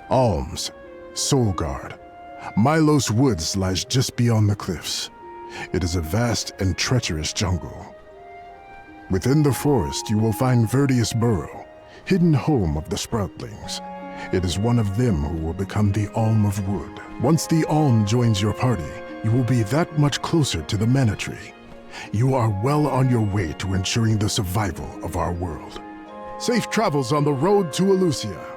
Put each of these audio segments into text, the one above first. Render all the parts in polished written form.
Alms, Solgard. Milos Woods lies just beyond the cliffs. It is a vast and treacherous jungle. Within the forest, you will find Verdius Burrow, hidden home of the Sproutlings. It is one of them who will become the Alm of Wood. Once the Alm joins your party, you will be that much closer to the Mana Tree. You are well on your way to ensuring the survival of our world. Safe travels on the road to Elusia.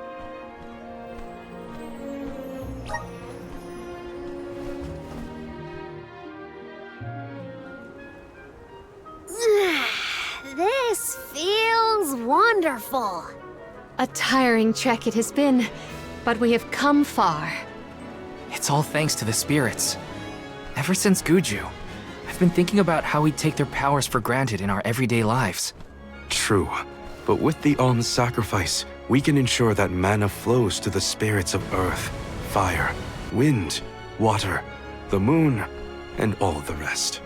This feels wonderful. A tiring trek it has been, but we have come far. It's all thanks to the spirits. Ever since Guju, I've been thinking about how we take their powers for granted in our everyday lives. True, but with the Alm's sacrifice, we can ensure that mana flows to the spirits of earth, fire, wind, water, the moon, and all the rest.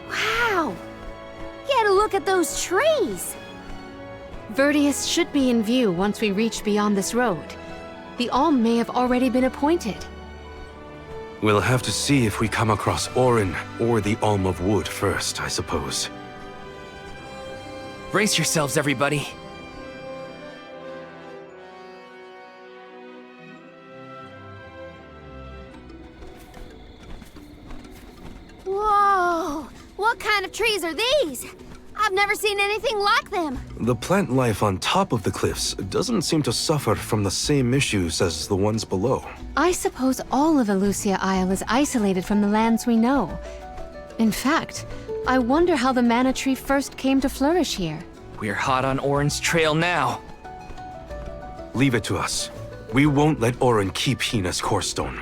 Wow! Get a look at those trees! Verdius should be in view once we reach beyond this road. The Alm may have already been appointed. We'll have to see if we come across Orin or the Alm of Wood first, I suppose. Brace yourselves, everybody. Whoa! What kind of trees are these? I've never seen anything like them. The plant life on top of the cliffs doesn't seem to suffer from the same issues as the ones below. I suppose all of Elusia Isle is isolated from the lands we know. In fact, I wonder how the Mana Tree first came to flourish here. We're hot on Orin's trail now. Leave it to us. We won't let Orin keep Hina's core stone.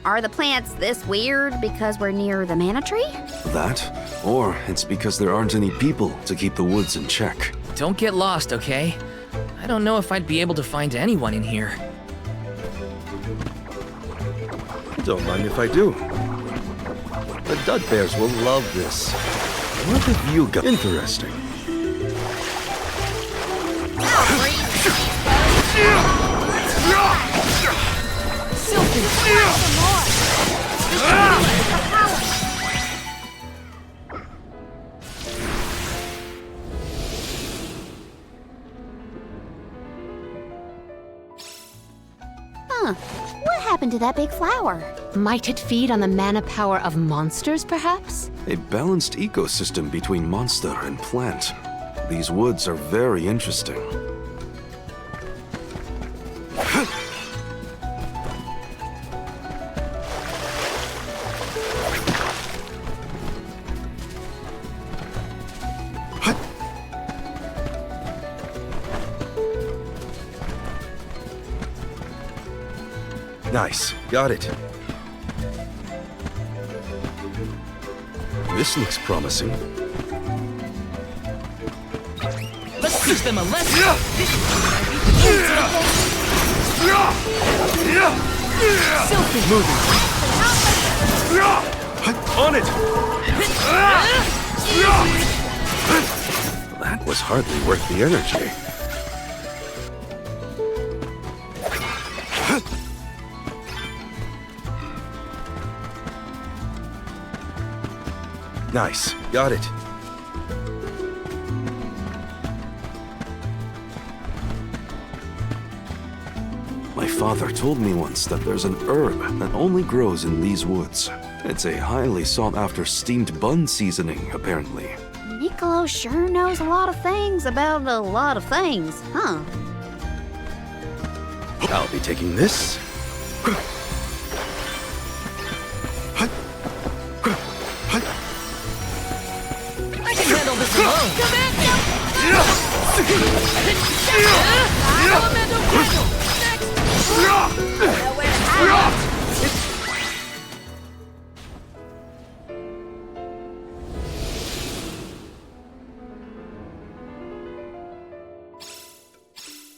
Are the plants this weird because we're near the Mana Tree? That, or it's because there aren't any people to keep the woods in check. Don't get lost, okay? I don't know if I'd be able to find anyone in here. Don't mind if I do. The Dud Bears will love this. What have you got? Interesting. What happened to that big flower? Might it feed on the mana power of monsters, perhaps? A balanced ecosystem between monster and plant. These woods are very interesting. Nice. Got it. This looks promising. Let's teach them a lesson! Silky! Moving. On it! That was hardly worth the energy. Nice. Got it. My father told me once that there's an herb that only grows in these woods. It's a highly sought-after steamed bun seasoning, apparently. Niccolo sure knows a lot of things about a lot of things, huh? I'll be taking this. I can handle this alone! Elemental Cradle!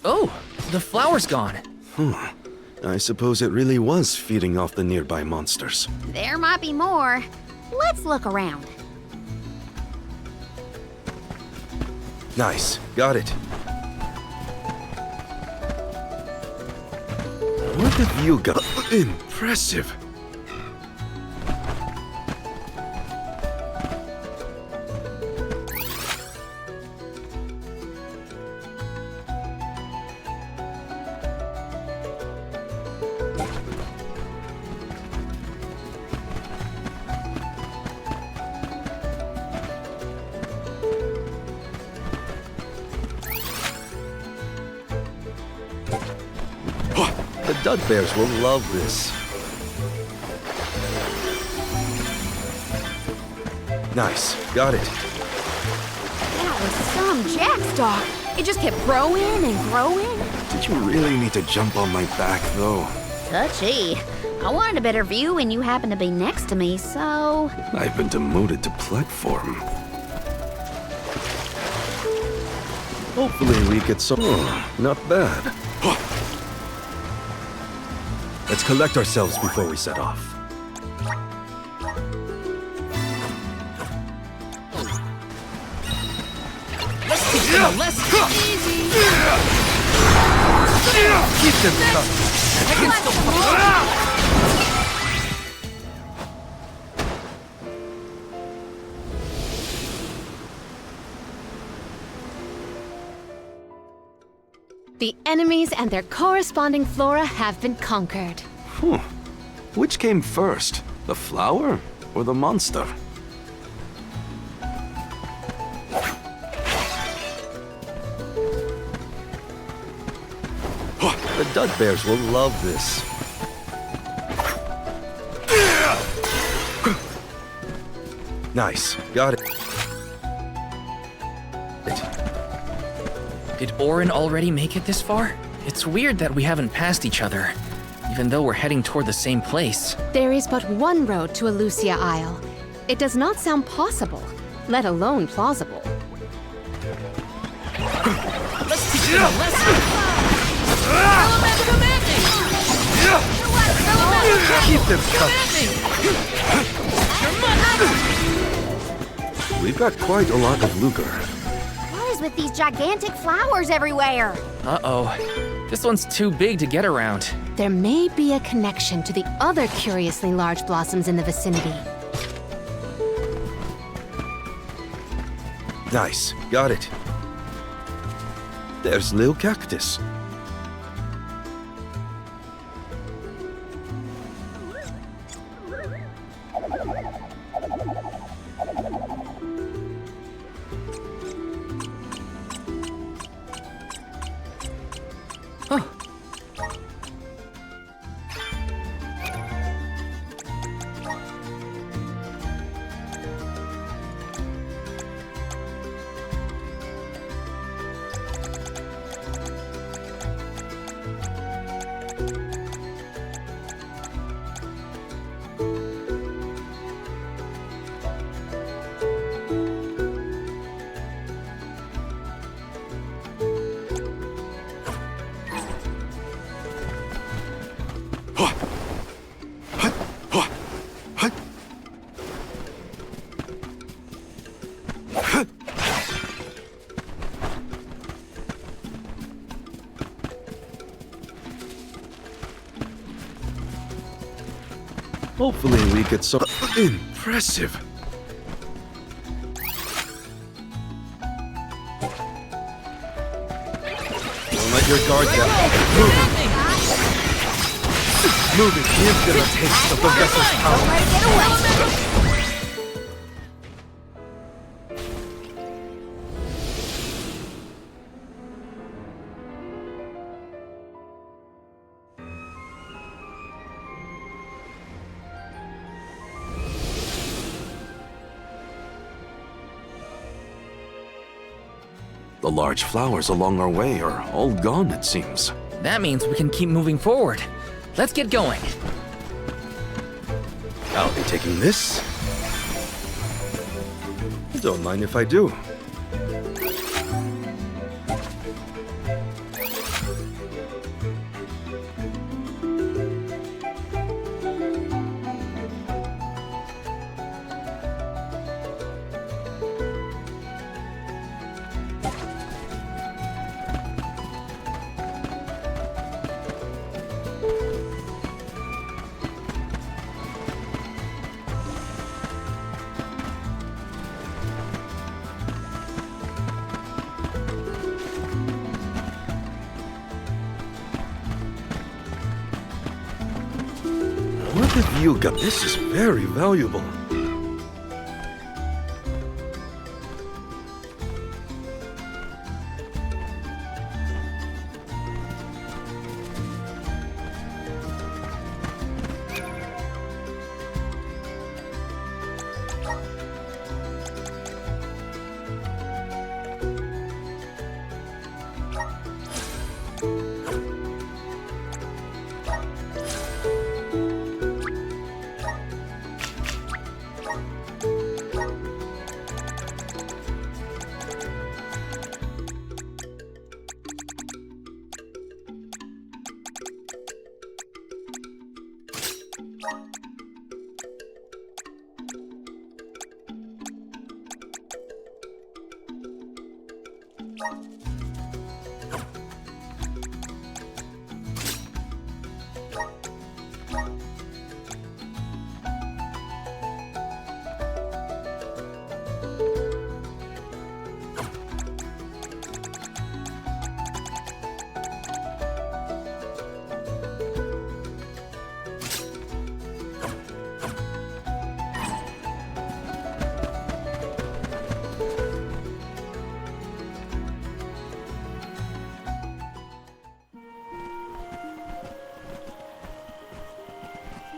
Oh, the flower's gone. I suppose it really was feeding off the nearby monsters. There might be more. Let's look around. Nice. Got it. What have you got? Impressive. The Dud Bears will love this. Nice. Got it. That was some jackstock. It just kept growing and growing. Did you really need to jump on my back, though? Touchy. I wanted a better view when you happened to be next to me, so... I've been demoted to platform. Hopefully we get some... Oh, not bad. Let's collect ourselves before we set off. Let's teach them a lesson! Easy! Keep them coming. I can still... The enemies and their corresponding flora have been conquered. Which came first, the flower or the monster? The Dud Bears will love this. Nice. Got it. Did Orin already make it this far? It's weird that we haven't passed each other, even though we're heading toward the same place. There is but one road to Elusia Isle. It does not sound possible, let alone plausible. Let's teach them a lesson! Elemental commanding! Elemental Keep them coming. We've got quite a lot of lucre. What is with these gigantic flowers everywhere? Uh-oh. This one's too big to get around. There may be a connection to the other curiously large blossoms in the vicinity. Nice. Got it. There's Lil Cactus. Hopefully we get some... Impressive! Don't let your guard down. Move it! Give them a taste of the vessel's power. Don't let it get away. The large flowers along our way are all gone, it seems. That means we can keep moving forward. Let's get going. I'll be taking this. Don't mind if I do. What have you got? This is very valuable.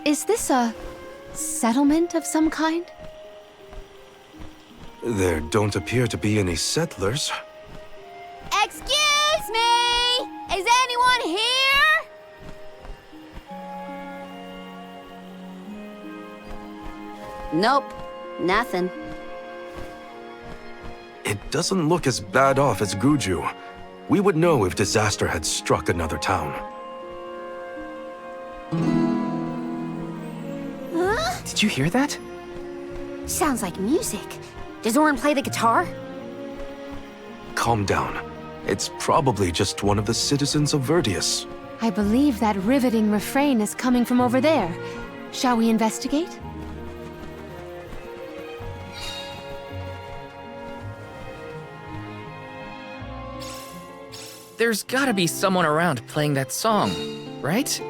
Is this a settlement of some kind? There don't appear to be any settlers. Excuse me! Is anyone here? Nope, nothing. It doesn't look as bad off as Guju. We would know if disaster had struck another town. Huh? Did you hear that? Sounds like music. Does Orin play the guitar? Calm down. It's probably just one of the citizens of Verdius. I believe that riveting refrain is coming from over there. Shall we investigate? There's gotta be someone around playing that song, right?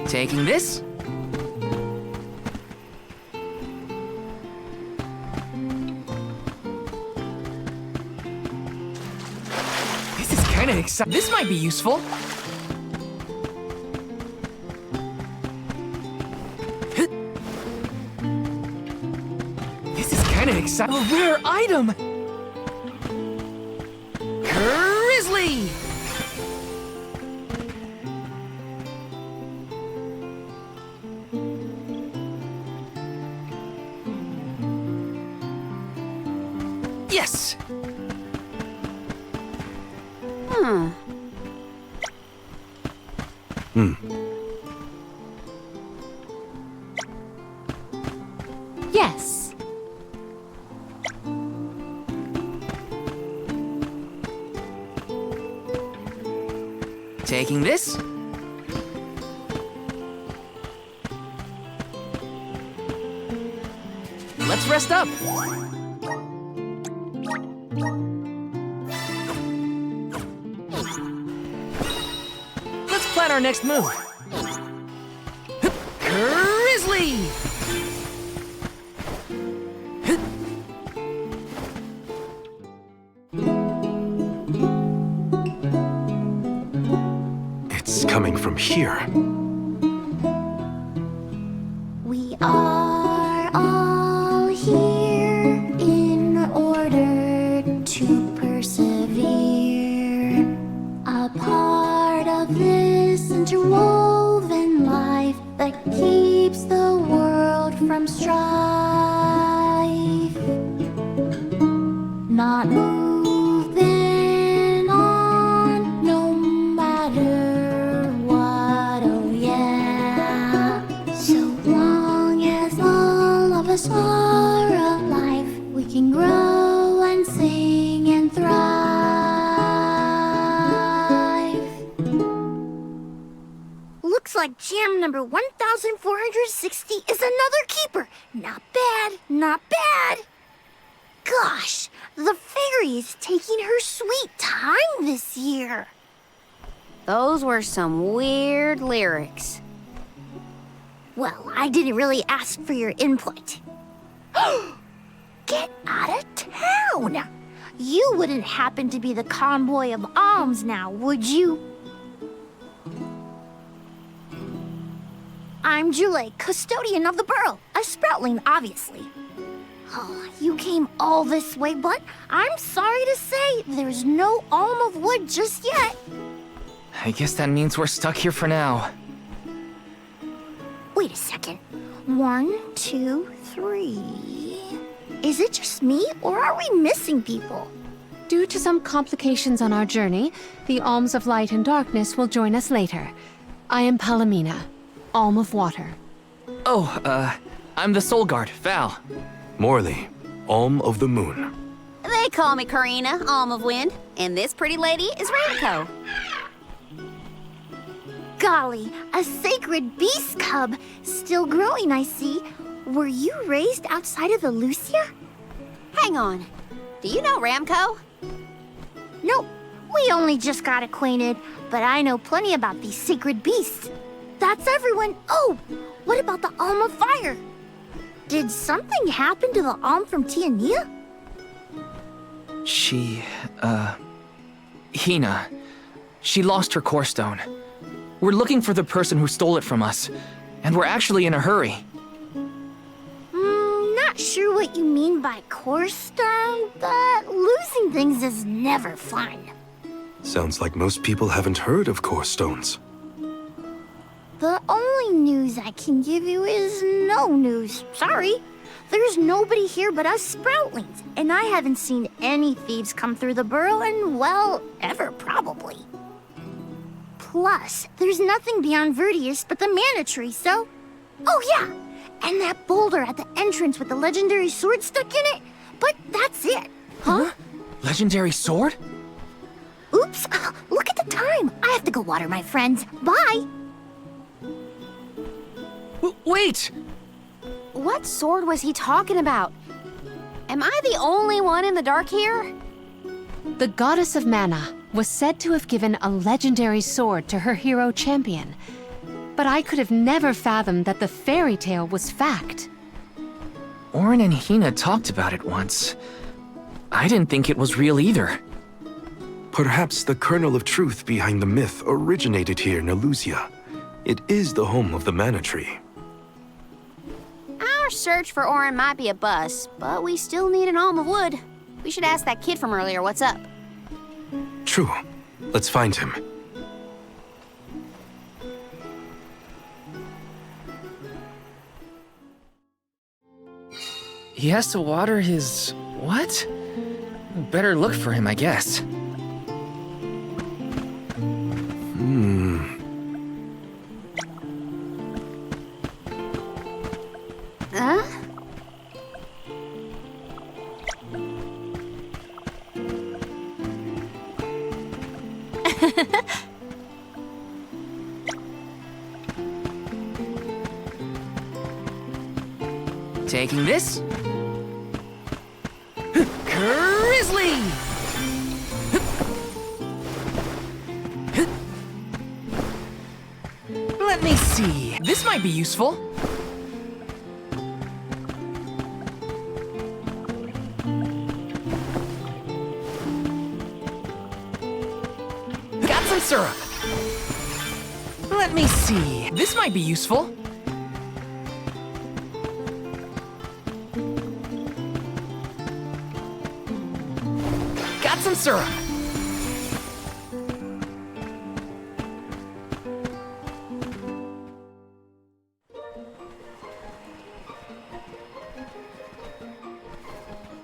Taking this? exciting. This might be useful. This is kind of exciting. A rare item! Grizzly! Yes! Yes. Taking this? Let's rest up. Let's plan our next move. Grizzly! It's coming from here. We are all here in order to persevere. A part of this interwoven life that keeps the world from strife. Not moving on, no matter what, oh yeah. So long as all of us are alive, we can grow and sing and thrive. Looks like jam number 1460 is another keeper. Not bad, not bad. Gosh, the fairy is taking her sweet time this year. Those were some weird lyrics. Well, I didn't really ask for your input. Get out of town! You wouldn't happen to be the convoy of alms now, would you? I'm Jule, custodian of the burrow, a sproutling, obviously. Oh, you came all this way, but I'm sorry to say there's no alm of wood just yet. I guess that means we're stuck here for now. Wait a second. 1, 2, 3. Is it just me, or are we missing people? Due to some complications on our journey, the Alms of Light and Darkness will join us later. I am Palomina, Alm of Water. Oh, I'm the Soul Guard, Val. Morley, Alm of the Moon. They call me Karina, Alm of Wind, and this pretty lady is Ramco. Golly, a sacred beast cub. Still growing, I see. Were you raised outside of Elusia? Hang on. Do you know Ramco? Nope, we only just got acquainted, but I know plenty about these sacred beasts. That's everyone. Oh, what about the Alm of Fire? Did something happen to the Alm from Tiania? Hina. She lost her core stone. We're looking for the person who stole it from us, and we're actually in a hurry. Not sure what you mean by core stone, but losing things is never fun. Sounds like most people haven't heard of core stones. The only news I can give you is no news. Sorry. There's nobody here but us Sproutlings, and I haven't seen any thieves come through the burrow in, well, ever probably. Plus, there's nothing beyond Vertius but the mana tree, so... Oh yeah, and that boulder at the entrance with the legendary sword stuck in it, but that's it. Huh? Legendary sword? Oops, look at the time. I have to go water my friends. Bye. Wait! What sword was he talking about? Am I the only one in the dark here? The goddess of mana was said to have given a legendary sword to her hero champion. But I could have never fathomed that the fairy tale was fact. Orin and Hina talked about it once. I didn't think it was real either. Perhaps the kernel of truth behind the myth originated here in Elusia. It is the home of the Mana Tree. Our search for Orin might be a bust, but we still need an alm of wood. We should ask that kid from earlier what's up. True. Let's find him. He has to water his... what? Better look for him, I guess. Huh? Taking this. Grizzly! Let me see. This might be useful. Got some syrup. Let me see. This might be useful. Got some syrup.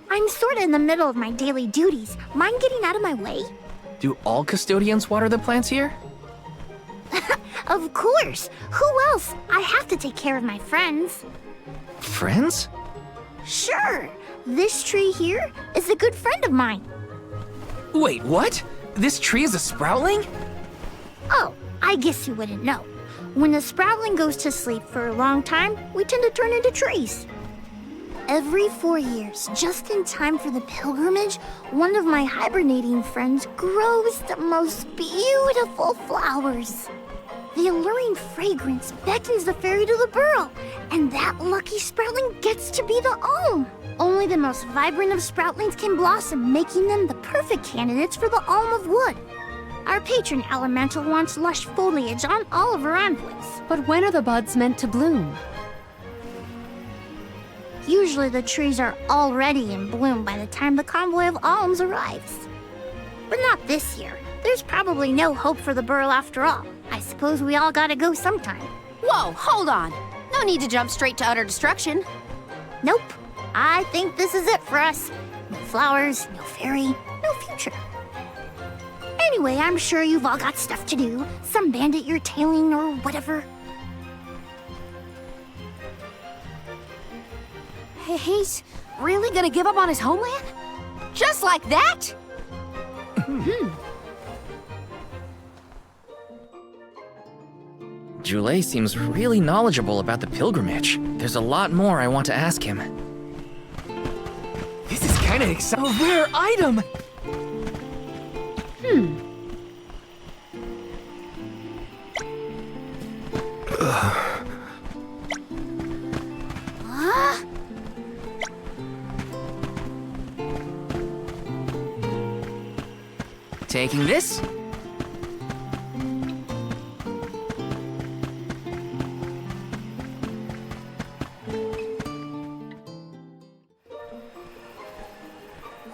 I'm sorta in the middle of my daily duties. Mind getting out of my way? Do all custodians water the plants here? Of course! Who else? I have to take care of my friends. Friends? Sure! This tree here is a good friend of mine. Wait, what? This tree is a sproutling? Oh, I guess you wouldn't know. When a sproutling goes to sleep for a long time, we tend to turn into trees. Every 4 years, just in time for the pilgrimage, one of my hibernating friends grows the most beautiful flowers. The alluring fragrance beckons the fairy to the burrow, and that lucky sproutling gets to be the alm. Only the most vibrant of sproutlings can blossom, making them the perfect candidates for the alm of wood. Our patron elemental wants lush foliage on all of her envelopes. But when are the buds meant to bloom? Usually the trees are already in bloom by the time the convoy of alms arrives. But not this year. There's probably no hope for the burrow after all. I suppose we all gotta go sometime. Whoa, hold on. No need to jump straight to utter destruction. Nope. I think this is it for us. No flowers, no fairy, no future. Anyway, I'm sure you've all got stuff to do. Some bandit you're tailing or whatever. He's really gonna give up on his homeland? Just like that? Jule seems really knowledgeable about the pilgrimage. There's a lot more I want to ask him. This is kinda exciting. A rare item! Huh? Taking this.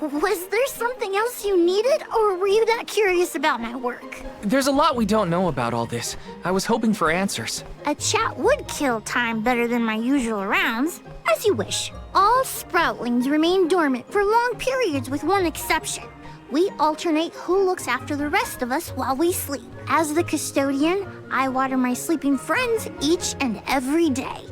Was there something else you needed, or were you that curious about my work? There's a lot we don't know about all this. I was hoping for answers. A chat would kill time better than my usual rounds. As you wish. All sproutlings remain dormant for long periods with one exception. We alternate who looks after the rest of us while we sleep. As the custodian, I water my sleeping friends each and every day.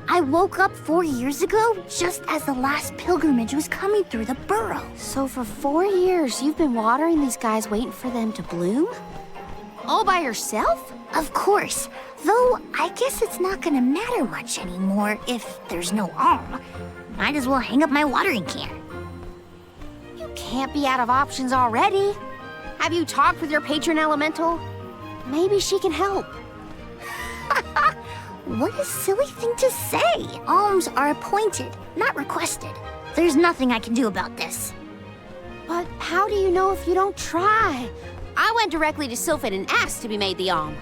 I woke up 4 years ago just as the last pilgrimage was coming through the burrow. So for 4 years, you've been watering these guys waiting for them to bloom? All by yourself? Of course, though I guess it's not gonna matter much anymore if there's no alm. Might as well hang up my watering can. You can't be out of options already. Have you talked with your patron elemental? Maybe she can help. What a silly thing to say! Alms are appointed, not requested. There's nothing I can do about this. But how do you know if you don't try? I went directly to Sylphid and asked to be made the Alm.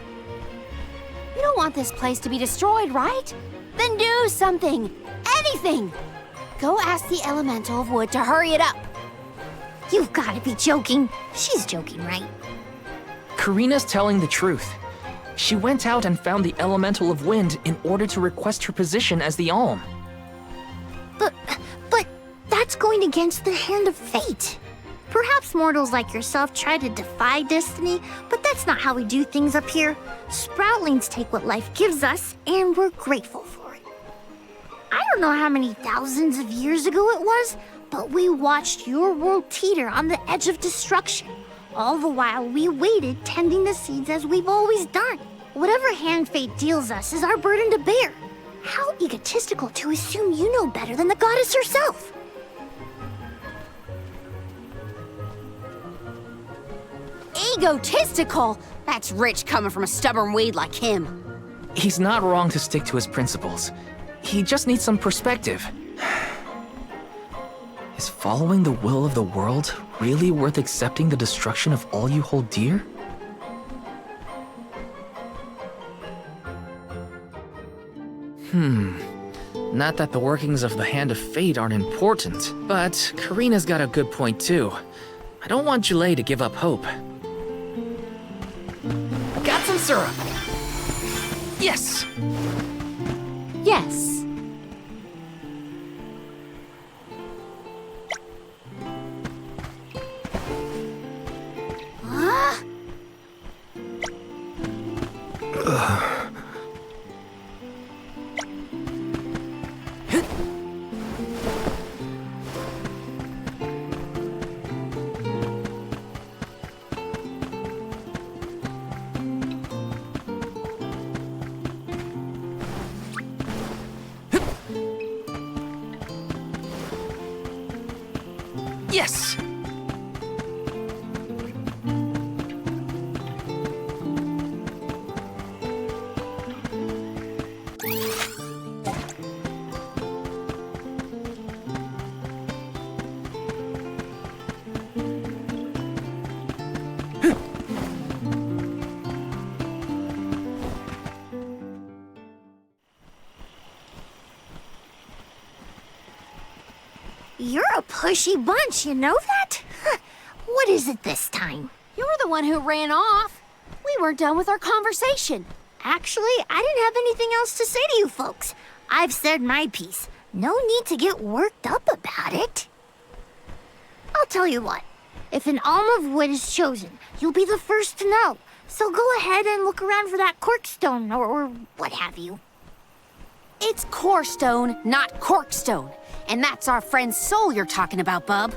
You don't want this place to be destroyed, right? Then do something. Anything. Go ask the Elemental of Wood to hurry it up. You've got to be joking. She's joking, right? Karina's telling the truth. She went out and found the Elemental of Wind in order to request her position as the Alm. But that's going against the hand of fate. Perhaps mortals like yourself try to defy destiny, but that's not how we do things up here. Sproutlings take what life gives us, and we're grateful for it. I don't know how many thousands of years ago it was, but we watched your world teeter on the edge of destruction. All the while we waited, tending the seeds as we've always done. Whatever hand fate deals us is our burden to bear. How egotistical to assume you know better than the goddess herself. Egotistical? That's rich coming from a stubborn weed like him. He's not wrong to stick to his principles. He just needs some perspective. Is following the will of the world really worth accepting the destruction of all you hold dear? Not that the workings of the Hand of Fate aren't important, but Karina's got a good point too. I don't want Julei to give up hope. Got some syrup! Yes! Yes. Huh? Yes! You're a pushy bunch, you know that? What is it this time? You're the one who ran off. We weren't done with our conversation. Actually, I didn't have anything else to say to you folks. I've said my piece. No need to get worked up about it. I'll tell you what. If an Alm of Wood is chosen, you'll be the first to know. So go ahead and look around for that corkstone or what have you. It's Corestone, not Corkstone. And that's our friend's soul you're talking about, bub.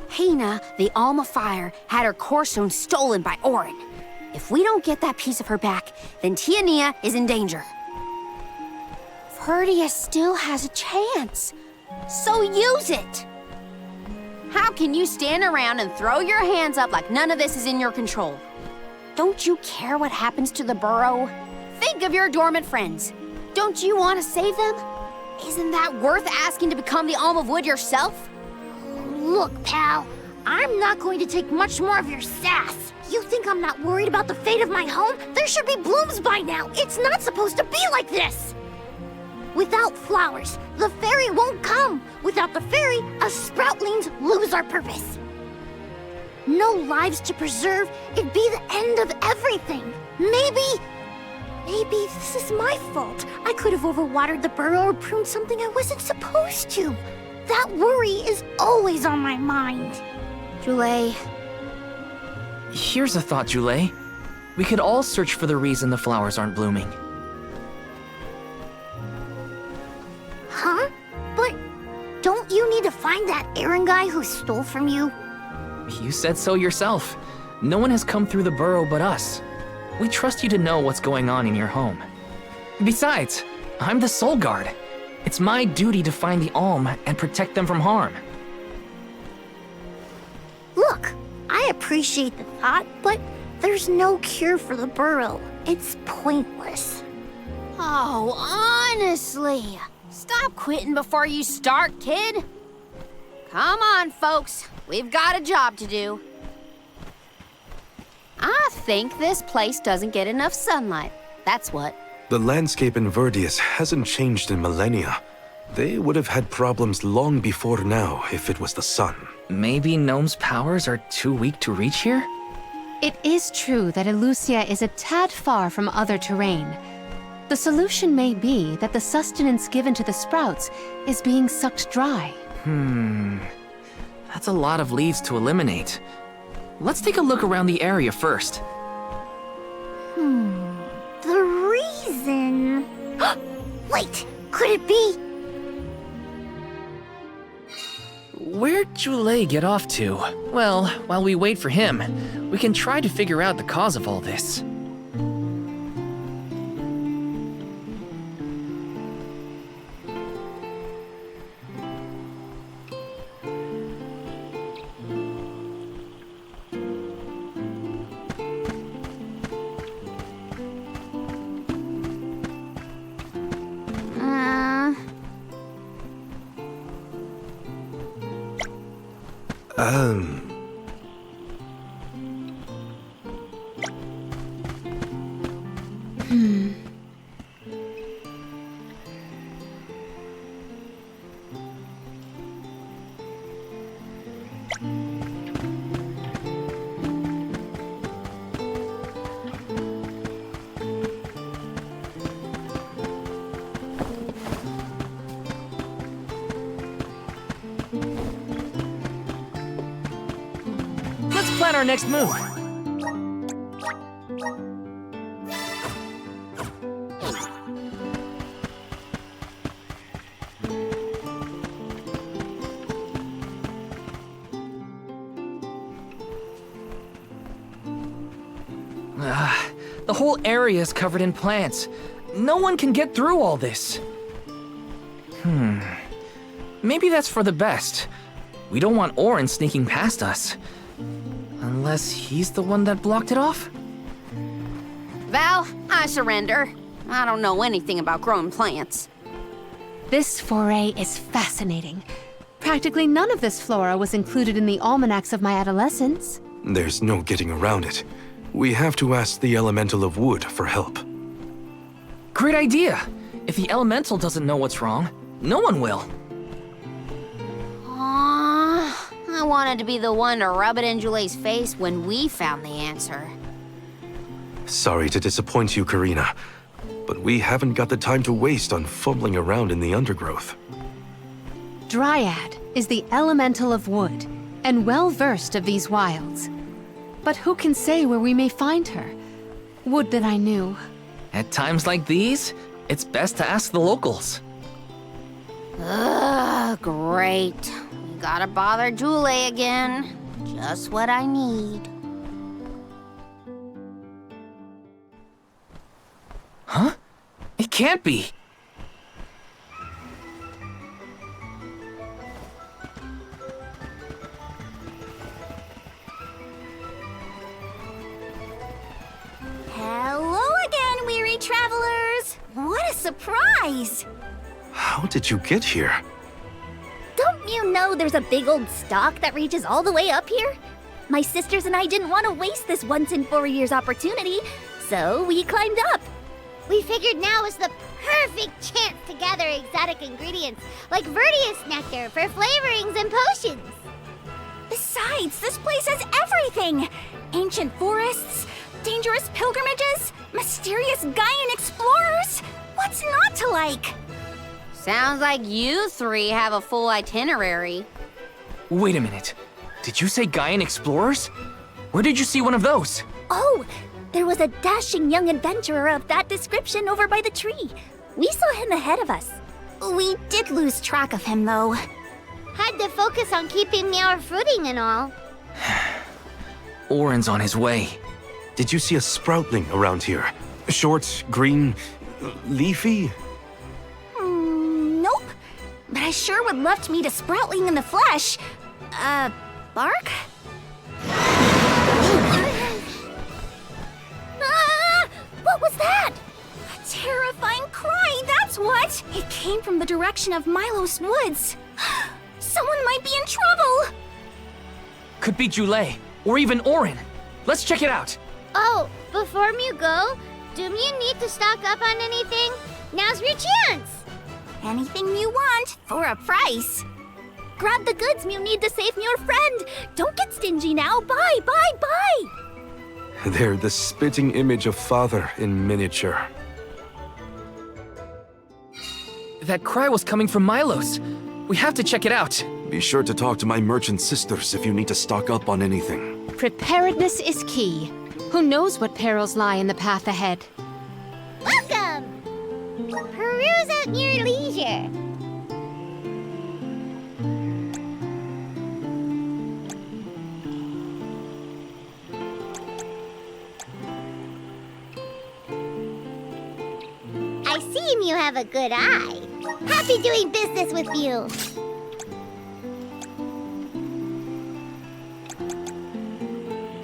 Hina, the Alma Fire, had her Corestone stolen by Orin. If we don't get that piece of her back, then Tiania is in danger. Verdia still has a chance. So use it! How can you stand around and throw your hands up like none of this is in your control? Don't you care what happens to the burrow? Think of your dormant friends. Don't you want to save them? Isn't that worth asking to become the Alm of Wood yourself? Look, pal, I'm not going to take much more of your sass. You think I'm not worried about the fate of my home? There should be blooms by now. It's not supposed to be like this. Without flowers, the fairy won't come. Without the fairy, us sproutlings lose our purpose. No lives to preserve, it'd be the end of everything. Maybe this is my fault. I could have overwatered the burrow or pruned something I wasn't supposed to. That worry is always on my mind. Julei, Here's a thought, Julei. We could all search for the reason the flowers aren't blooming. Huh? But don't you need to find that Aaron guy who stole from you? You said so yourself. No one has come through the burrow but us. We trust you to know what's going on in your home. Besides, I'm the Soul Guard. It's my duty to find the Alm and protect them from harm. Look, I appreciate the thought, but there's no cure for the burrow. It's pointless. oh, honestly. Stop quitting before you start, kid. Come on, folks. We've got a job to do. I think this place doesn't get enough sunlight. That's what. The landscape in Verdius hasn't changed in millennia. They would have had problems long before now if it was the sun. Maybe Gnome's powers are too weak to reach here? It is true that Elusia is a tad far from other terrain. The solution may be that the sustenance given to the sprouts is being sucked dry. That's a lot of leads to eliminate. Let's take a look around the area first. The reason. Wait, could it be? Where'd Jule get off to? Well, while we wait for him, we can try to figure out the cause of all this. Let's plan our next move. The whole area is covered in plants. No one can get through all this. Maybe that's for the best. We don't want Orin sneaking past us. Unless he's the one that blocked it off? Val, I surrender. I don't know anything about growing plants. This foray is fascinating. Practically none of this flora was included in the almanacs of my adolescence. There's no getting around it. We have to ask the Elemental of Wood for help. Great idea! If the elemental doesn't know what's wrong, no one will. Aww, I wanted to be the one to rub it in Jule's face when we found the answer. Sorry to disappoint you, Karina, but we haven't got the time to waste on fumbling around in the undergrowth. Dryad is the elemental of wood, and well versed of these wilds. But who can say where we may find her? Would that I knew. At times like these, it's best to ask the locals. Ugh, great. We gotta bother Jule again. Just what I need. Huh? It can't be. Hello again, weary travelers! What a surprise! How did you get here? Don't you know there's a big old stalk that reaches all the way up here? My sisters and I didn't want to waste this once in 4 years opportunity, so we climbed up. We figured now was the perfect chance to gather exotic ingredients like Verdius nectar for flavorings and potions. Besides, this place has everything! Ancient forests, dangerous pilgrimages, mysterious Gaian explorers! What's not to like? Sounds like you three have a full itinerary. Wait a minute. Did you say Gaian explorers? Where did you see one of those? Oh, there was a dashing young adventurer of that description over by the tree. We saw him ahead of us. We did lose track of him, though. Had to focus on keeping our footing and all. Orin's on his way. Did you see a sproutling around here? Short, green, leafy? Nope. But I sure would love to meet a sproutling in the flesh. Bark? What was that? A terrifying cry, that's what! It came from the direction of Milos Woods. Someone might be in trouble! could be Jule, or even Orin. Let's check it out. Oh, before you go, do you need to stock up on anything? Now's your chance! Anything you want, for a price. Grab the goods you need to save your friend. Don't get stingy now. Buy, buy, buy! They're the spitting image of Father in miniature. That cry was coming from Milos. We have to check it out. Be sure to talk to my merchant sisters if you need to stock up on anything. Preparedness is key. Who knows what perils lie in the path ahead? Welcome! Peruse at your leisure. I see you have a good eye. Happy doing business with you.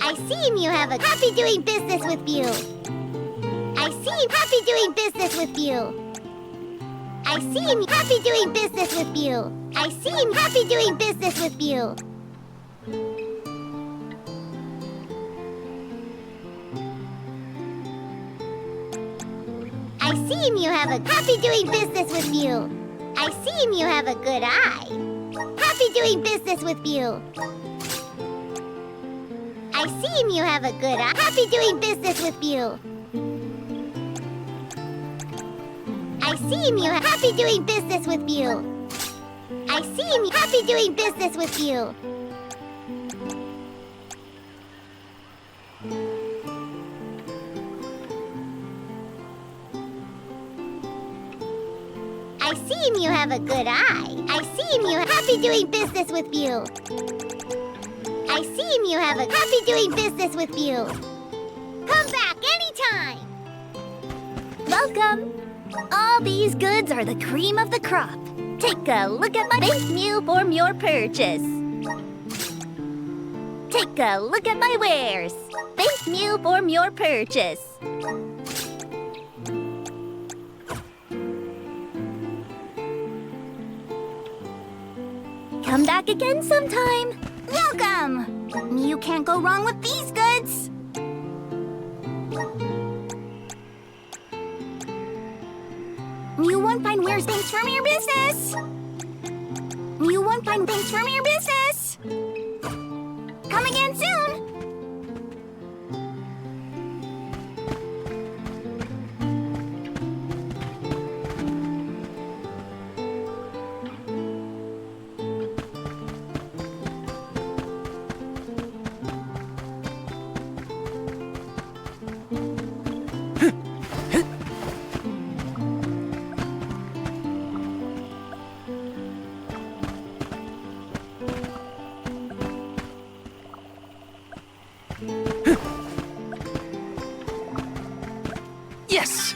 I see you have a happy doing business with you. I see happy doing business with you. I see happy doing business with you. I see happy doing business with you. I see you have a happy doing business with you. I see you have a good eye. Happy doing business with you. I see you have a good eye. Happy doing business with you. I see you happy doing business with you. I see you happy doing business with you. I see you have a good eye. I see you happy doing business with you. I see you have a happy doing business with you. Come back anytime. Welcome. All these goods are the cream of the crop. Take a look at my thank you for your purchase. Take a look at my wares. Thank you for your purchase. Come back again sometime. Welcome! You can't go wrong with these goods. You won't find wares thanks from your business. You won't find thanks from your business. Come again soon. Yes!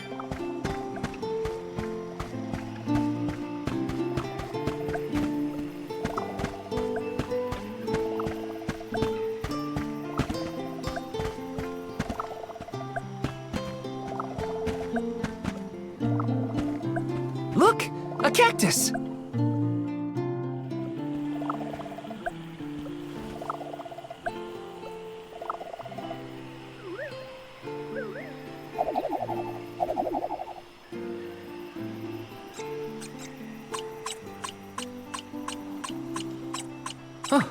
Look! A cactus! Huh.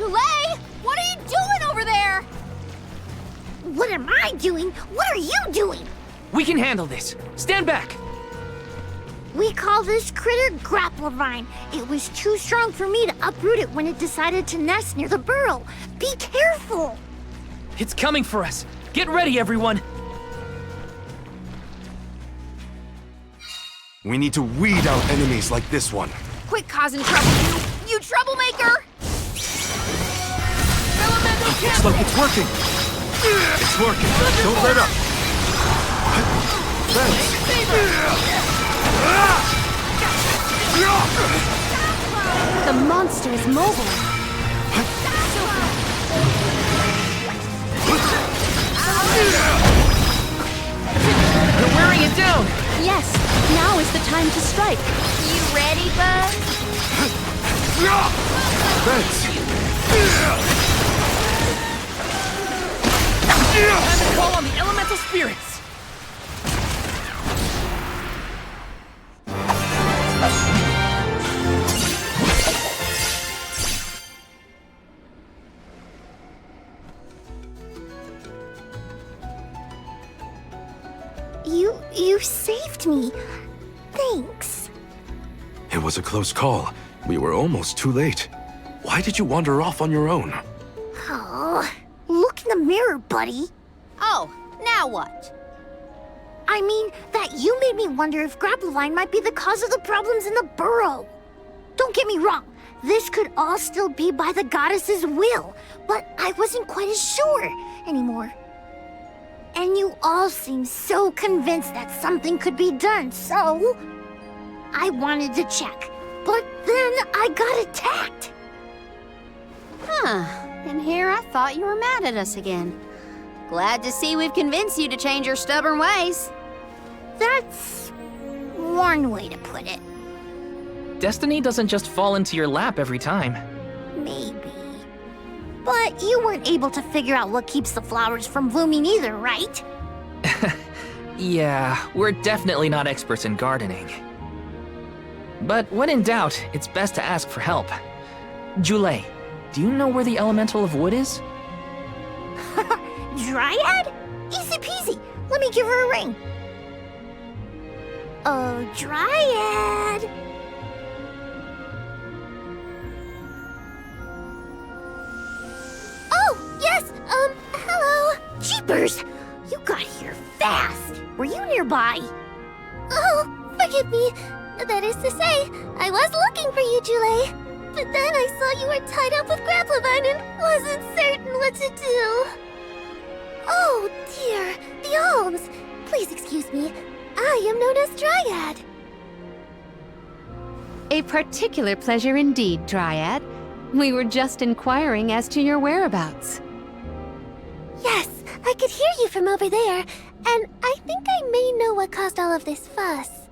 Dulé, what are you doing over there? What am I doing? What are you doing? We can handle this. Stand back. We call this critter Grapplevine. It was too strong for me to uproot it when it decided to nest near the burrow. Be careful! It's coming for us. Get ready, everyone. We need to weed out enemies like this one. Quit causing trouble, you troublemaker! Looks like it's working. It's working. Don't let up. Thanks. The monster is mobile. You're wearing it down. Yes, now is the time to strike. You ready, bud? Thanks. Time to call on the elemental spirits. You saved me. Thanks. It was a close call. We were almost too late. Why did you wander off on your own? Oh, look in the mirror, buddy. Oh, now what? I mean, that you made me wonder if Grapplevine might be the cause of the problems in the burrow. Don't get me wrong, this could all still be by the goddess's will, but I wasn't quite as sure anymore. And you all seem so convinced that something could be done, so I wanted to check. But then I got attacked. Huh. And here I thought you were mad at us again. Glad to see we've convinced you to change your stubborn ways. That's one way to put it. Destiny doesn't just fall into your lap every time. Maybe. But you weren't able to figure out what keeps the flowers from blooming either, right? Yeah, we're definitely not experts in gardening. But when in doubt, it's best to ask for help. Dulé, do you know where the elemental of wood is? Dryad? Easy peasy. Let me give her a ring. Oh, Dryad. Oh, yes, hello. Jeepers, you got here fast. Were you nearby? Oh, forgive me. That is to say, I was looking for you, Dulé. But then I saw you were tied up with Grapplevine and wasn't certain what to do. Oh, dear. The Alms. Please excuse me. I am known as Dryad. A particular pleasure indeed, Dryad. We were just inquiring as to your whereabouts. Yes, I could hear you from over there, and I think I may know what caused all of this fuss.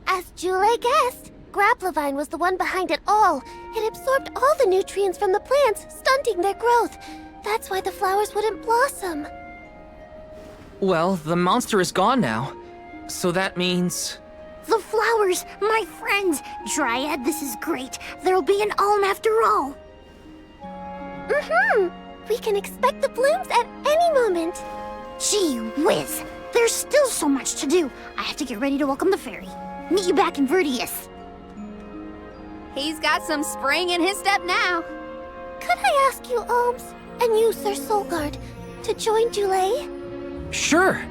As Dulé guessed, Grapplevine was the one behind it all. It absorbed all the nutrients from the plants, stunting their growth. That's why the flowers wouldn't blossom. Well, the monster is gone now. So that means... The flowers, my friends! Dryad, this is great. There'll be an alm after all. We can expect the blooms at any moment. Gee whiz! There's still so much to do. I have to get ready to welcome the fairy. Meet you back in Verdius. He's got some spring in his step now. Could I ask you, Alms, and you, Sir Solgard, to join Dulé? Sure.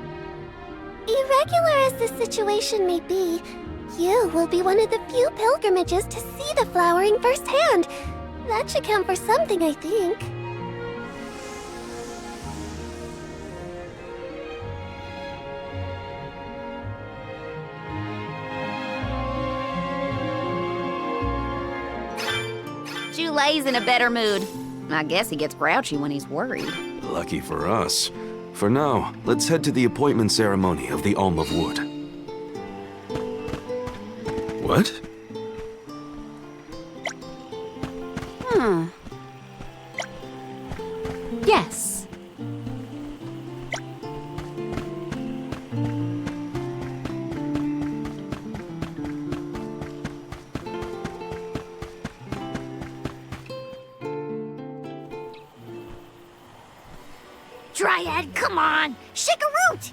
Irregular as this situation may be, you will be one of the few pilgrimages to see the flowering firsthand. That should count for something, I think. Dulé's in a better mood. I guess he gets grouchy when he's worried. Lucky for us. For now, let's head to the appointment ceremony of the Alm of Wood. What? Yes. Dryad, come on! Shake a root!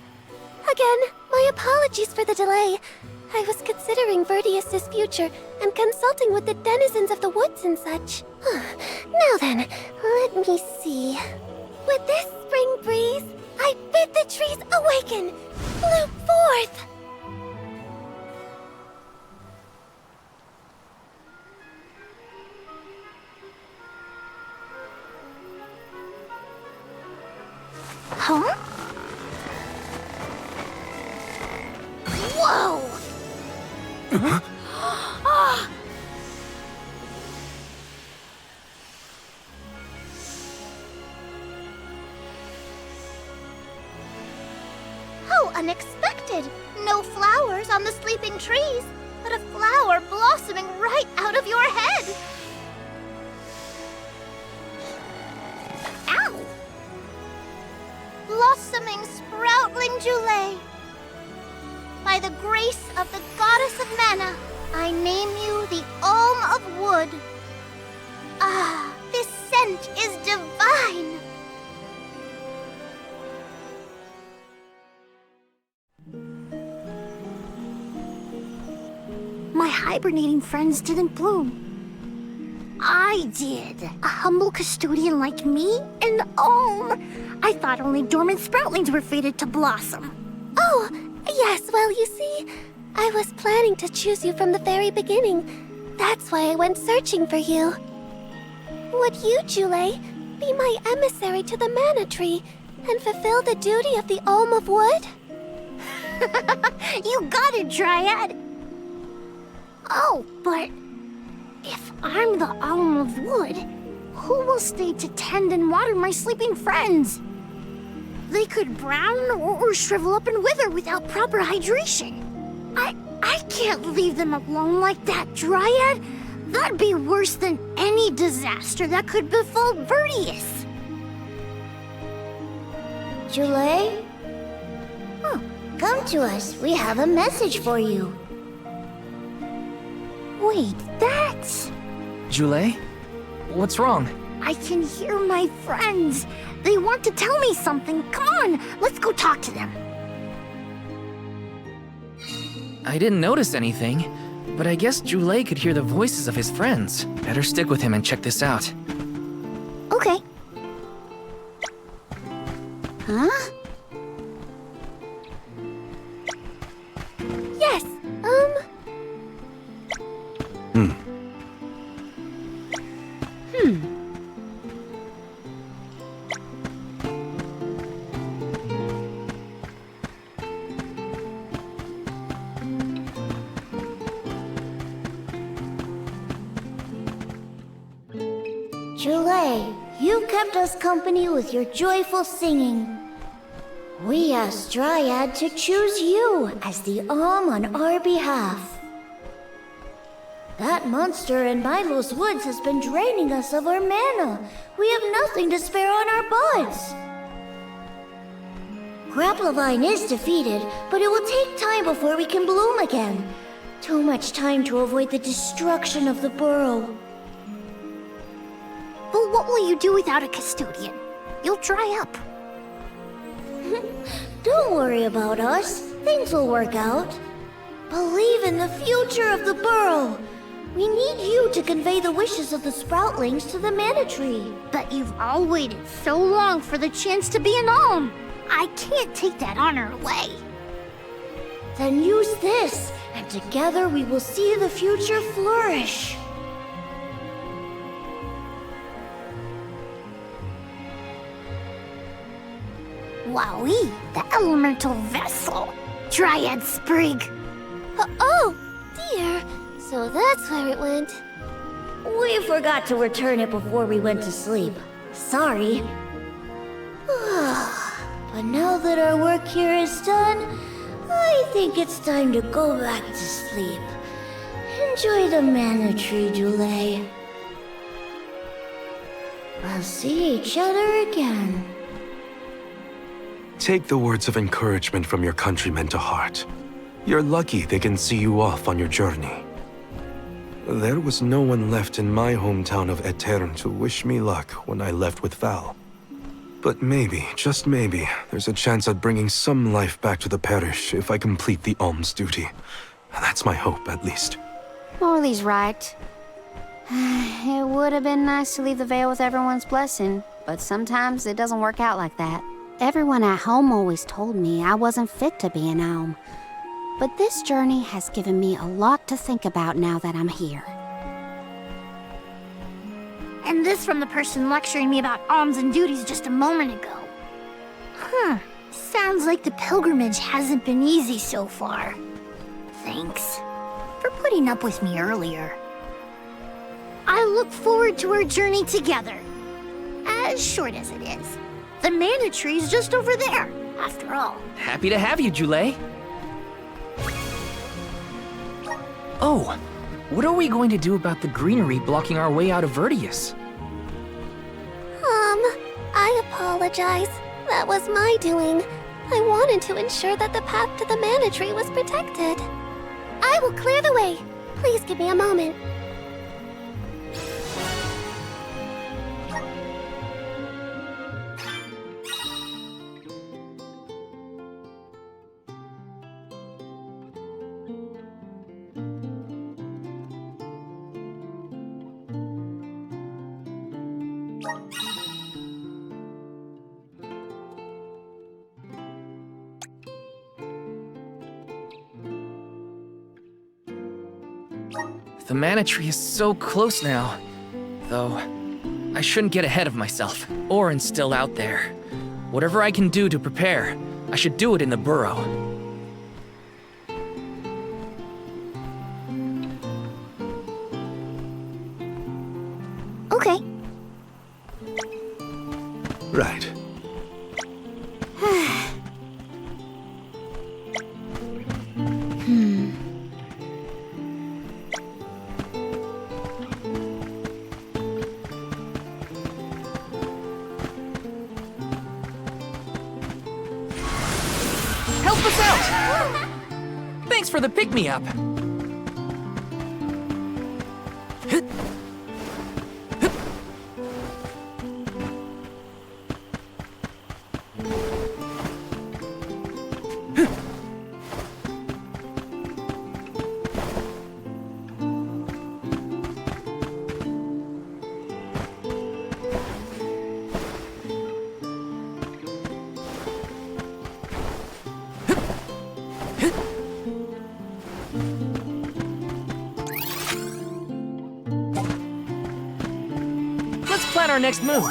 Again, my apologies for the delay. I was considering Verdius's future and consulting with the denizens of the woods and such. Now then, let me see. With this spring breeze, I bid the trees awaken, bloom forth! Huh? Whoa! Ah! How unexpected! No flowers on the sleeping trees, but a flower blossoming right out of your head! Ow! Blossoming sproutling Jule. By the grace of the goddess of mana, I name you the Alm of Wood. Ah, this scent is divine! My hibernating friends didn't bloom. I did. A humble custodian like me? An Alm! I thought only dormant sproutlings were fated to blossom. Oh, yes, well, you see, I was planning to choose you from the very beginning. That's why I went searching for you. Would you, Jule, be my emissary to the mana tree and fulfill the duty of the Alm of Wood? You got it, Dryad! Oh, but if I'm the Alm of Wood, who will stay to tend and water my sleeping friends? They could brown or shrivel up and wither without proper hydration. I can't leave them alone like that, Dryad. That'd be worse than any disaster that could befall Verdius. Jule? Come to us. We have a message for you. Wait, that's... Jule? What's wrong? I can hear my friends. They want to tell me something. Come on, let's go talk to them. I didn't notice anything, but I guess Jule could hear the voices of his friends. Better stick with him and check this out. Okay. Huh? Yes, Jule, you kept us company with your joyful singing. We asked Dryad to choose you as the Alm on our behalf. That monster in Milo's woods has been draining us of our mana. We have nothing to spare on our buds. Grapplavine is defeated, but it will take time before we can bloom again. Too much time to avoid the destruction of the burrow. But what will you do without a custodian? You'll dry up. Don't worry about us. Things will work out. Believe in the future of the burrow. We need you to convey the wishes of the sproutlings to the mana tree. But you've all waited so long for the chance to be an Alm. I can't take that honor away. Then use this, and together we will see the future flourish. Wowie, the elemental vessel. Dryad Sprig. Oh, dear. So that's where it went. We forgot to return it before we went to sleep. Sorry. But now that our work here is done, I think it's time to go back to sleep. Enjoy the mana tree, Jule. We'll see each other again. Take the words of encouragement from your countrymen to heart. You're lucky they can see you off on your journey. There was no one left in my hometown of Aetern to wish me luck when I left with Val. But maybe, just maybe, there's a chance at bringing some life back to the parish if I complete the alms duty. That's my hope, at least. Morley's right. It would have been nice to leave the veil with everyone's blessing, but sometimes it doesn't work out like that. Everyone at home always told me I wasn't fit to be an alm. But this journey has given me a lot to think about now that I'm here. And this from the person lecturing me about alms and duties just a moment ago. Sounds like the pilgrimage hasn't been easy so far. Thanks for putting up with me earlier. I look forward to our journey together. As short as it is. The mana tree's just over there, after all. Happy to have you, Jule. Oh, what are we going to do about the greenery blocking our way out of Vertius? I apologize. That was my doing. I wanted to ensure that the path to the mana tree was protected. I will clear the way. Please give me a moment. The mana tree is so close now. Though, I shouldn't get ahead of myself. Orin's still out there. Whatever I can do to prepare, I should do it in the burrow. Okay. Right. Help us out! Thanks for the pick-me-up. Let's plan our next move.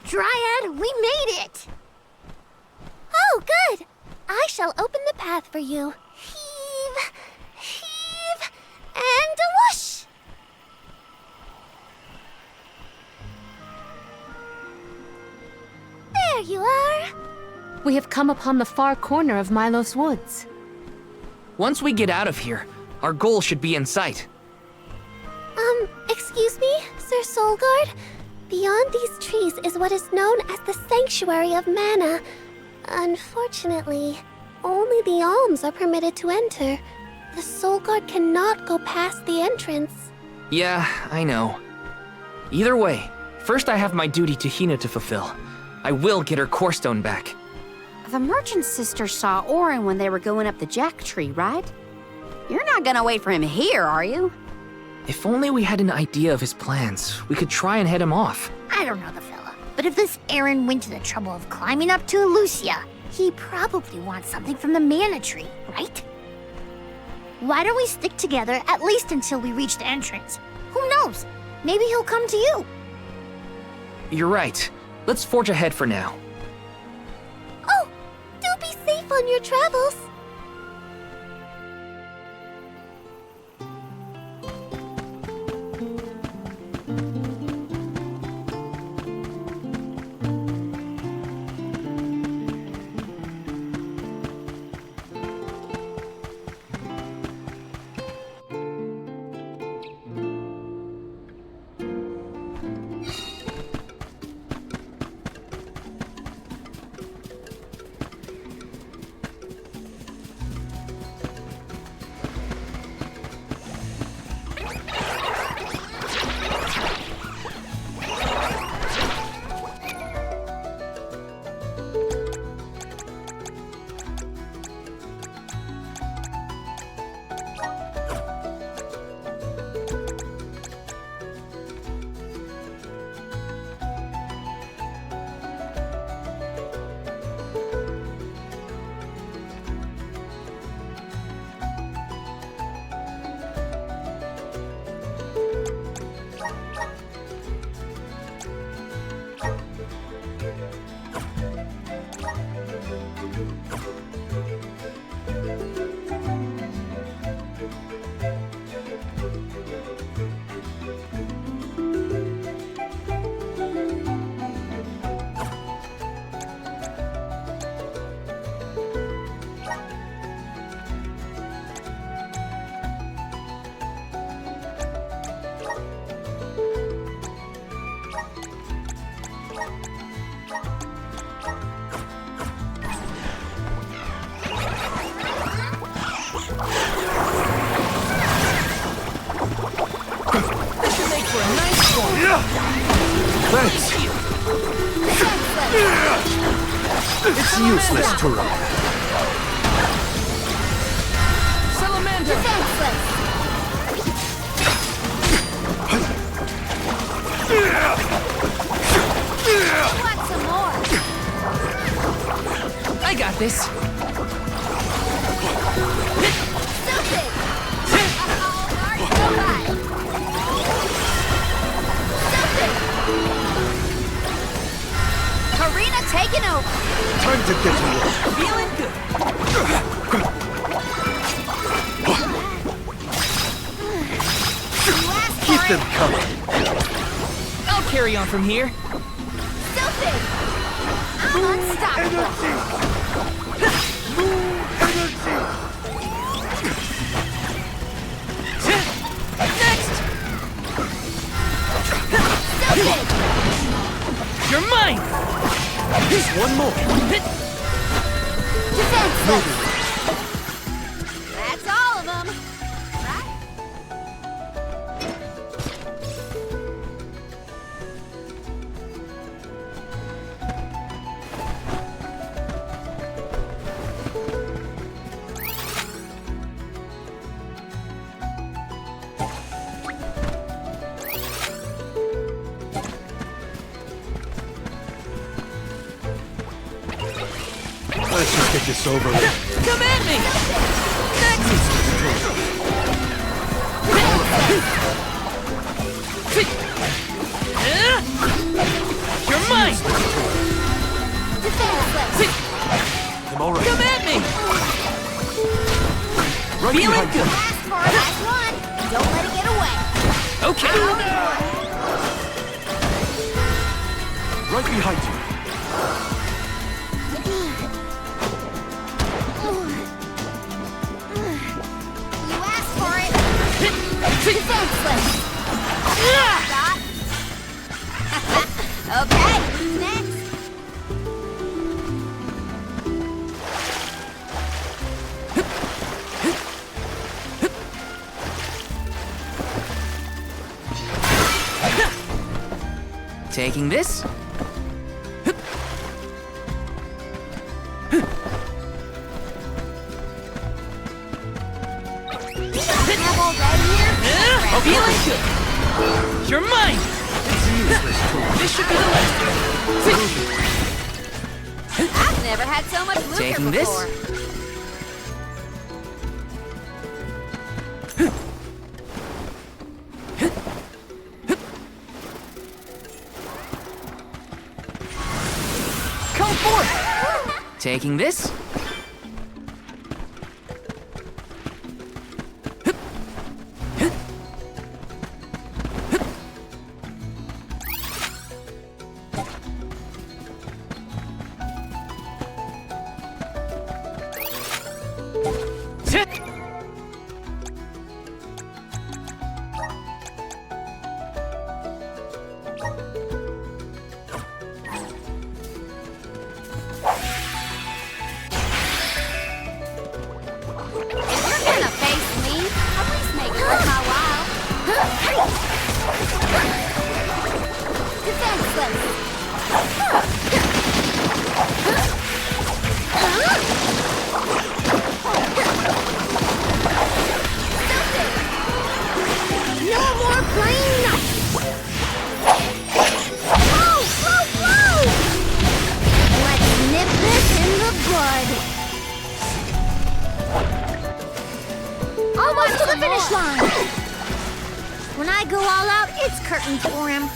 Dryad, we made it! Oh, good! I shall open the path for you. Heave, heave, and whoosh! There you are! We have come upon the far corner of Milos Woods. Once we get out of here, our goal should be in sight. Excuse me, Sir Solgard? Beyond these trees is what is known as the Sanctuary of Mana. Unfortunately, only the alms are permitted to enter. The Solgard cannot go past the entrance. Yeah, I know. Either way, first I have my duty to Hina to fulfill. I will get her core stone back. The merchant sisters saw Orin when they were going up the jack tree, right? You're not gonna wait for him here, are you? If only we had an idea of his plans, we could try and head him off. I don't know the fella, but if this Aaron went to the trouble of climbing up to Lucia, he probably wants something from the mana tree, right? Why don't we stick together at least until we reach the entrance? Who knows? Maybe he'll come to you. You're right. Let's forge ahead for now. Oh, do be safe on your travels. Thanks. It's useless to run. Salamander! Want some more? I got this. Stupid! Alright, go back. Stupid! Karina taking over. Time to get to work. Feeling good. You asked Keep for them it. coming. I'll carry on from here. Stupid! I'm unstoppable. Next! Stupid! You're mine! Just one more. Defenseless! That's all of them. Right? Let's just get this over with. Come at me! You're mine! Defenseless! I'm all right. Come at me! Right Feeling behind you. good. Ask for it, last one. Don't let it get away. Okay. Right behind you. You asked for it. Defenseless! Stop. Okay, who's next? Taking this. Snapple right here. Feeling good. You're mine! This should be the last. I've never had so much lucre Taking this? before. Come forth! Taking this. Sit! If you're gonna face me, at least make it worth my while. Defenseless! No more playing nice. Whoa, whoa, whoa! Let's nip this in the bud. Almost to the finish line. When I go all out, it's curtains for him.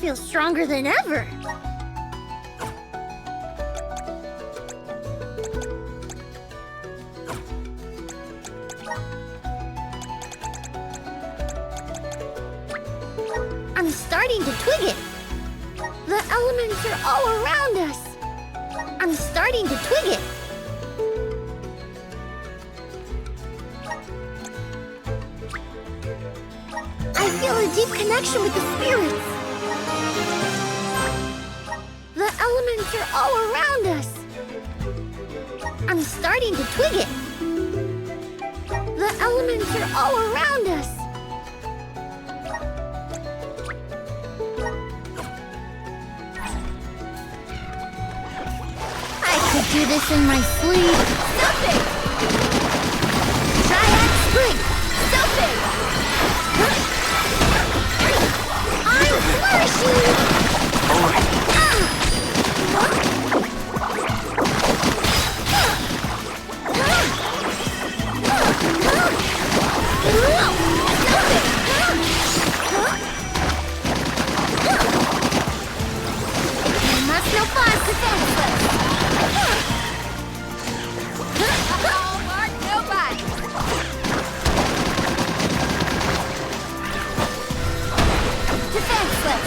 feel stronger than ever. I'm starting to twig it. The elements are all around us. I'm starting to twig it. I feel a deep connection with the spirits. The elements are all around us. I'm starting to twig it. The elements are all around us. I could do this in my sleep. Something! Triad spring! Something! I'm flourishing! You must know fast defenseless! Oh, Mark, nobody! Defenseless!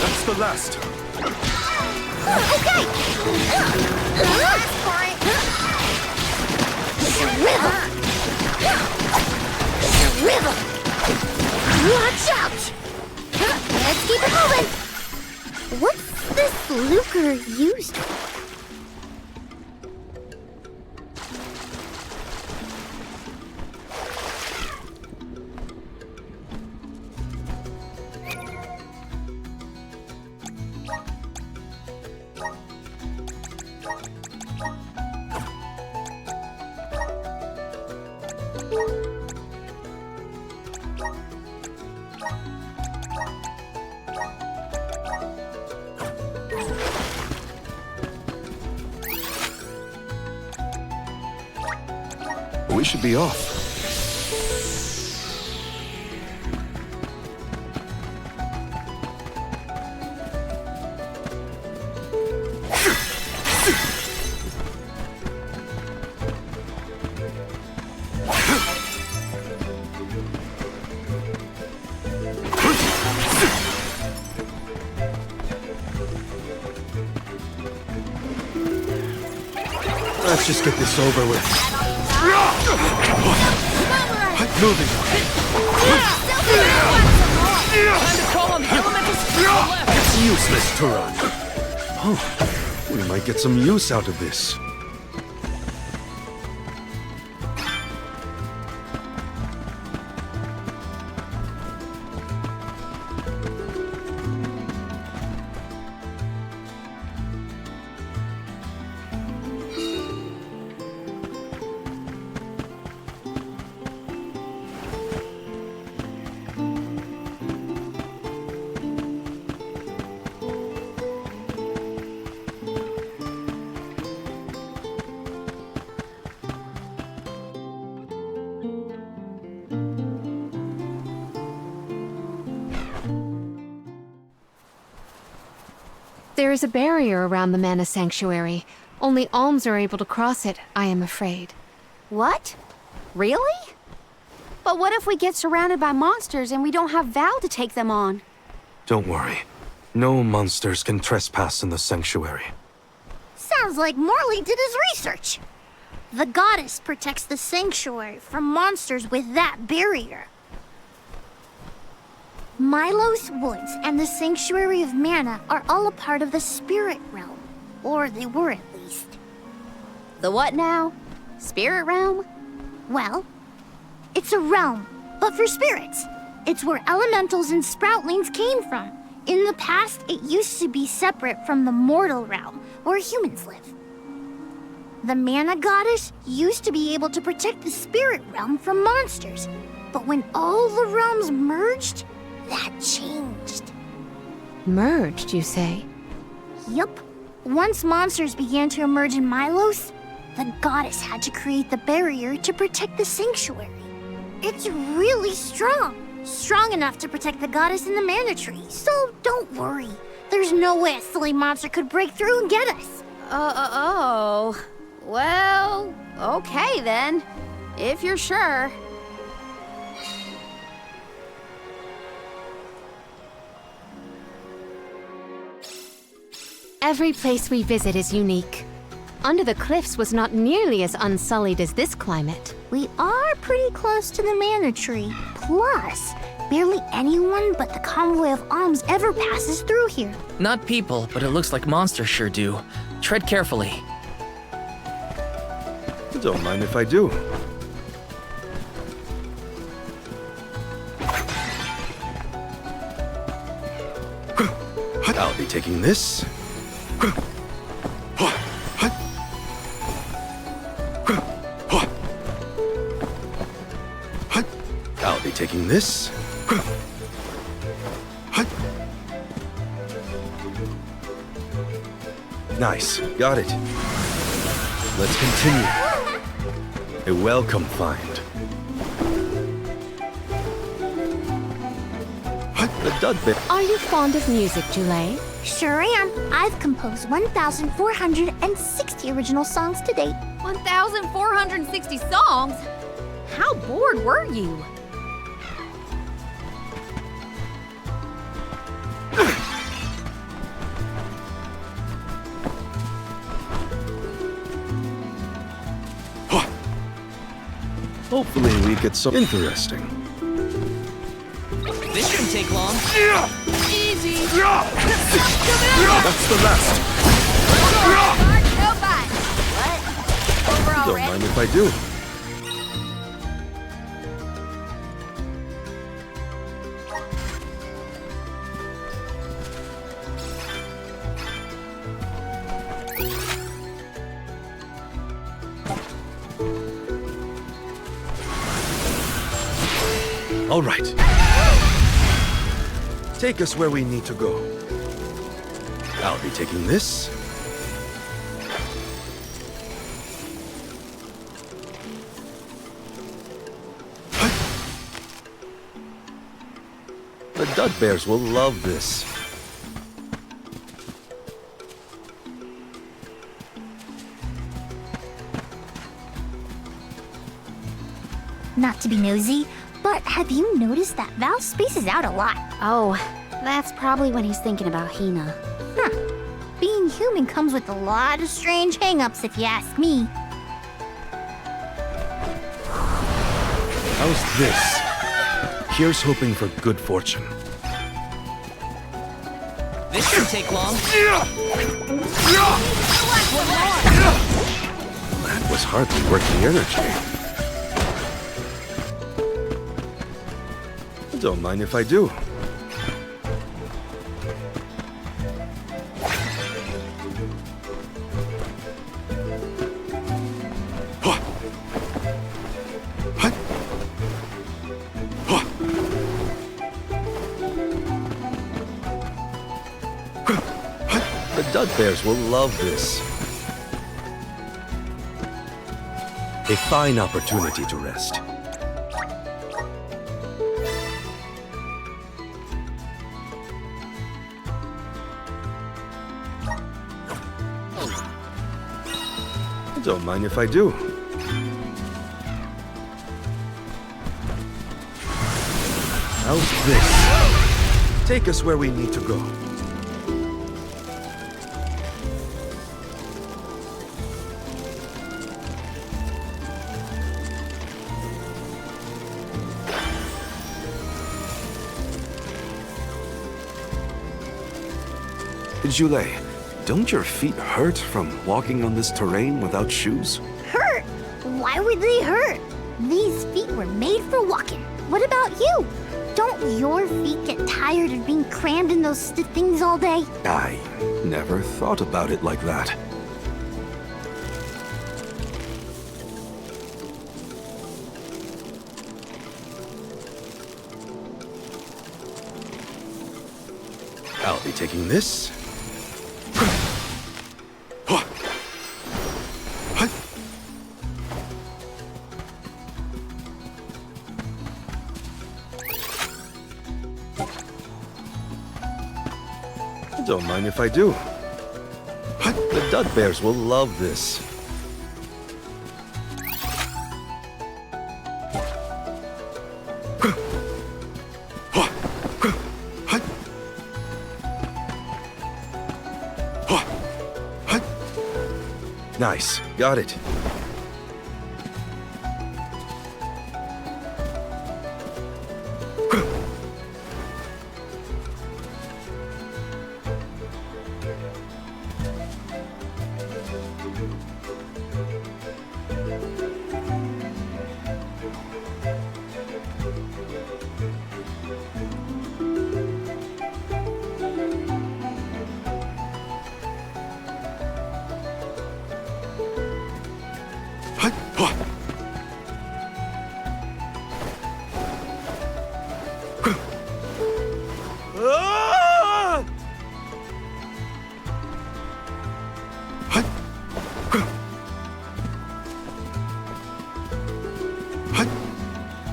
That's the last. Okay! Last point! It's a river! It's a river! Watch out! Let's keep it moving! What's this lucre used for? We should be off. Let's just get this over with. Moving. Time to call on the elementals to the left. It's useless to run. Oh, we might get some use out of this. There is a barrier around the Mana Sanctuary. Only alms are able to cross it, I am afraid. What? Really? But what if we get surrounded by monsters and we don't have Val to take them on? Don't worry. No monsters can trespass in the sanctuary. Sounds like Morley did his research. The goddess protects the sanctuary from monsters with that barrier. Milos Woods and the Sanctuary of Mana are all a part of the spirit realm. Or they were at least. The what now? Spirit realm? Well, it's a realm, but for spirits. It's where elementals and sproutlings came from. In the past, it used to be separate from the mortal realm, where humans live. The Mana Goddess used to be able to protect the spirit realm from monsters. But when all the realms merged, that changed. Merged, you say? Yup. Once monsters began to emerge in Milos, the goddess had to create the barrier to protect the sanctuary. It's really strong. Strong enough to protect the goddess in the mana tree. So don't worry. There's no way a silly monster could break through and get us. Oh. Well, okay then. If you're sure. Every place we visit is unique. Under the Cliffs was not nearly as unsullied as this climate. We are pretty close to the mana tree. Plus, barely anyone but the convoy of alms ever passes through here. Not people, but it looks like monsters sure do. Tread carefully. Don't mind if I do. I'll be taking this. I'll be taking this. Nice, got it. Let's continue. A welcome find. The dud bit. Are you fond of music, Jule? Sure am. I've composed 1,460 original songs to date. 1,460 songs? How bored were you? Hopefully we get some interesting. This shouldn't take long. Easy. That's the last. No bite. What? Over Don't already? mind if I do. All right. Take us where we need to go. I'll be taking this. The Dud Bears will love this. Not to be nosy, but have you noticed that Val spaces out a lot? Oh, that's probably when he's thinking about Hina. Huh. Being human comes with a lot of strange hang-ups, if you ask me. How's this? Here's hoping for good fortune. This shouldn't take long. That was hardly worth the energy. Don't mind if I do. The Dud Bears will love this. A fine opportunity to rest. Don't mind if I do. How's this? Take us where we need to go. Jule, don't your feet hurt from walking on this terrain without shoes? Hurt? Why would they hurt? These feet were made for walking. What about you? Don't your feet get tired of being crammed in those stiff things all day? I never thought about it like that. I'll be taking this. Don't mind if I do. The Dud Bears will love this. Nice. Got it.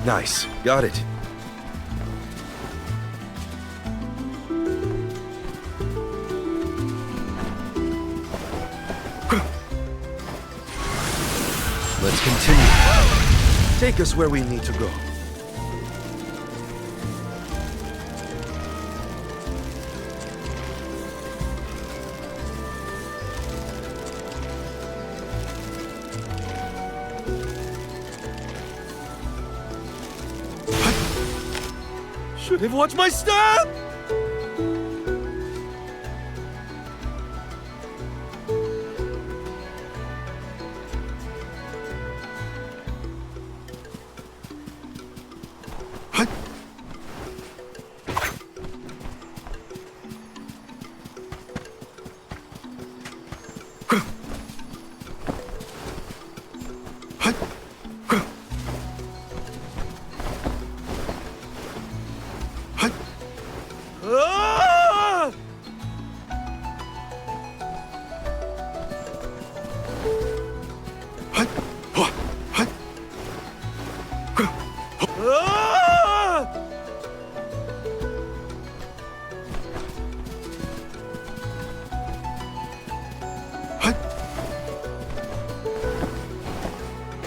Nice. Got it. Let's continue. Take us where we need to go. Should have watched my step!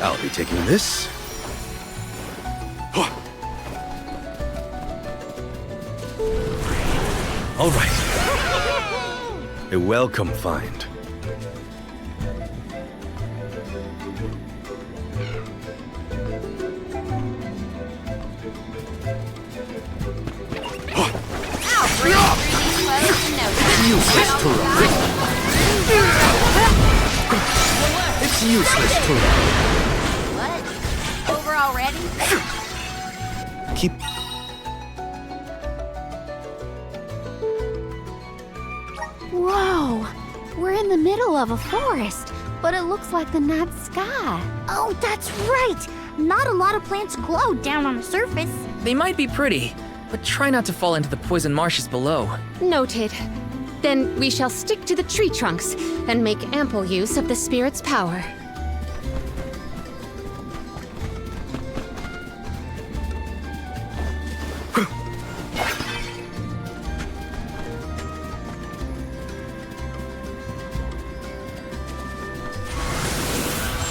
I'll be taking this. All right. A welcome find. It's useless to What? Over already? keep. Whoa! We're in the middle of a forest, but it looks like the night sky. Oh, that's right! Not a lot of plants glow down on the surface. They might be pretty, but try not to fall into the poison marshes below. Noted. Then we shall stick to the tree trunks and make ample use of the spirit's power.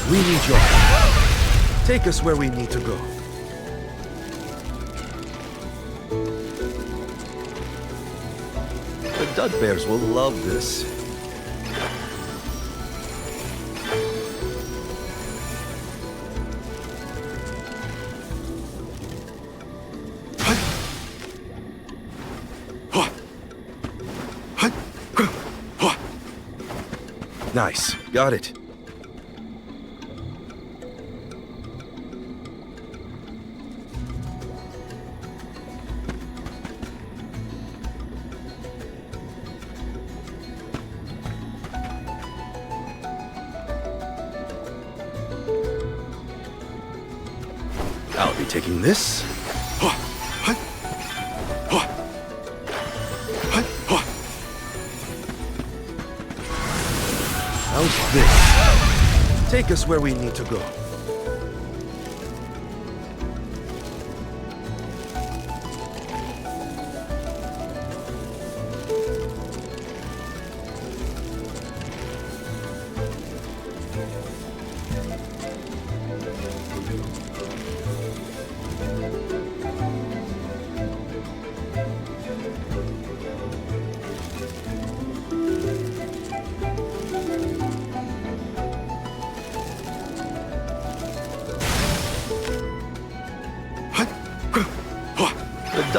We need your help. Take us where we need to go. The Dud Bears will love this. Nice. Got it. I'll be taking this. How's this? Take us where we need to go.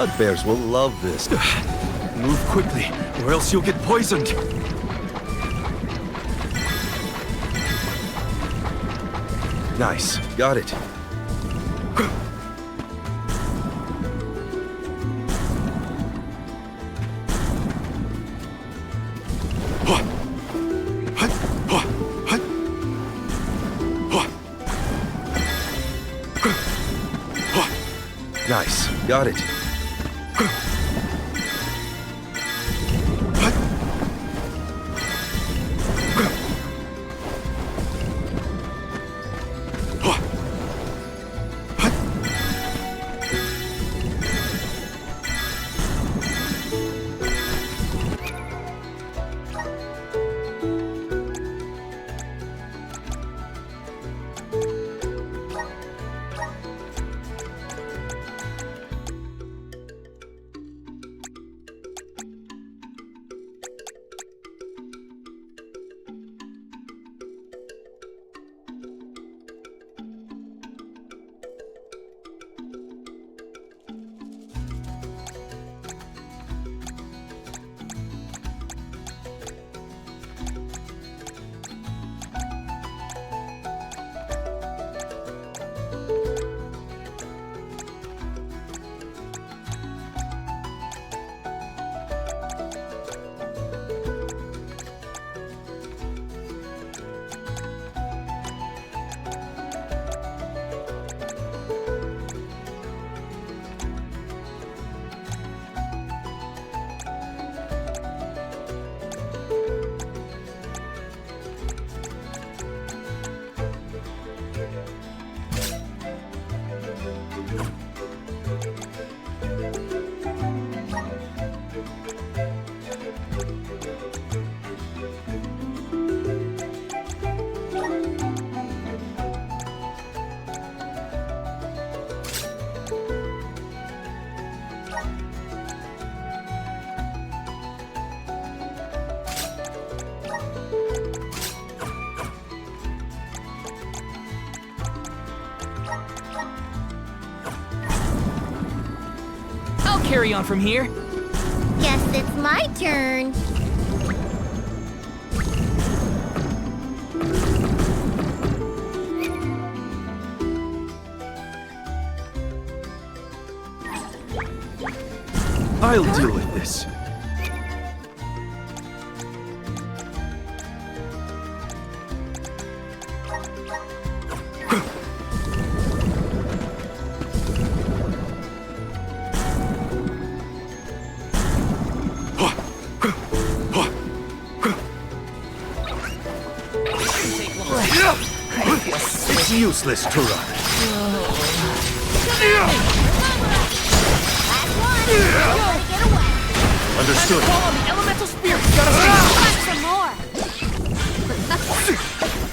dud bears will love this. Move quickly, or else you'll get poisoned. Nice, got it. Nice, got it. Carry on from here. Guess it's my turn. I'll deal with this. It's useless to run. Understood. Call on the elemental spirit. Gotta Some more.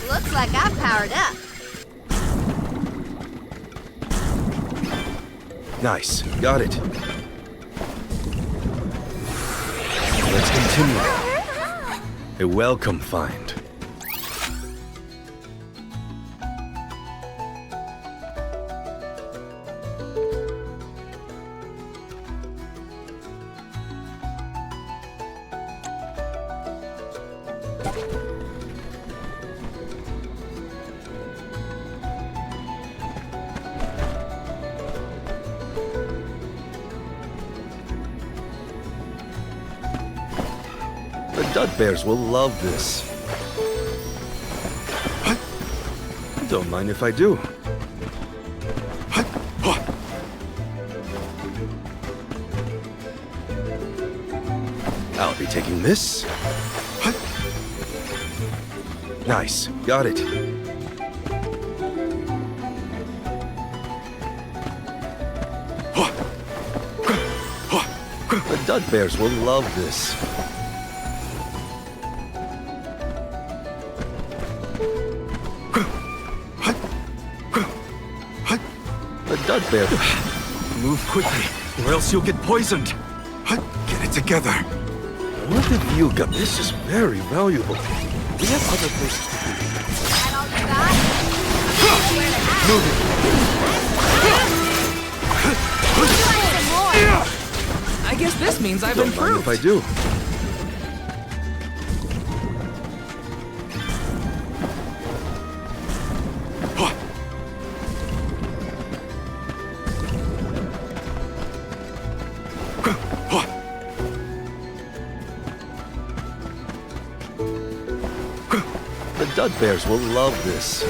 Looks like I've powered up. Nice, got it. Let's continue. A welcome find. The dud bears will love this. Don't mind if I do. I'll be taking this. Nice, got it. The dud bears will love this. The dud bear. Move quickly, or else you'll get poisoned. Get it together. What have you got? This is very valuable. We have other places to be. That all you got? Move it. Some more. guess this means I've Don't mind improved. if I do. The Dudbears will love this.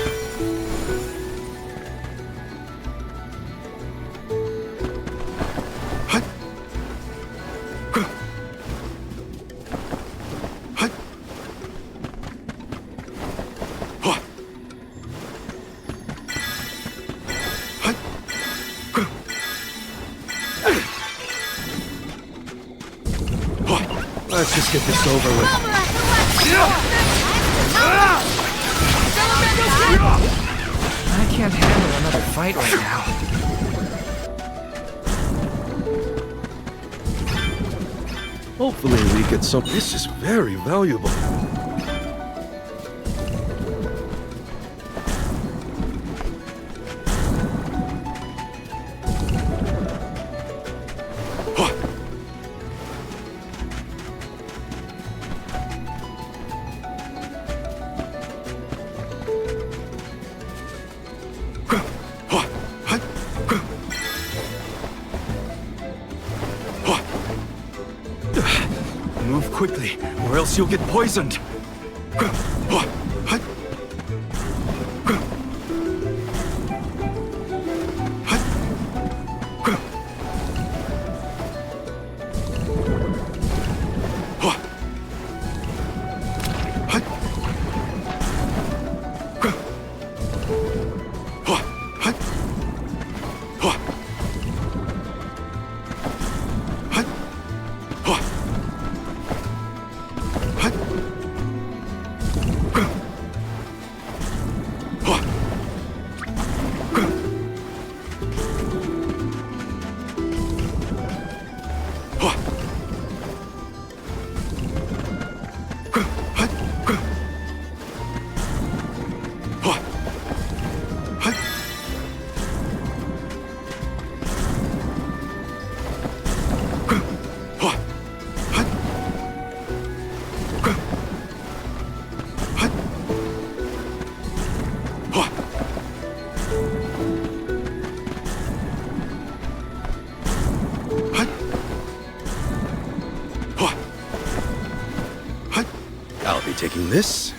Let's just get this over with. I can't handle another fight right now. Hopefully we get some. This is very valuable. Move quickly, or else you'll get poisoned. I'll be taking this.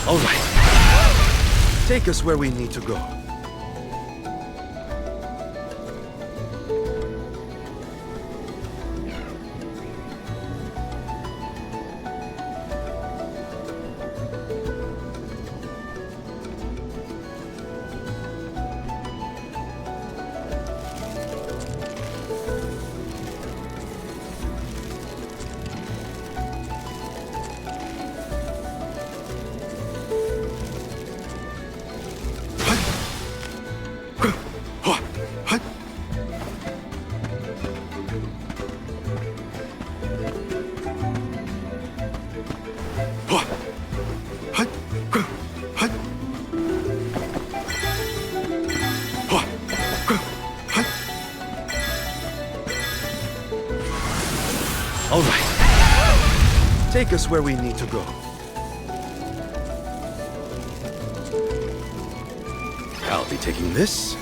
All right. Take us where we need to go. All right. Take us where we need to go. I'll be taking this.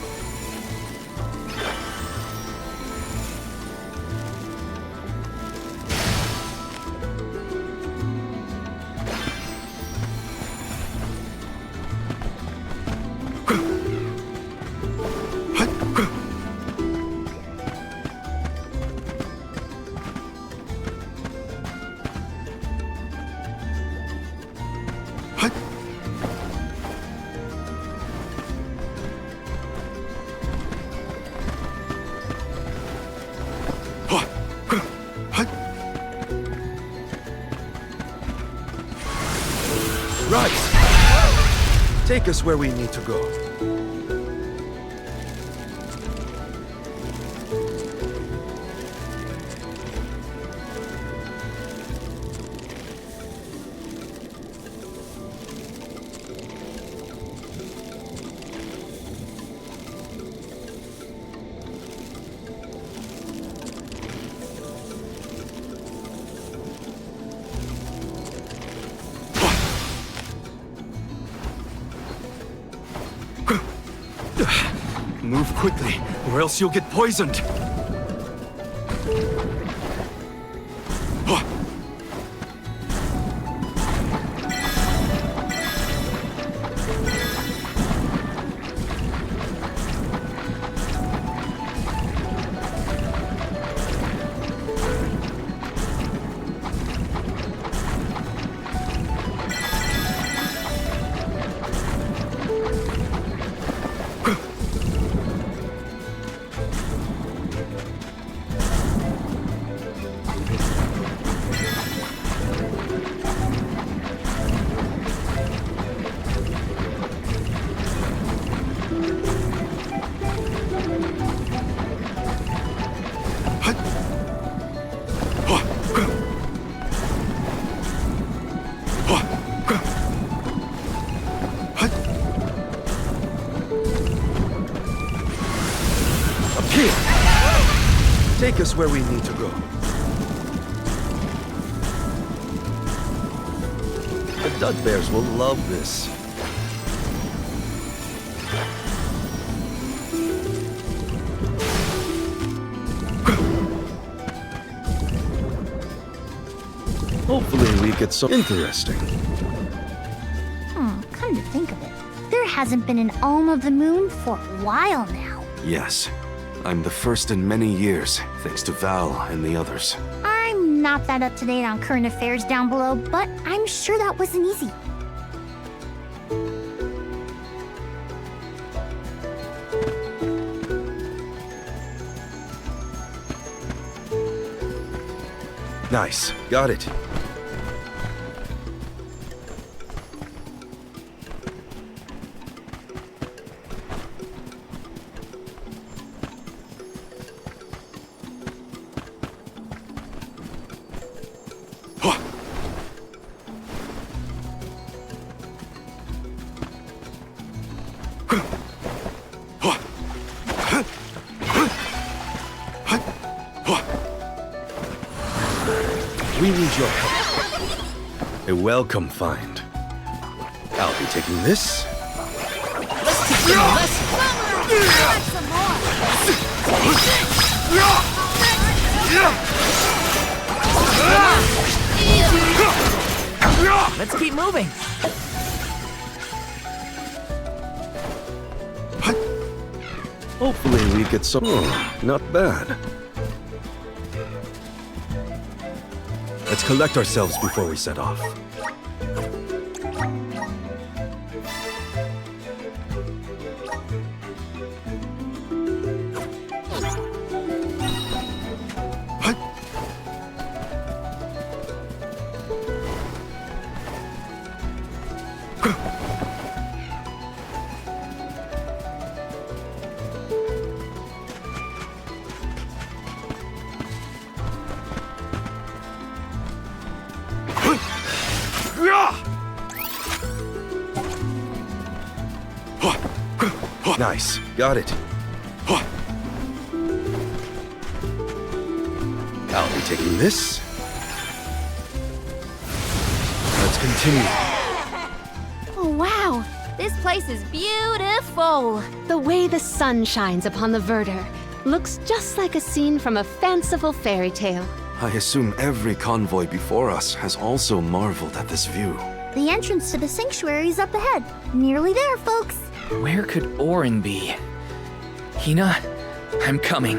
Right. Take us where we need to go. quickly, or else you'll get poisoned. Take us where we need to go. The Dud Bears will love this. Hopefully we get some interesting. Come to think of it, there hasn't been an Alm of the Moon for a while now. Yes. I'm the first in many years, thanks to Val and the others. I'm not that up to date on current affairs down below, but I'm sure that wasn't easy. Nice. Got it. We need your help. A welcome find. I'll be taking this. Let's teach them a lesson. Let's keep moving. Hopefully we get some... Oh, not bad. Let's collect ourselves before we set off. Nice. Got it. I'll be taking this. Let's continue. Oh, wow. This place is beautiful. The way the sun shines upon the verdure looks just like a scene from a fanciful fairy tale. I assume every convoy before us has also marveled at this view. The entrance to the sanctuary is up ahead. Nearly there, folks. Where could Orin be? Hina, I'm coming.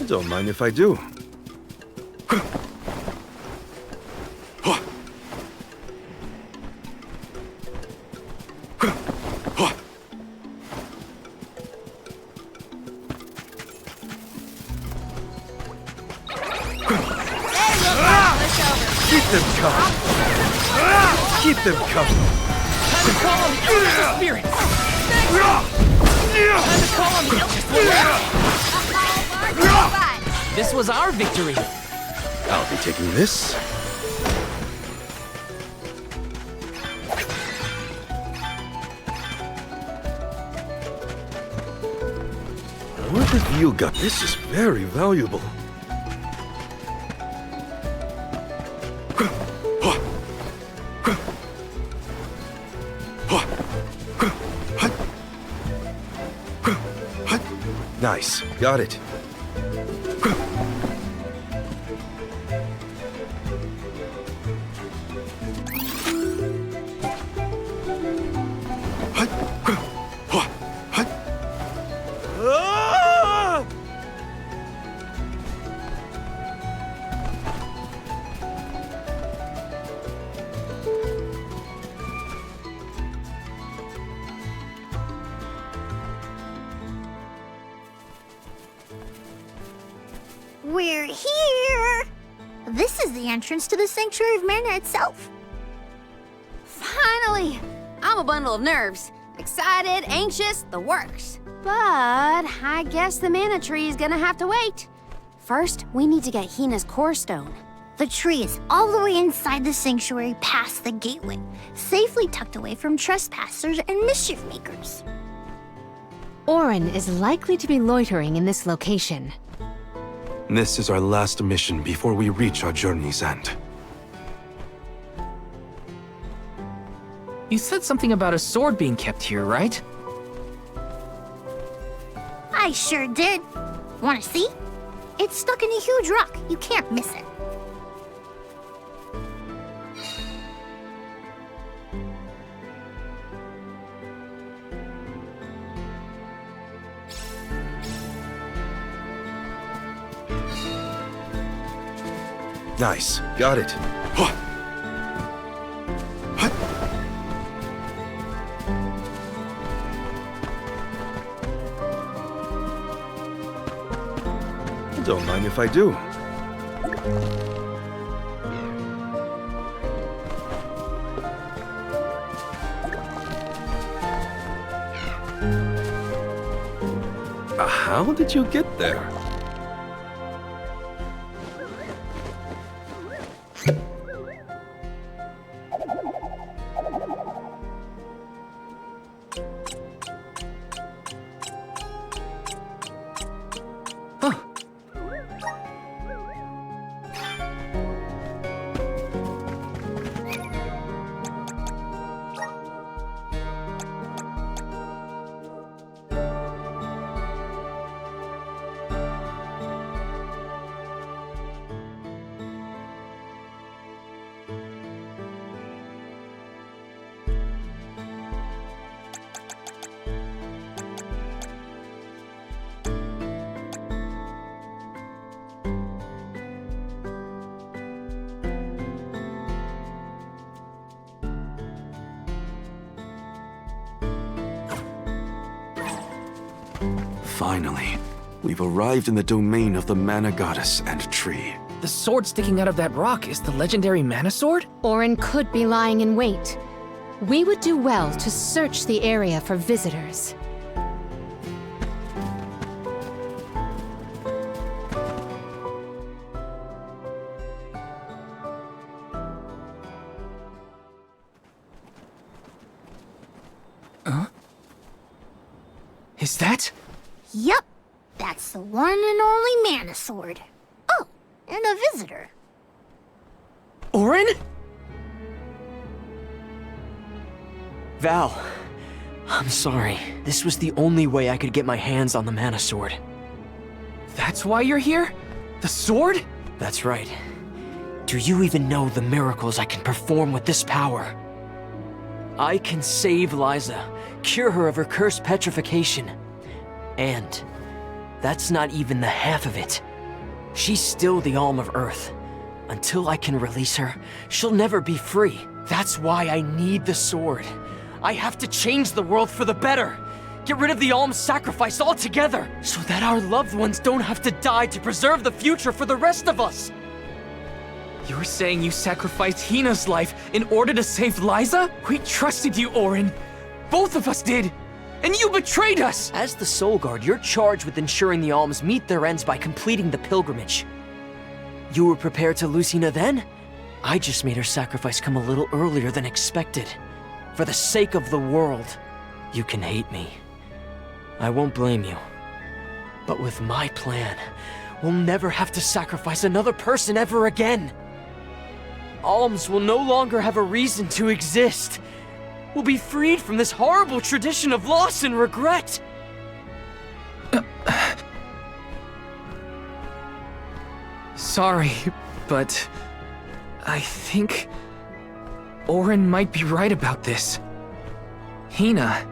Don't mind if I do. Keep them coming. Keep them coming. Time to call on the Eldest Spirits. Time to call on the Eldest Spirits. This was our victory. I'll be taking this. What have you got? This is very valuable. Nice. Got it. We're here! This is the entrance to the Sanctuary of Mana itself. Finally! I'm a bundle of nerves. Excited, anxious, the works. But I guess the mana tree is gonna have to wait. First, we need to get Hina's core stone. The tree is all the way inside the sanctuary past the gateway, safely tucked away from trespassers and mischief makers. Orin is likely to be loitering in this location. This is our last mission before we reach our journey's end. You said something about a sword being kept here, right? I sure did. Wanna see? It's stuck in a huge rock. You can't miss it. Nice. Got it. Don't mind if I do. How did you get there? Finally, we've arrived in the domain of the Mana Goddess and tree. The sword sticking out of that rock is the legendary mana sword? Orin could be lying in wait. We would do well to search the area for visitors. Is that? Yup, that's the one and only Mana Sword. Oh, and a visitor. Orin? Val, I'm sorry. This was the only way I could get my hands on the Mana Sword. That's why you're here? The sword? That's right. Do you even know the miracles I can perform with this power? I can save Liza, cure her of her cursed petrification. And that's not even the half of it. She's still the Alm of Earth. Until I can release her, she'll never be free. That's why I need the sword. I have to change the world for the better. Get rid of the Alm's sacrifice altogether, so that our loved ones don't have to die to preserve the future for the rest of us. You're saying you sacrificed Hina's life in order to save Liza? We trusted you, Orin. Both of us did. And you betrayed us! As the Soul Guard, you're charged with ensuring the Alms meet their ends by completing the pilgrimage. You were prepared to lose Hina then? I just made her sacrifice come a little earlier than expected. For the sake of the world, you can hate me. I won't blame you. But with my plan, we'll never have to sacrifice another person ever again. Alms will no longer have a reason to exist. We'll be freed from this horrible tradition of loss and regret. sorry, but I think Orin might be right about this. Hina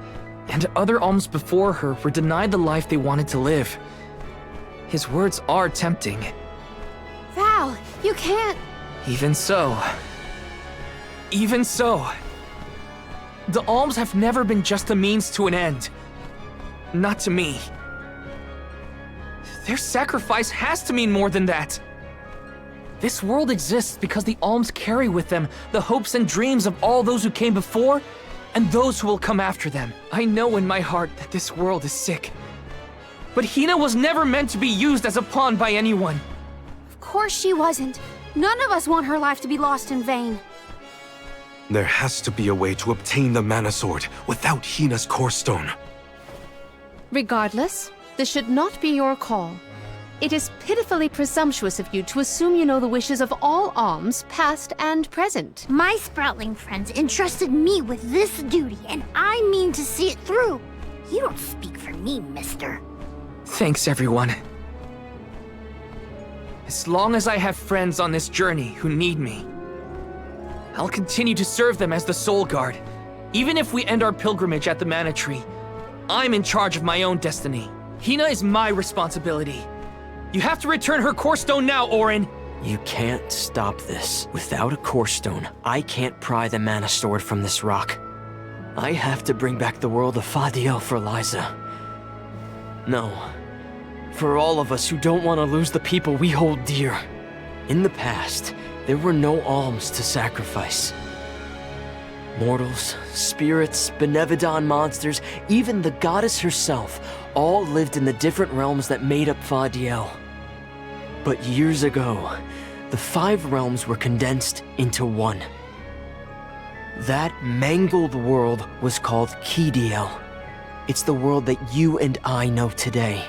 and other alms before her were denied the life they wanted to live. His words are tempting. Val, you can't... Even so, the alms have never been just a means to an end. Not to me. Their sacrifice has to mean more than that. This world exists because the alms carry with them the hopes and dreams of all those who came before and those who will come after them. I know in my heart that this world is sick. But Hina was never meant to be used as a pawn by anyone. Of course she wasn't. None of us want her life to be lost in vain. There has to be a way to obtain the Mana Sword without Hina's Core Stone. Regardless, this should not be your call. It is pitifully presumptuous of you to assume you know the wishes of all alms, past and present. My Sproutling friends entrusted me with this duty, and I mean to see it through. You don't speak for me, mister. Thanks, everyone. As long as I have friends on this journey who need me, I'll continue to serve them as the Soul Guard. Even if we end our pilgrimage at the Mana Tree, I'm in charge of my own destiny. Hina is my responsibility. You have to return her Core Stone now, Orin! You can't stop this. Without a Core Stone, I can't pry the Mana Sword from this rock. I have to bring back the world of Fadiel for Liza. No. For all of us who don't want to lose the people we hold dear. In the past, there were no alms to sacrifice. Mortals, spirits, Benevodon monsters, even the goddess herself, all lived in the different realms that made up Fadiel. But years ago, the 5 realms were condensed into one. That mangled world was called Kidiel. It's the world that you and I know today.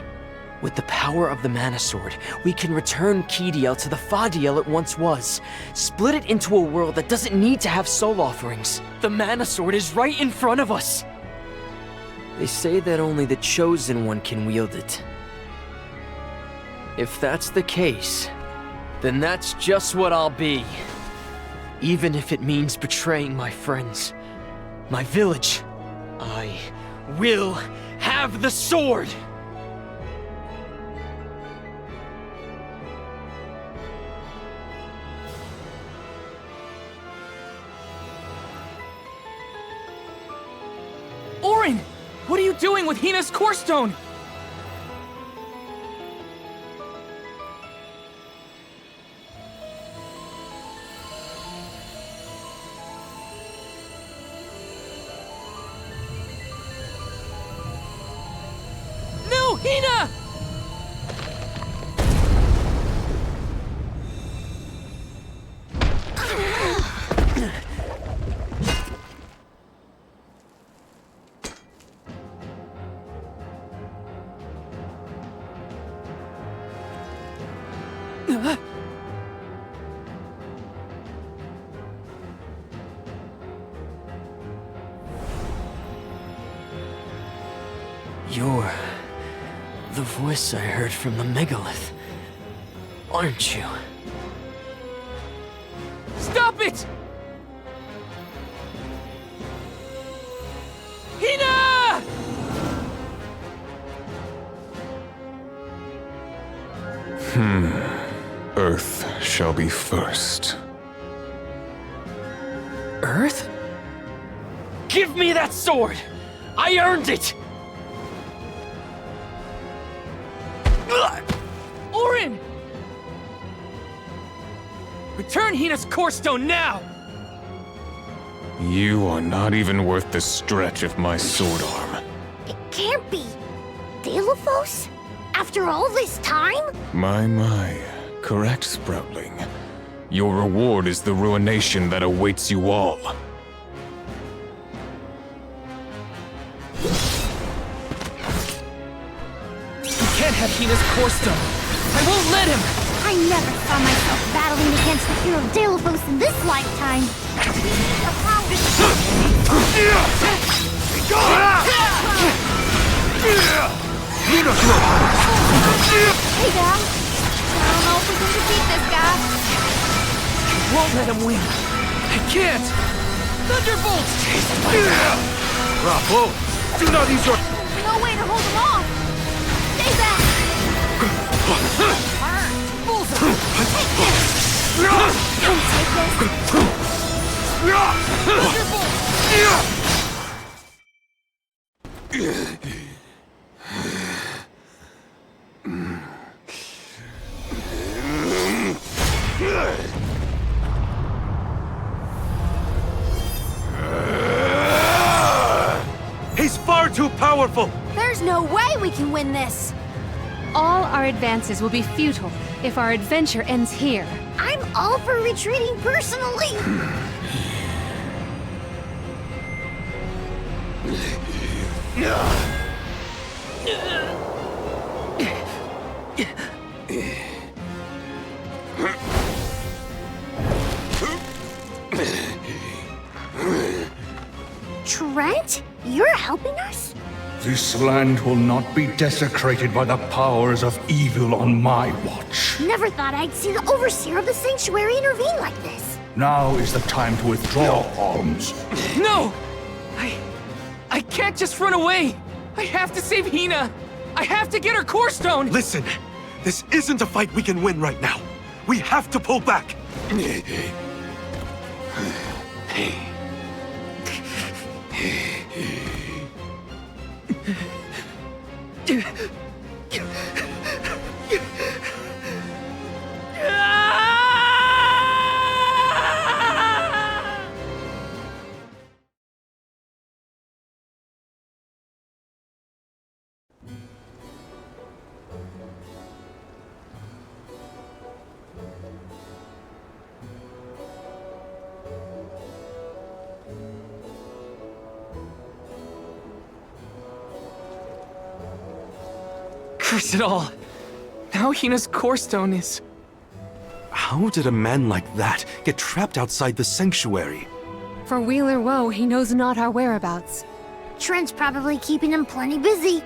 With the power of the Mana Sword, we can return Kidiel to the Fadiel it once was. Split it into a world that doesn't need to have soul offerings. The Mana Sword is right in front of us! They say that only the Chosen One can wield it. If that's the case, then that's just what I'll be. Even if it means betraying my friends, my village, I will have the sword! Orin! What are you doing with Hina's Core Stone? No, Hina! You're the voice I heard from the megalith, aren't you? Stop it! Hina! Earth shall be first. Earth? Give me that sword! I earned it! Orin! Return Hina's Core Stone now! You are not even worth the stretch of my sword arm. It can't be. Delophos? After all this time? My. Correct, Sproutling. Your reward is the ruination that awaits you all. You can't have Hina's Core Stone! I won't let him! I never saw myself battling against the hero Delophos in this lifetime. Hey, Val. I don't know if we to defeat this guy. Won't let him win. I can't. Thunderbolt! Bravo! Do not use your... No way to hold him off. Stay back. Bullseye. Take this. Can take this. Thunderbolt. He's far too powerful! There's no way we can win this. All our advances will be futile if our adventure ends here. I'm all for retreating personally. Trent? You're helping us? This land will not be desecrated by the powers of evil on my watch. Never thought I'd see the Overseer of the Sanctuary intervene like this. Now is the time to withdraw arms. No! I can't just run away! I have to save Hina! I have to get her core stone! Listen, this isn't a fight we can win right now. We have to pull back. Curse it all! Now Hina's core stone is... How did a man like that get trapped outside the sanctuary? For Wheeler Woe, he knows not our whereabouts. Trent's probably keeping him plenty busy.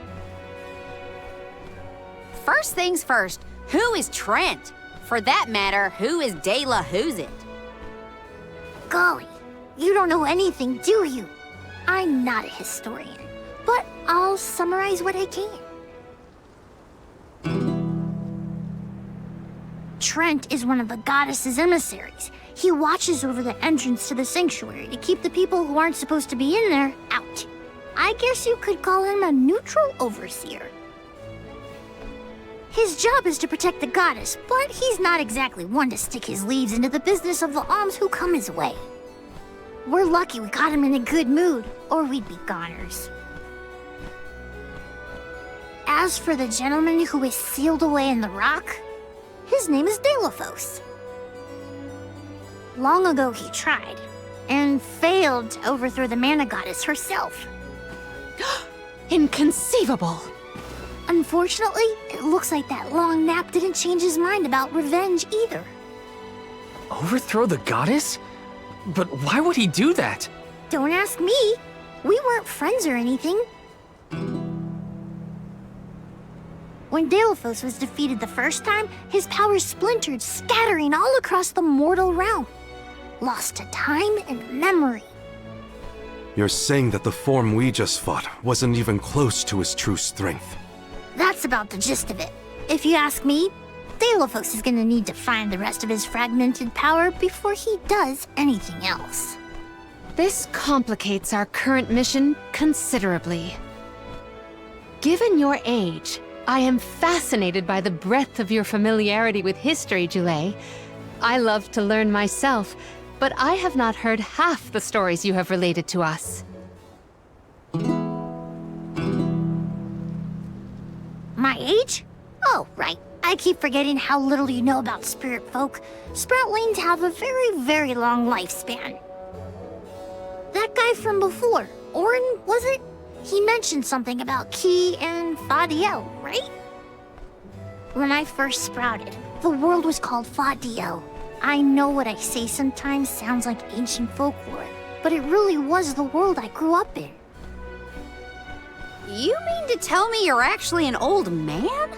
First things first, who is Trent? For that matter, who is De La Who's It? Golly, you don't know anything, do you? I'm not a historian, but I'll summarize what I can. Trent is one of the goddess's emissaries. He watches over the entrance to the sanctuary to keep the people who aren't supposed to be in there out. I guess you could call him a neutral overseer. His job is to protect the goddess, but he's not exactly one to stick his leaves into the business of the alms who come his way. We're lucky we got him in a good mood, or we'd be goners. As for the gentleman who is sealed away in the rock, his name is Delphos. Long ago he tried, and failed to overthrow the mana goddess herself. Inconceivable! Unfortunately, it looks like that long nap didn't change his mind about revenge either. Overthrow the goddess? But why would he do that? Don't ask me. We weren't friends or anything. When Delphos was defeated the first time, his powers splintered, scattering all across the mortal realm. Lost to time and memory. You're saying that the form we just fought wasn't even close to his true strength. That's about the gist of it. If you ask me, Delphos is gonna need to find the rest of his fragmented power before he does anything else. This complicates our current mission considerably. Given your age, I am fascinated by the breadth of your familiarity with history, Jule. I love to learn myself, but I have not heard half the stories you have related to us. My age? Oh, right. I keep forgetting how little you know about spirit folk. Sproutlings have a very, very long lifespan. That guy from before, Orin, was it? He mentioned something about Ki and Fadiel, right? When I first sprouted, the world was called Fadiel. I know what I say sometimes sounds like ancient folklore, but it really was the world I grew up in. You mean to tell me you're actually an old man?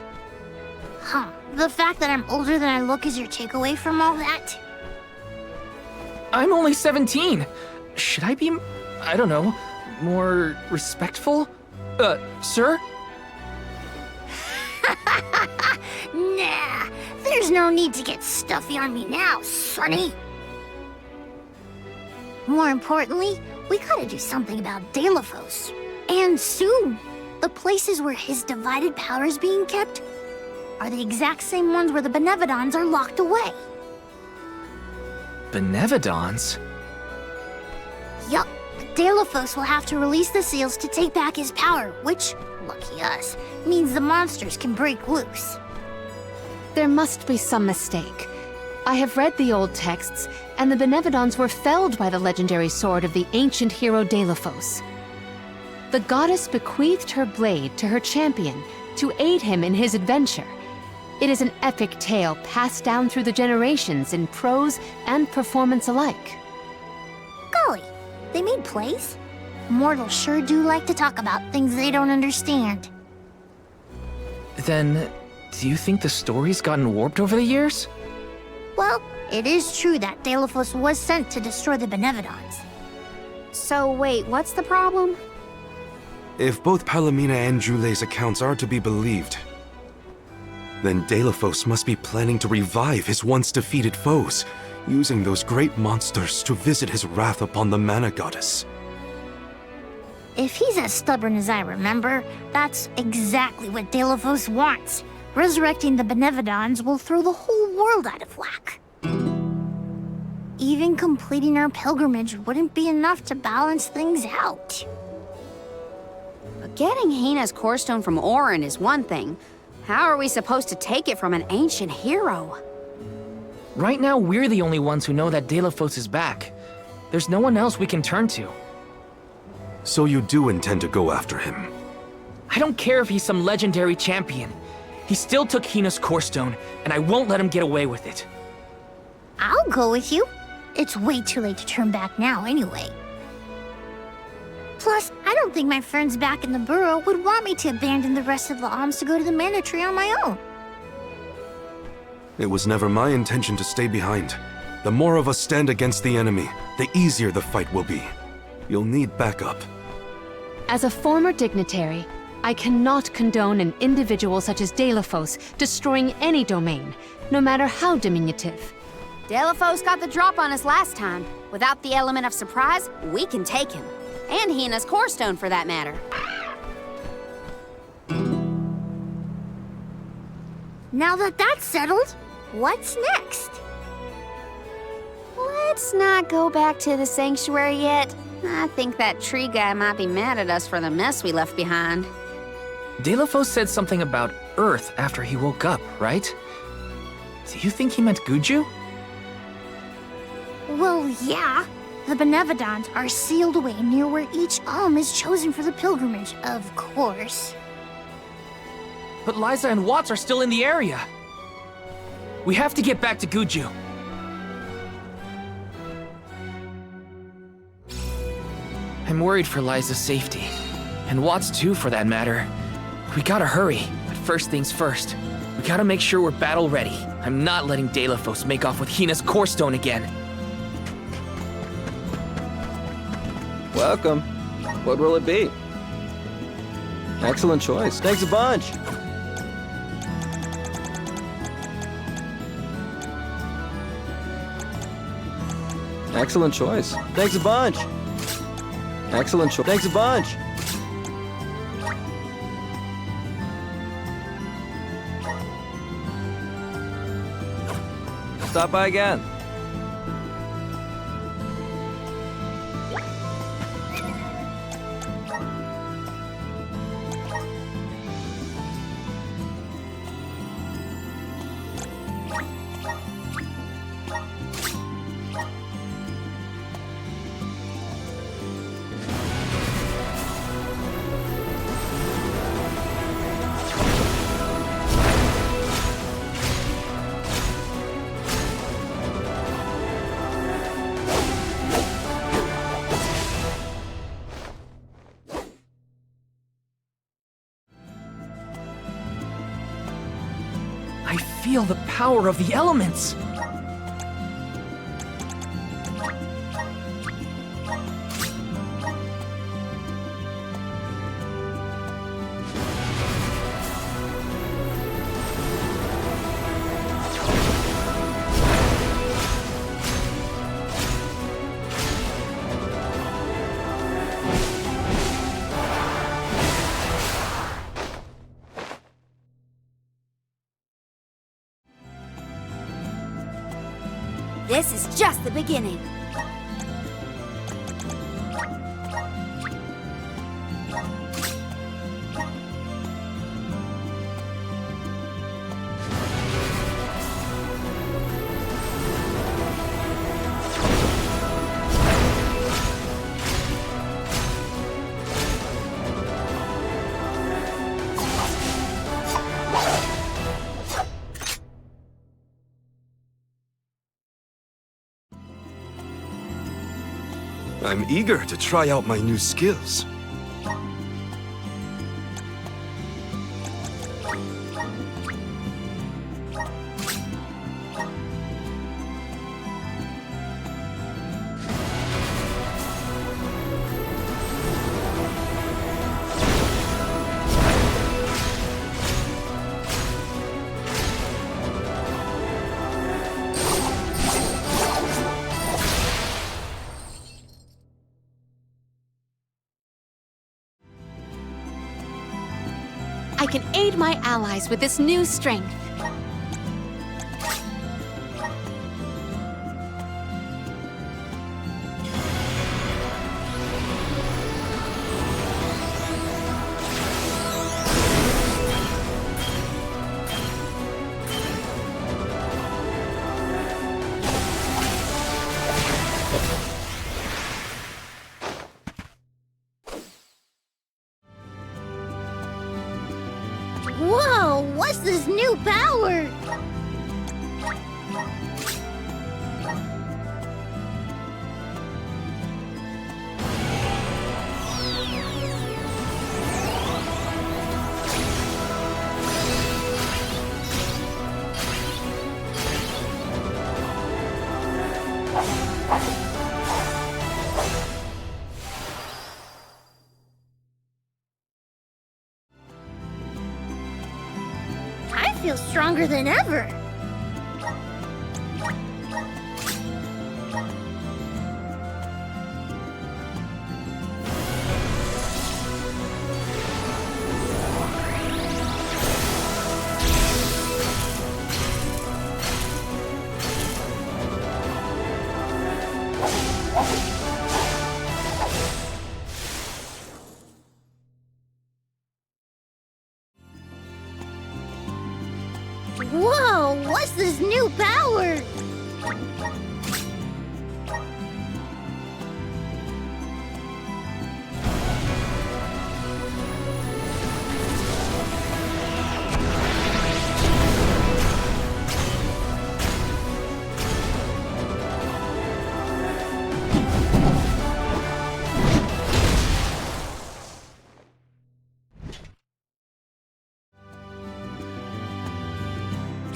The fact that I'm older than I look is your takeaway from all that? I'm only 17. Should I be, I don't know, more respectful? Sir? Nah, there's no need to get stuffy on me now, Sonny. More importantly, we gotta do something about Deilophos. And soon. The places where his divided power is being kept are the exact same ones where the Benevodons are locked away. Benevodons? Yup. Deilophos will have to release the seals to take back his power, which, lucky us, means the monsters can break loose. There must be some mistake. I have read the old texts, and the Benevodons were felled by the legendary sword of the ancient hero Deilophos. The goddess bequeathed her blade to her champion to aid him in his adventure. It is an epic tale passed down through the generations in prose and performance alike. Golly, they made plays? Mortals sure do like to talk about things they don't understand. Then, do you think the story's gotten warped over the years? Well, it is true that Deilophos was sent to destroy the Benevodons. So wait, what's the problem? If both Palomina and Jule's accounts are to be believed, then Deilophos must be planning to revive his once defeated foes, using those great monsters to visit his wrath upon the Mana Goddess. If he's as stubborn as I remember, that's exactly what Deilophos wants. Resurrecting the Benevodons will throw the whole world out of whack. Even completing our pilgrimage wouldn't be enough to balance things out. But getting Hina's core stone from Orin is one thing. How are we supposed to take it from an ancient hero? Right now, we're the only ones who know that Deilophos is back. There's no one else we can turn to. So you do intend to go after him? I don't care if he's some legendary champion. He still took Hina's core stone, and I won't let him get away with it. I'll go with you. It's way too late to turn back now anyway. Plus, I don't think my friends back in the burrow would want me to abandon the rest of the alms to go to the Mana Tree on my own. It was never my intention to stay behind. The more of us stand against the enemy, the easier the fight will be. You'll need backup. As a former dignitary, I cannot condone an individual such as Deilophos destroying any domain, no matter how diminutive. Deilophos got the drop on us last time. Without the element of surprise, we can take him. And Hina's core stone, for that matter. Now that that's settled, what's next? Let's not go back to the sanctuary yet. I think that tree guy might be mad at us for the mess we left behind. Deilophos said something about Earth after he woke up, right? Do you think he meant Guju? Well, yeah. The Benevodons are sealed away near where each alm is chosen for the pilgrimage, of course. But Liza and Watts are still in the area. We have to get back to Guju. I'm worried for Liza's safety. And Watts too, for that matter. We gotta hurry, but first things first. We gotta make sure we're battle ready. I'm not letting Deilophos make off with Hina's core stone again. Welcome. What will it be? Excellent choice. Thanks a bunch. Excellent choice. Thanks a bunch. Excellent choice. Thanks a bunch. Stop by again. I feel the power of the elements. This is just the beginning. I'm eager to try out my new skills. I can aid my allies with this new strength. Whoa, what's this new power? I feel stronger than ever. Whoa, what's this new power?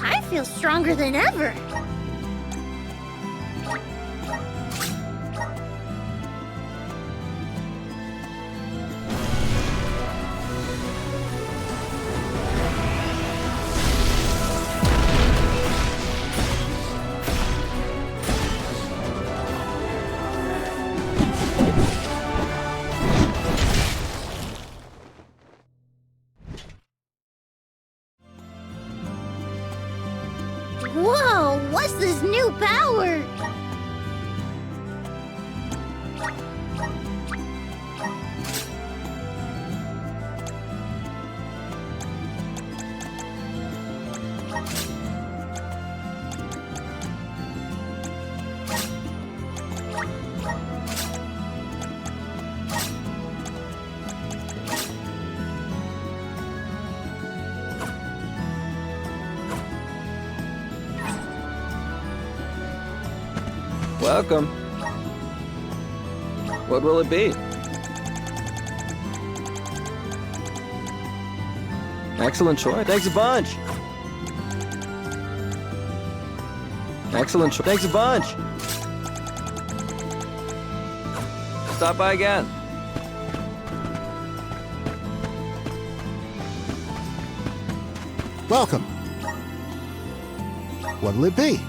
I feel stronger than ever. Whoa, what's this new power? Welcome. What will it be? Excellent choice. Thanks a bunch. Excellent choice. Thanks a bunch. Stop by again. Welcome. What'll it be?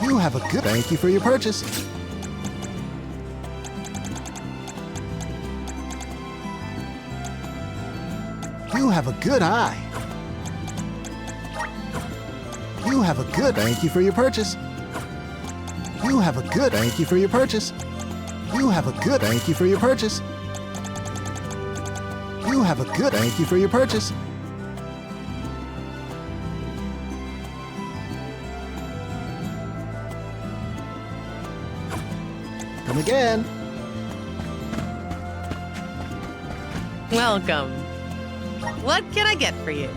You have a good... Thank you for your purchase. You have a good eye. You have a good... Thank you for your purchase. You have a good... Thank you for your purchase. You have a good... Thank you for your purchase. You have a good... Thank you for your purchase. Come again. Welcome. What can I get for you?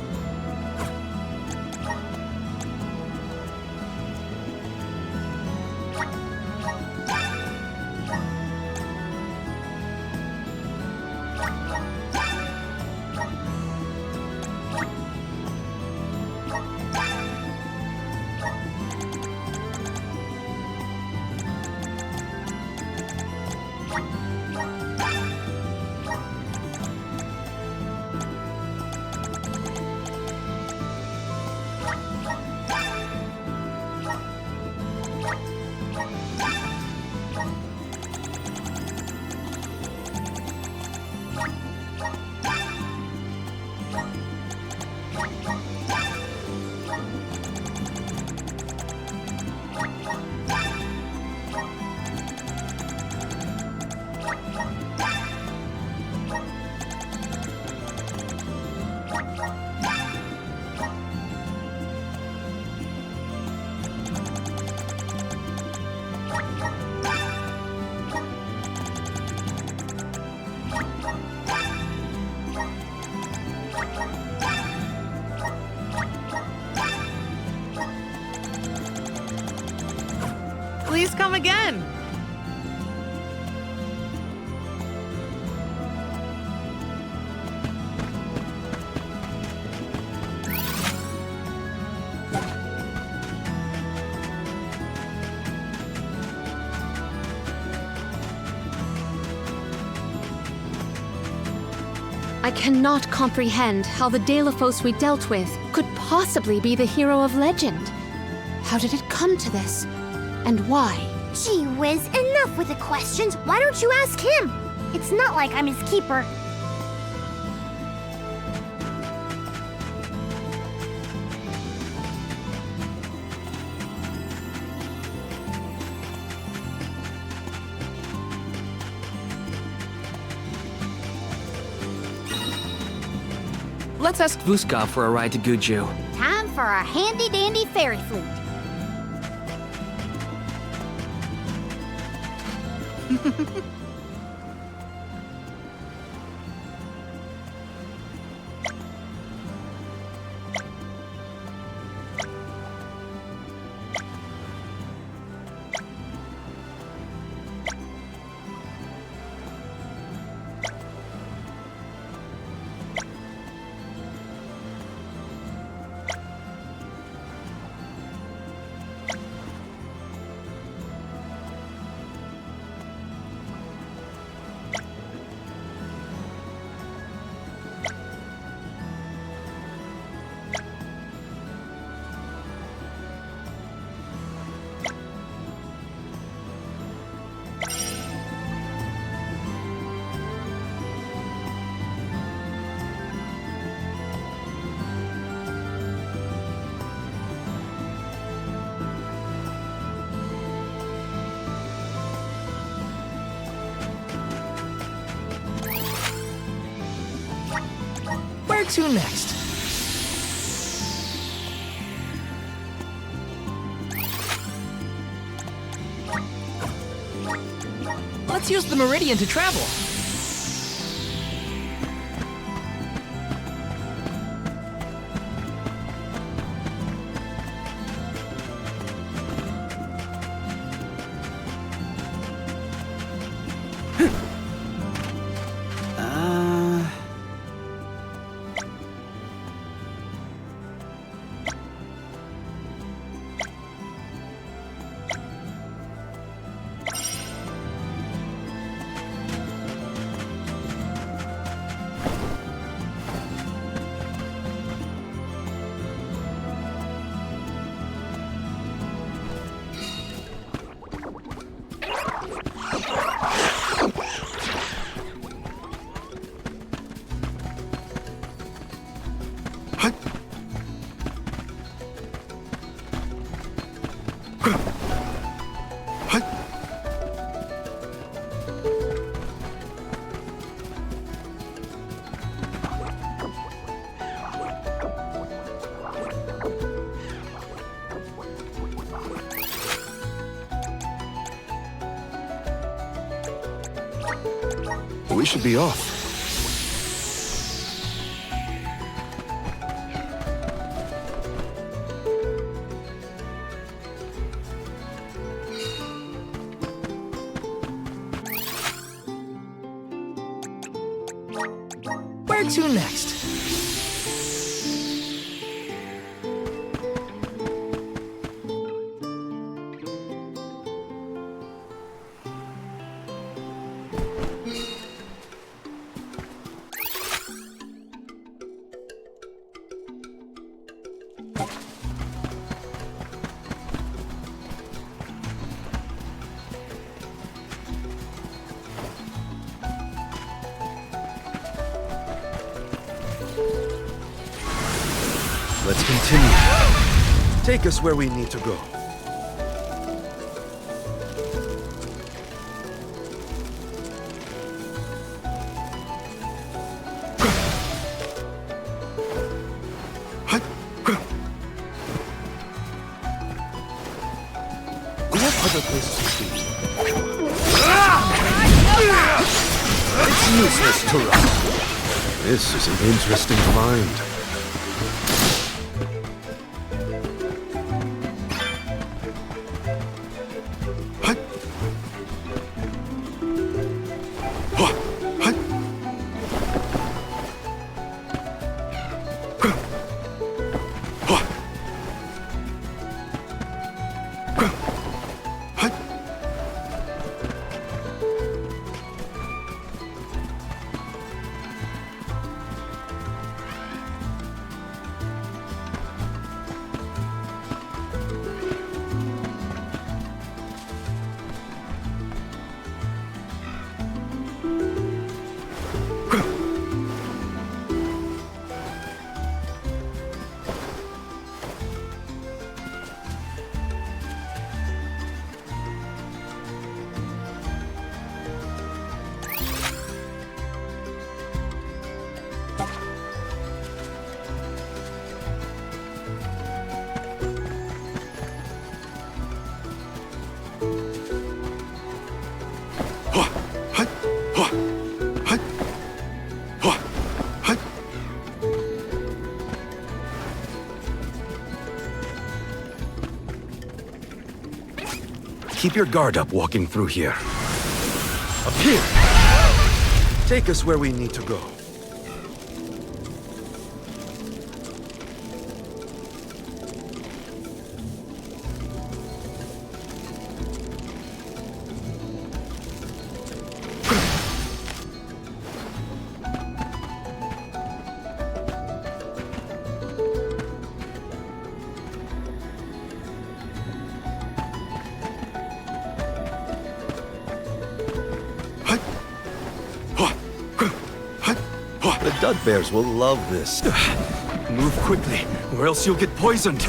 Please come again. I cannot comprehend how the Delophos we dealt with could possibly be the hero of legend. How did it come to this? And why? Gee whiz, enough with the questions. Why don't you ask him? It's not like I'm his keeper. Let's ask Vuskov for a ride to Guju. Time for our handy-dandy fairy flute. Where to next? Let's use the Meridian to travel. We should be off. Where to next? Let's continue. Take us where we need to go. We have other places to be. It's useless to run. This is an interesting find. Keep your guard up walking through here. Up here! Take us where we need to go. The dud bears will love this. Move quickly, or else you'll get poisoned.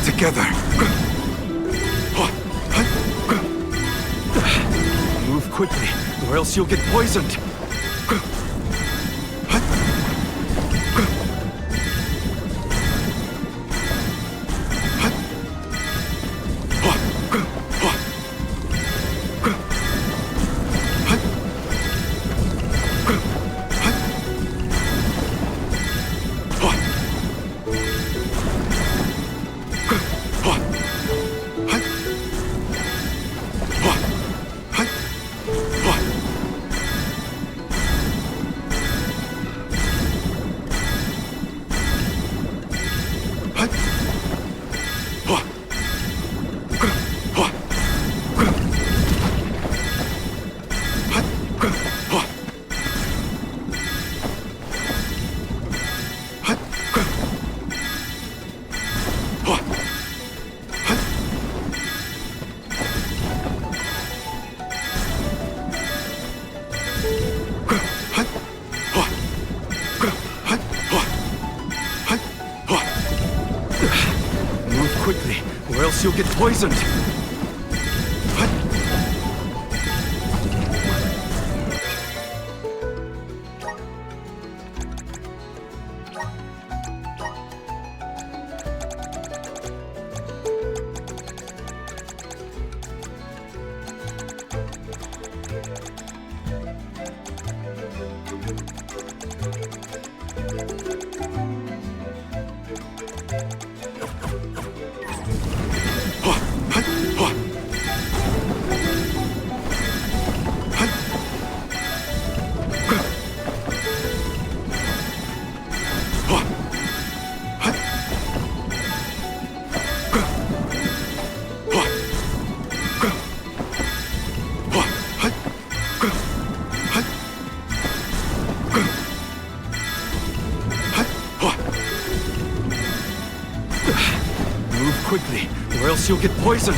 Together. Move quickly, or else you'll get poisoned. else you'll get poisoned! Move quickly, or else you'll get poisoned!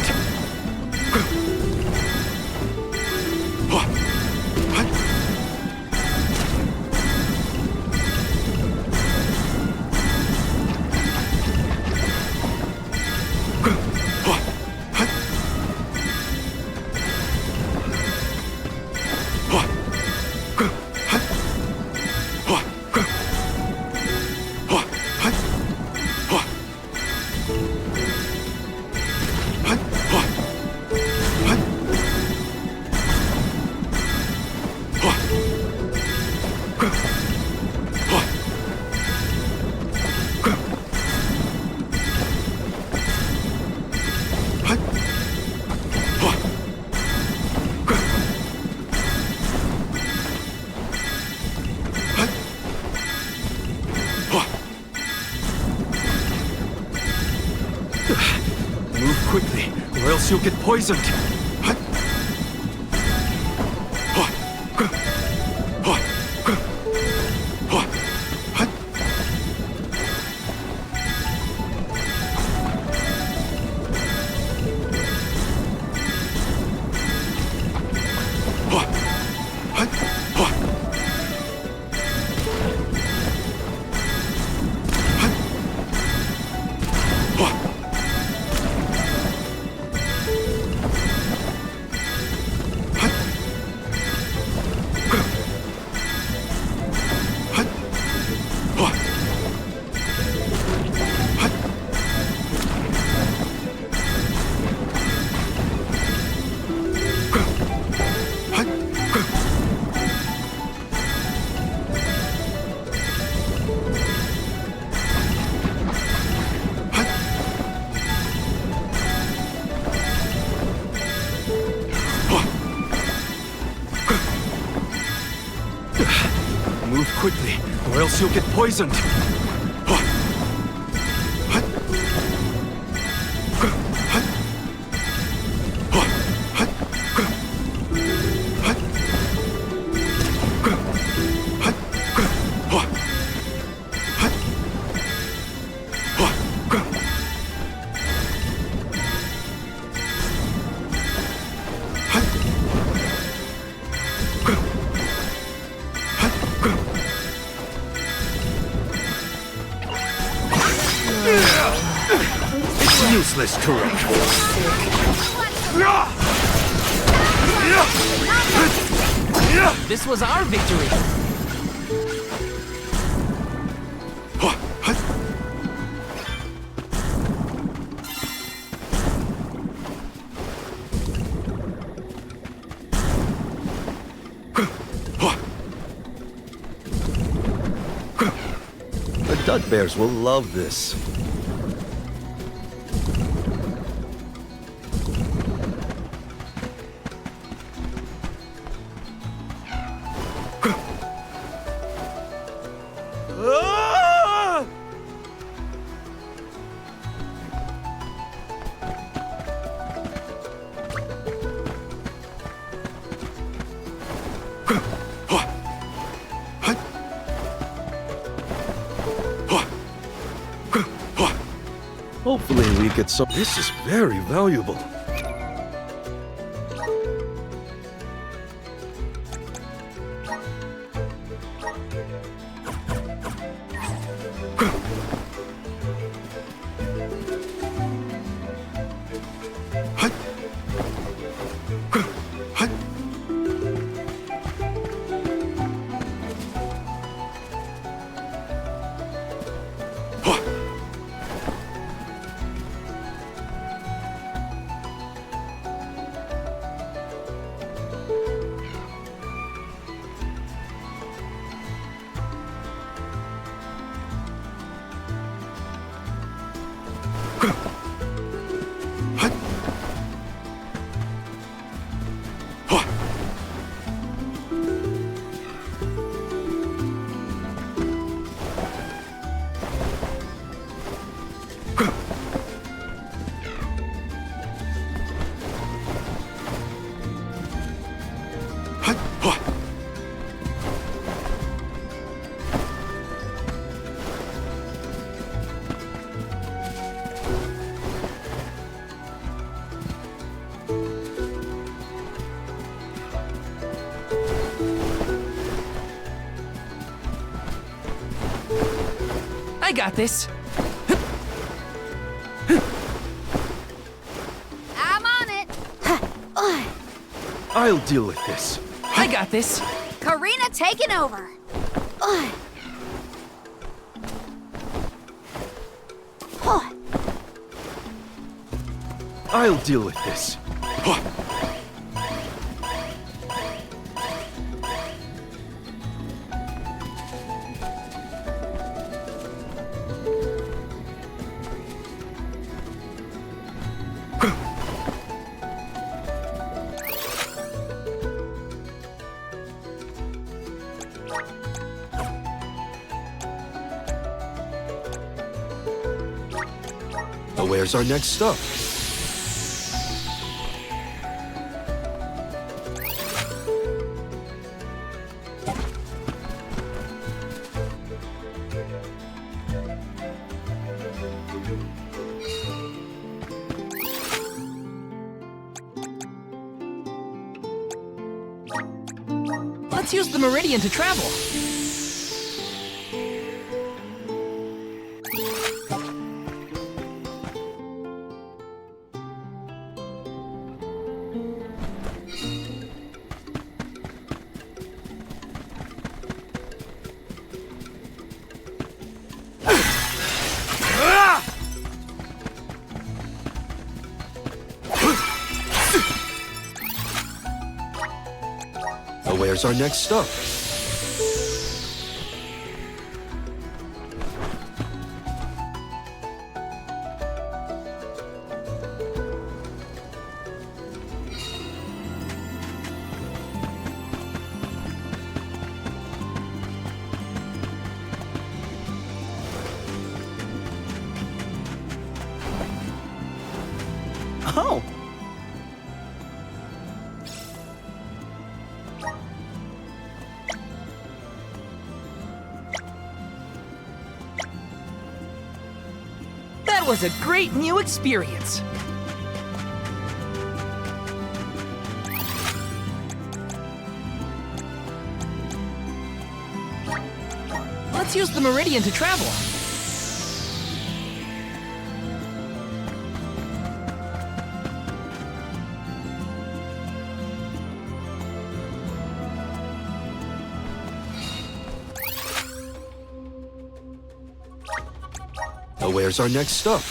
Move quickly, or else you'll get poisoned! Move quickly, or else you'll get poisoned! It's useless to run. This was our victory! The Dud Bears will love this. Hopefully we get some. This is very valuable. got this. I'm on it. I'll deal with this. I got this. Karina taking over. I'll deal with this. Now where's our next stop? Let's use the Meridian to travel. Now where's our next stop? Oh! That was a great new experience. Let's use the Meridian to travel. Now where's our next stop?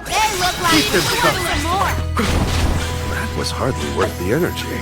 They look like Keep them some more. That was hardly worth the energy.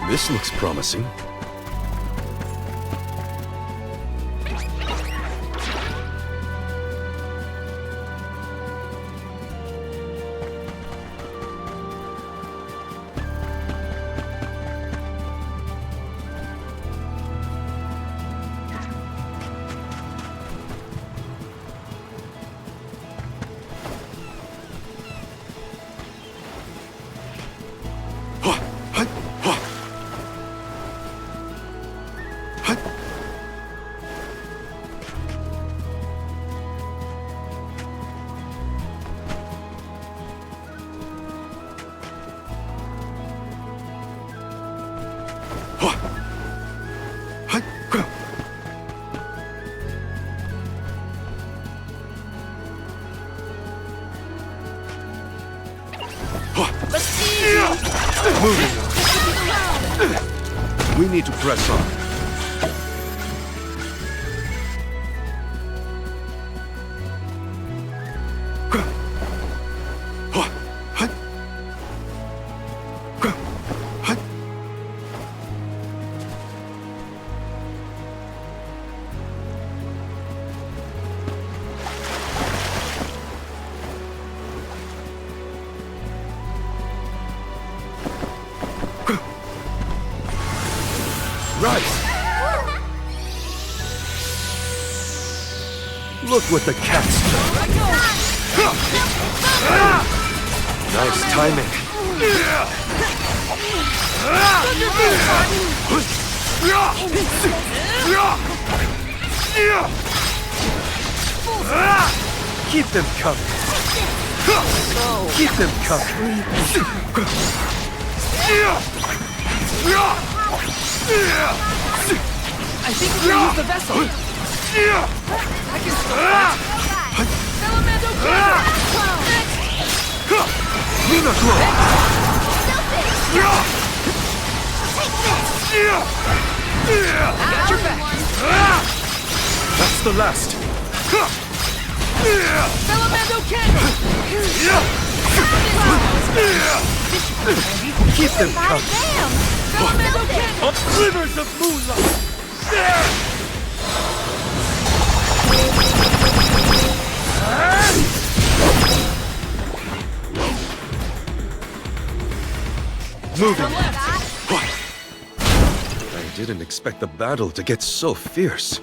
This looks promising. Moving on. We need to press on. Look what the cat's done. Nice timing. Keep them coming. Keep them coming. I think we can use the vessel. I can stop. Salamando Luna Glow. Got your back. That's the last. Salamando Candle. Keep them coming. Salamando Candle. Rivers of moonlight. Moving. I didn't expect the battle to get so fierce.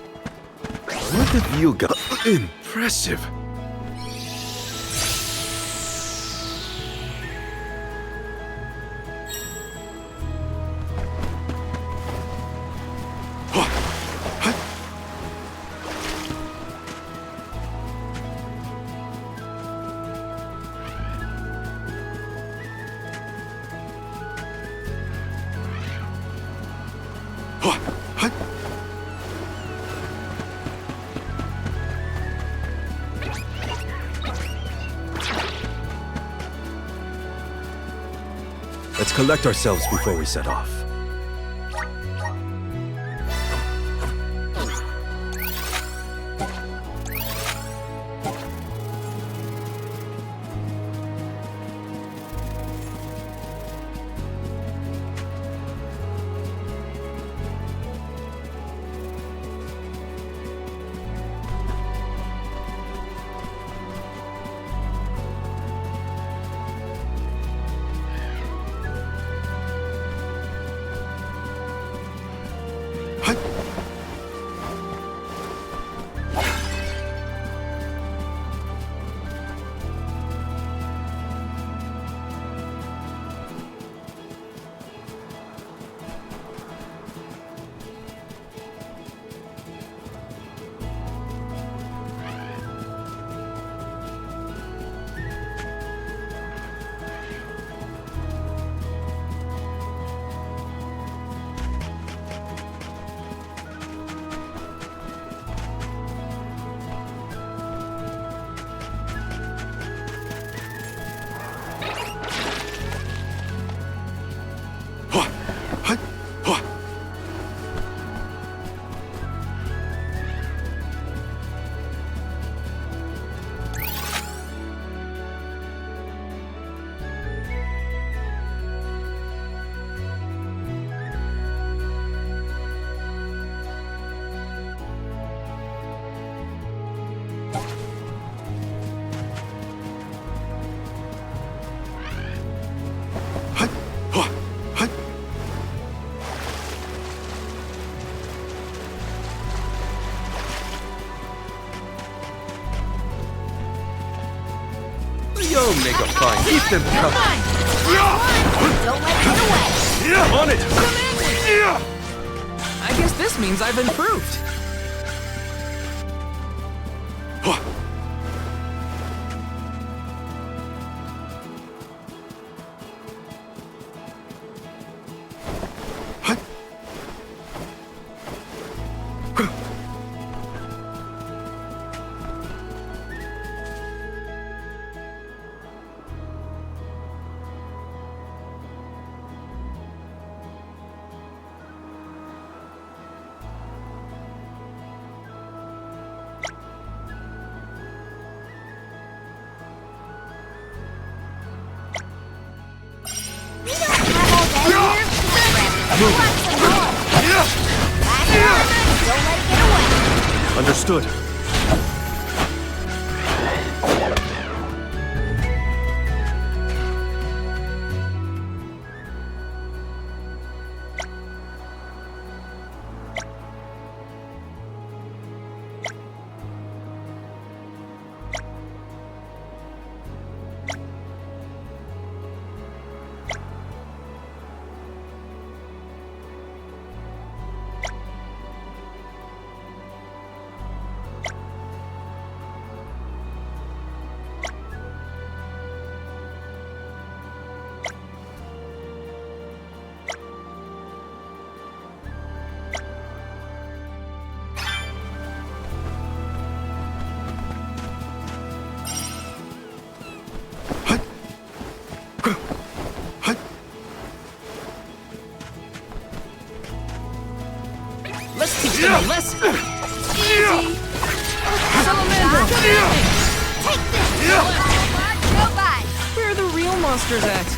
What have you got? Impressive. Let's collect ourselves before we set off. You'll make a fine. Keep them coming. Don't let it get away. On it. I guess this means I've improved. Move. Watch the ball. Back up. Don't let it get away. Understood. Let's teach them a lesson. Easy. Salamander. Take this. Robot. Where are the real monsters at?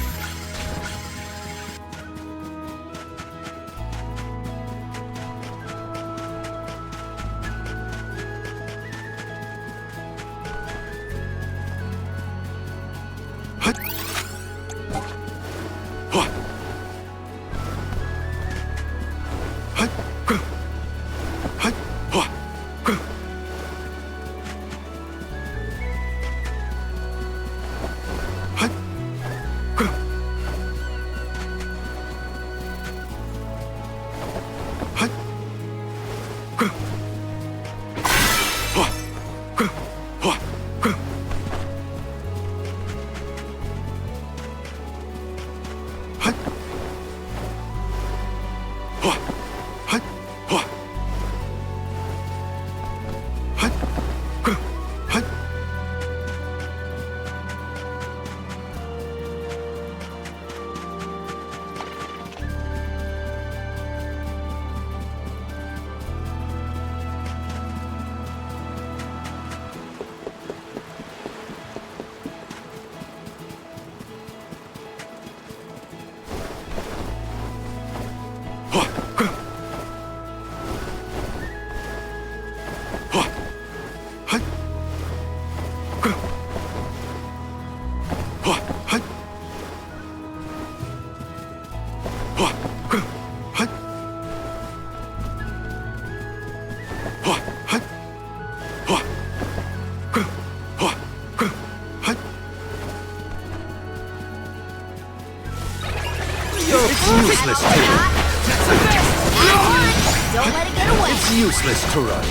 Useless to Don't let it get away. It's useless to run.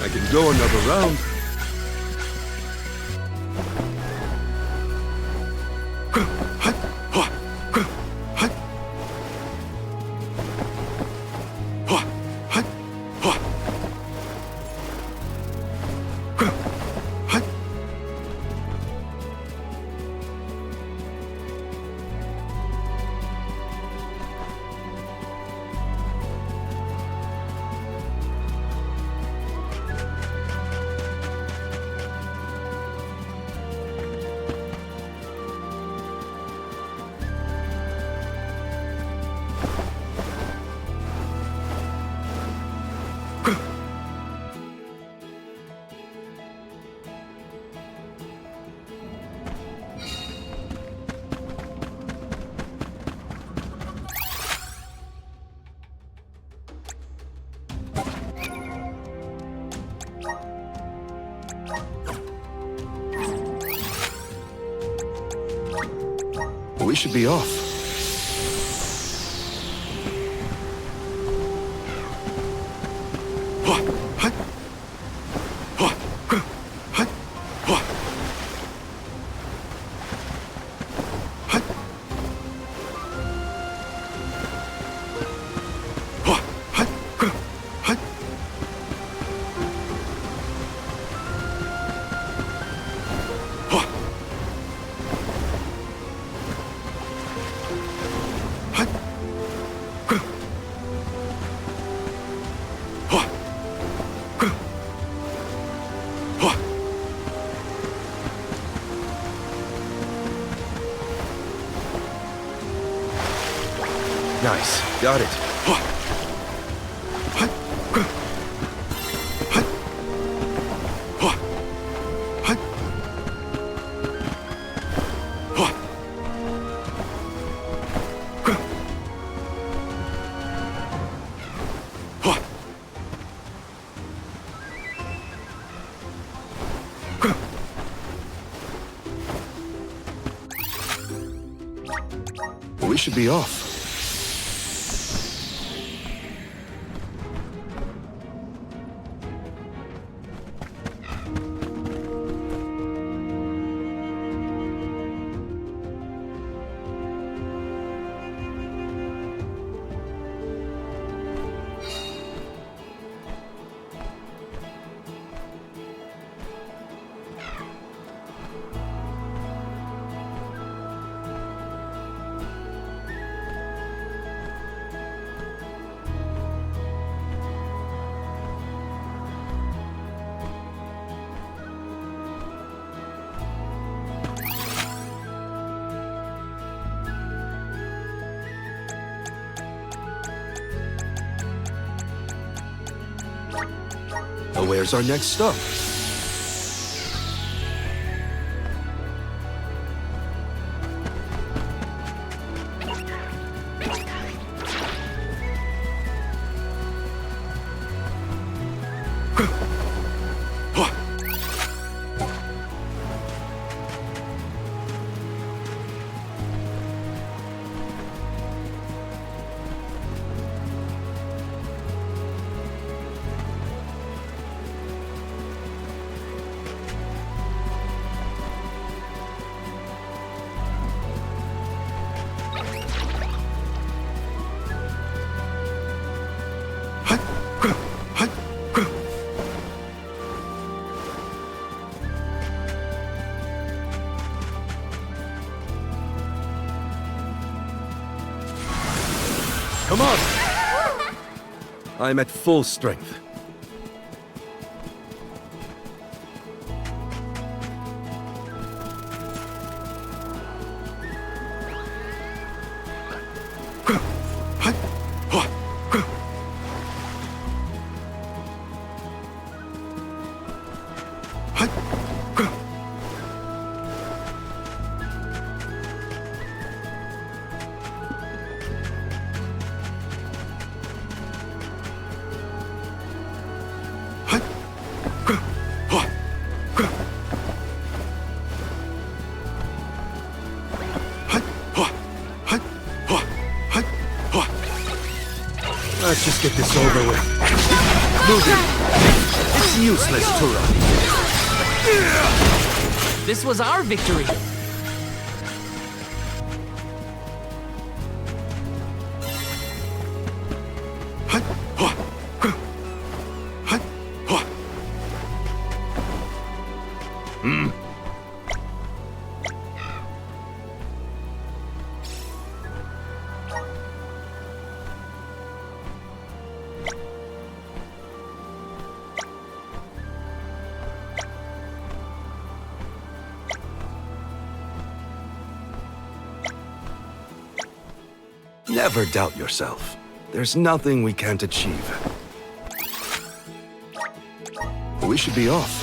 I can go another round. We should be off. Nice. Got it. We should be off. Where's our next stop? Come on! I'm at full strength. Let's just get this over with. Move it! It's useless to run. This was our victory. Never doubt yourself. There's nothing we can't achieve. We should be off.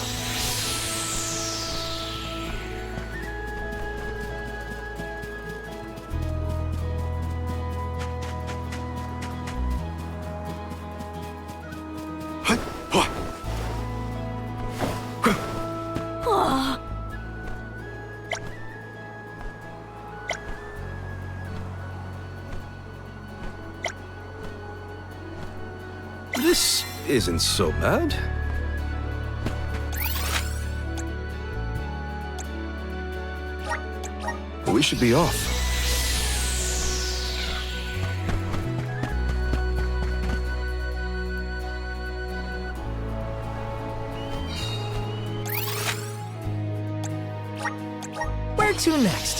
This isn't so bad. We should be off. Where to next?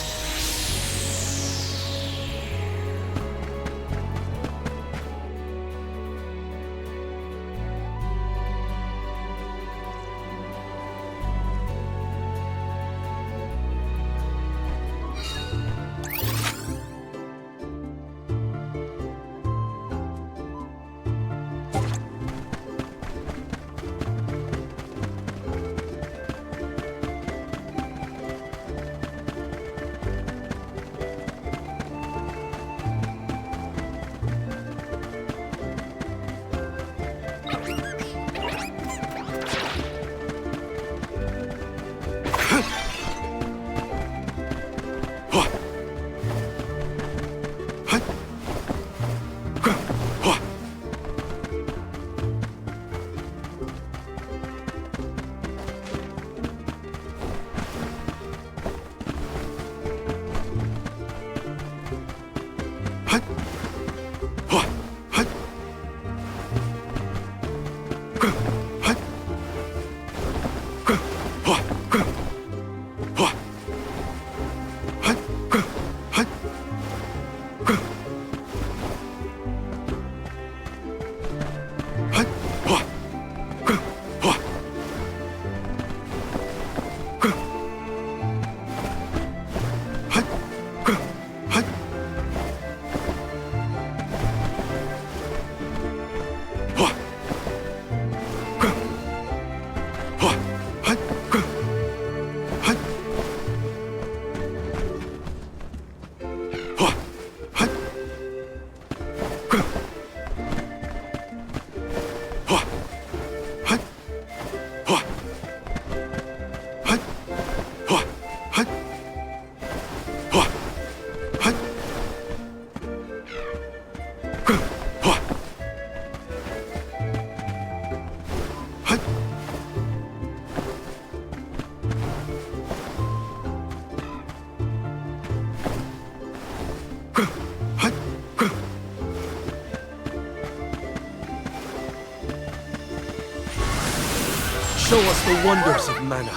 Show us the wonders of mana.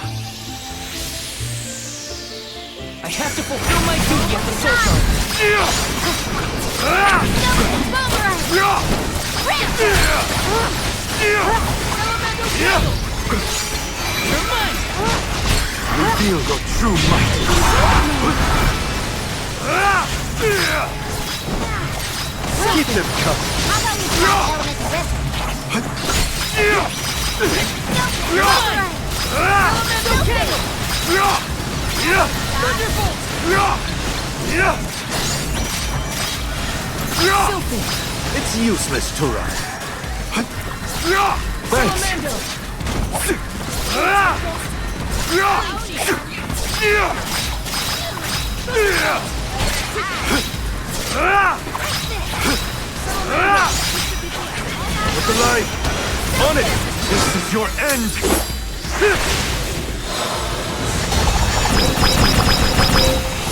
I have to fulfill my duty at the Soul You're mine! Reveal your true might. Keep them coming. How about you try element of risk? It's useless to run. Thanks. With the light! On it! This is your end!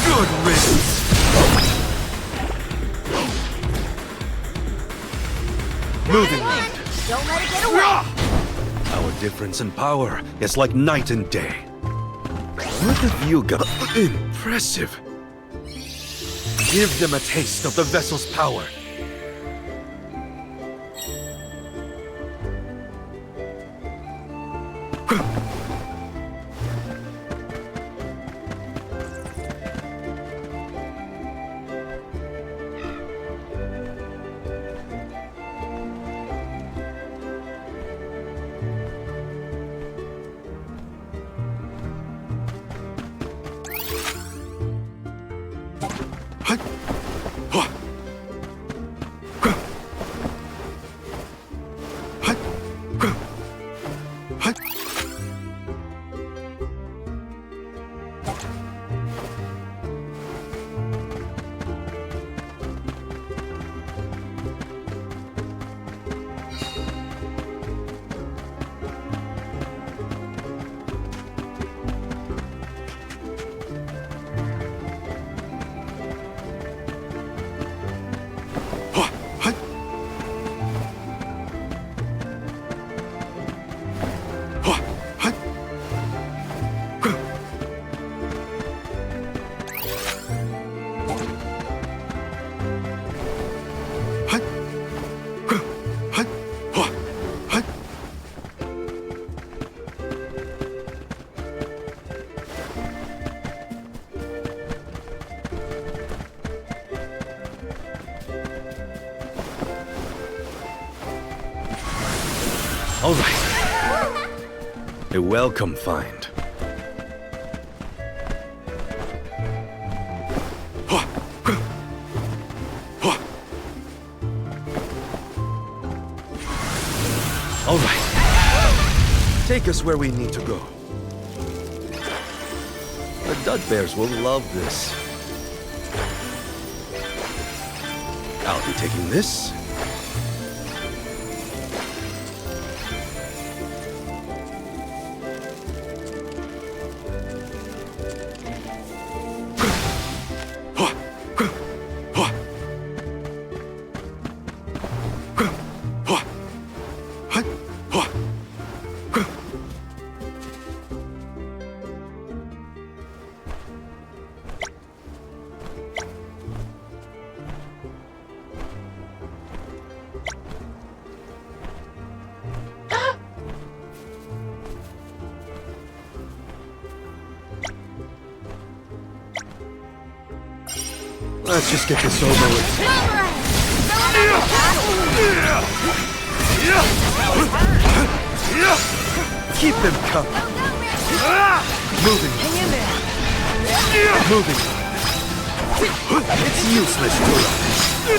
Good riddance! Moving on. Don't let it get away. Our difference in power is like night and day. What have you got? Impressive. Give them a taste of the vessel's power. All right. A welcome find. All right. Take us where we need to go. The Dudbears will love this. I'll be taking this. Let's just get this over with. Keep them coming. Moving. Moving. It's useless to run.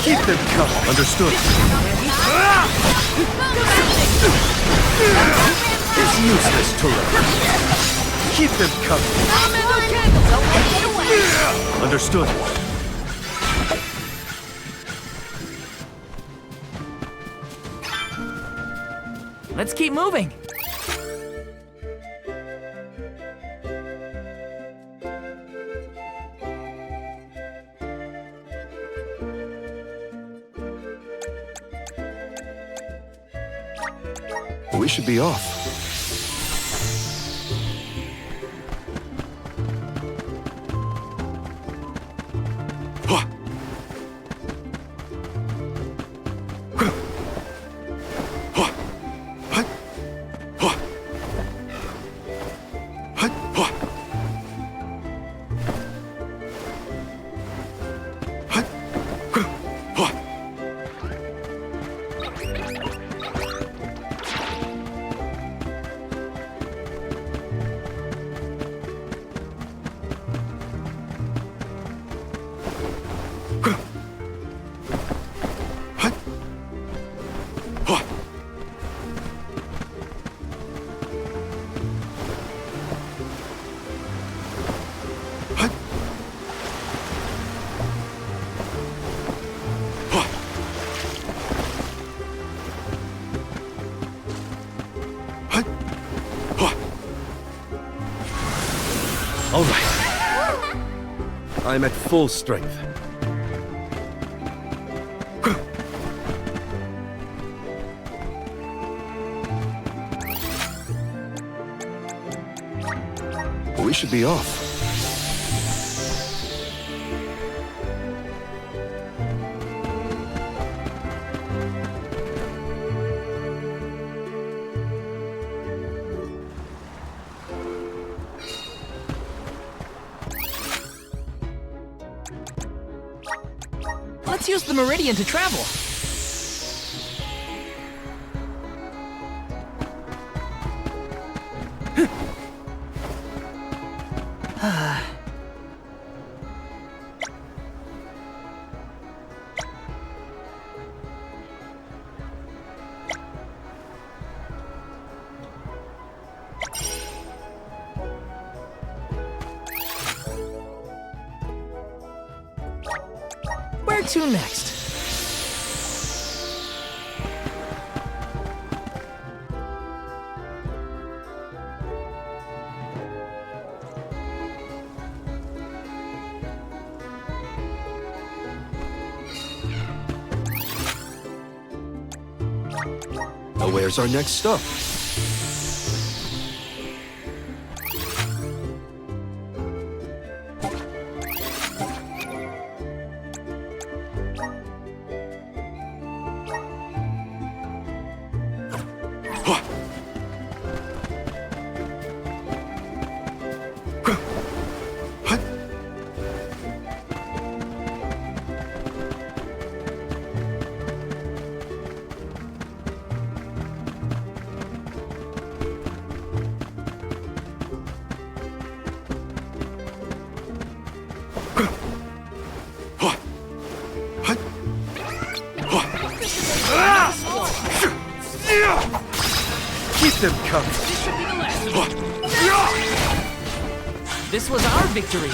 Keep them coming. Understood. It's useless to run. Keep them coming. Understood. Let's keep moving. We should be off. All right. I'm at full strength. We should be off. Let's use the Meridian to travel. Where to next? Now where's our next stop? Keep them coming. This should be the last of it. This was our victory.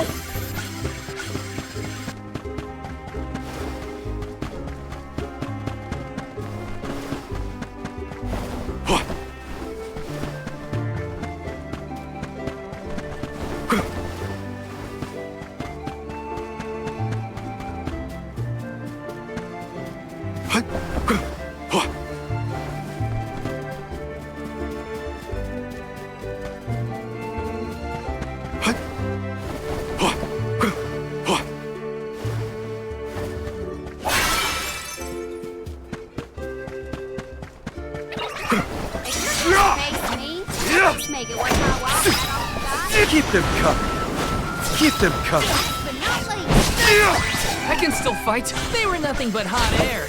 Make it worth my while. Keep them coming. Keep them coming. I can still fight. They were nothing but hot air.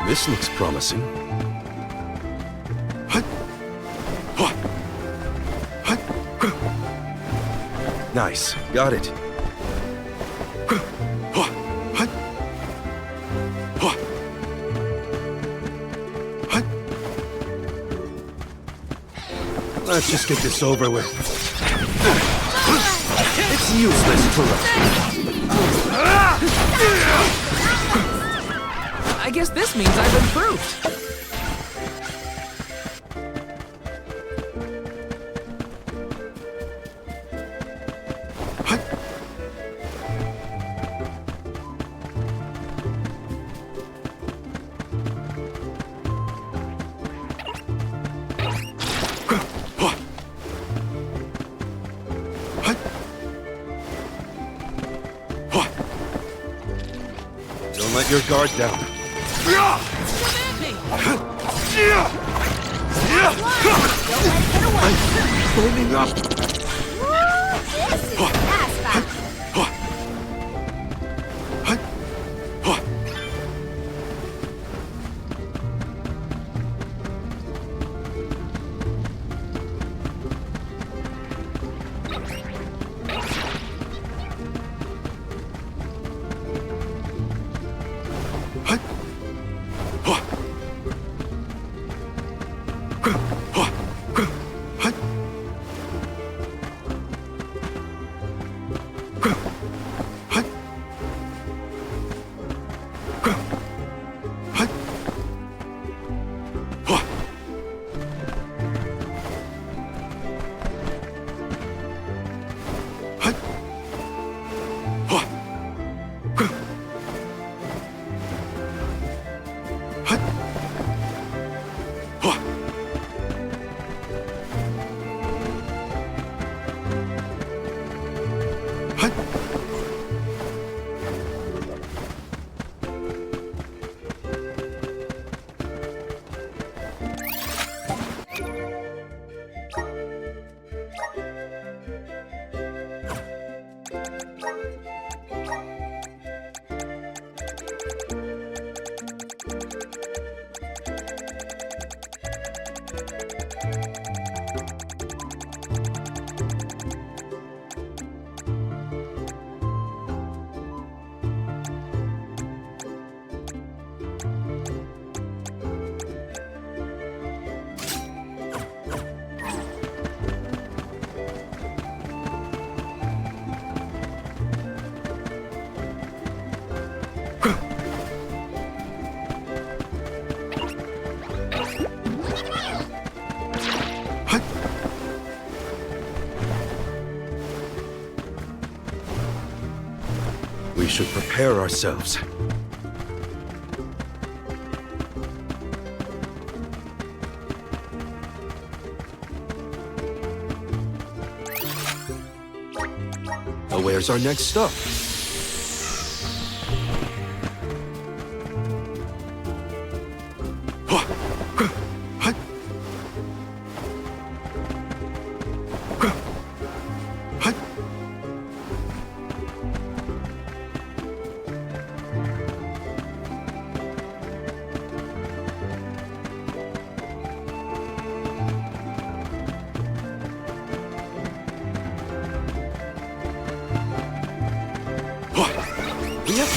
This looks promising. Nice. Got it. Let's just get this over with. It's useless to look. I guess this means I've improved. Don't let your guard down. Holding up. This is fast, fast. We should prepare ourselves. Now, where's our next stop?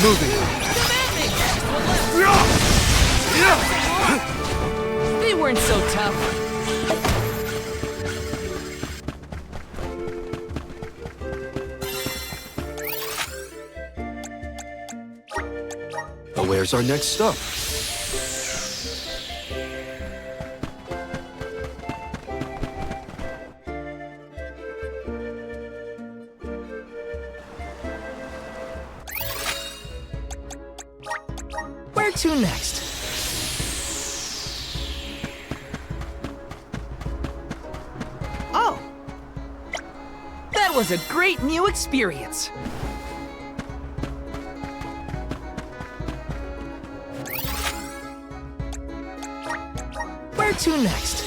Moving. They weren't so tough. Now, where's our next stop? Where to next? Oh! That was a great new experience. Where to next?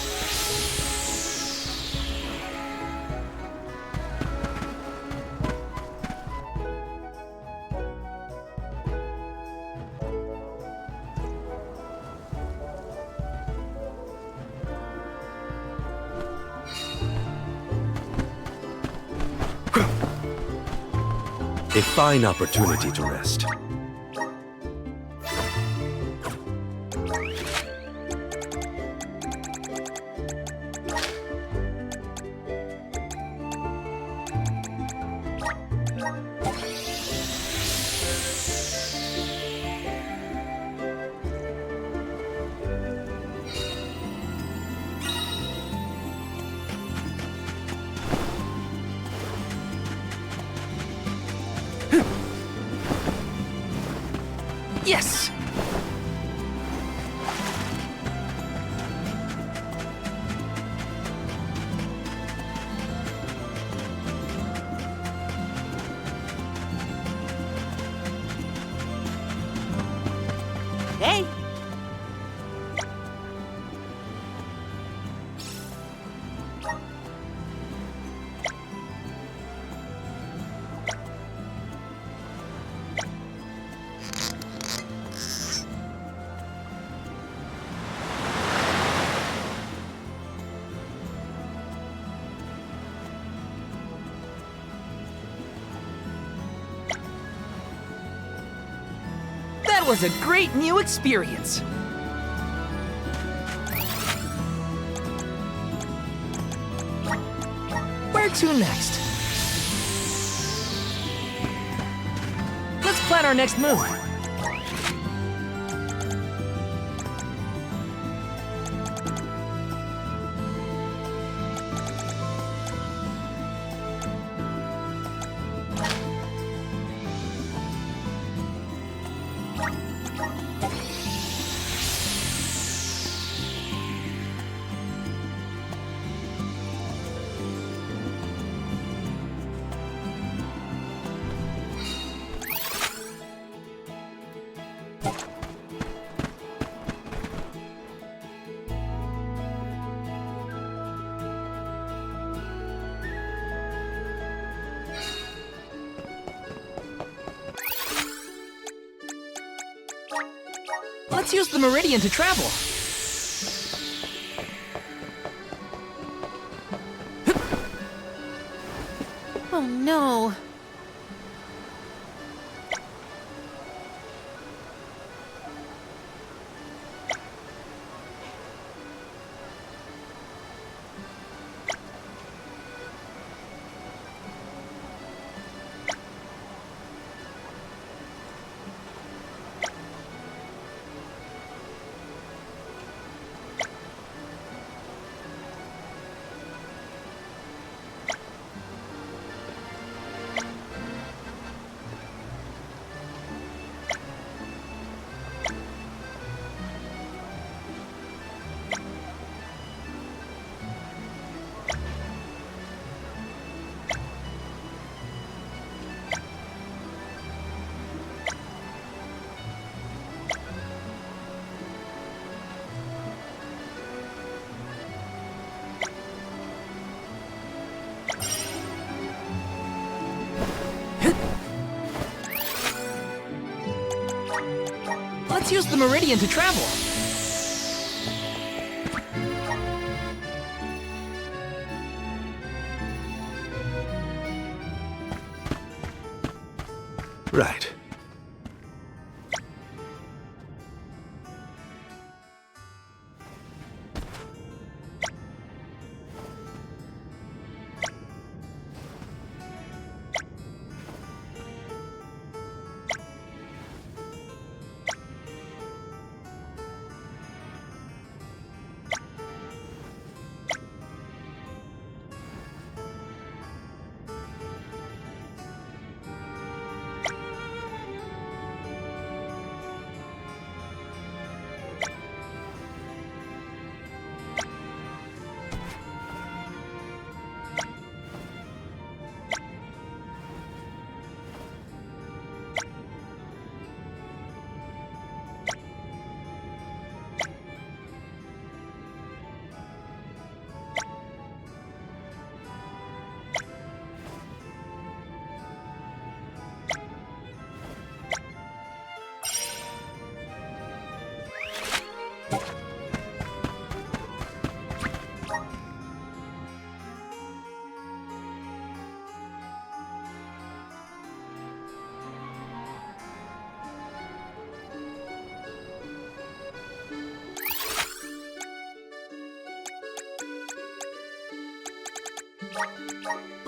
A fine opportunity to rest. Yes! Hey! That was a great new experience. Where to next? Let's plan our next move. Let's use the Meridian to travel. Oh no. Let's use the Meridian to travel. Right.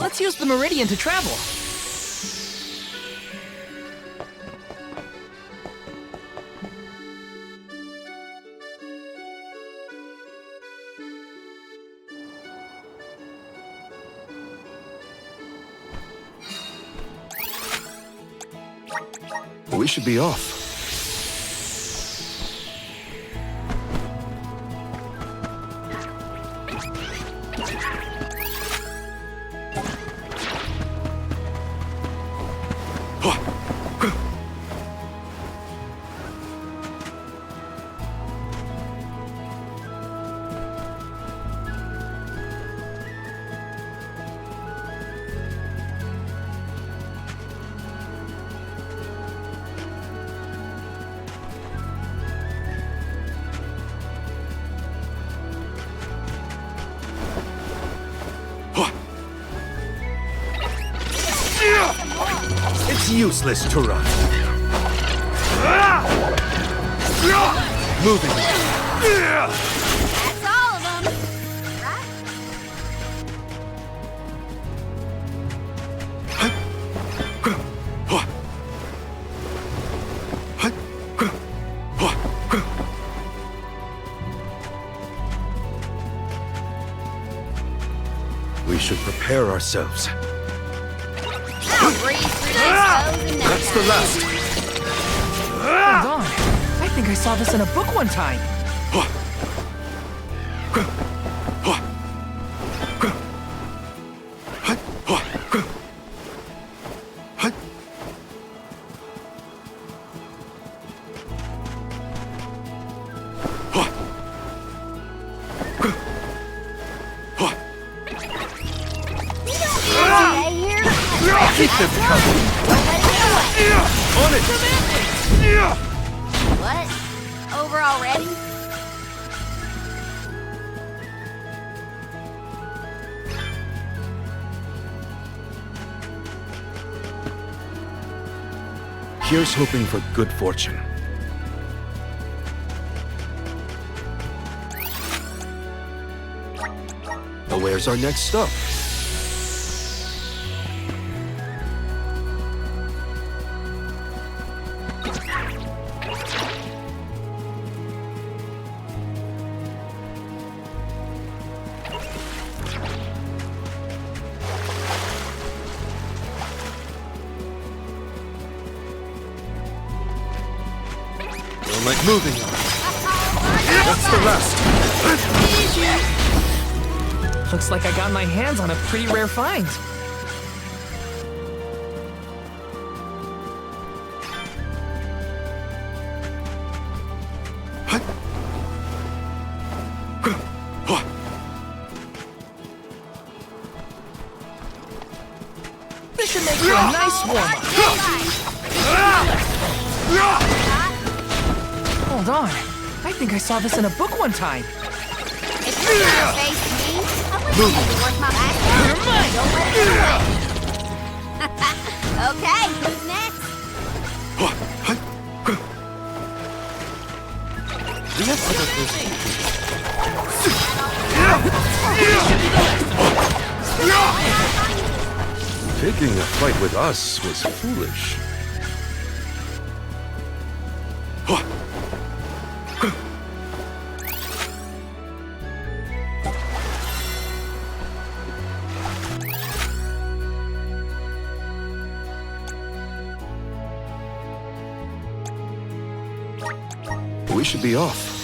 Let's use the Meridian to travel. We should be off. It's useless to run. Moving. That's all of them, right? We should prepare ourselves. I'll breeze through those foes in no That's the time. last. Hold on. I think I saw this in a book one time. Stay here. Keep them coming. On it. What? Over already? Here's hoping for good fortune. Now where's our next stop? Like moving on. That's the last. Looks like I got my hands on a pretty rare find. This should make for a nice warm-up. Hold on. I think I saw this in a book one time. If you're gonna face me, I wish you could work my back. You're mine. Don't let it get away. Okay, who's next? We have other things. Taking a fight with us was foolish. We should be off.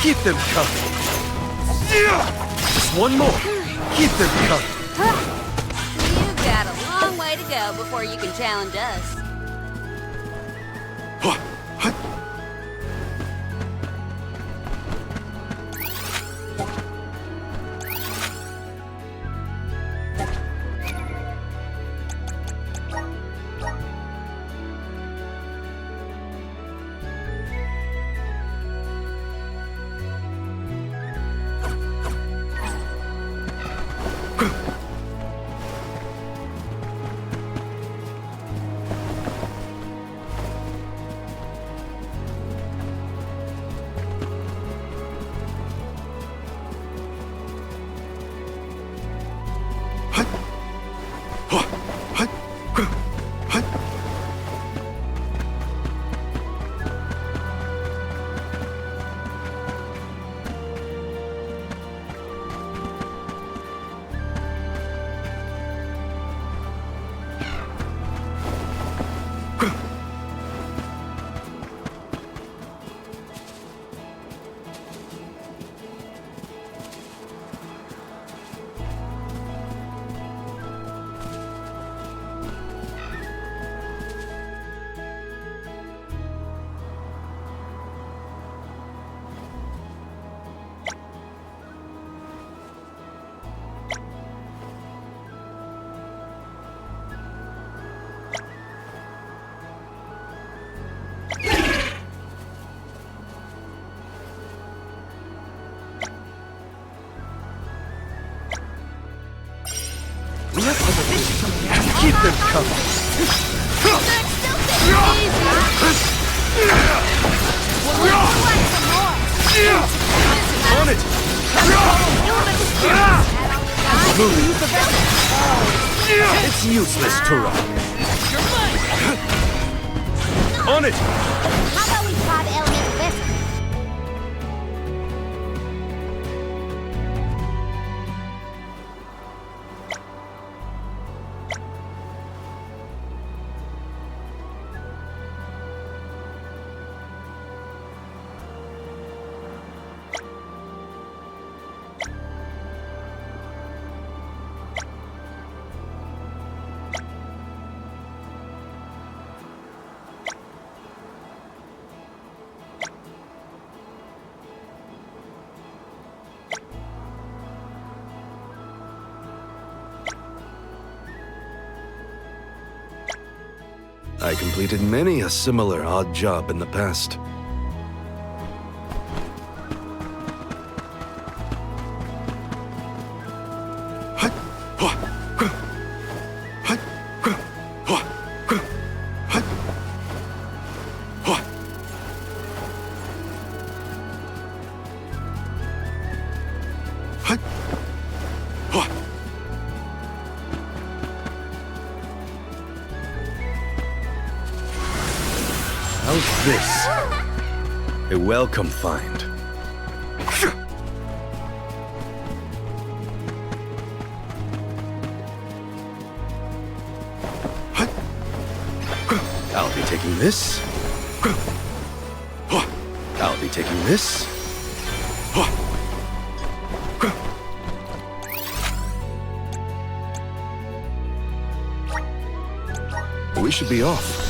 Keep them coming. Just one more. Keep them coming. You've got a long way to go before you can challenge us. Keep them coming. On it! It's useless to run. On it! How about we try the elemental vessel? I completed many a similar odd job in the past. How's this? A welcome find. I'll be taking this. I'll be taking this. We should be off.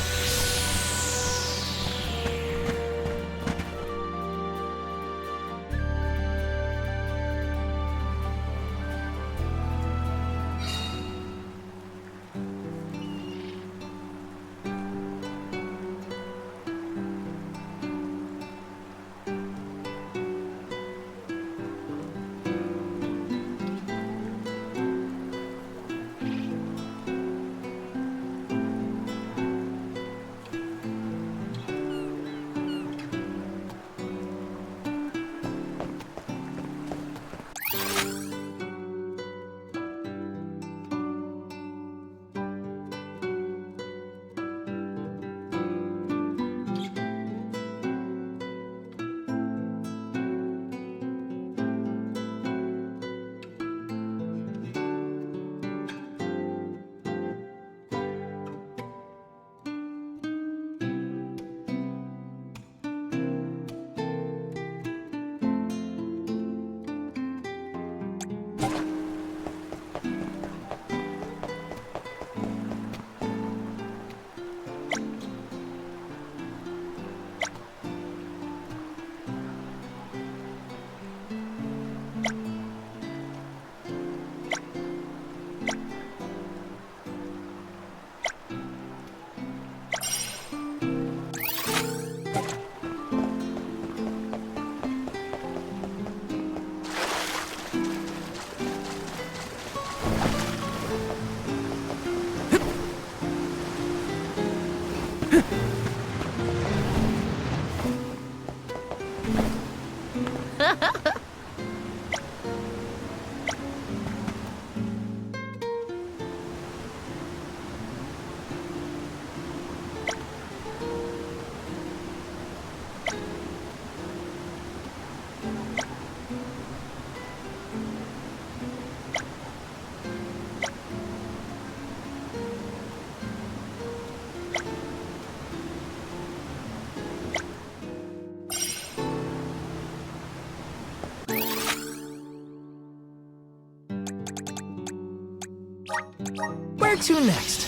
Where to next?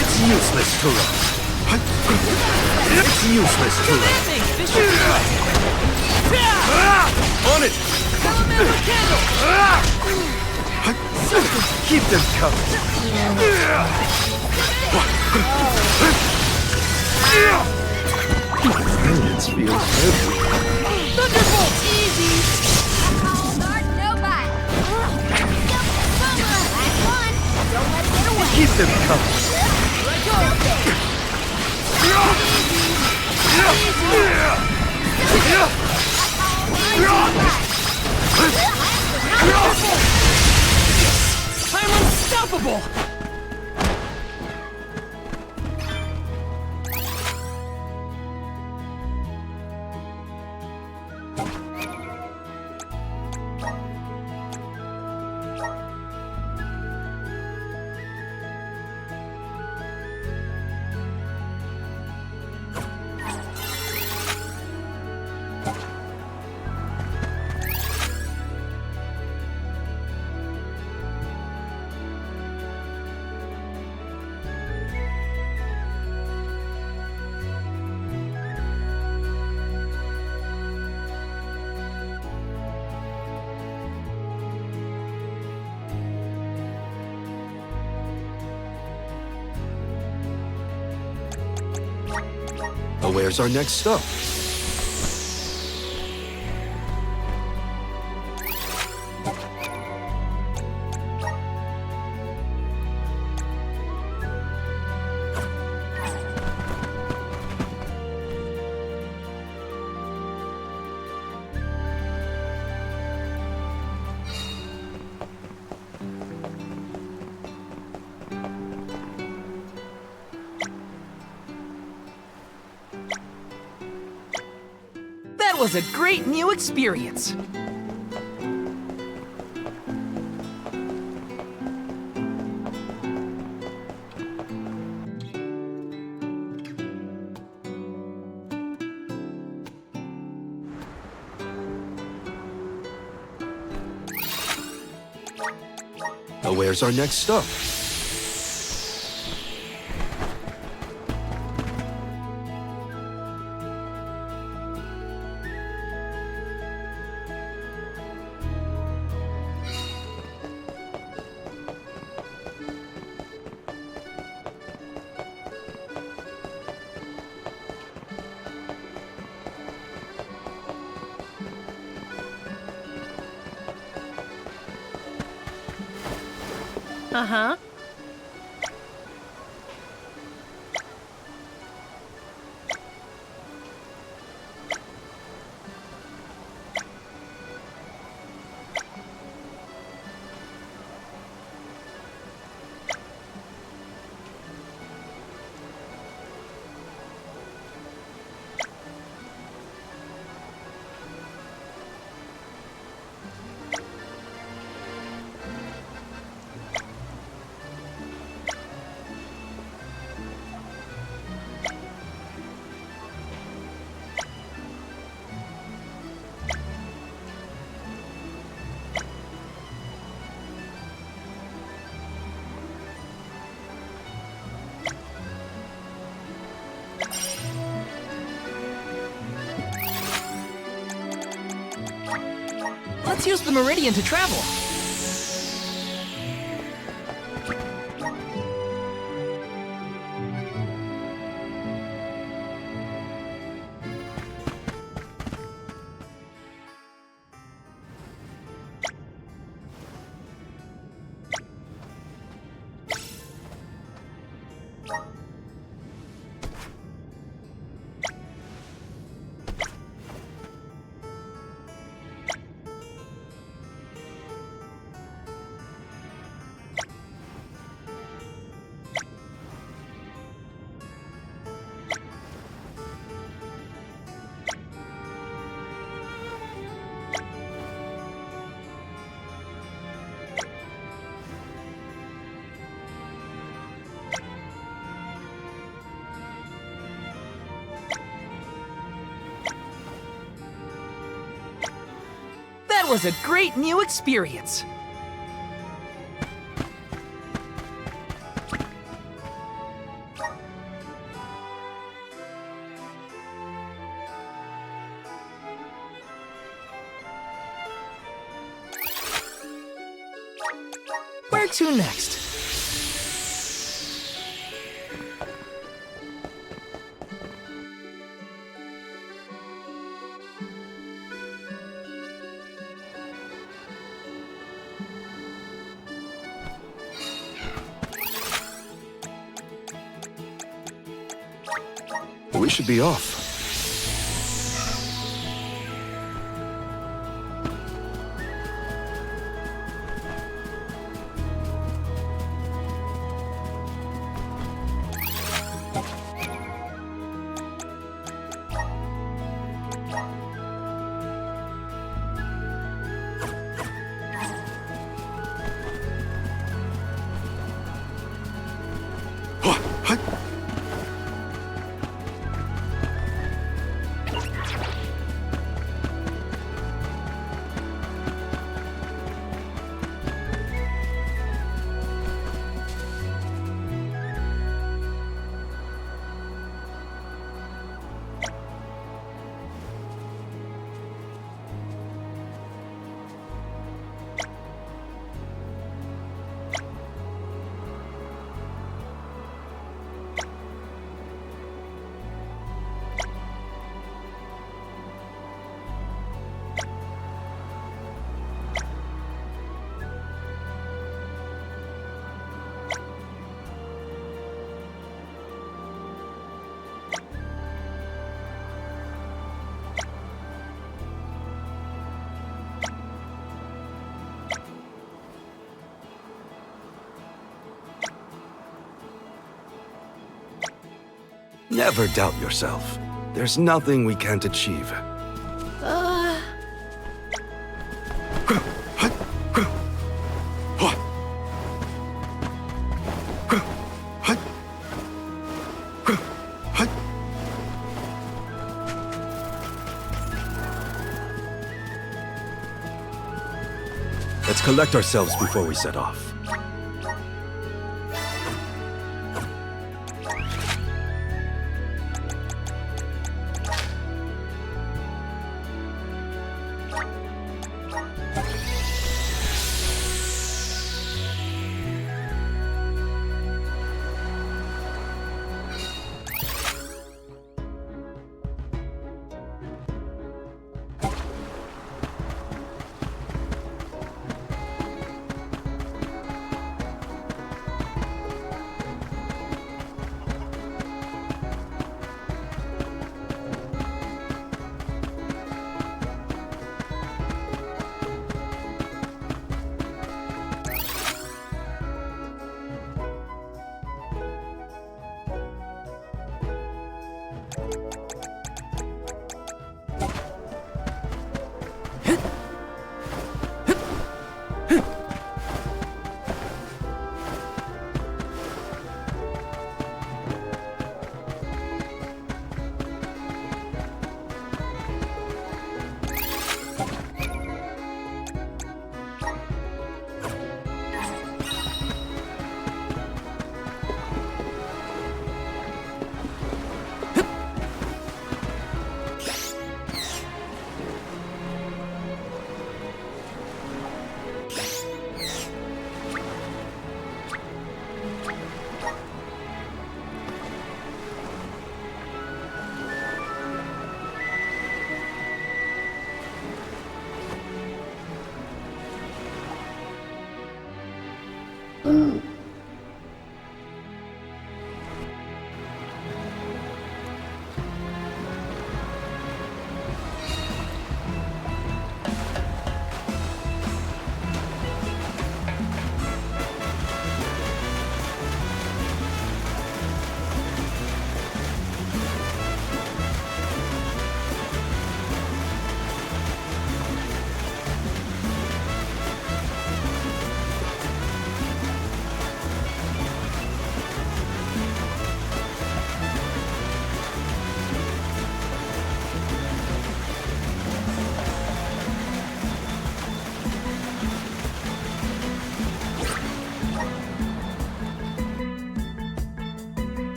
It's useless to run. It's useless to run. On it! Keep them coming. It feels heavy. Thunderbolt! Easy! Keep them coming. I'm unstoppable! Where's our next stop? That was a great new experience. Where's our next stop? Uh-huh. Let's use the Meridian to travel. That was a great new experience. Where to next? We should be off. Never doubt yourself. There's nothing we can't achieve. Let's collect ourselves before we set off.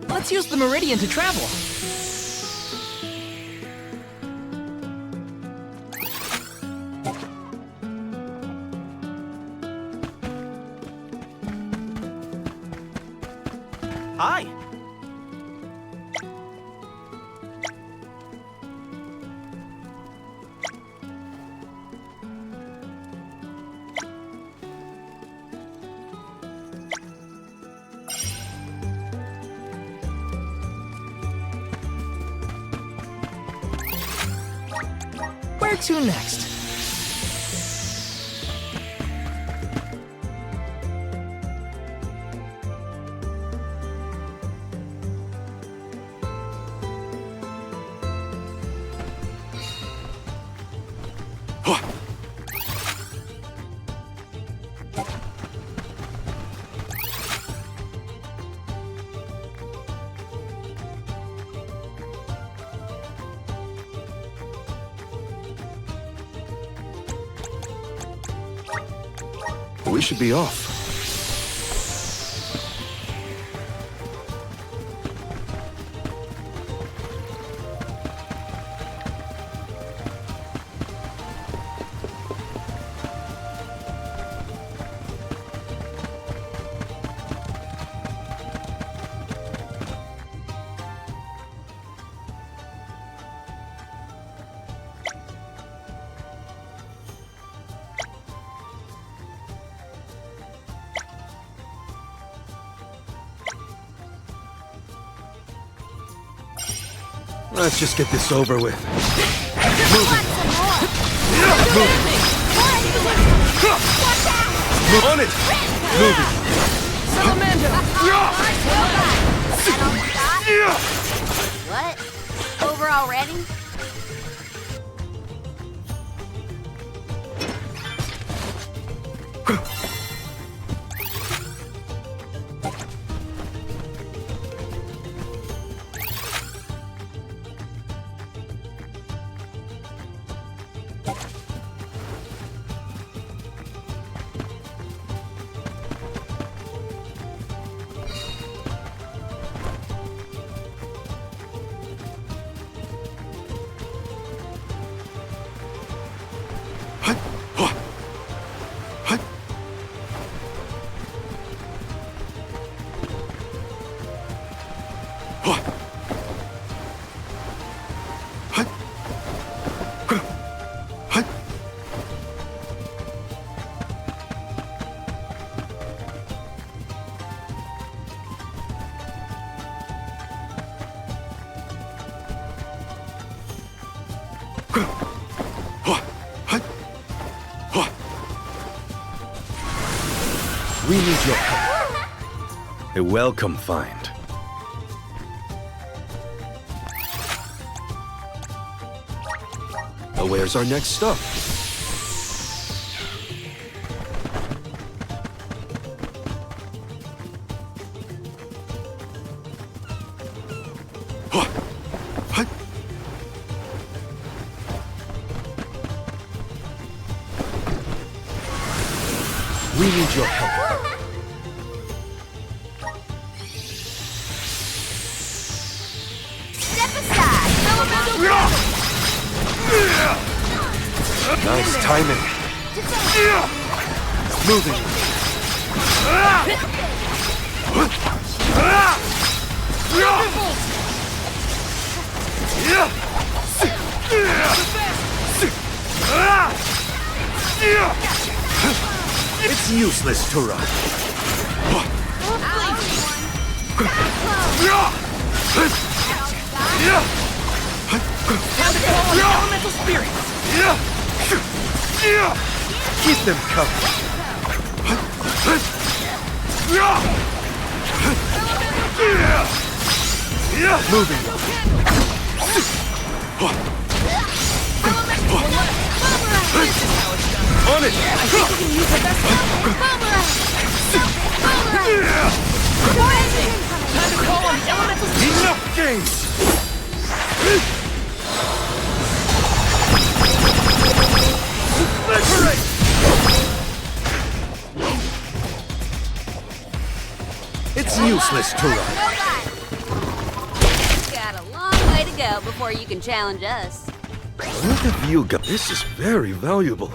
Let's use the Meridian to travel. Hi. Where to next? We should be off. Let's just get this over with. Move on it! Moving! What? Over already? We need your help. A welcome find. Where's our next stop? We need your help. Step aside! Nice timing. Moving. It's useless to run. Time to call on the elemental spirits! Keep them coming. Moving. On it! I think we can use the best Time to call on the elemental spirits! Enough games! Liberate! It's useless to run. Scout before you can challenge us. What have you got? This is very valuable.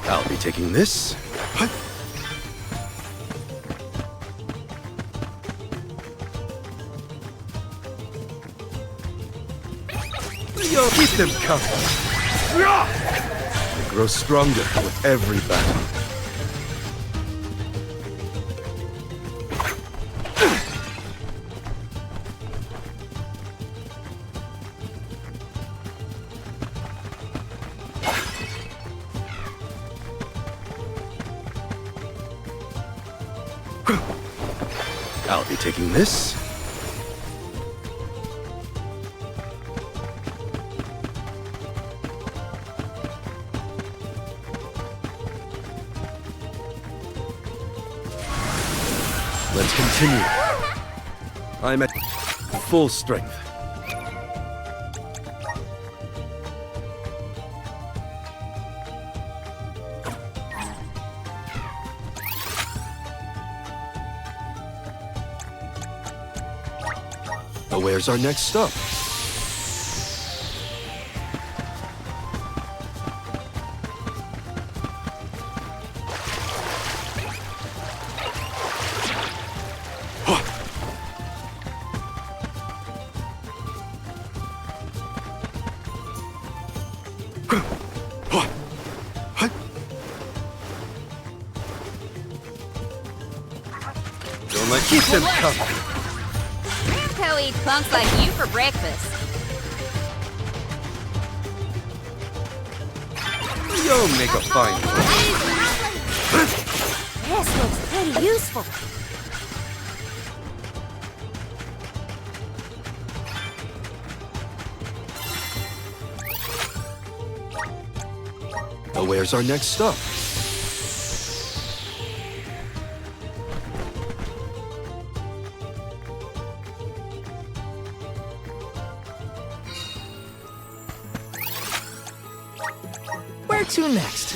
I'll be taking this. Yo, keep them coming. They grow stronger with every battle. I'll be taking this. Let's continue. I'm at full strength. Where's our next stop? Don't let keep them coming. Ramco eats punks like you for breakfast. You'll make a fine one. This looks pretty useful. Where's our next stop? Where to next?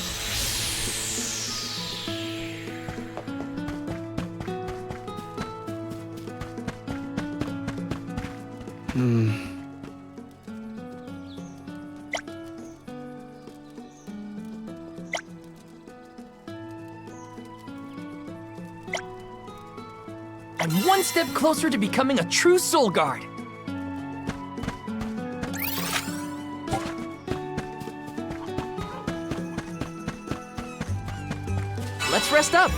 I'm one step closer to becoming a true Soul Guard. Let's rest up.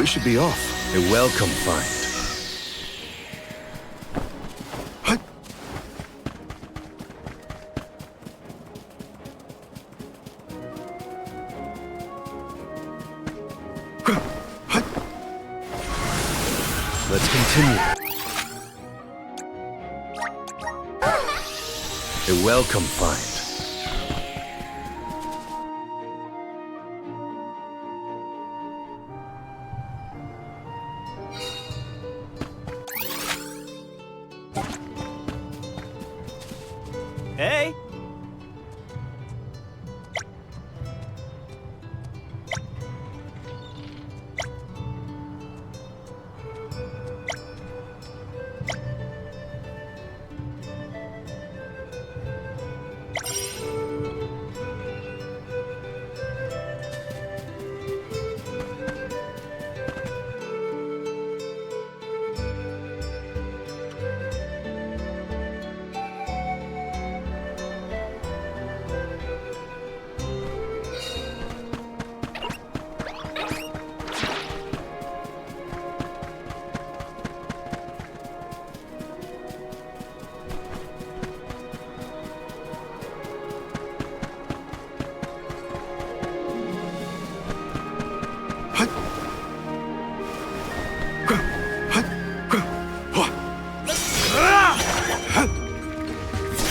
We should be off. A welcome find. continue. A welcome find. Hey!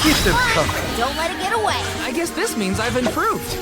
Keep them coming. Don't let it get away. I guess this means I've improved.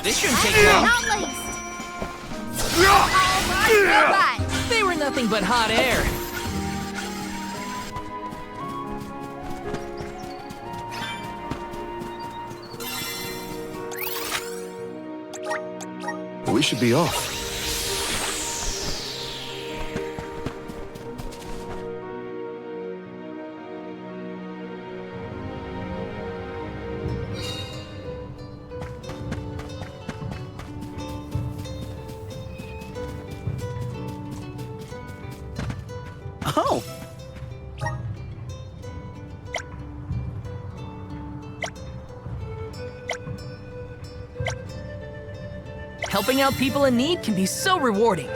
This shouldn't take long. Not least. All right. They were nothing but hot air. We should be off. Oh! Helping out people in need can be so rewarding.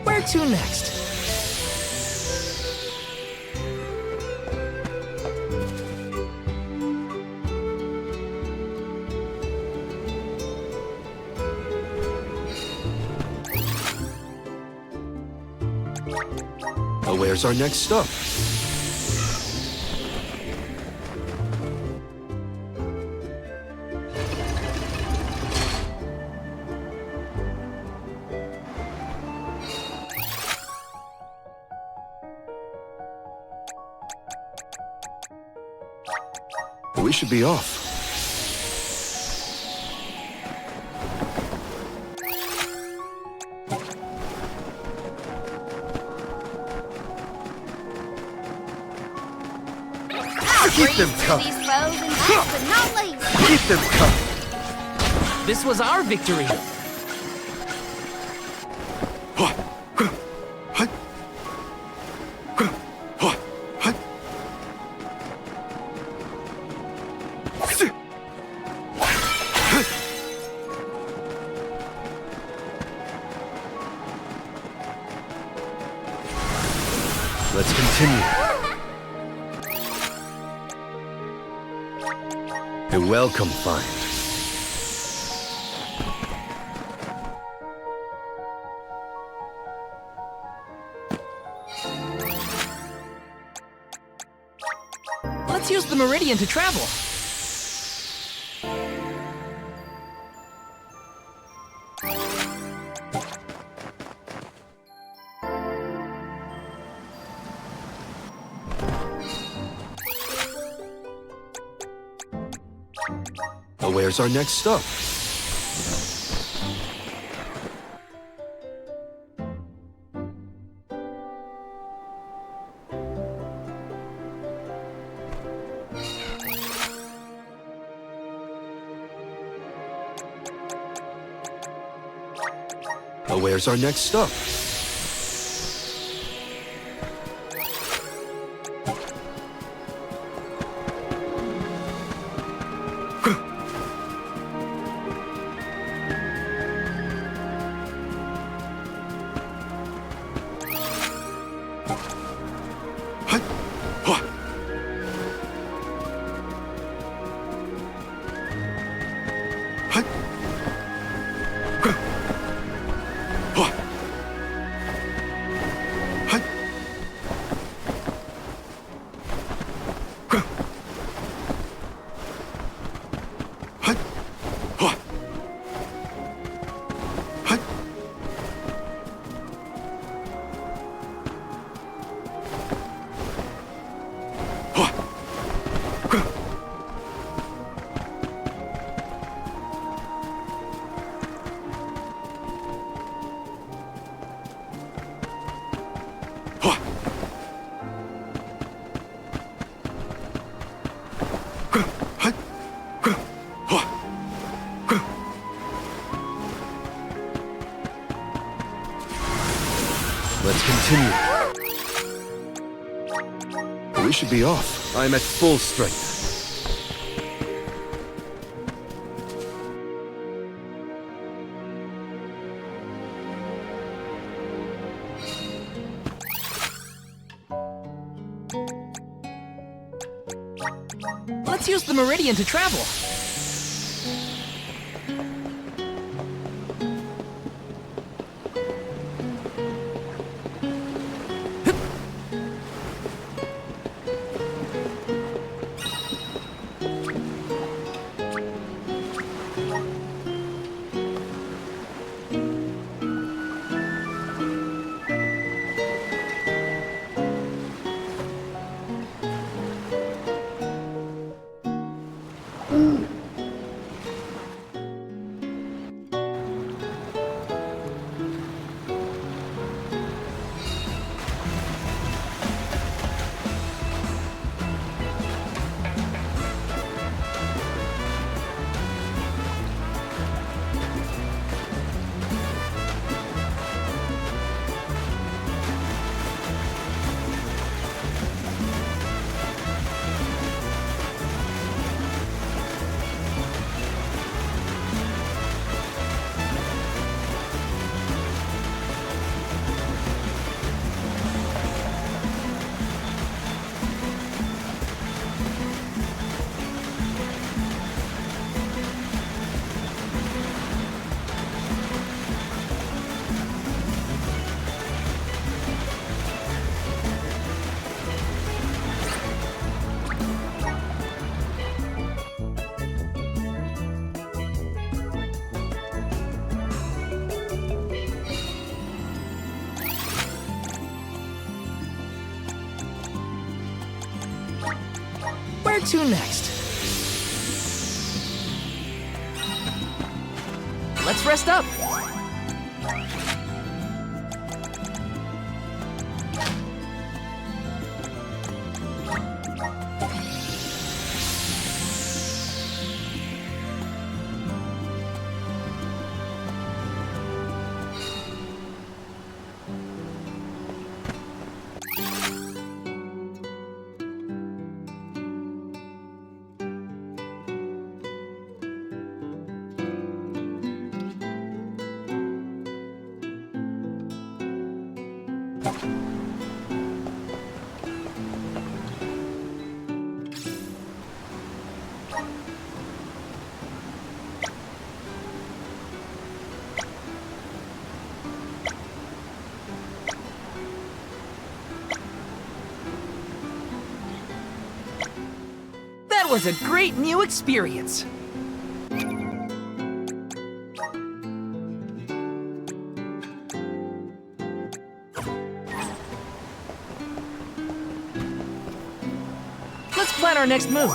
Where to next? Where's our next stop? We should be off. Keep them coming. These foes and last but not least. Keep them coming. This was our victory. Let's continue. A welcome find. Let's use the Meridian to travel. Where's our next stop? Where's our next stop? Let's continue. We should be off. I'm at full strength. Let's use the Meridian to travel. Where to next? Let's rest up. That was a great new experience. Let's plan our next move.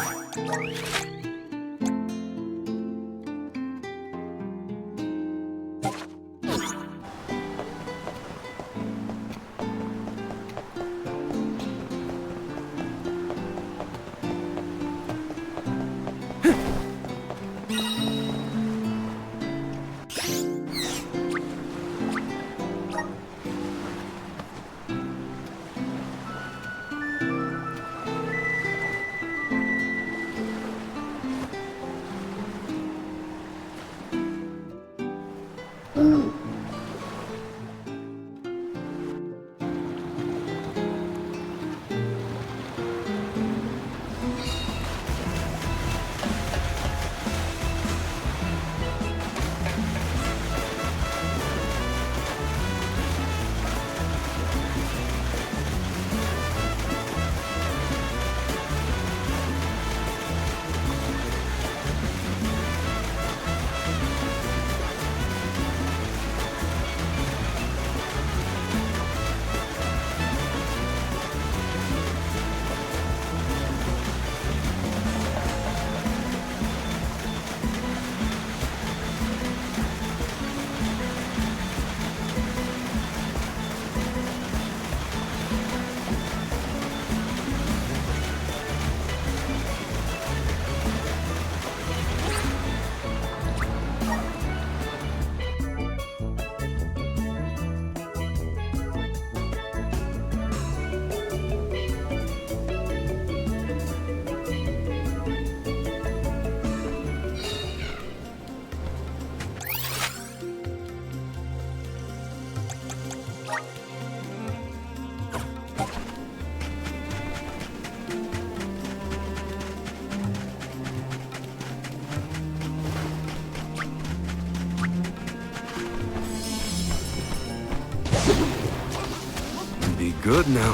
Be good now.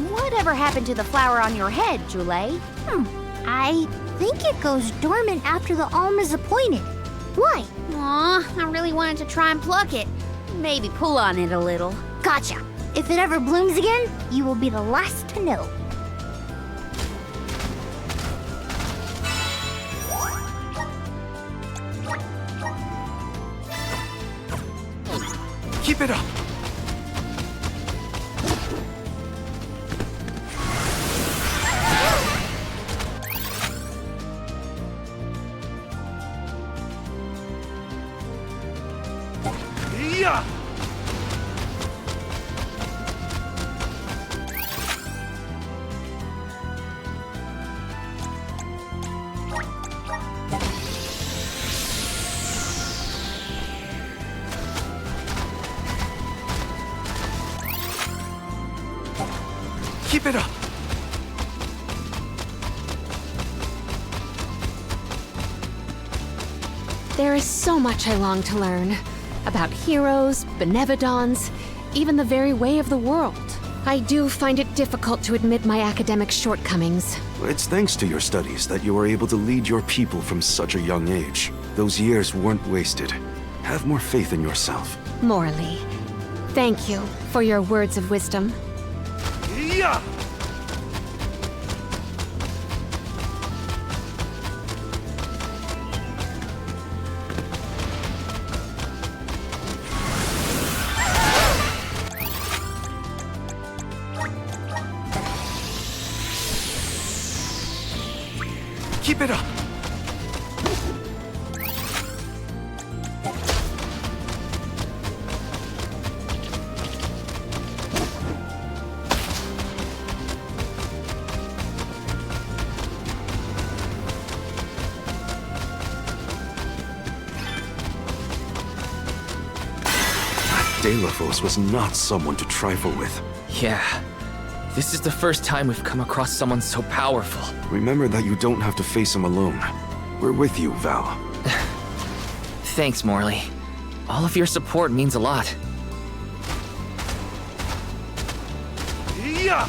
Whatever happened to the flower on your head, Jule? I think it goes dormant after the alm is appointed. Why? Aw, I really wanted to try and pluck it. Maybe pull on it a little. Gotcha. If it ever blooms again, you will be the last to know. Keep it up! Yeah! Keep it up! There is so much I long to learn. About heroes, benevodons, even the very way of the world. I do find it difficult to admit my academic shortcomings. It's thanks to your studies that you were able to lead your people from such a young age. Those years weren't wasted. Have more faith in yourself. Morley, thank you for your words of wisdom. Yeah! Keep it up! Deilophos was not someone to trifle with. Yeah. This is the first time we've come across someone so powerful. Remember that you don't have to face him alone. We're with you, Val. Thanks, Morley. All of your support means a lot. Yeah!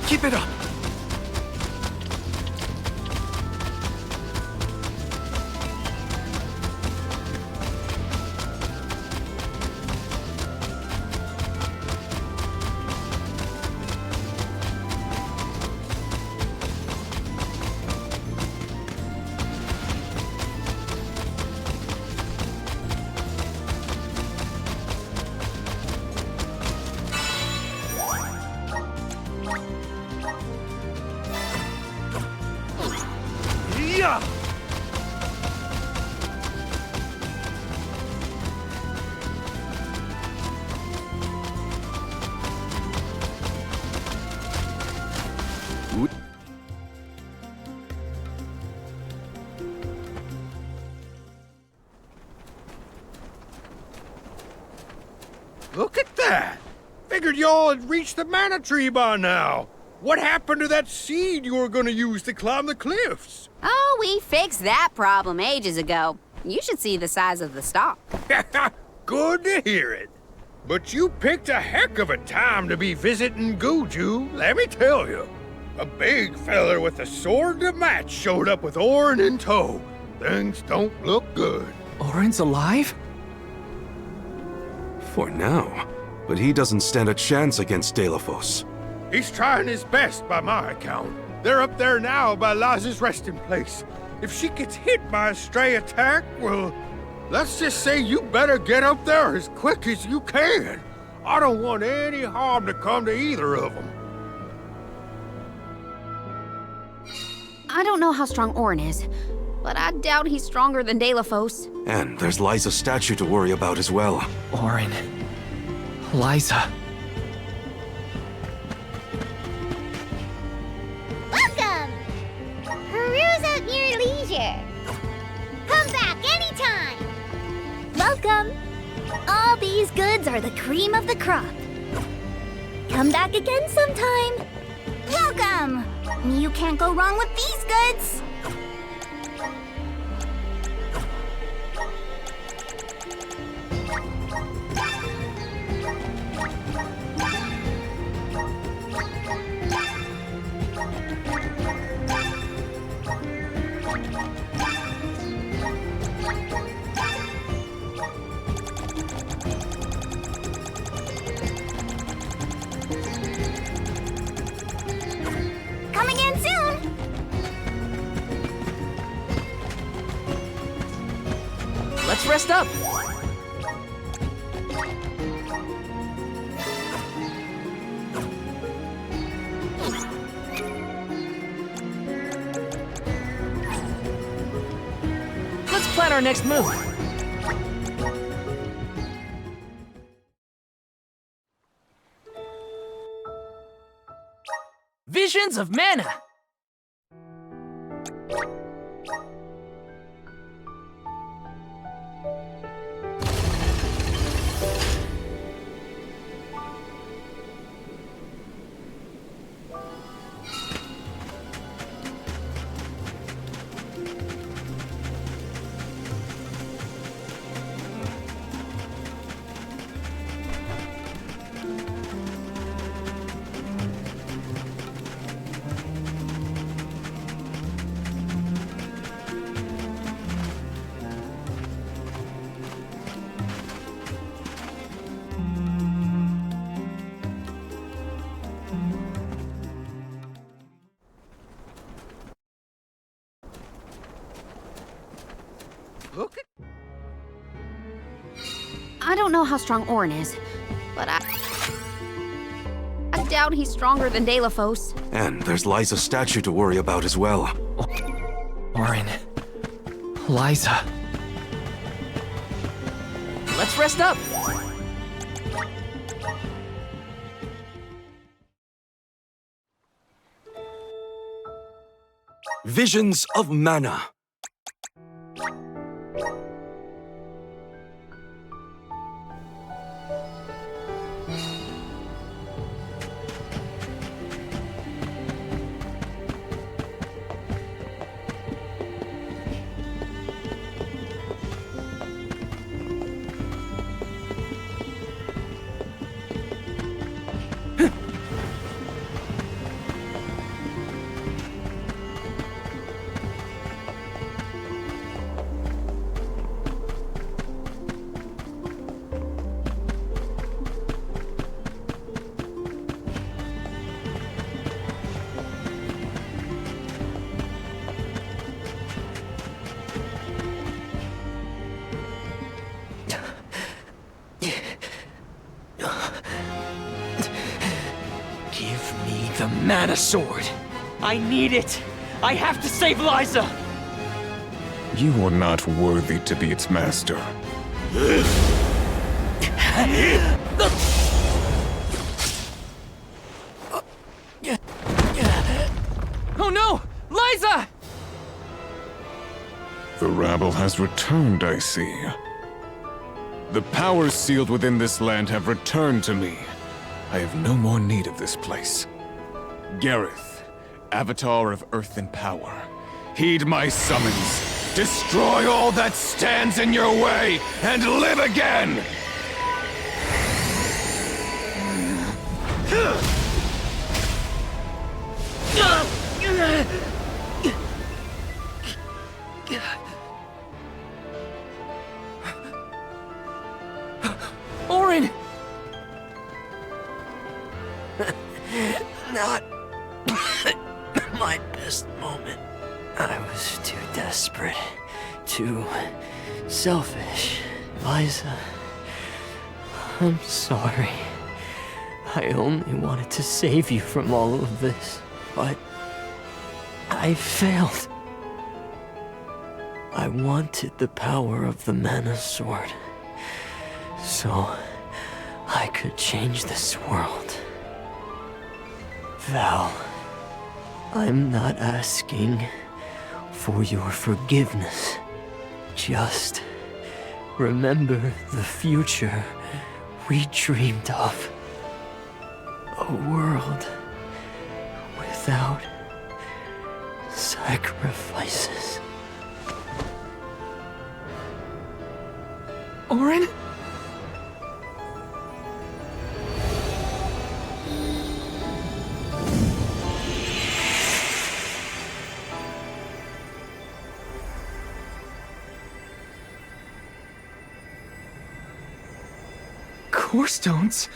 Keep it up! Yeah! Look at that! Figured y'all had reached the mana tree by now. What happened to that seed you were gonna use to climb the cliffs? Oh, we fixed that problem ages ago. You should see the size of the stalk. Good to hear it. But you picked a heck of a time to be visiting Guju, let me tell you. A big feller with a sword to match showed up with Orin in tow. Things don't look good. Orin's alive? For now. But he doesn't stand a chance against Deilophos. He's trying his best by my account. They're up there now by Liza's resting place. If she gets hit by a stray attack, well, let's just say you better get up there as quick as you can. I don't want any harm to come to either of them. I don't know how strong Orin is, but I doubt he's stronger than Deilophos. And there's Liza's statue to worry about as well. Orin. Liza. Welcome! welcome. All these goods are the cream of the crop. Come back again sometime. Welcome. You can't go wrong with these goods. Come again soon. Let's rest up. Let's plan our next move. Visions of Mana. Look at I don't know how strong Orin is, but I doubt he's stronger than Delafos. And there's Liza's statue to worry about as well. Orin. Liza. Let's rest up. Visions of Mana. Give me the Mana Sword. I need it. I have to save Liza. You are not worthy to be its master. Oh no! Liza! The rabble has returned, I see. The powers sealed within this land have returned to me. I have no more need of this place. Gareth, Avatar of Earth and Power, heed my summons. Destroy all that stands in your way, and live again! Orin! Not my best moment. I was too desperate, too selfish. Liza, I'm sorry. I only wanted to save you from all of this, but I failed. I wanted the power of the Mana Sword, so I could change this world. Val, I'm not asking for your forgiveness. Just remember the future we dreamed of. A world without sacrifices. Auron? Core stones?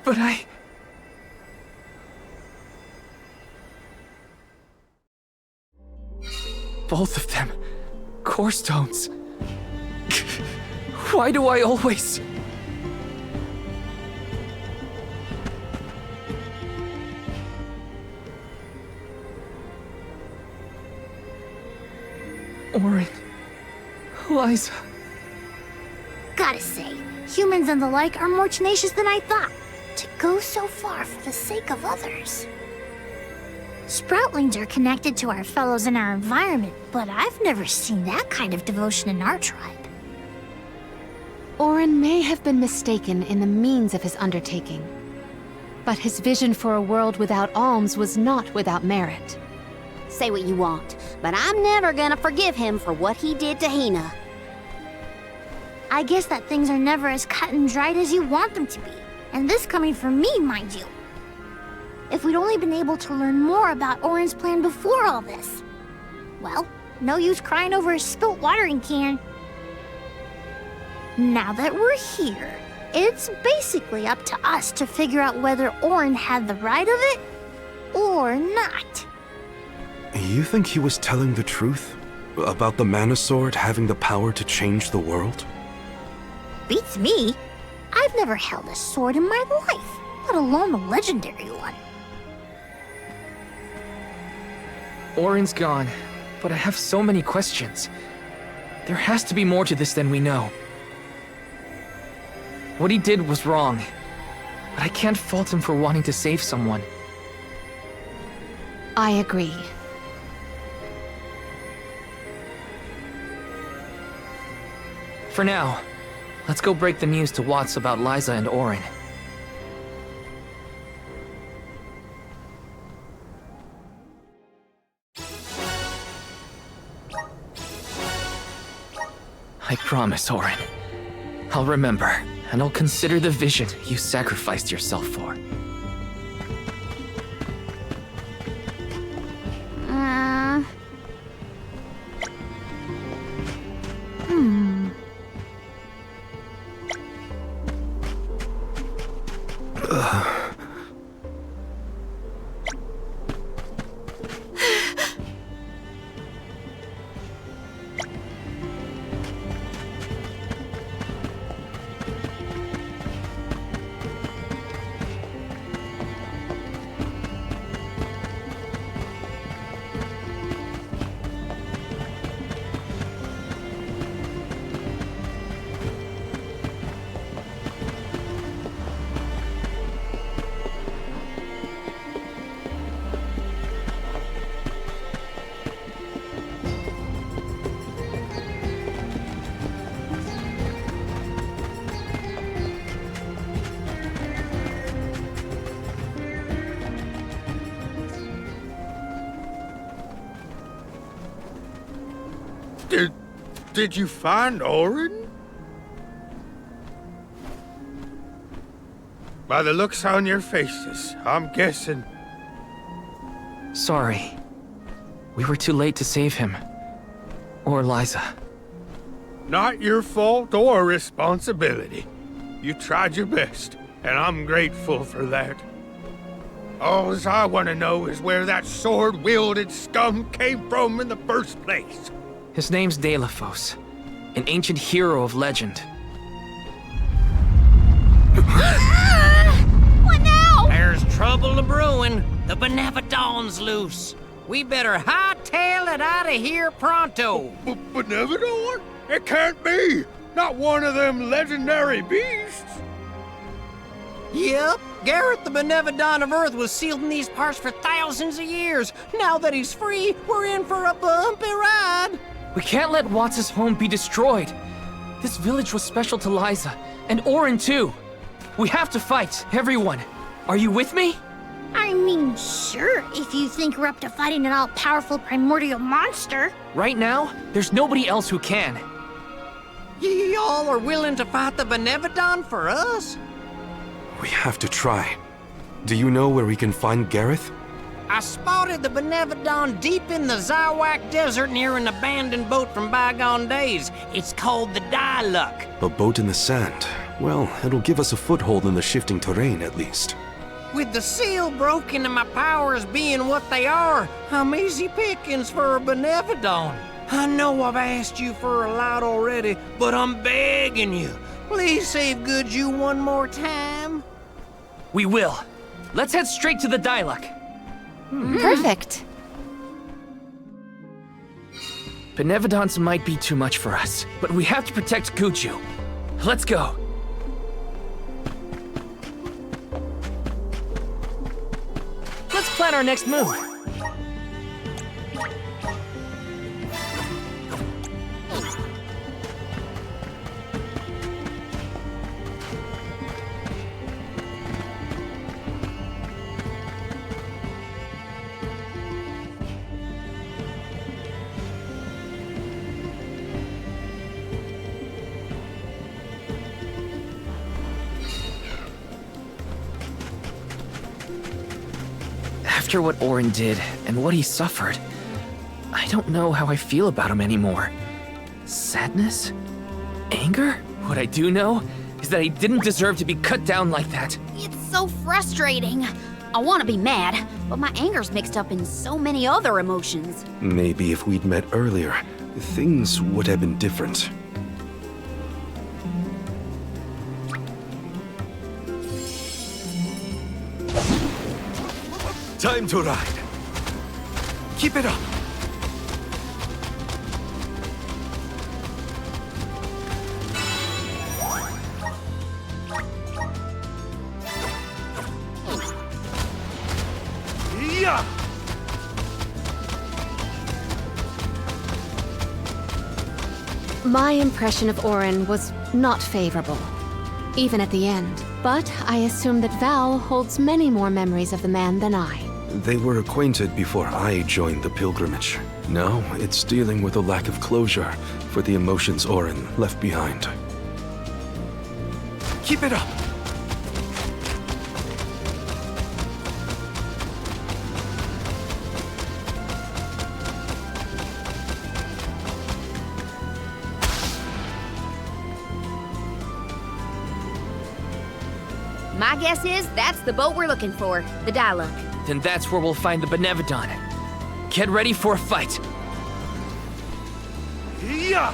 But both of them. Core stones. Why do I always... Auron. Liza. Gotta say, humans and the like are more tenacious than I thought. To go so far for the sake of others. Sproutlings are connected to our fellows in our environment, but I've never seen that kind of devotion in our tribe. Auron may have been mistaken in the means of his undertaking, but his vision for a world without alms was not without merit. Say what you want, but I'm never gonna forgive him for what he did to Hina. I guess that things are never as cut and dried as you want them to be. And this coming from me, mind you. If we'd only been able to learn more about Auron's plan before all this. Well, no use crying over a spilt watering can. Now that we're here, it's basically up to us to figure out whether Auron had the right of it or not. You think he was telling the truth? About the Mana Sword having the power to change the world? Beats me. I've never held a sword in my life, let alone a legendary one. Auron's gone, but I have so many questions. There has to be more to this than we know. What he did was wrong, but I can't fault him for wanting to save someone. I agree. For now, let's go break the news to Watts about Liza and Auron. I promise, Auron. I'll remember, and I'll consider the vision you sacrificed yourself for. Did you find Auron? By the looks on your faces, I'm guessing. Sorry. We were too late to save him. Or Liza. Not your fault or responsibility. You tried your best, and I'm grateful for that. All I want to know is where that sword-wielded scum came from in the first place. His name's Deilephos, an ancient hero of legend. What now? There's trouble a-brewing. The Benevodon's loose. We better hightail it out of here pronto. Benevodon? It can't be! Not one of them legendary beasts! Yep, Gareth the Benevodon of Earth was sealed in these parts for thousands of years. Now that he's free, we're in for a bumpy ride. We can't let Watts' home be destroyed. This village was special to Liza, and Orin too. We have to fight, everyone. Are you with me? I mean, sure, if you think we're up to fighting an all-powerful primordial monster. Right now, there's nobody else who can. Y'all are willing to fight the Benevodon for us? We have to try. Do you know where we can find Gareth? I spotted the Benevodon deep in the Zawak Desert near an abandoned boat from bygone days. It's called the Diluc. A boat in the sand. Well, it'll give us a foothold in the shifting terrain, at least. With the seal broken and my powers being what they are, I'm easy pickings for a Benevodon. I know I've asked you for a lot already, but I'm begging you. Please save good you one more time. We will. Let's head straight to the Diluc. Perfect. Benevodons might be too much for us, but we have to protect Guju. Let's go. Let's plan our next move. After what Orin did and what he suffered, I don't know how I feel about him anymore. Sadness? Anger? What I do know is that he didn't deserve to be cut down like that. It's so frustrating. I want to be mad, but my anger's mixed up in so many other emotions. Maybe if we'd met earlier, things would have been different. Time to ride. Keep it up. Yeah. My impression of Orin was not favorable, even at the end. But I assume that Val holds many more memories of the man than I. They were acquainted before I joined the pilgrimage. Now it's dealing with a lack of closure for the emotions Orin left behind. Keep it up! My guess is that's the boat we're looking for, the Diluc. Then that's where we'll find the Benevodon. Get ready for a fight. Yeah.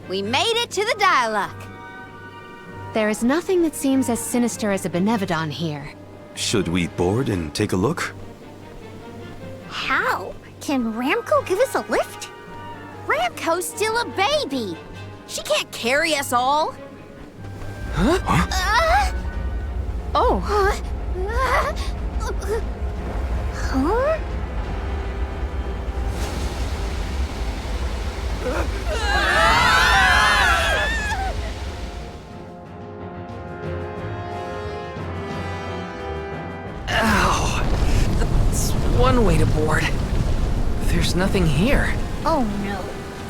We made it to the Diluc. There is nothing that seems as sinister as a Benevodon here. Should we board and take a look? How? Can Ramco give us a lift? Ramco's still a baby. She can't carry us all. Huh? Oh. Huh? Ow. That's one way to board. There's nothing here. Oh no.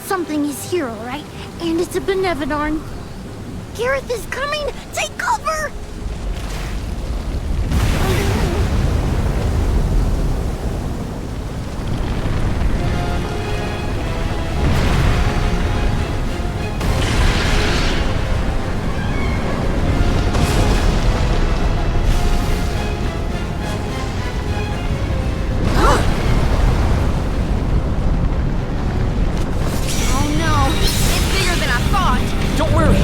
Something is here, all right? And it's a Benevodon. Gareth is coming! Take cover! Don't worry.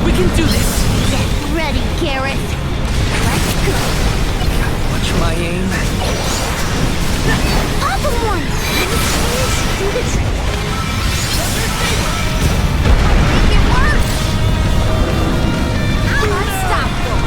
We can do this. Get ready, Gareth. Let's go. Gotta watch my aim. Awesome one! Do the trick. Make it work! I'm unstoppable.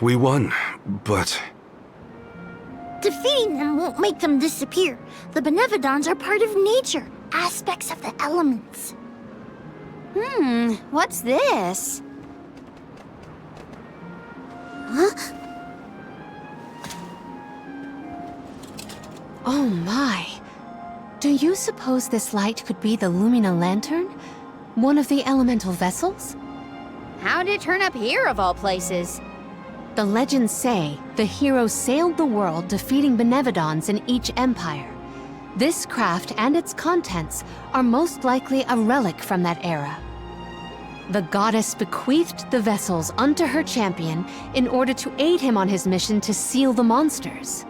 We won, but Defeating them won't make them disappear. The Benevodons are part of nature, aspects of the elements. What's this? Huh? Oh my. Do you suppose this light could be the Lumina Lantern? One of the elemental vessels? How'd it turn up here of all places? The legends say the hero sailed the world defeating Benevodons in each empire. This craft and its contents are most likely a relic from that era. The goddess bequeathed the vessels unto her champion in order to aid him on his mission to seal the monsters.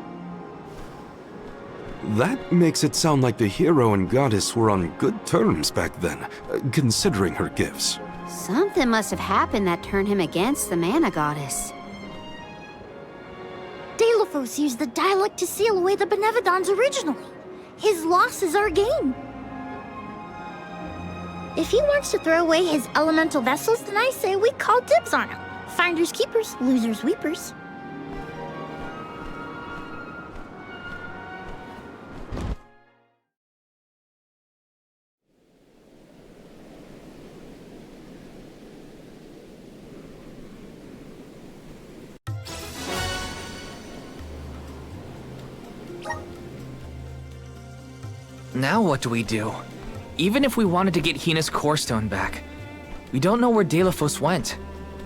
that makes it sound like the hero and goddess were on good terms back then, considering her gifts. Something must have happened that turned him against the mana goddess. Deilophos used the dialect to seal away the Benevodons originally. His loss is our gain. If he wants to throw away his elemental vessels, then I say we call dibs on him. Finders keepers, losers weepers. Now what do we do? Even if we wanted to get Hina's core stone back, we don't know where Deilophos went.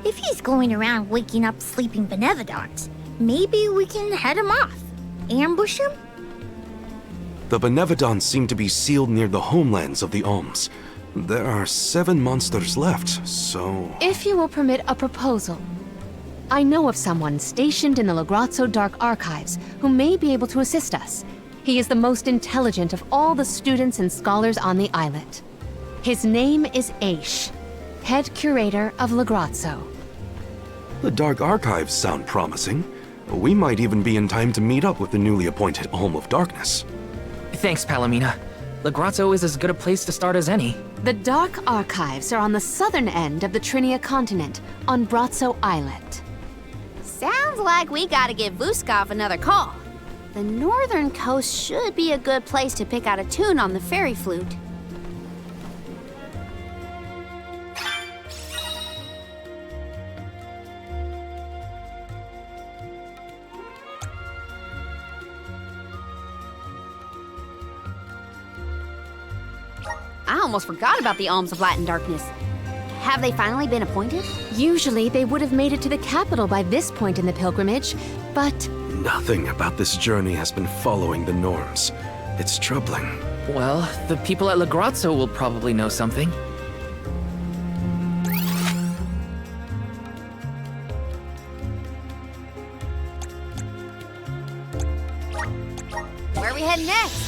If he's going around waking up sleeping Benevodons, maybe we can head him off. Ambush him? The Benevodons seem to be sealed near the homelands of the Alms. There are 7 monsters left, so... If you will permit a proposal. I know of someone stationed in the Lagrazzo Dark Archives who may be able to assist us. He is the most intelligent of all the students and scholars on the islet. His name is Aish, head curator of Lagrazzo. The Dark Archives sound promising. We might even be in time to meet up with the newly appointed Alm of Darkness. Thanks, Palomina. Lagrazzo is as good a place to start as any. The Dark Archives are on the southern end of the Trinia continent, on Brazzo Islet. Sounds like we gotta give Vuskov another call. The northern coast should be a good place to pick out a tune on the fairy flute. I almost forgot about the Alms of Light and Darkness. Have they finally been appointed? Usually they would have made it to the capital by this point in the pilgrimage, but... Nothing about this journey has been following the norms. It's troubling. Well, the people at Lagrazzo will probably know something. Where are we heading next?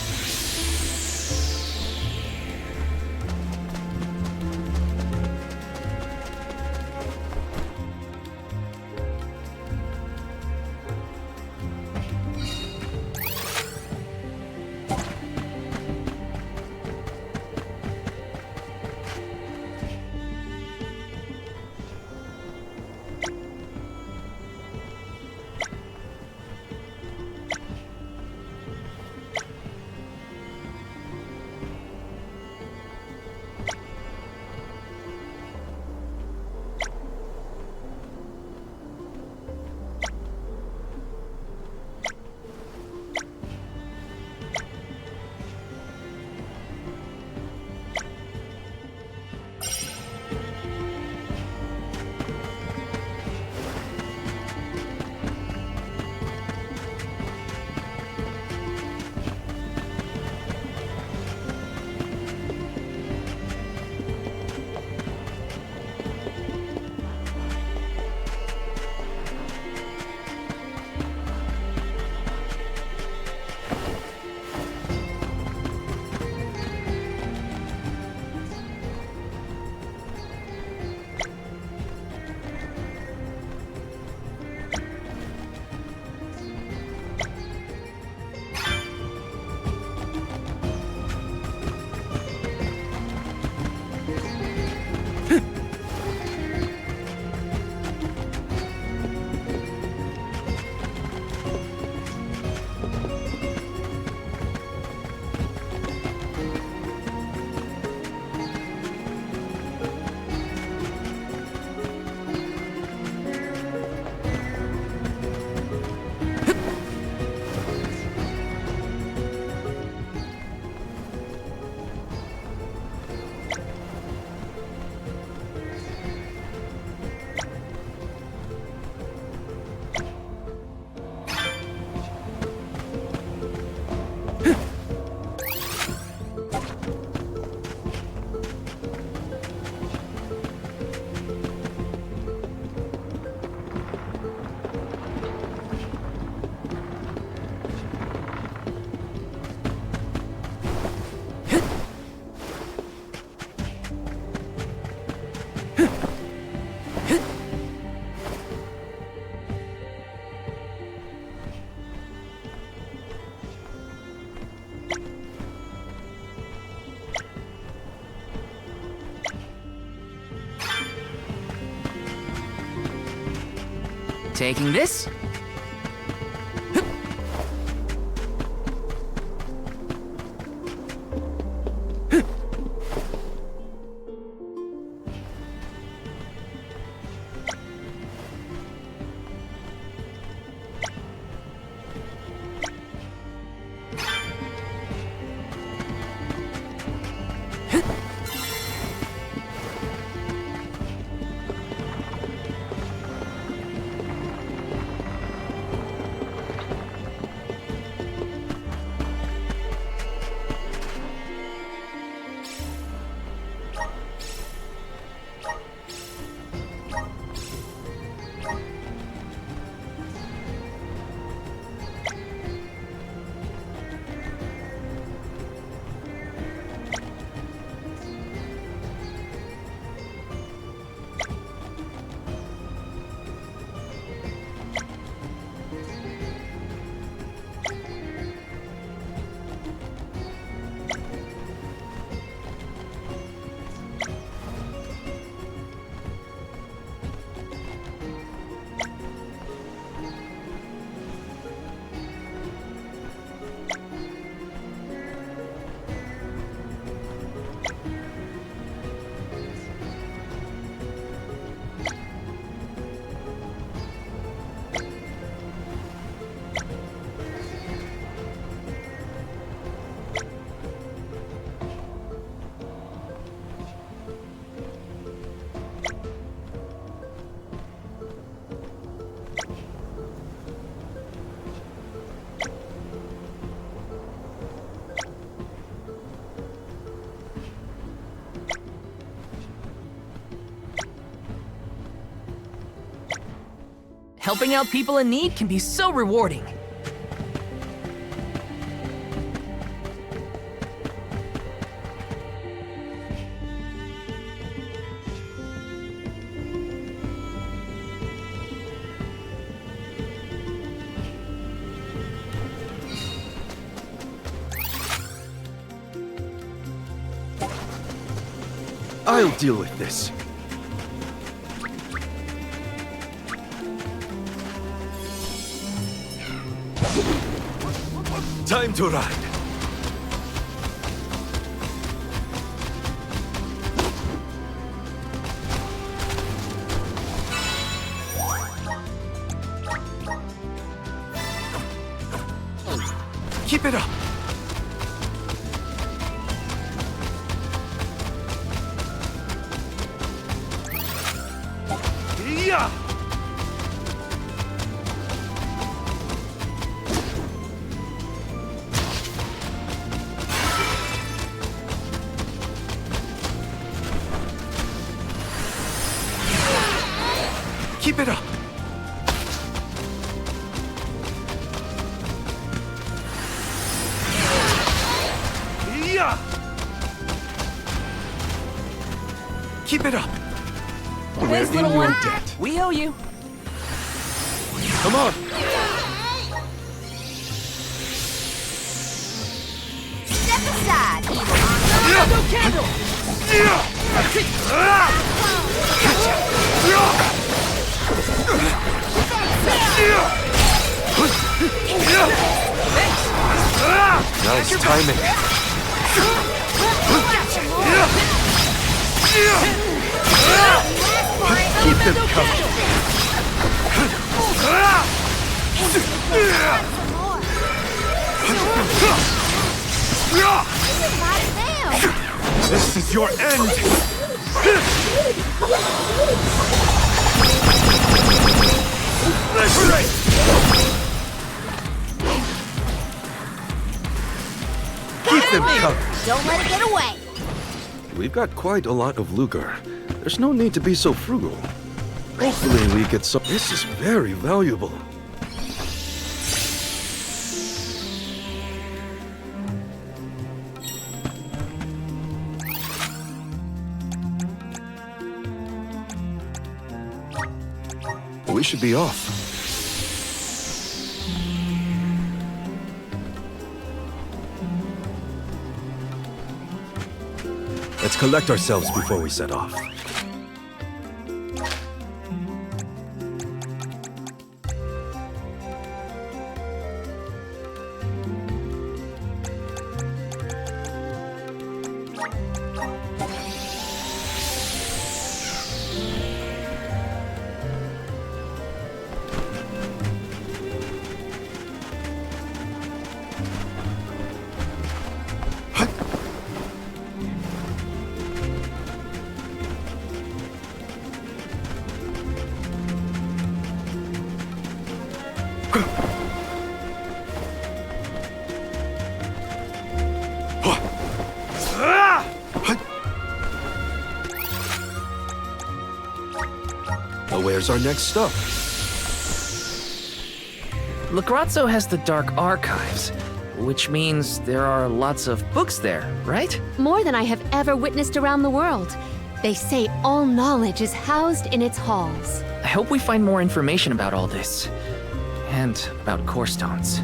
Taking this. Helping out people in need can be so rewarding. I'll deal with this. Time to ride. Keep it up. Yeah. Keep it up. Yeah. Keep it up. We're in your debt. We owe you. Come on. Step aside, evil monster. No candle. Nice timing. Keep them coming. This is your end. Let's race. Keep them coming. Don't let it get away. We've got quite a lot of lucre. There's no need to be so frugal. Hopefully we get some. This is very valuable. We should be off. Let's collect ourselves before we set off. Well, where's our next stop? Lagrazzo has the Dark Archives, which means there are lots of books there, right? More than I have ever witnessed around the world. They say all knowledge is housed in its halls. I hope we find more information about all this. And about core stones.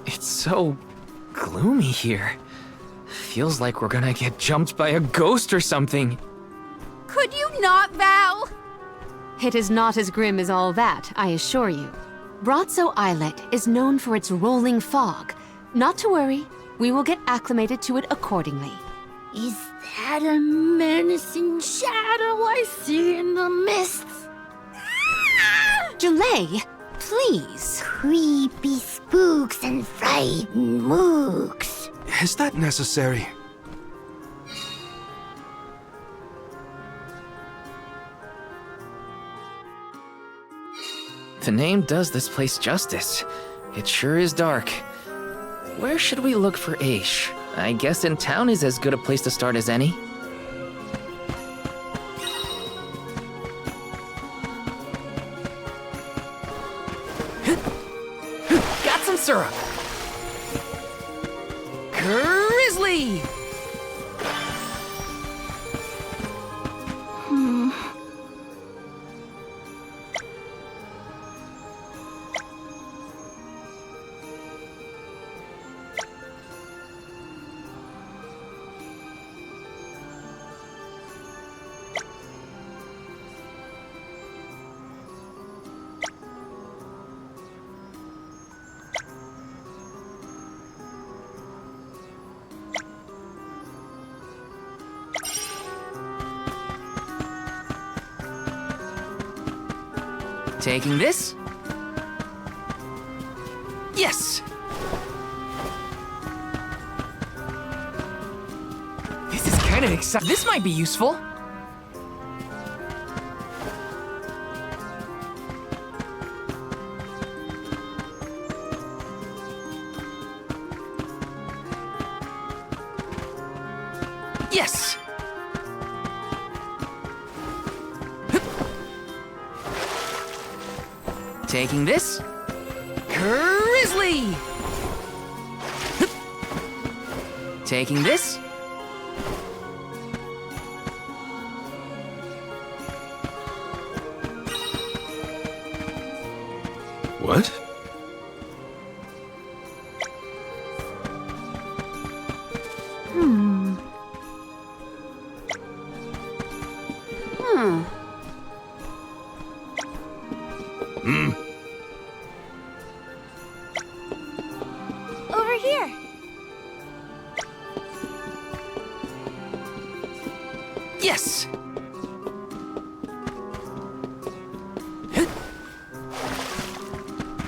It's so gloomy here. Feels like we're gonna get jumped by a ghost or something. Could you not, Val? It is not as grim as all that, I assure you. Brazzo Islet is known for its rolling fog. Not to worry, we will get acclimated to it accordingly. Is that a menacing shadow I see in the mists? Jule, please. Creepy spooks and frightened mooks. Is that necessary? The name does this place justice. It sure is dark. Where should we look for Aish? I guess in town is as good a place to start as any. Got some syrup. Grizzly! Taking this? Yes! This is kind of exciting. This might be useful. Yes! Taking this? Grizzly! Taking this? What? Over here. Yes!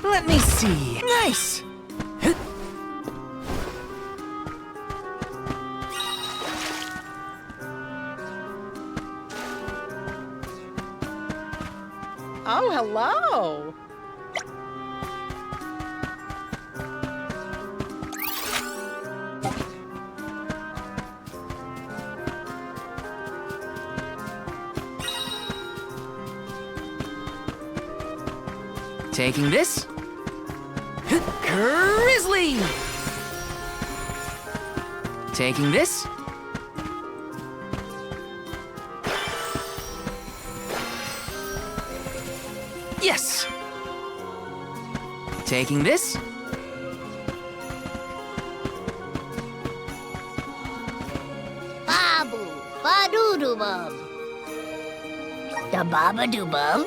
Let me see. Nice! Oh, hello. Taking this. Grizzly! Taking this. Yes! Taking this. Babu, ba-doo-doo-bum. Da baba-doo-bum.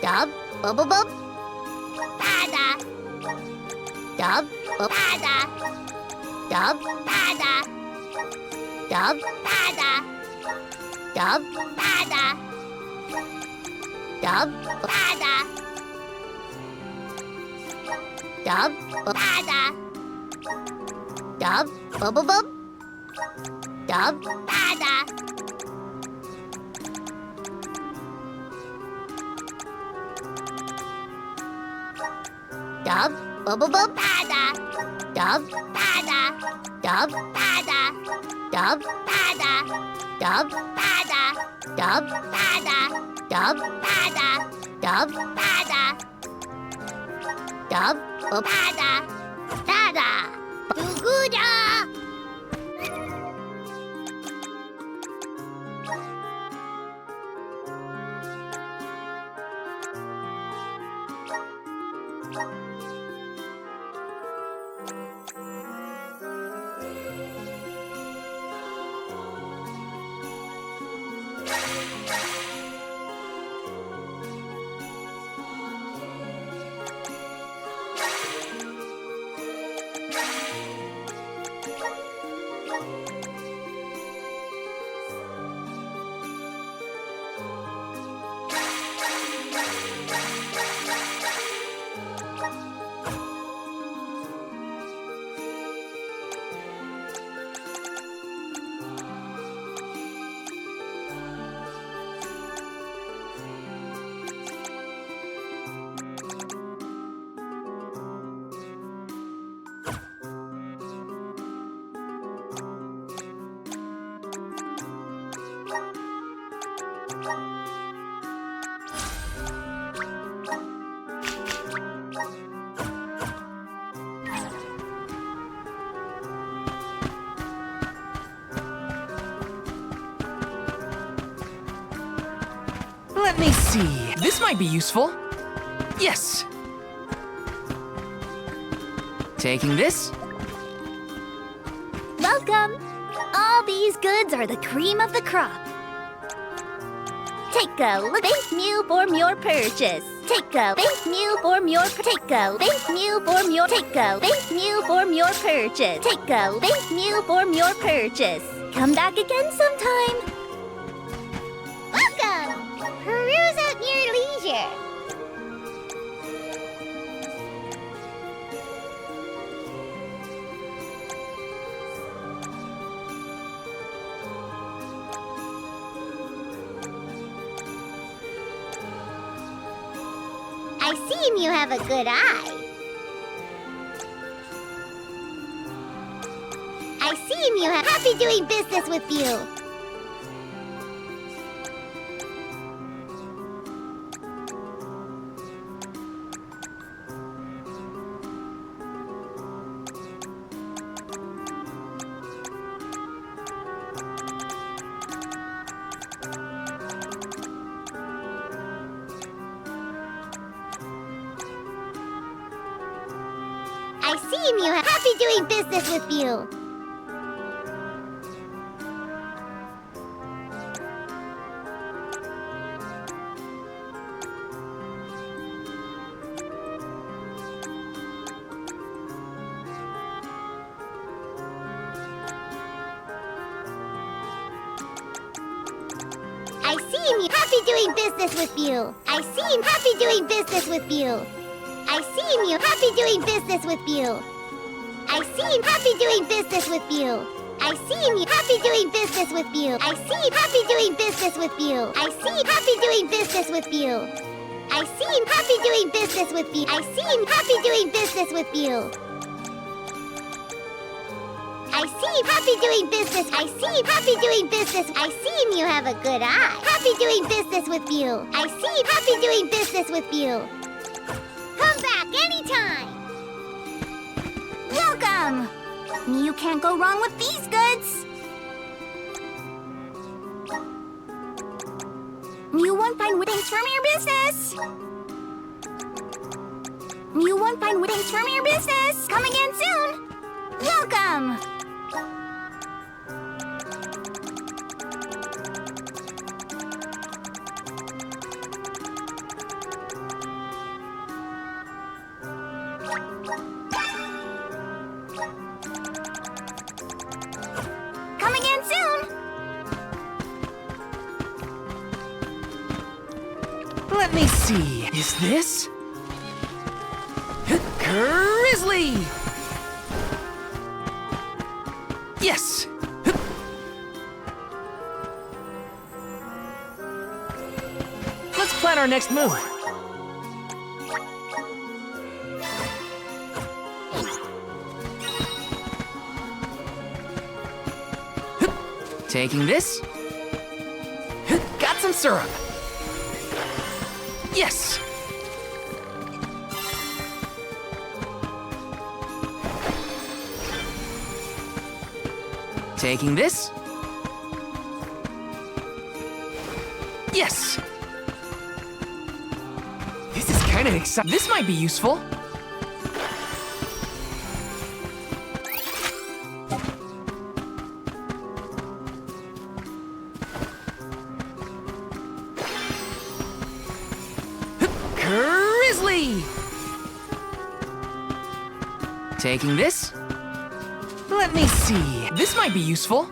Dub, bubble-bum. Bada. Dub, bada. Dub, bada. Dub, bada. Dub, bada. Dub, bada. Dub, bada. Dub, bubble-bum. Dub, bada. Dub, bubble-bum, bada. Dub, bada. Dub, bada. Dub, bada. Dub, bada. Dub, bada. Dub, bada. Dub, bada. Dub, bada. Dada. Buguda. Let me see. This might be useful. Yes. Taking this. Welcome! All these goods are the cream of the crop. Take a look. Thank you for your purchase. Take a thank you for your take a thank you for your take a thank you for your purchase. Take a thank you for your purchase. Come back again sometime. Welcome! Peruse at your leisure. I see you have a good eye. I see you have happy doing business with you. I see you have happy doing business with you. him happy doing business with you. I see him happy doing business with you. I see him happy doing business with you. I see him happy doing business with you. I see him happy doing business with you. I see him happy doing business with you. I see him happy doing business with you. I see him happy doing business with you. I see him happy doing business with you. I see him happy doing business. I see him happy doing business. I see him you have a good eye. Happy doing business with you. I see him happy doing business with you. Come back anytime. Welcome! You can't go wrong with these goods. You won't find weddings from your business. You won't find weddings from your business. Come again soon. Welcome! Come again soon. Let me see. Is this? Grizzly! Yes! Let's plan our next move. Taking this. Got some syrup. Yes! Taking this. Yes! This is kind of exciting. This might be useful. Grizzly! Taking this. Let me see. This might be useful.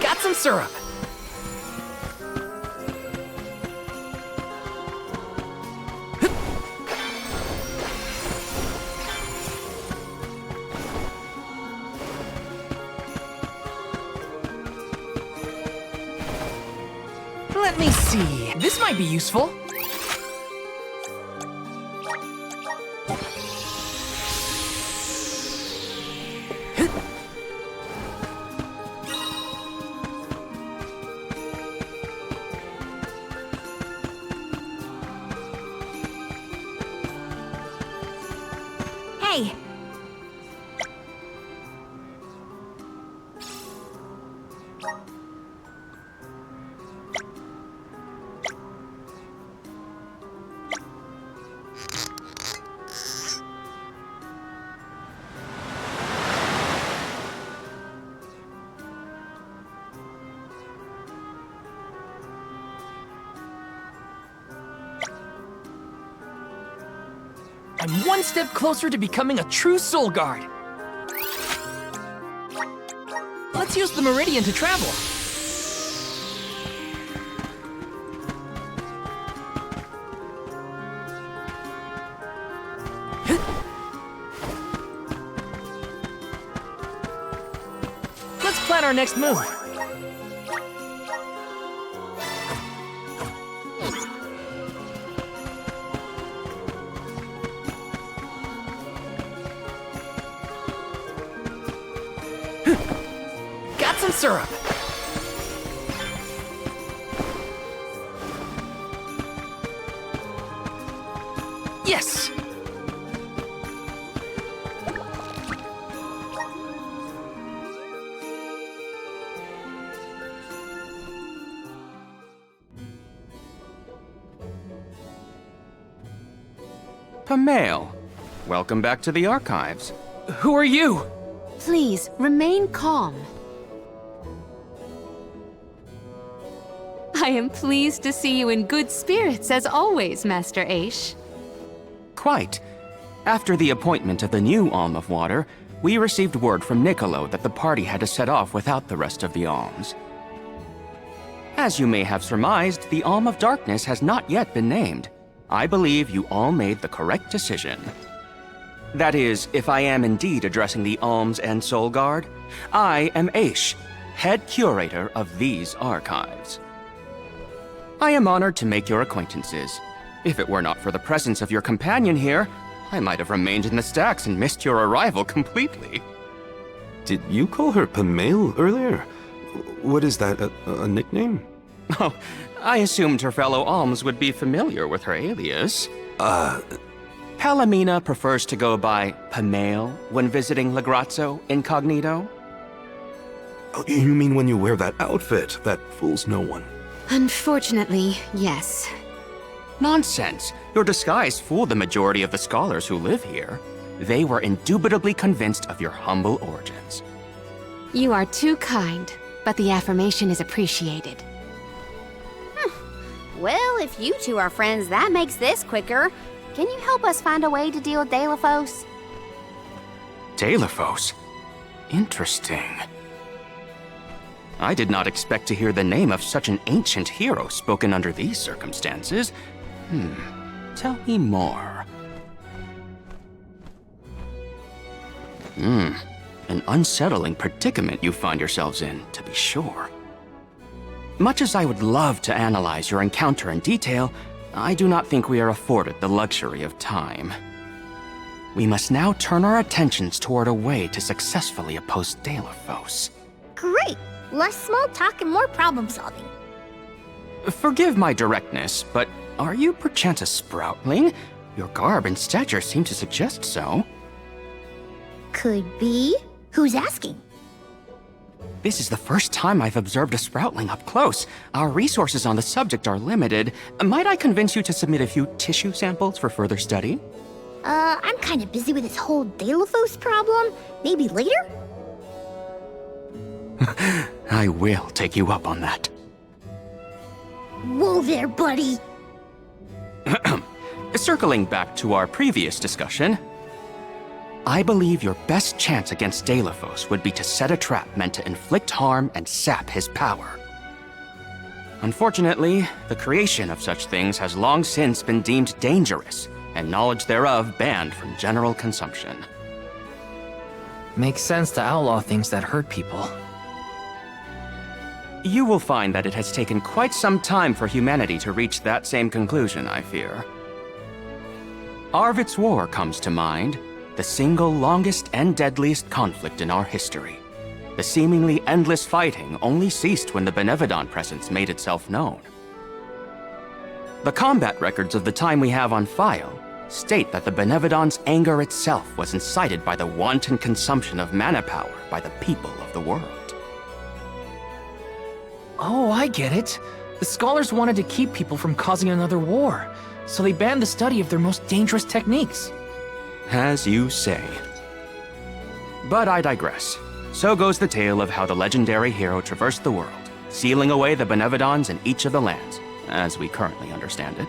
Got some syrup. Let me see. This might be useful. Hey! I'm one step closer to becoming a true Soul Guard. Let's use the Meridian to travel. Let's plan our next move. Got some syrup. Yes! Pamail, welcome back to the archives. Who are you? Please, remain calm. I am pleased to see you in good spirits as always, Master Aish. Quite. After the appointment of the new Alm of Water, we received word from Niccolo that the party had to set off without the rest of the alms. As you may have surmised, the Alm of Darkness has not yet been named. I believe you all made the correct decision. That is, if I am indeed addressing the Alms and Soul Guard, I am Aish, head curator of these archives. I am honored to make your acquaintances. If it were not for the presence of your companion here, I might have remained in the stacks and missed your arrival completely. Did you call her Pamail earlier? What is that, a nickname? Oh, I assumed her fellow alms would be familiar with her alias. Palomina prefers to go by Pamail when visiting Legrazzo incognito. Oh, you mean when you wear that outfit that fools no one? Unfortunately, yes. Nonsense. Your disguise fooled the majority of the scholars who live here. They were indubitably convinced of your humble origins. You are too kind, but the affirmation is appreciated. Well, if you two are friends, that makes this quicker. Can you help us find a way to deal with Deilophos? Deilophos? Interesting. I did not expect to hear the name of such an ancient hero spoken under these circumstances. Tell me more. An unsettling predicament you find yourselves in, to be sure. Much as I would love to analyze your encounter in detail, I do not think we are afforded the luxury of time. We must now turn our attentions toward a way to successfully oppose Deilophos. Great! Less small talk and more problem solving. Forgive my directness, but are you perchance a sproutling? Your garb and stature seem to suggest so. Could be. Who's asking? This is the first time I've observed a sproutling up close. Our resources on the subject are limited. Might I convince you to submit a few tissue samples for further study? I'm kind of busy with this whole Deilophos problem. Maybe later? I will take you up on that. Whoa there, buddy! Circling back to our previous discussion, I believe your best chance against Deilophos would be to set a trap meant to inflict harm and sap his power. Unfortunately, the creation of such things has long since been deemed dangerous, and knowledge thereof banned from general consumption. Makes sense to outlaw things that hurt people. You will find that it has taken quite some time for humanity to reach that same conclusion, I fear. Arvid's War comes to mind, the single longest and deadliest conflict in our history. The seemingly endless fighting only ceased when the Benevodon presence made itself known. The combat records of the time we have on file state that the Benevodon's anger itself was incited by the wanton consumption of mana power by the people of the world. Oh, I get it. The scholars wanted to keep people from causing another war, so they banned the study of their most dangerous techniques. As you say. But I digress. So goes the tale of how the legendary hero traversed the world, sealing away the Benevodons in each of the lands, as we currently understand it.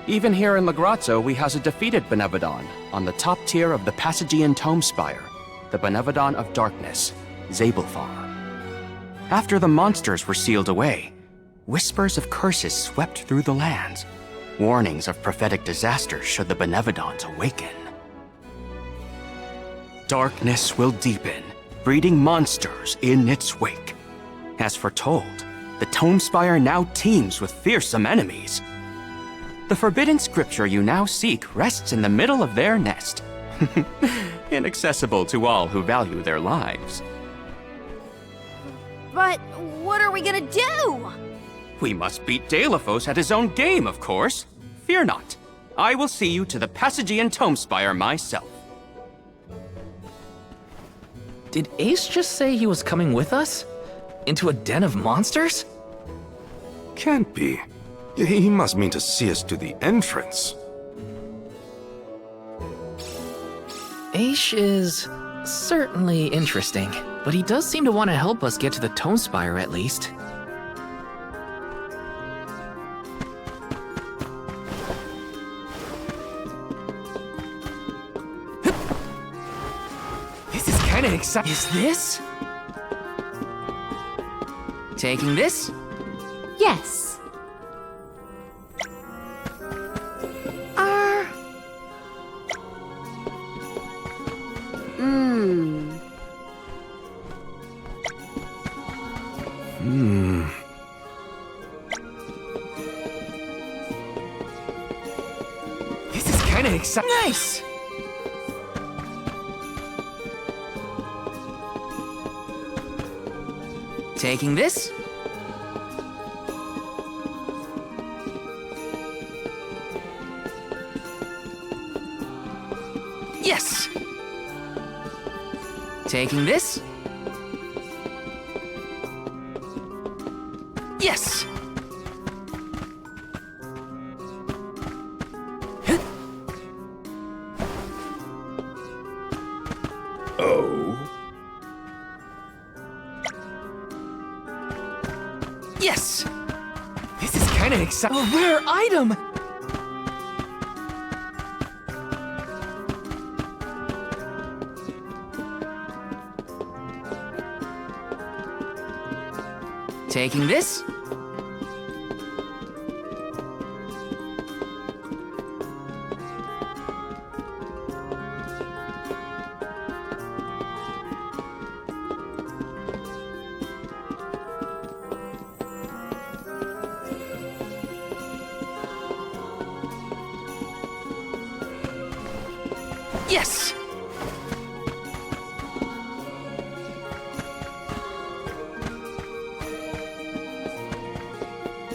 Even here in Legrazzo, we house a defeated Benevodon on the top tier of the Passagian Tome Spire, the Benevodon of Darkness, Zabelfar. After the monsters were sealed away, whispers of curses swept through the lands, warnings of prophetic disasters should the Benevodons awaken. Darkness will deepen, breeding monsters in its wake. As foretold, the Tome Spire now teems with fearsome enemies. The forbidden scripture you now seek rests in the middle of their nest, inaccessible to all who value their lives. But what are we gonna do? We must beat Deilophos at his own game, of course. Fear not. I will see you to the Passagian Tome Spire myself. Did Ace just say he was coming with us? Into a den of monsters? Can't be. He must mean to see us to the entrance. Aish is certainly interesting, but he does seem to want to help us get to the Tome Spire at least. This is kind of exciting. Is this? Taking this? Yes. This is kind of exciting. Nice! Taking this? Yes! Taking this? Yes! Oh? Yes! This is kind of exciting. A rare item! Taking this? Yes!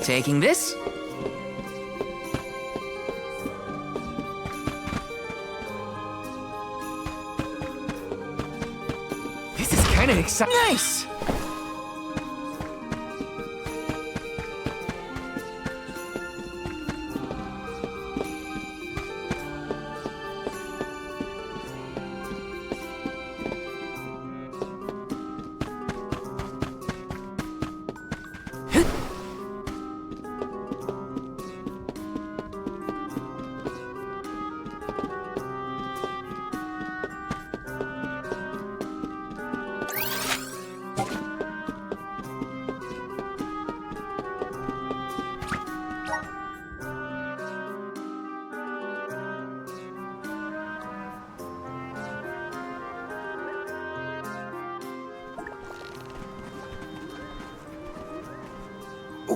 Taking this? This is kind of exciting. Nice!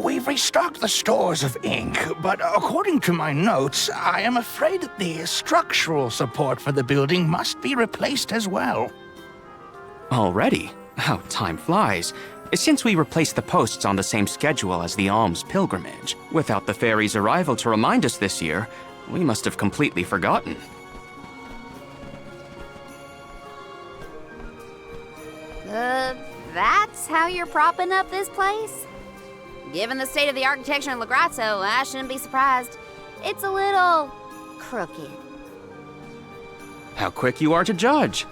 We've restocked the stores of ink, but according to my notes, I am afraid that the structural support for the building must be replaced as well. Already? How time flies. Since we replaced the posts on the same schedule as the alms pilgrimage, without the fairy's arrival to remind us this year, we must have completely forgotten. That's how you're propping up this place? Given the state of the architecture in Lagrazzo, I shouldn't be surprised. It's a little crooked. How quick you are to judge!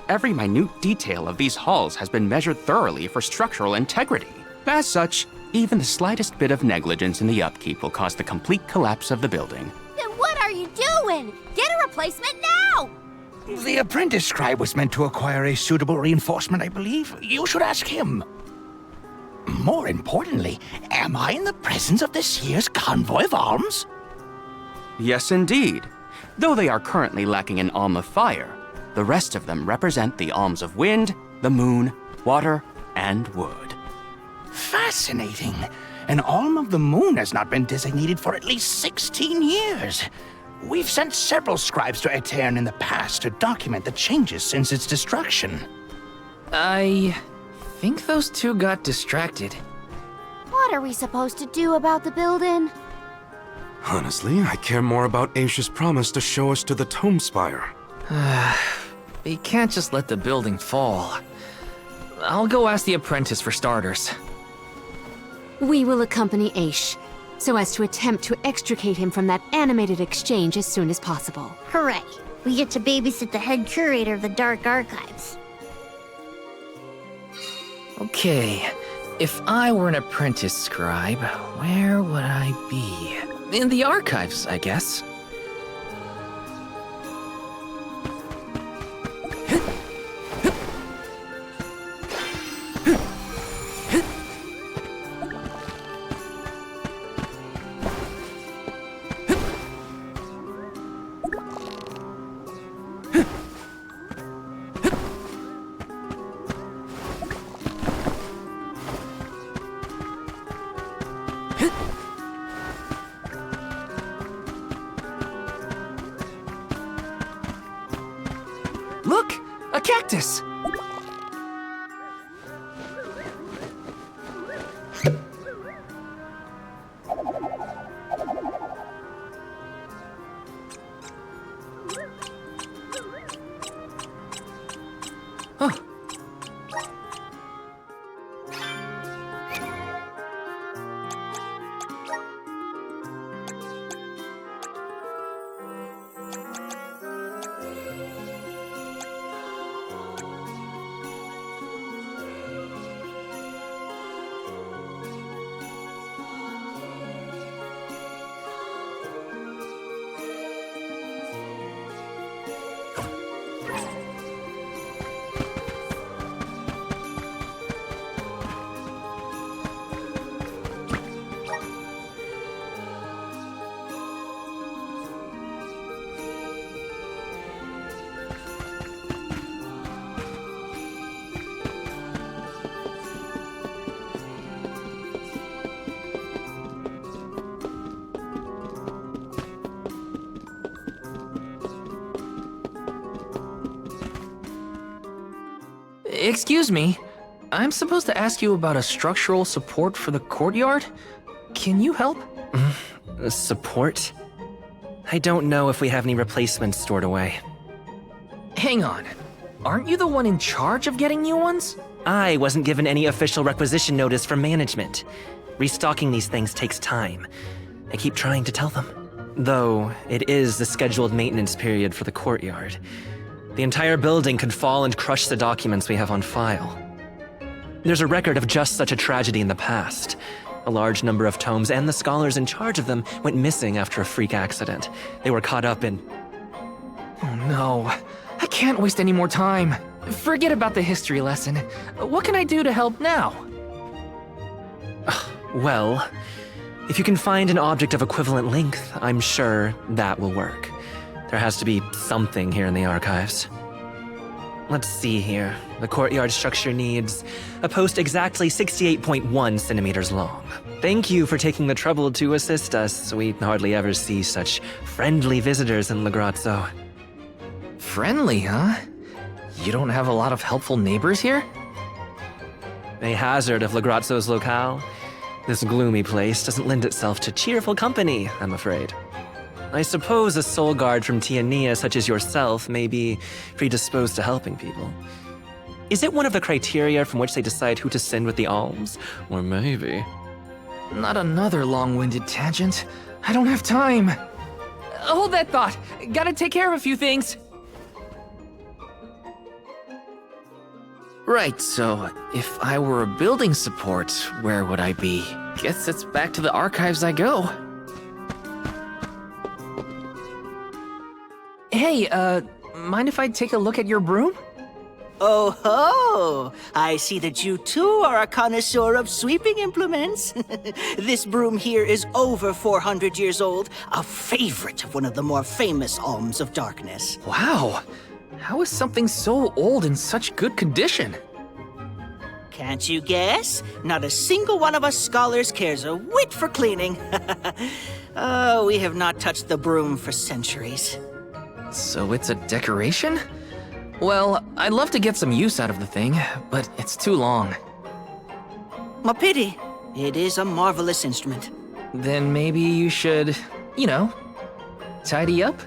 Every minute detail of these halls has been measured thoroughly for structural integrity. As such, even the slightest bit of negligence in the upkeep will cause the complete collapse of the building. Then what are you doing? Get a replacement now! The apprentice scribe was meant to acquire a suitable reinforcement, I believe. You should ask him. More importantly, am I in the presence of this year's convoy of alms? Yes, indeed. Though they are currently lacking an alm of fire, the rest of them represent the alms of wind, the moon, water, and wood. Fascinating. An alm of the moon has not been designated for at least 16 years. We've sent several scribes to Aetern in the past to document the changes since its destruction. I think those two got distracted. What are we supposed to do about the building? Honestly, I care more about Aish's promise to show us to the Tome Spire. We can't just let the building fall. I'll go ask the apprentice for starters. We will accompany Aish, so as to attempt to extricate him from that animated exchange as soon as possible. Hooray! We get to babysit the head curator of the Dark Archives. Okay, if I were an apprentice scribe, where would I be? In the archives, I guess. Look! A cactus! Huh. Excuse me, I'm supposed to ask you about a structural support for the courtyard? Can you help? Support? I don't know if we have any replacements stored away. Hang on, aren't you the one in charge of getting new ones? I wasn't given any official requisition notice from management. Restocking these things takes time. I keep trying to tell them. Though, it is the scheduled maintenance period for the courtyard. The entire building could fall and crush the documents we have on file. There's a record of just such a tragedy in the past. A large number of tomes and the scholars in charge of them went missing after a freak accident. They were caught up in... Oh no, I can't waste any more time. Forget about the history lesson. What can I do to help now? Well, if you can find an object of equivalent length, I'm sure that will work. There has to be something here in the archives. Let's see here. The courtyard structure needs a post exactly 68.1 centimeters long. Thank you for taking the trouble to assist us. We hardly ever see such friendly visitors in Legrazzo. Friendly, huh? You don't have a lot of helpful neighbors here? A hazard of Legrazzo's locale. This gloomy place doesn't lend itself to cheerful company, I'm afraid. I suppose a soul guard from Tiania such as yourself may be predisposed to helping people. Is it one of the criteria from which they decide who to send with the alms? Or maybe... Not another long-winded tangent. I don't have time. Hold that thought. Gotta take care of a few things. Right, so if I were a building support, where would I be? Guess it's back to the archives I go. Hey, mind if I take a look at your broom? Oh ho! I see that you too are a connoisseur of sweeping implements. This broom here is over 400 years old, a favorite of one of the more famous Alms of Darkness. Wow! How is something so old in such good condition? Can't you guess? Not a single one of us scholars cares a whit for cleaning. Oh, we have not touched the broom for centuries. So it's a decoration? Well, I'd love to get some use out of the thing, but it's too long. A pity. It is a marvelous instrument. Then maybe you should, tidy up?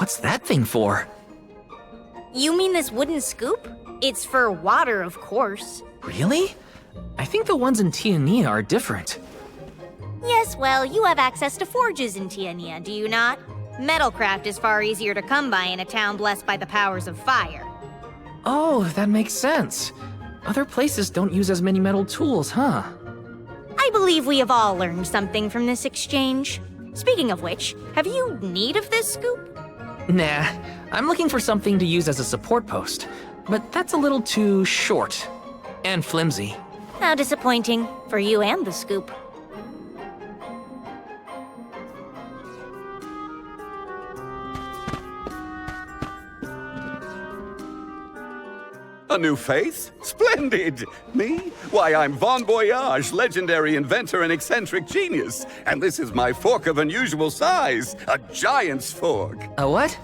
What's that thing for? You mean this wooden scoop? It's for water, of course. Really? I think the ones in Tiania are different. Yes, well, you have access to forges in Tiania, do you not? Metalcraft is far easier to come by in a town blessed by the powers of fire. Oh, that makes sense. Other places don't use as many metal tools, huh? I believe we have all learned something from this exchange. Speaking of which, have you need of this scoop? Nah, I'm looking for something to use as a support post, but that's a little too short and flimsy. How disappointing for you and the scoop. A new face? Splendid! Me? Why, I'm Bon Voyage, legendary inventor and eccentric genius. And this is my fork of unusual size, a giant's fork. A what?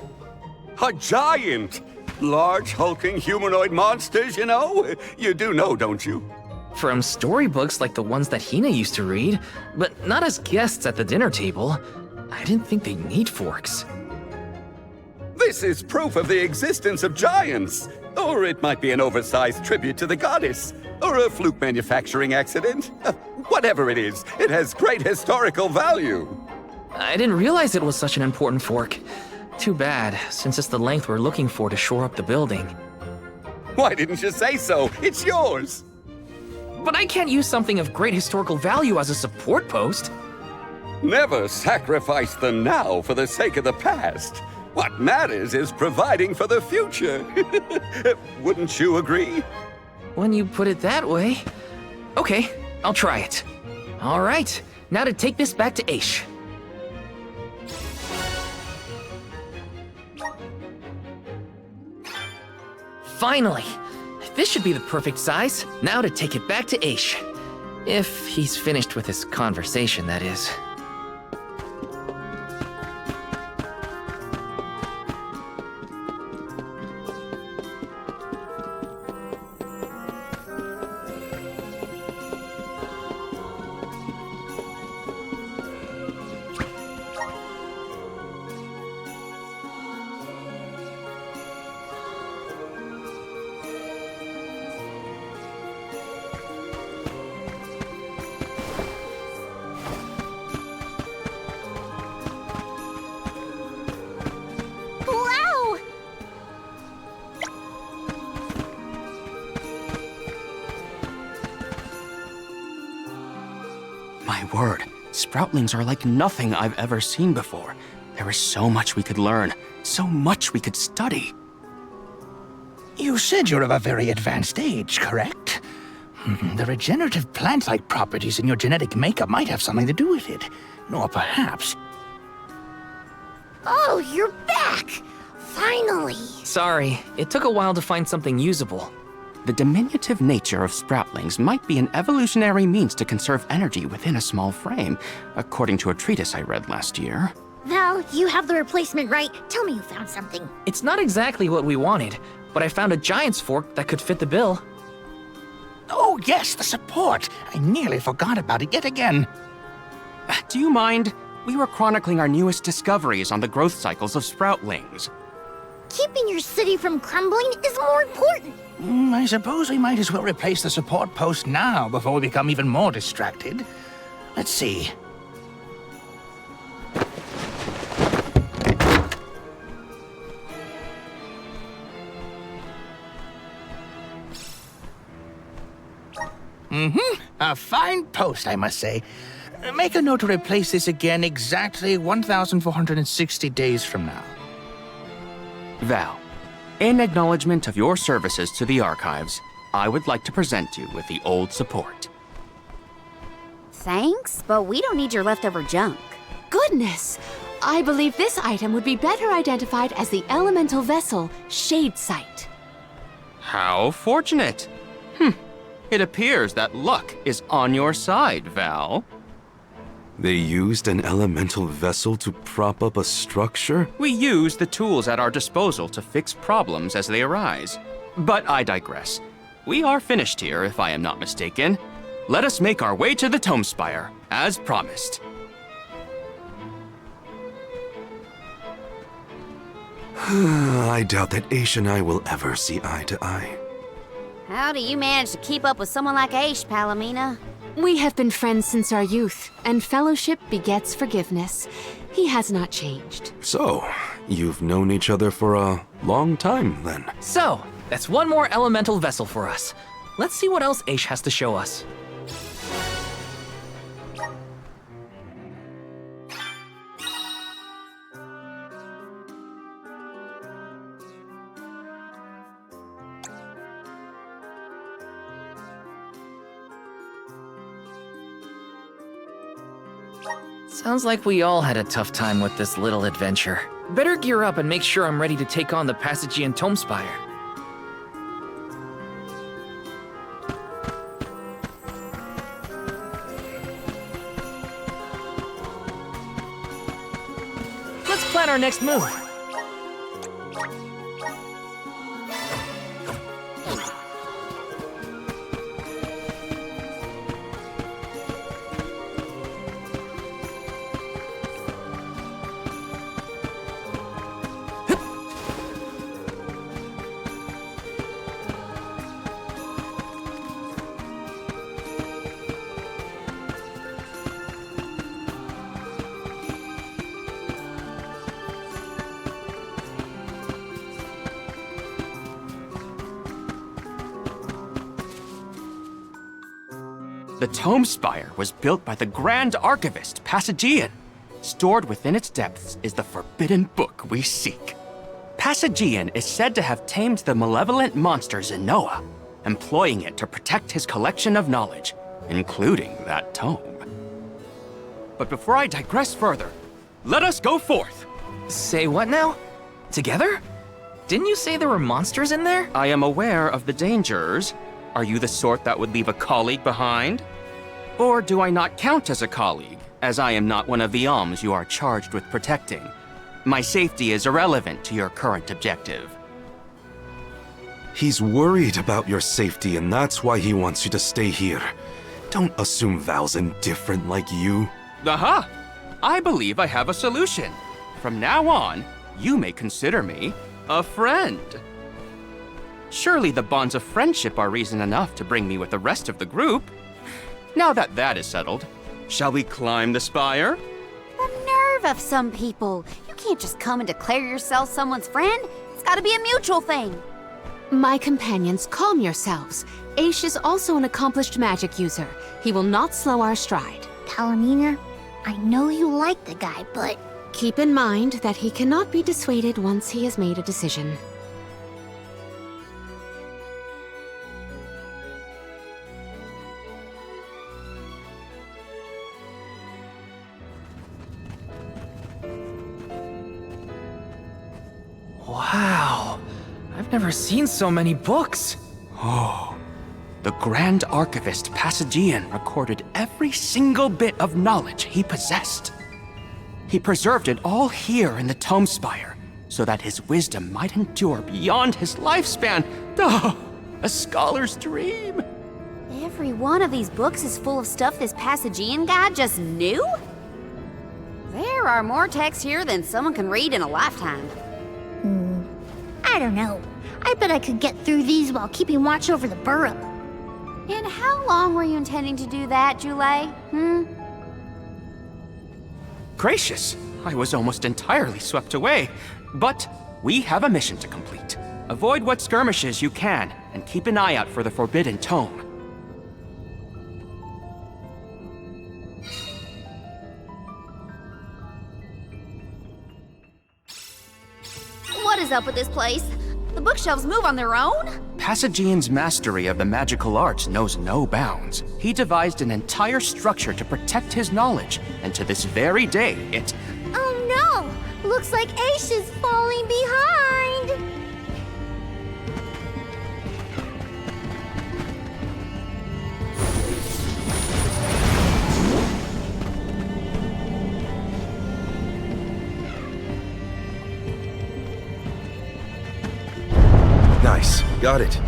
A giant! Large, hulking humanoid monsters, you know? You do know, don't you? From storybooks like the ones that Hina used to read, but not as guests at the dinner table. I didn't think they'd need forks. This is proof of the existence of giants. Or it might be an oversized tribute to the goddess. Or a fluke manufacturing accident. Whatever it is, it has great historical value. I didn't realize it was such an important fork. Too bad, since it's the length we're looking for to shore up the building. Why didn't you say so? It's yours. But I can't use something of great historical value as a support post. Never sacrifice the now for the sake of the past. What matters is providing for the future. Wouldn't you agree? When you put it that way. Okay, I'll try it. All right, now to take this back to Aish. Finally! This should be the perfect size. Now to take it back to Aish. If he's finished with his conversation, that is. Wow! My word, Sproutlings are like nothing I've ever seen before. There is so much we could learn, so much we could study. You said you're of a very advanced age, correct? The regenerative plant-like properties in your genetic makeup might have something to do with it. Or perhaps... Oh, you're back! Finally! Sorry, it took a while to find something usable. The diminutive nature of Sproutlings might be an evolutionary means to conserve energy within a small frame, according to a treatise I read last year. Val, you have the replacement, right? Tell me you found something. It's not exactly what we wanted, but I found a giant's fork that could fit the bill. Oh yes, the support! I nearly forgot about it yet again. Do you mind? We were chronicling our newest discoveries on the growth cycles of Sproutlings. Keeping your city from crumbling is more important. I suppose we might as well replace the support post now before we become even more distracted. Let's see. A fine post, I must say. Make a note to replace this again exactly 1,460 days from now. Val, in acknowledgement of your services to the archives, I would like to present you with the old support. Thanks, but we don't need your leftover junk. Goodness! I believe this item would be better identified as the elemental vessel Shadesight. How fortunate! It appears that luck is on your side, Val. They used an elemental vessel to prop up a structure? We use the tools at our disposal to fix problems as they arise. But I digress. We are finished here, if I am not mistaken. Let us make our way to the Tome Spire, as promised. I doubt that Aish and I will ever see eye to eye. How do you manage to keep up with someone like Aish, Palomina? We have been friends since our youth, and fellowship begets forgiveness. He has not changed. So, you've known each other for a long time, then? So, that's one more elemental vessel for us. Let's see what else Aish has to show us. Sounds like we all had a tough time with this little adventure. Better gear up and make sure I'm ready to take on the Passagian Tomespire. Let's plan our next move. The Tomespire was built by the Grand Archivist, Passagian. Stored within its depths is the forbidden book we seek. Passagian is said to have tamed the malevolent monster Zenoa, employing it to protect his collection of knowledge, including that tome. But before I digress further, let us go forth. Say what now? Together? Didn't you say there were monsters in there? I am aware of the dangers. Are you the sort that would leave a colleague behind? Or do I not count as a colleague, as I am not one of the alms you are charged with protecting? My safety is irrelevant to your current objective. He's worried about your safety, and that's why he wants you to stay here. Don't assume Val's indifferent like you. Aha! I believe I have a solution. From now on, you may consider me a friend. Surely the bonds of friendship are reason enough to bring me with the rest of the group. Now that that is settled, shall we climb the spire? The nerve of some people. You can't just come and declare yourself someone's friend. It's gotta be a mutual thing. My companions, calm yourselves. Aish is also an accomplished magic user. He will not slow our stride. Palomina, I know you like the guy, but... Keep in mind that he cannot be dissuaded once he has made a decision. Wow, I've never seen so many books. Oh, the Grand Archivist Passagian recorded every single bit of knowledge he possessed. He preserved it all here in the Tomespire, so that his wisdom might endure beyond his lifespan. Oh, a scholar's dream. Every one of these books is full of stuff this Passagian guy just knew? There are more texts here than someone can read in a lifetime. I don't know. I bet I could get through these while keeping watch over the burrow. And how long were you intending to do that, Jule? Gracious, I was almost entirely swept away. But we have a mission to complete. Avoid what skirmishes you can, and keep an eye out for the Forbidden Tome. What is up with this place? The bookshelves move on their own? Passagian's mastery of the magical arts knows no bounds. He devised an entire structure to protect his knowledge, and to this very day, it... Oh no! Looks like Aish is falling behind! Nice. Got it.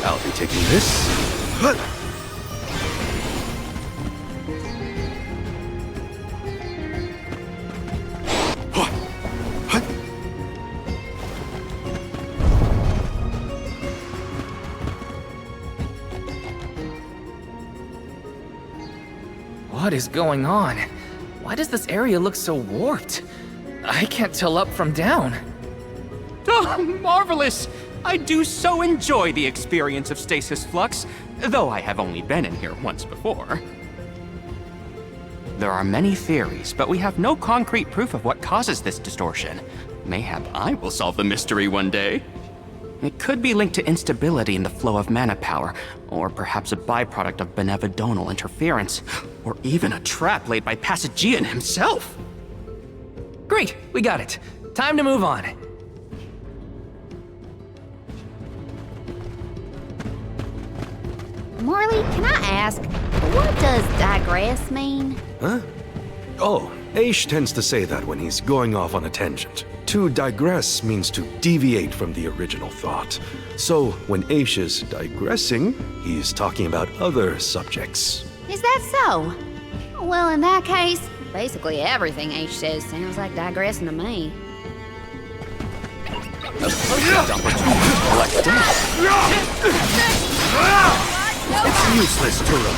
I'll be taking this. What is going on? Why does this area look so warped? I can't tell up from down. Oh, marvelous! I do so enjoy the experience of stasis flux, though I have only been in here once before. There are many theories, but we have no concrete proof of what causes this distortion. Mayhap I will solve the mystery one day. It could be linked to instability in the flow of mana power, or perhaps a byproduct of benevodonal interference, or even a trap laid by Passagian himself. Great, we got it. Time to move on. Marley, can I ask, what does digress mean? Huh? Oh, Aish tends to say that when he's going off on a tangent. To digress means to deviate from the original thought. So when Aish is digressing, he's talking about other subjects. Is that so? Well, in that case, basically everything H says sounds like digressing to me. It's useless, Turo.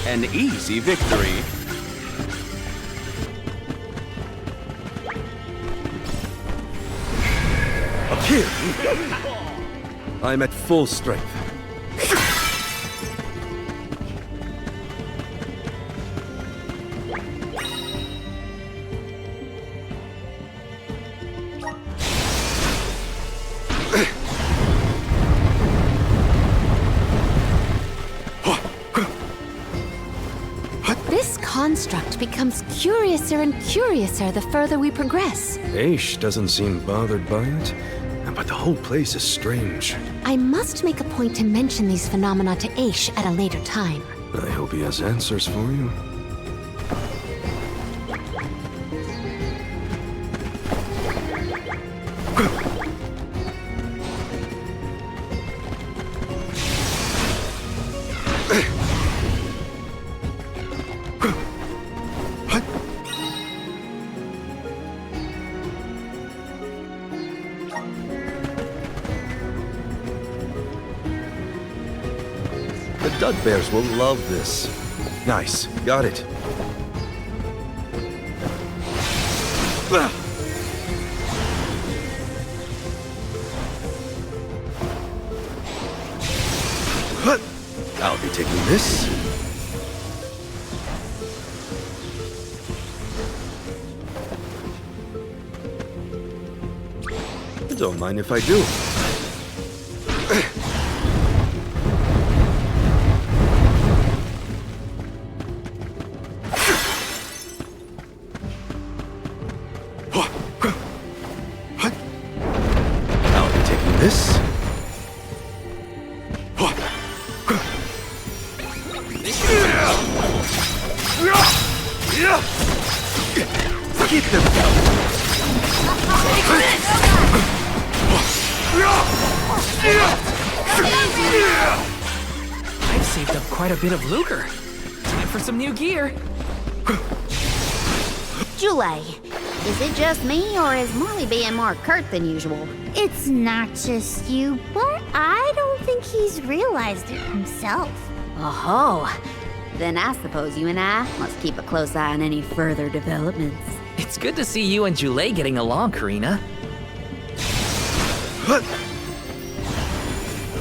An easy victory. Up here. I'm at full strength. This construct becomes curiouser and curiouser the further we progress. Aish doesn't seem bothered by it, but the whole place is strange. I must make a point to mention these phenomena to Aish at a later time. I hope he has answers for you. The Dud Bears will love this. Nice, got it. I'll be taking this. Don't mind if I do. I'll be taking this. Keep them down. I've saved up quite a bit of lucre. Time for some new gear. Jule, is it just me, or is Marley being more curt than usual? It's not just you, but I don't think he's realized it himself. Oh-ho. Then I suppose you and I must keep a close eye on any further developments. It's good to see you and Jule getting along, Karina.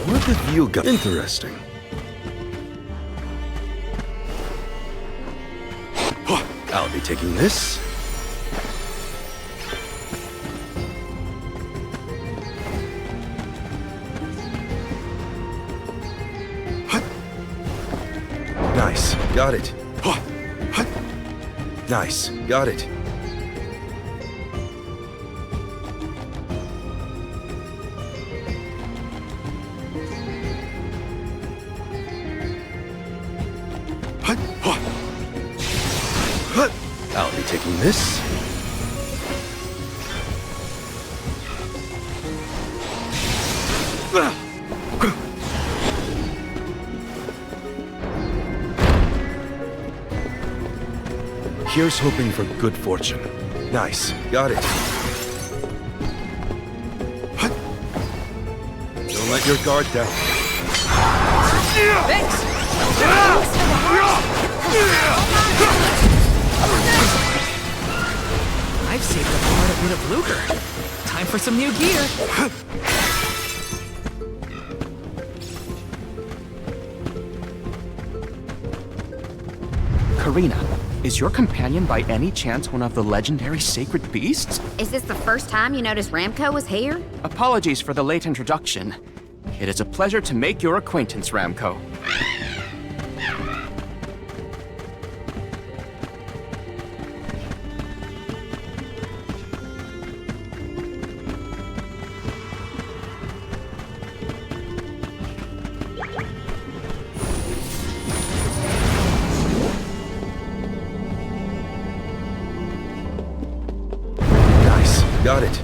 What have you got? Interesting. I'll be taking this. Nice, got it. Nice, got it. I'll be taking this. Here's hoping for good fortune. Nice. Got it. Don't let your guard down. Thanks! I've saved up quite a bit of lucre. Time for some new gear. Karina, is your companion by any chance one of the legendary sacred beasts? Is this the first time you noticed Ramco was here? Apologies for the late introduction. It is a pleasure to make your acquaintance, Ramco. Nice. Got it.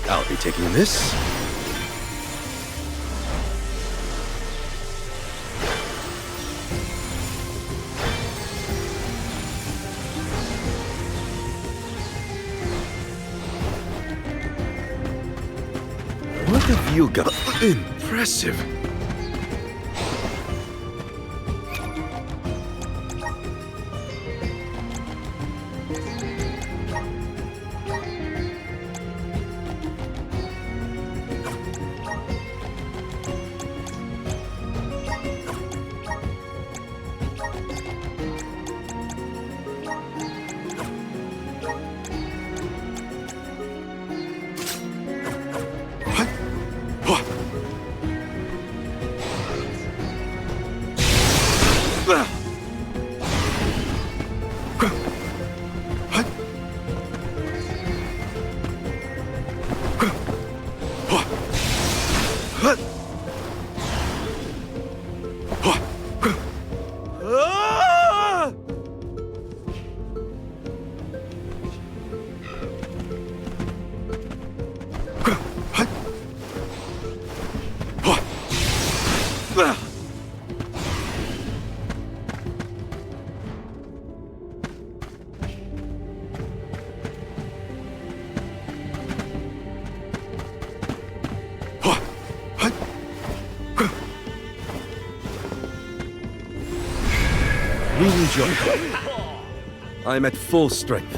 I'll be taking this. What have you got? Impressive. We need your help. I'm at full strength.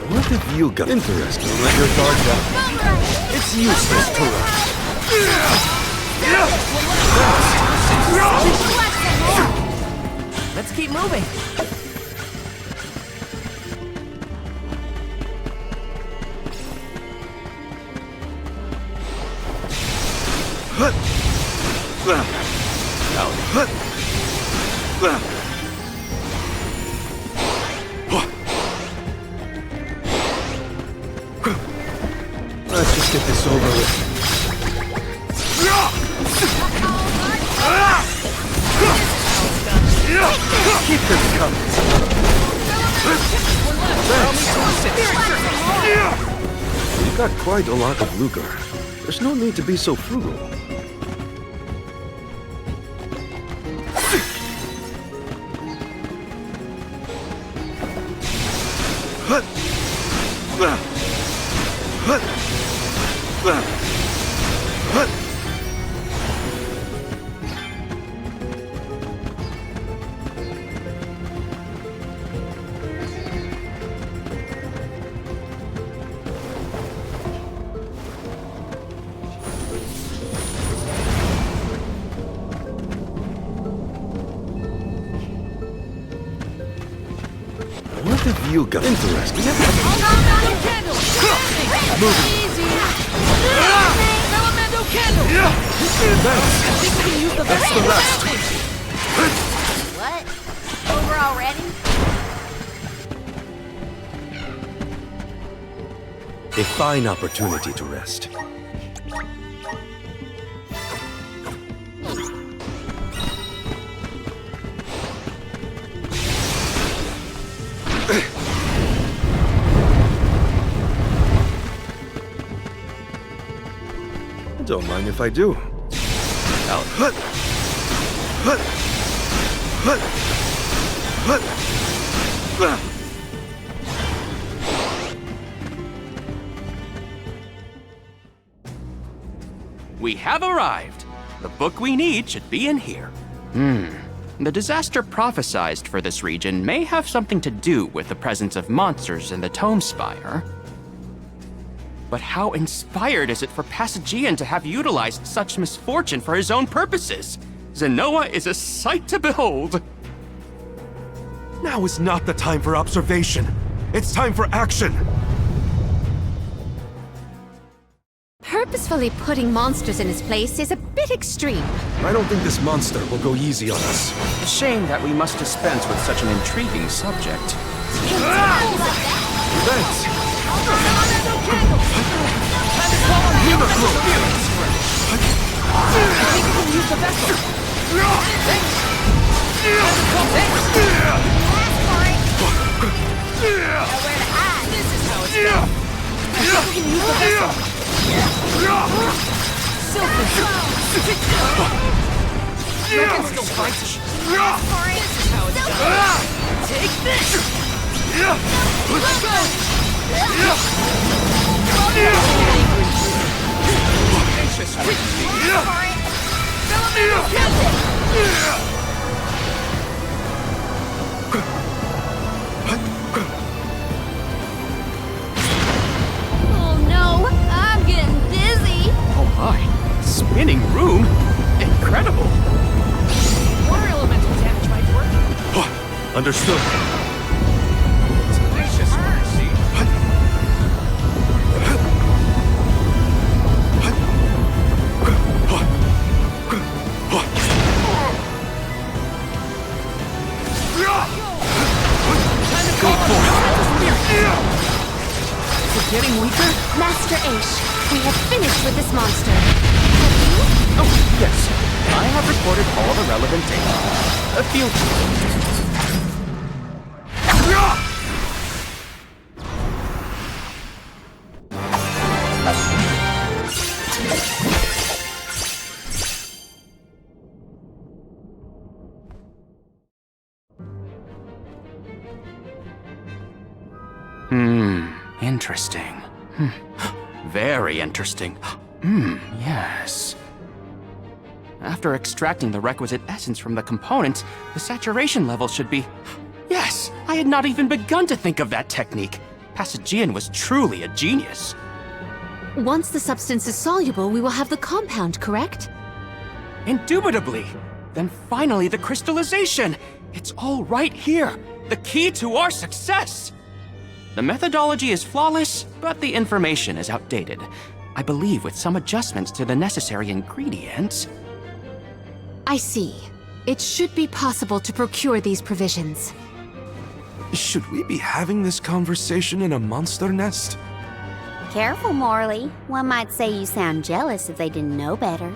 What have you got? Interesting. Let your guard down. It's useless to run. Let's keep moving. Let's just get this over with. Keep them coming. You've got quite a lot of lucre. There's no need to be so frugal. You got interesting. Elemento candle! That's the rest. What? Over already? A fine opportunity to rest. Don't mind if I do. Out. Hut. Hut. Hut. Hut. We have arrived. The book we need should be in here. The disaster prophesized for this region may have something to do with the presence of monsters in the Tome Spire. But how inspired is it for Passagian to have utilized such misfortune for his own purposes? Zenoa is a sight to behold. Now is not the time for observation. It's time for action. Purposefully putting monsters in his place is a bit extreme. I don't think this monster will go easy on us. A shame that we must dispense with such an intriguing subject. Thanks. Take this! Oh no, I'm getting dizzy. Oh my, spinning room? Incredible. Water elemental damage might work. Understood. Delicious mercy. Go for it. Is it getting weaker? Master Aish, we have finished with this monster. Oh, yes. I have recorded all the relevant data. A few. Interesting. Very interesting. Yes. After extracting the requisite essence from the component, the saturation level should be... Yes! I had not even begun to think of that technique. Passagian was truly a genius. Once the substance is soluble, we will have the compound, correct? Indubitably. Then finally the crystallization. It's all right here. The key to our success. The methodology is flawless, but the information is outdated. I believe with some adjustments to the necessary ingredients... I see. It should be possible to procure these provisions. Should we be having this conversation in a monster nest? Careful, Morley. One might say you sound jealous if they didn't know better.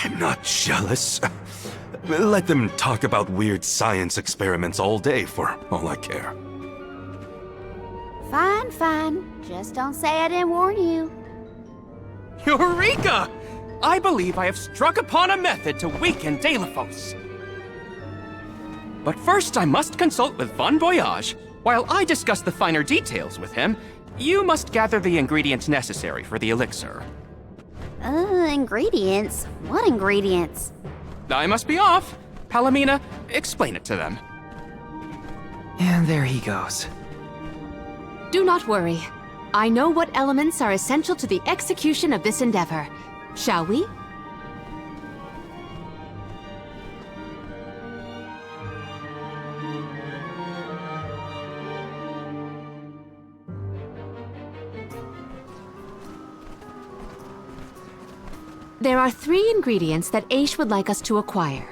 I'm not jealous. Let them talk about weird science experiments all day for all I care. Fine, fine. Just don't say I didn't warn you. Eureka! I believe I have struck upon a method to weaken Deilephos. But first I must consult with Bon Voyage. While I discuss the finer details with him, you must gather the ingredients necessary for the elixir. Ingredients? What ingredients? I must be off. Palomina, explain it to them. And there he goes. Do not worry. I know what elements are essential to the execution of this endeavor. Shall we? There are 3 ingredients that Aish would like us to acquire.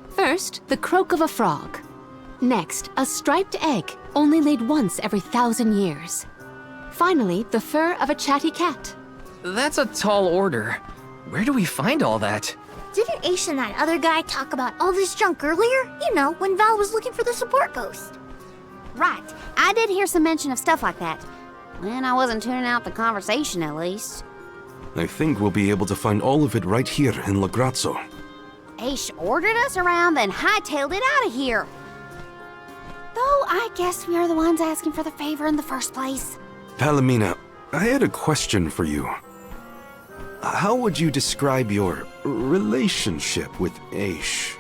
First, the croak of a frog. Next, a striped egg, only laid once every 1,000 years. Finally, the fur of a chatty cat. That's a tall order. Where do we find all that? Didn't Aish and that other guy talk about all this junk earlier? You know, when Val was looking for the support ghost. Right. I did hear some mention of stuff like that. And I wasn't tuning out the conversation, at least. I think we'll be able to find all of it right here in Lagrazzo. Aish ordered us around, then hightailed it out of here. Though I guess we are the ones asking for the favor in the first place. Palomina, I had a question for you. How would you describe your relationship with Aish?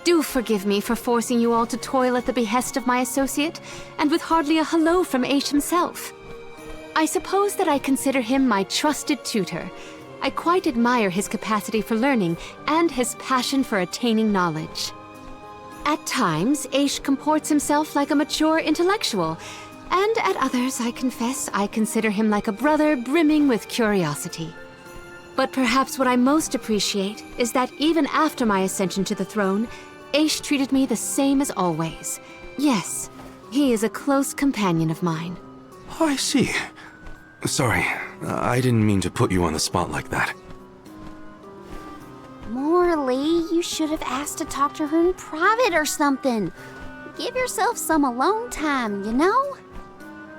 Do forgive me for forcing you all to toil at the behest of my associate, and with hardly a hello from Aish himself. I suppose that I consider him my trusted tutor. I quite admire his capacity for learning and his passion for attaining knowledge. At times, Aish comports himself like a mature intellectual, and at others, I confess, I consider him like a brother brimming with curiosity. But perhaps what I most appreciate is that even after my ascension to the throne, Aish treated me the same as always. Yes, he is a close companion of mine. Oh, I see. Sorry, I didn't mean to put you on the spot like that. Morley, you should have asked to talk to her in private or something. Give yourself some alone time, you know?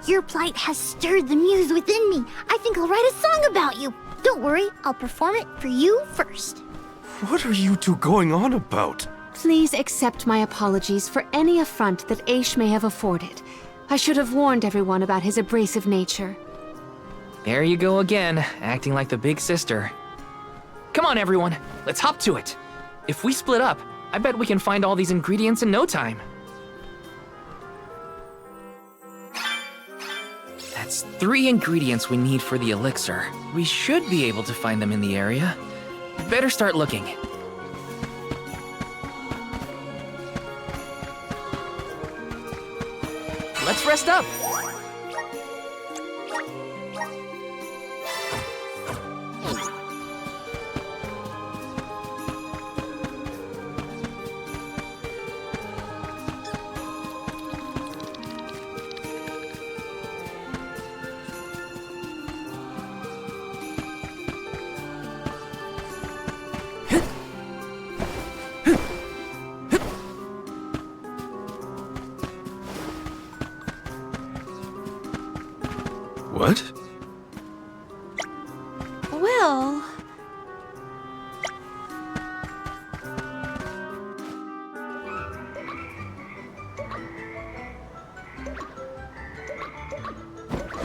Your plight has stirred the muse within me. I think I'll write a song about you. Don't worry, I'll perform it for you first. What are you two going on about? Please accept my apologies for any affront that Aish may have afforded. I should have warned everyone about his abrasive nature. There you go again, acting like the big sister. Come on, everyone, let's hop to it. If we split up, I bet we can find all these ingredients in no time. That's 3 ingredients we need for the elixir. We should be able to find them in the area. Better start looking. Let's rest up. What? Well...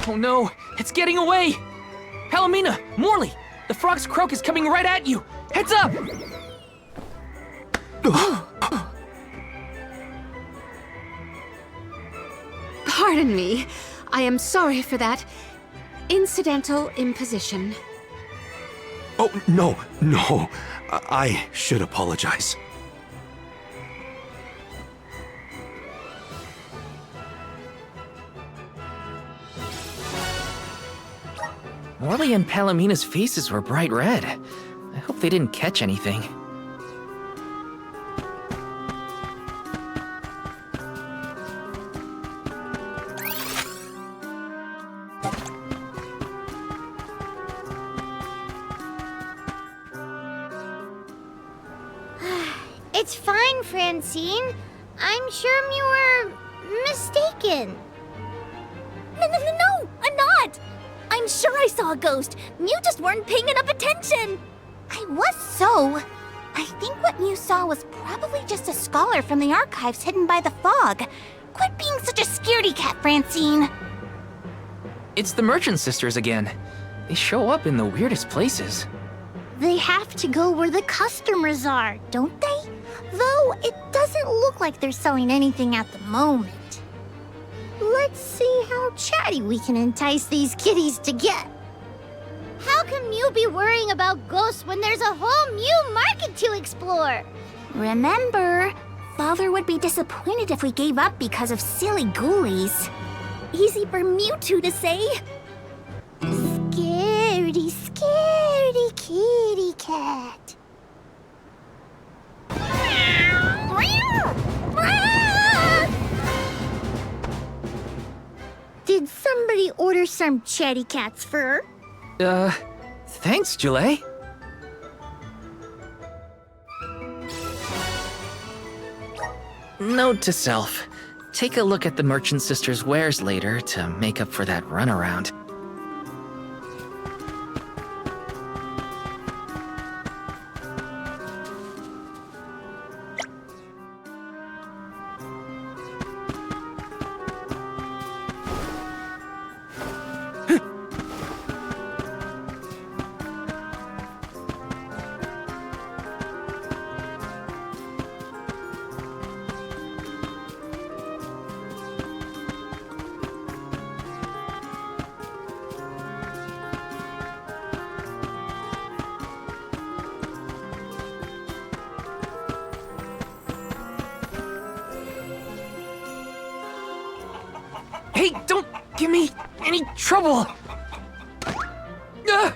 Oh no, it's getting away! Palomina, Morley, the frog's croak is coming right at you! Heads up! Pardon me. I am sorry for that incidental imposition. Oh, no. I should apologize. Morley and Palomina's faces were bright red. I hope they didn't catch anything. It's fine, Francine. I'm sure you were mistaken. No, I'm not! I'm sure I saw a ghost. You just weren't paying enough attention. I was so. I think what you saw was probably just a scholar from the archives hidden by the fog. Quit being such a scaredy cat, Francine. It's the Merchant Sisters again. They show up in the weirdest places. They have to go where the customers are, don't they? Though it doesn't look like they're selling anything at the moment. Let's see how chatty we can entice these kitties to get. How can you be worrying about ghosts when there's a whole new market to explore? Remember, Father would be disappointed if we gave up because of silly ghoulies. Easy for Mewtwo to say. Scaredy, scaredy kitty cat. Did somebody order some chatty cat's fur? Thanks, Julie. Note to self. Take a look at the merchant sister's wares later to make up for that runaround. Hey, don't give me any trouble! Huh? Oh,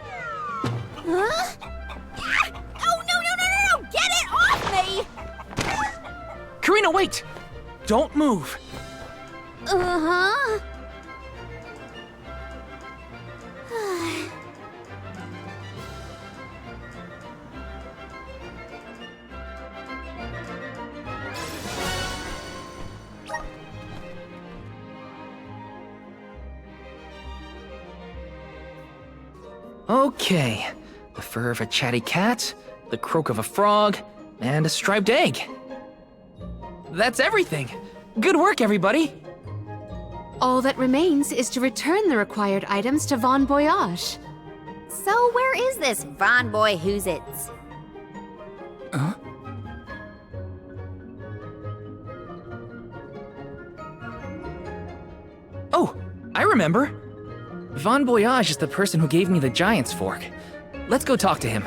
no! Get it off me! Karina, wait! Don't move! Uh-huh. Okay, the fur of a chatty cat, the croak of a frog, and a striped egg. That's everything! Good work, everybody! All that remains is to return the required items to Von Voyage. So where is this Von Boy Who's-Its? Huh? Oh, I remember! Von Voyage is the person who gave me the Giant's Fork. Let's go talk to him.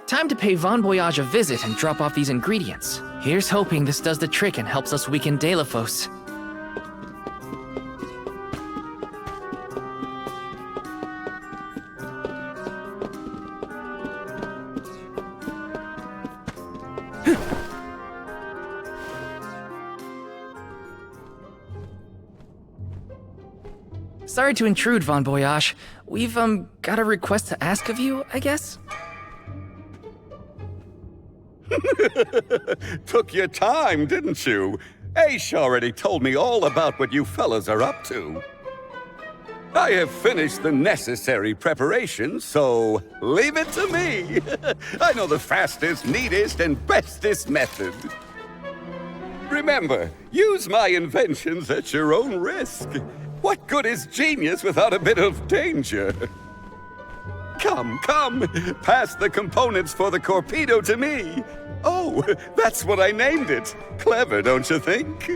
Time to pay Von Voyage a visit and drop off these ingredients. Here's hoping this does the trick and helps us weaken Delphos. Sorry to intrude, Von Voyage. We've, got a request to ask of you, I guess? Took your time, didn't you? Aish already told me all about what you fellas are up to. I have finished the necessary preparations, so leave it to me. I know the fastest, neatest, and bestest method. Remember, use my inventions at your own risk. What good is genius without a bit of danger? Come, pass the components for the Corpedo to me. Oh, that's what I named it. Clever, don't you think?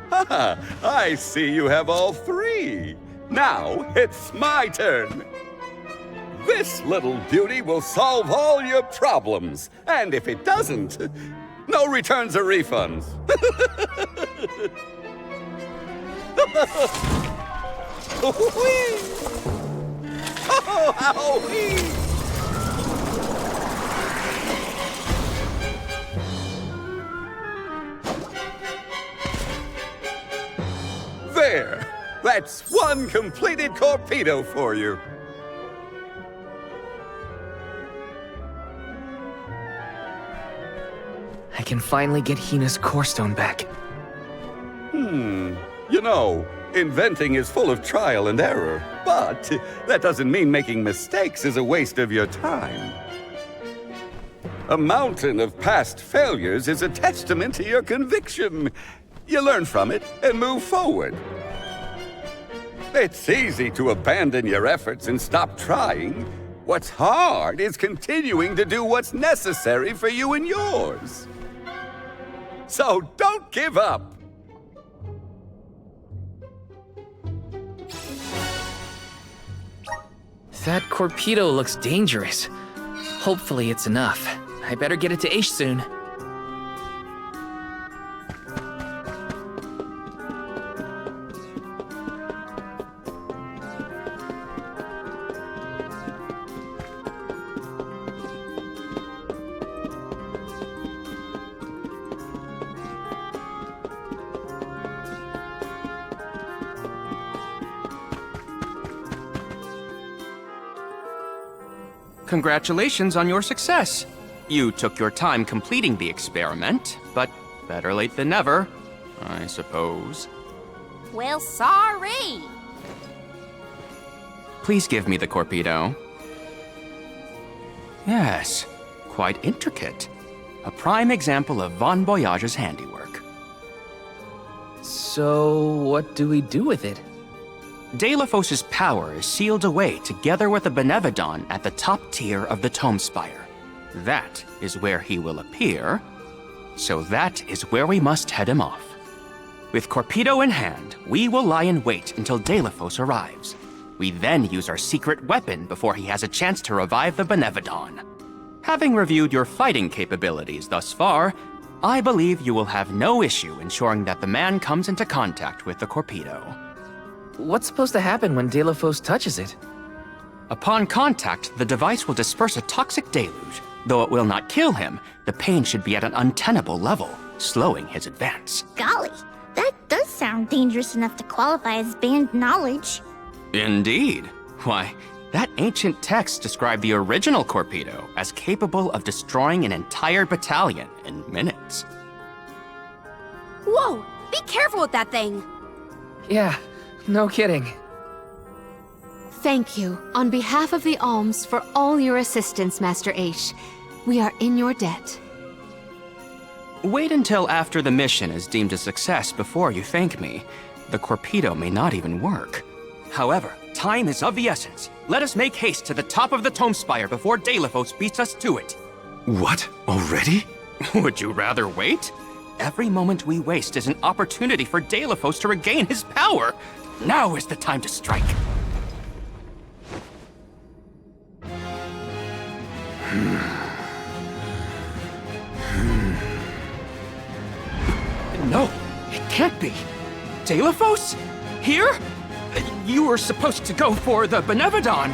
Haha, I see you have all three. Now, it's my turn. This little beauty will solve all your problems. And if it doesn't, no returns or refunds. There! That's one completed Corpedo for you. I can finally get Hina's core stone back. You know, inventing is full of trial and error, but that doesn't mean making mistakes is a waste of your time. A mountain of past failures is a testament to your conviction. You learn from it and move forward. It's easy to abandon your efforts and stop trying. What's hard is continuing to do what's necessary for you and yours. So don't give up. That Corpedo looks dangerous. Hopefully it's enough. I better get it to Aish soon. Congratulations on your success. You took your time completing the experiment, but better late than never, I suppose. Well, sorry. Please give me the Corpedo. Yes, quite intricate. A prime example of Von Voyage's handiwork. So, what do we do with it? Delafos's power is sealed away together with the Benevodon at the top tier of the Tome Spire. That is where he will appear, so that is where we must head him off. With Corpedo in hand, we will lie in wait until Delafos arrives. We then use our secret weapon before he has a chance to revive the Benevodon. Having reviewed your fighting capabilities thus far, I believe you will have no issue ensuring that the man comes into contact with the Corpedo. What's supposed to happen when Delafos touches it? Upon contact, the device will disperse a toxic deluge. Though it will not kill him, the pain should be at an untenable level, slowing his advance. Golly, that does sound dangerous enough to qualify as banned knowledge. Indeed. Why, that ancient text described the original Corpedo as capable of destroying an entire battalion in minutes. Whoa! Be careful with that thing! Yeah, no kidding. Thank you, on behalf of the Alms, for all your assistance, Master Aish. We are in your debt. Wait until after the mission is deemed a success before you thank me. The Corpedo may not even work. However, time is of the essence. Let us make haste to the top of the Tome Spire before Delafos beats us to it. What? Already? Would you rather wait? Every moment we waste is an opportunity for Delafos to regain his power. Now is the time to strike. No, it can't be. Delafos? Here? You were supposed to go for the Benevodon.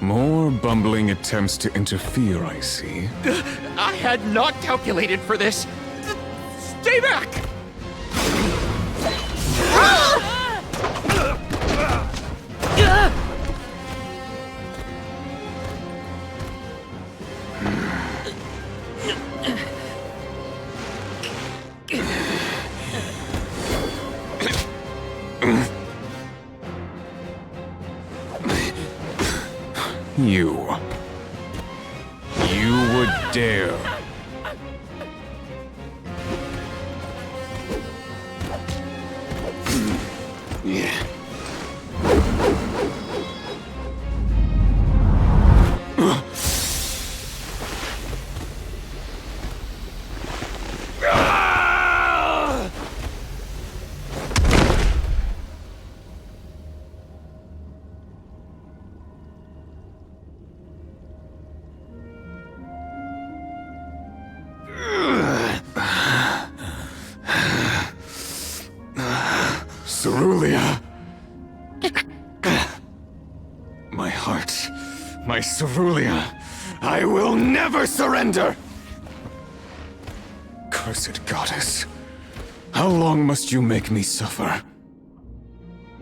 More bumbling attempts to interfere, I see. I had not calculated for this. Stay back! You would dare. Cerulia! My heart, my Cerulia, I will never surrender! Cursed goddess, how long must you make me suffer?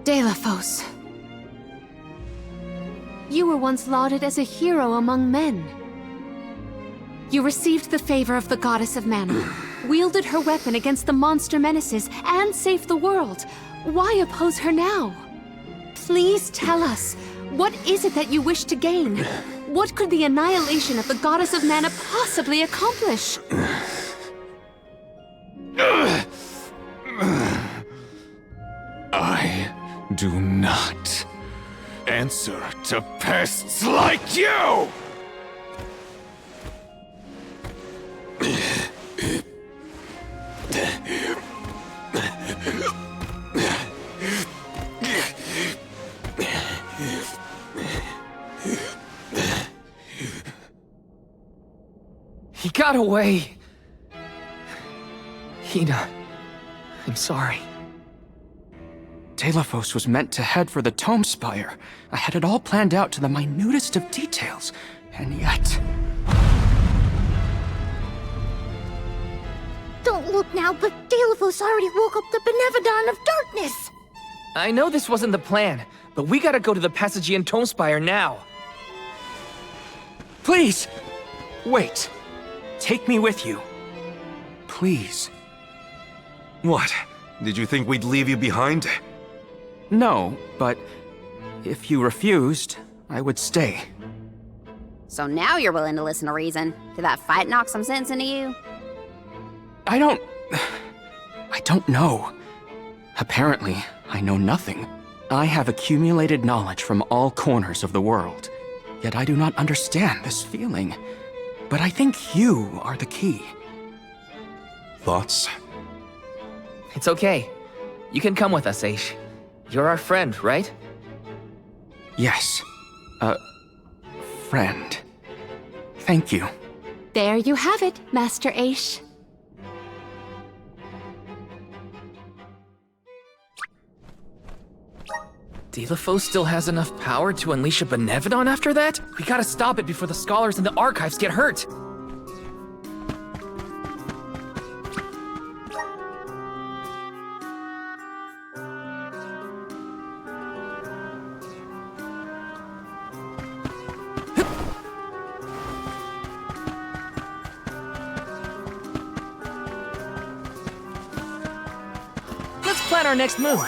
Delafos. You were once lauded as a hero among men. You received the favor of the Goddess of Mana, wielded her weapon against the monster menaces, and saved the world. Why oppose her now? Please tell us, what is it that you wish to gain? What could the annihilation of the Goddess of Mana possibly accomplish? I do not answer to pests like you! He got away. Hina, I'm sorry. Delafos was meant to head for the Tome Spire. I had it all planned out to the minutest of details, and yet... Don't look now, but Delafos already woke up the Benevodon of Darkness! I know this wasn't the plan, but we gotta go to the Passagean Tomespire now. Please! Wait. Take me with you. Please. What? Did you think we'd leave you behind? No, but if you refused, I would stay. So now you're willing to listen to reason. Did that fight knock some sense into you? I don't know. Apparently, I know nothing. I have accumulated knowledge from all corners of the world, yet I do not understand this feeling. But I think you are the key. Thoughts? It's okay. You can come with us, Aish. You're our friend, right? Yes. Friend. Thank you. There you have it, Master Aish. Dilafos still has enough power to unleash a Benevodon after that? We gotta stop it before the scholars in the archives get hurt. Let's plan our next move.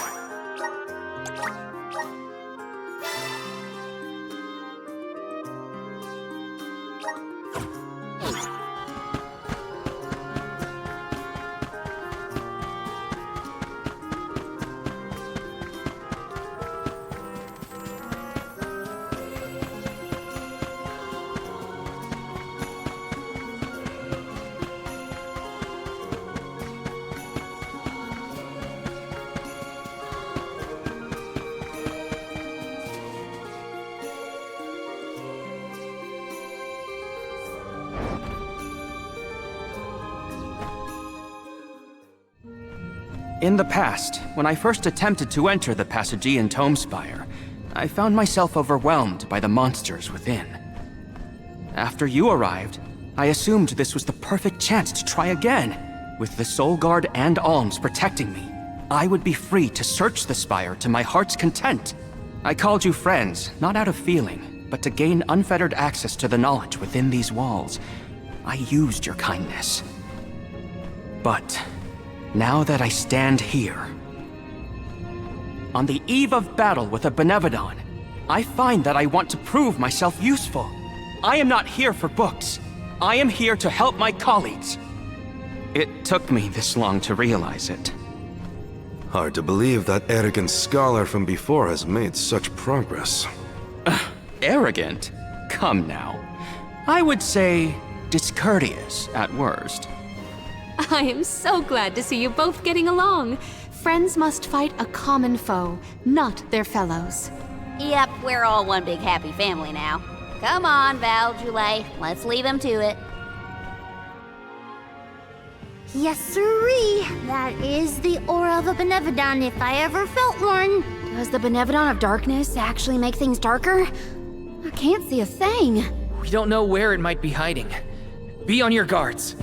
In the past, when I first attempted to enter the Passagean Tomespire, I found myself overwhelmed by the monsters within. After you arrived, I assumed this was the perfect chance to try again. With the Soul Guard and Alms protecting me, I would be free to search the spire to my heart's content. I called you friends, not out of feeling, but to gain unfettered access to the knowledge within these walls. I used your kindness. But now that I stand here, on the eve of battle with a Benevodon, I find that I want to prove myself useful. I am not here for books. I am here to help my colleagues. It took me this long to realize it. Hard to believe that arrogant scholar from before has made such progress. Arrogant? Come now. I would say discourteous at worst. I am so glad to see you both getting along. Friends must fight a common foe, not their fellows. Yep, we're all one big happy family now. Come on, Val, Julie, let's leave him to it. Yes, sirree. That is the aura of a Benevodon if I ever felt one. Does the Benevodon of Darkness actually make things darker? I can't see a thing. We don't know where it might be hiding. Be on your guards.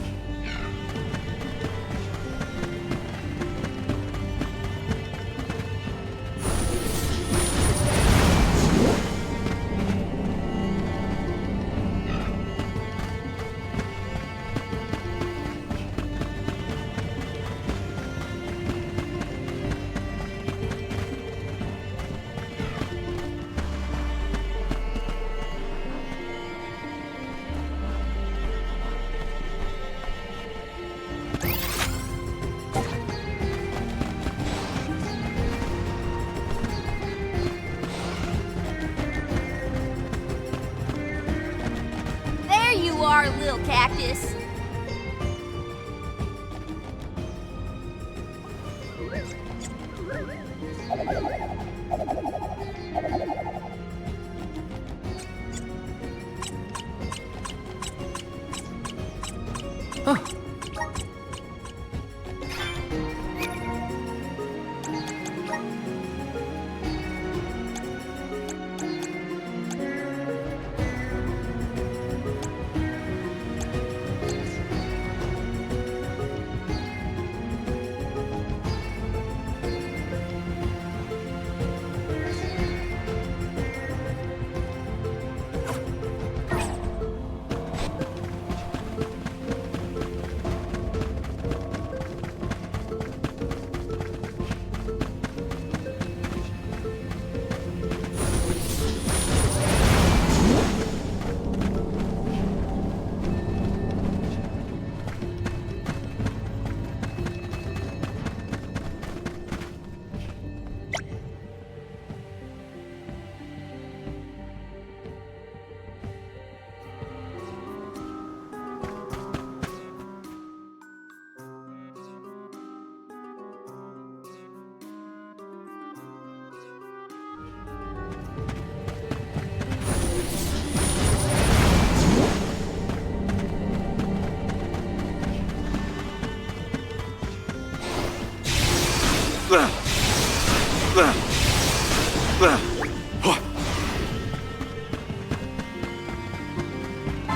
Little cactus.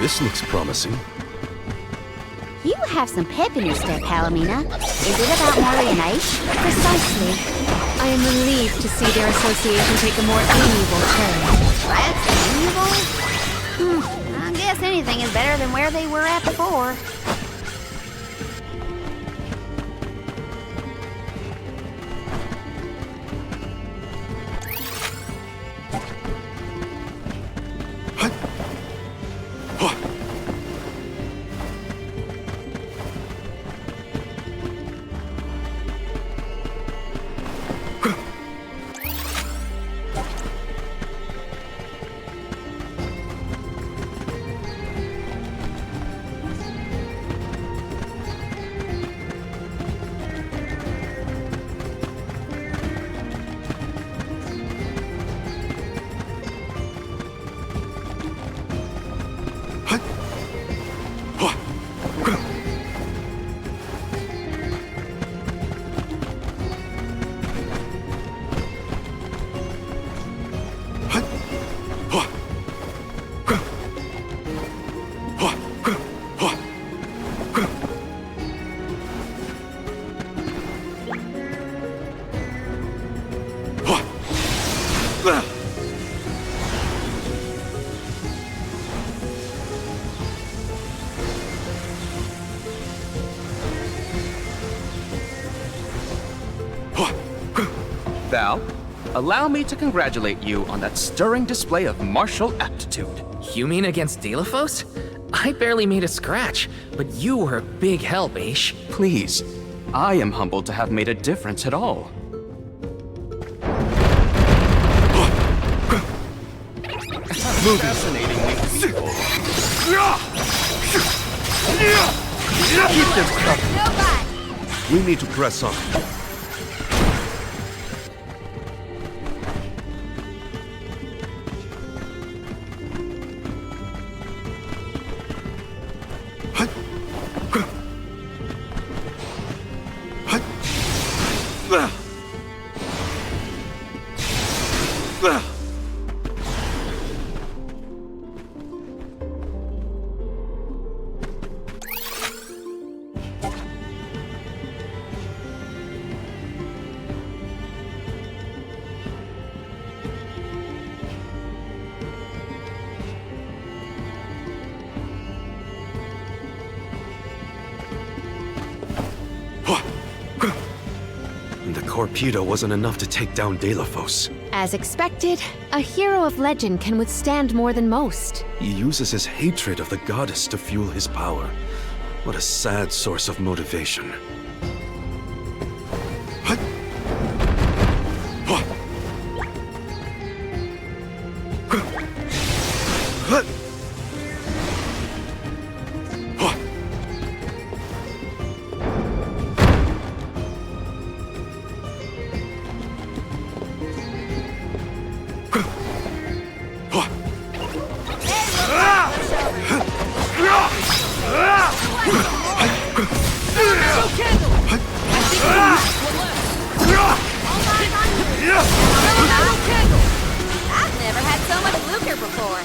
This looks promising. You have some pep in your step, Palomina. Is it about Morley and Aish? Precisely. I am relieved to see their association take a more amiable turn. That's amiable? I guess anything is better than where they were at before. Val, allow me to congratulate you on that stirring display of martial aptitude. You mean against Delafos? I barely made a scratch, but you were a big help, Aish. Please, I am humbled to have made a difference at all. Fascinatingly simple. Keep them covered. We need to press on. The Torpedo wasn't enough to take down Delafos. As expected, a hero of legend can withstand more than most. He uses his hatred of the goddess to fuel his power. What a sad source of motivation. I've never had so much lucre before.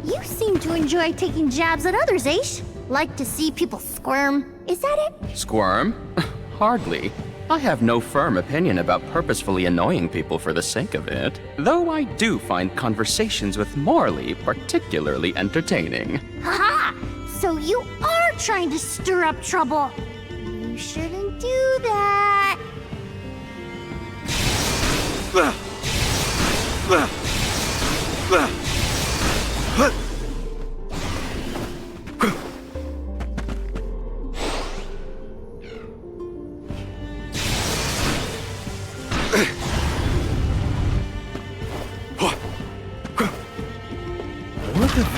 You seem to enjoy taking jabs at others, Aish. Like to see people squirm. Is that it? Squirm? Hardly. I have no firm opinion about purposefully annoying people for the sake of it, though I do find conversations with Morley particularly entertaining. Haha! So you are trying to stir up trouble. You shouldn't do that.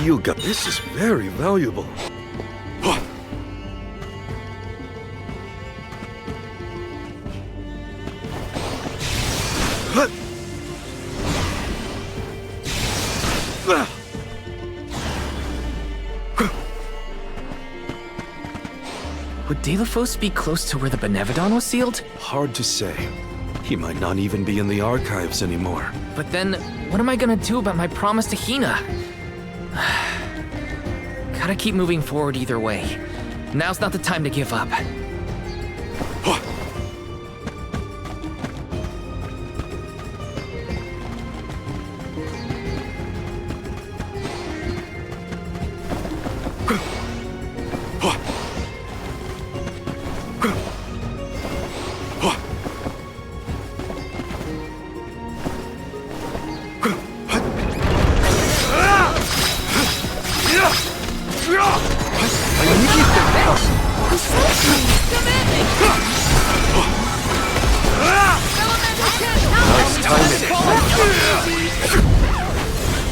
steel gun. This is very valuable. Would Delphos be close to where the Benevodon was sealed? Hard to say. He might not even be in the archives anymore. But then, what am I gonna do about my promise to Hina? Gotta keep moving forward either way. Now's not the time to give up.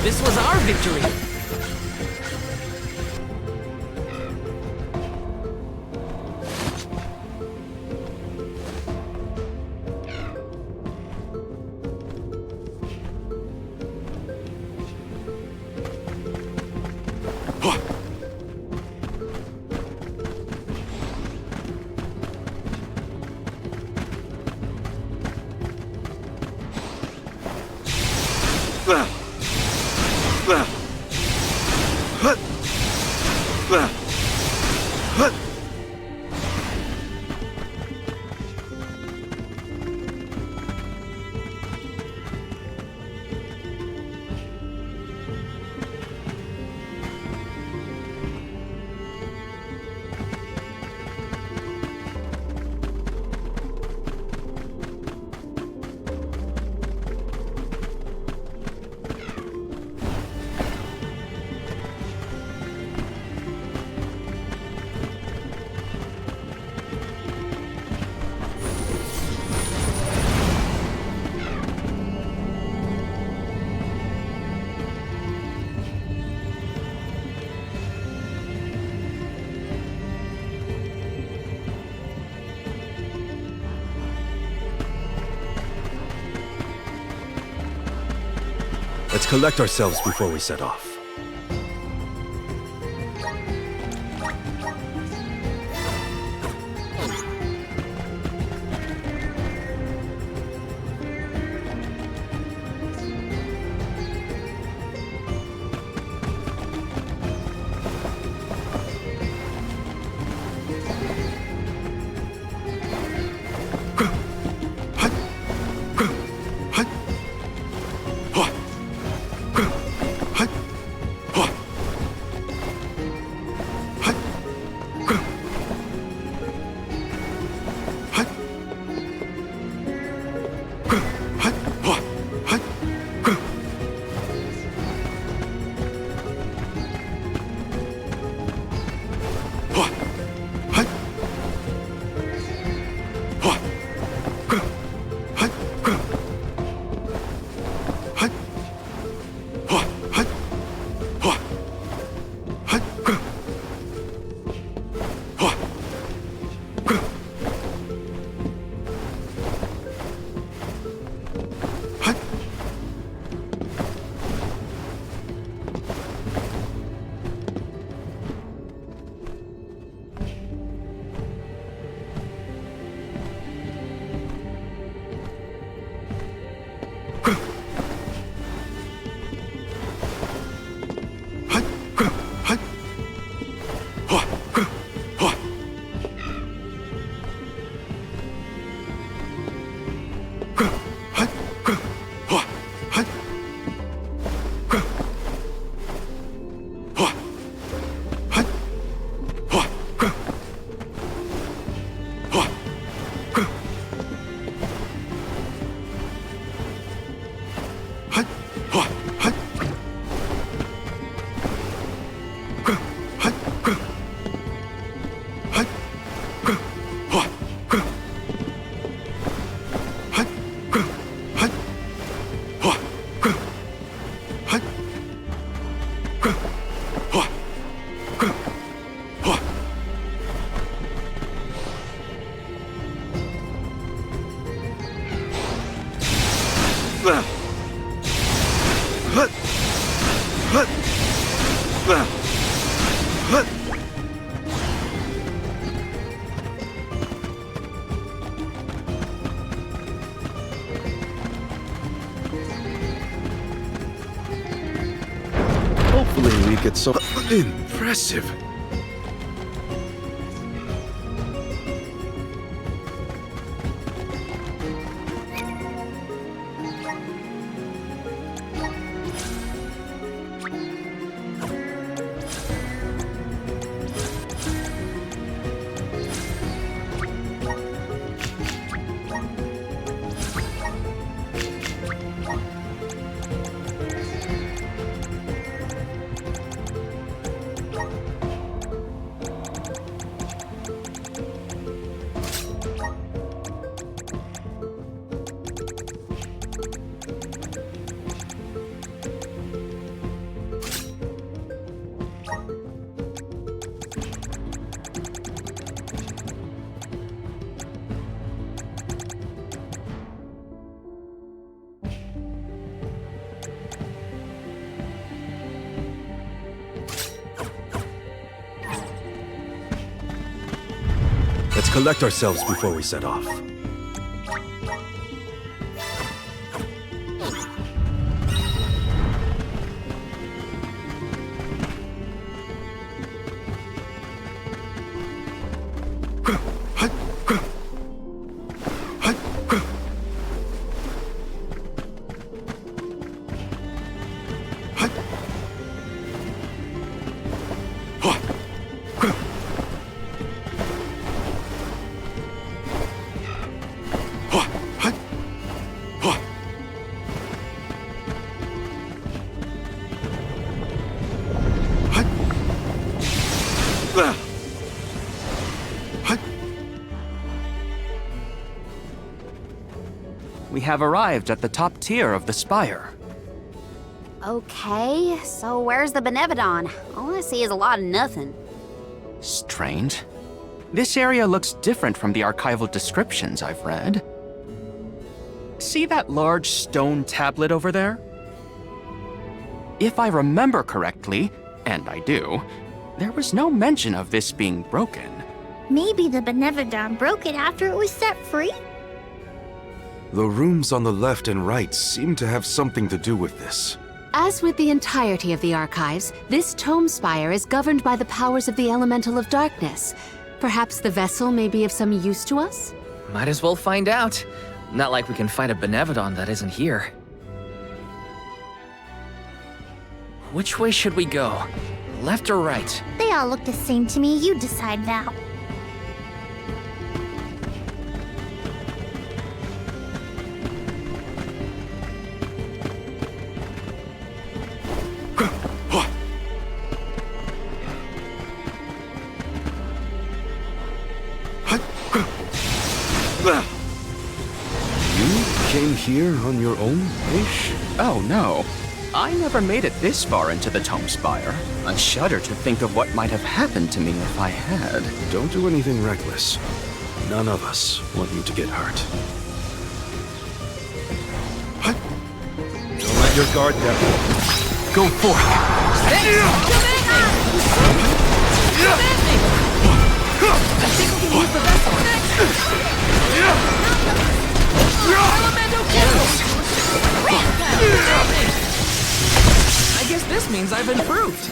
This was our victory! Let's collect ourselves before we set off. Hopefully we get some impressive. Let's collect ourselves before we set off. We have arrived at the top tier of the spire. Okay, so where's the Benevodon? All I see is a lot of nothing. Strange. This area looks different from the archival descriptions I've read. See that large stone tablet over there? If I remember correctly, and I do, there was no mention of this being broken. Maybe the Benevodon broke it after it was set free? The rooms on the left and right seem to have something to do with this. As with the entirety of the archives, this tome spire is governed by the powers of the Elemental of Darkness. Perhaps the vessel may be of some use to us? Might as well find out. Not like we can find a Benevodon that isn't here. Which way should we go? Left or right? They all look the same to me. You decide, Val. Came here on your own, Ish? Oh no. I never made it this far into the tome spire. I shudder to think of what might have happened to me if I had. Don't do anything reckless. None of us want you to get hurt. Don't let your guard down. Go for it. I think we can use the vessel. I guess this means I've improved.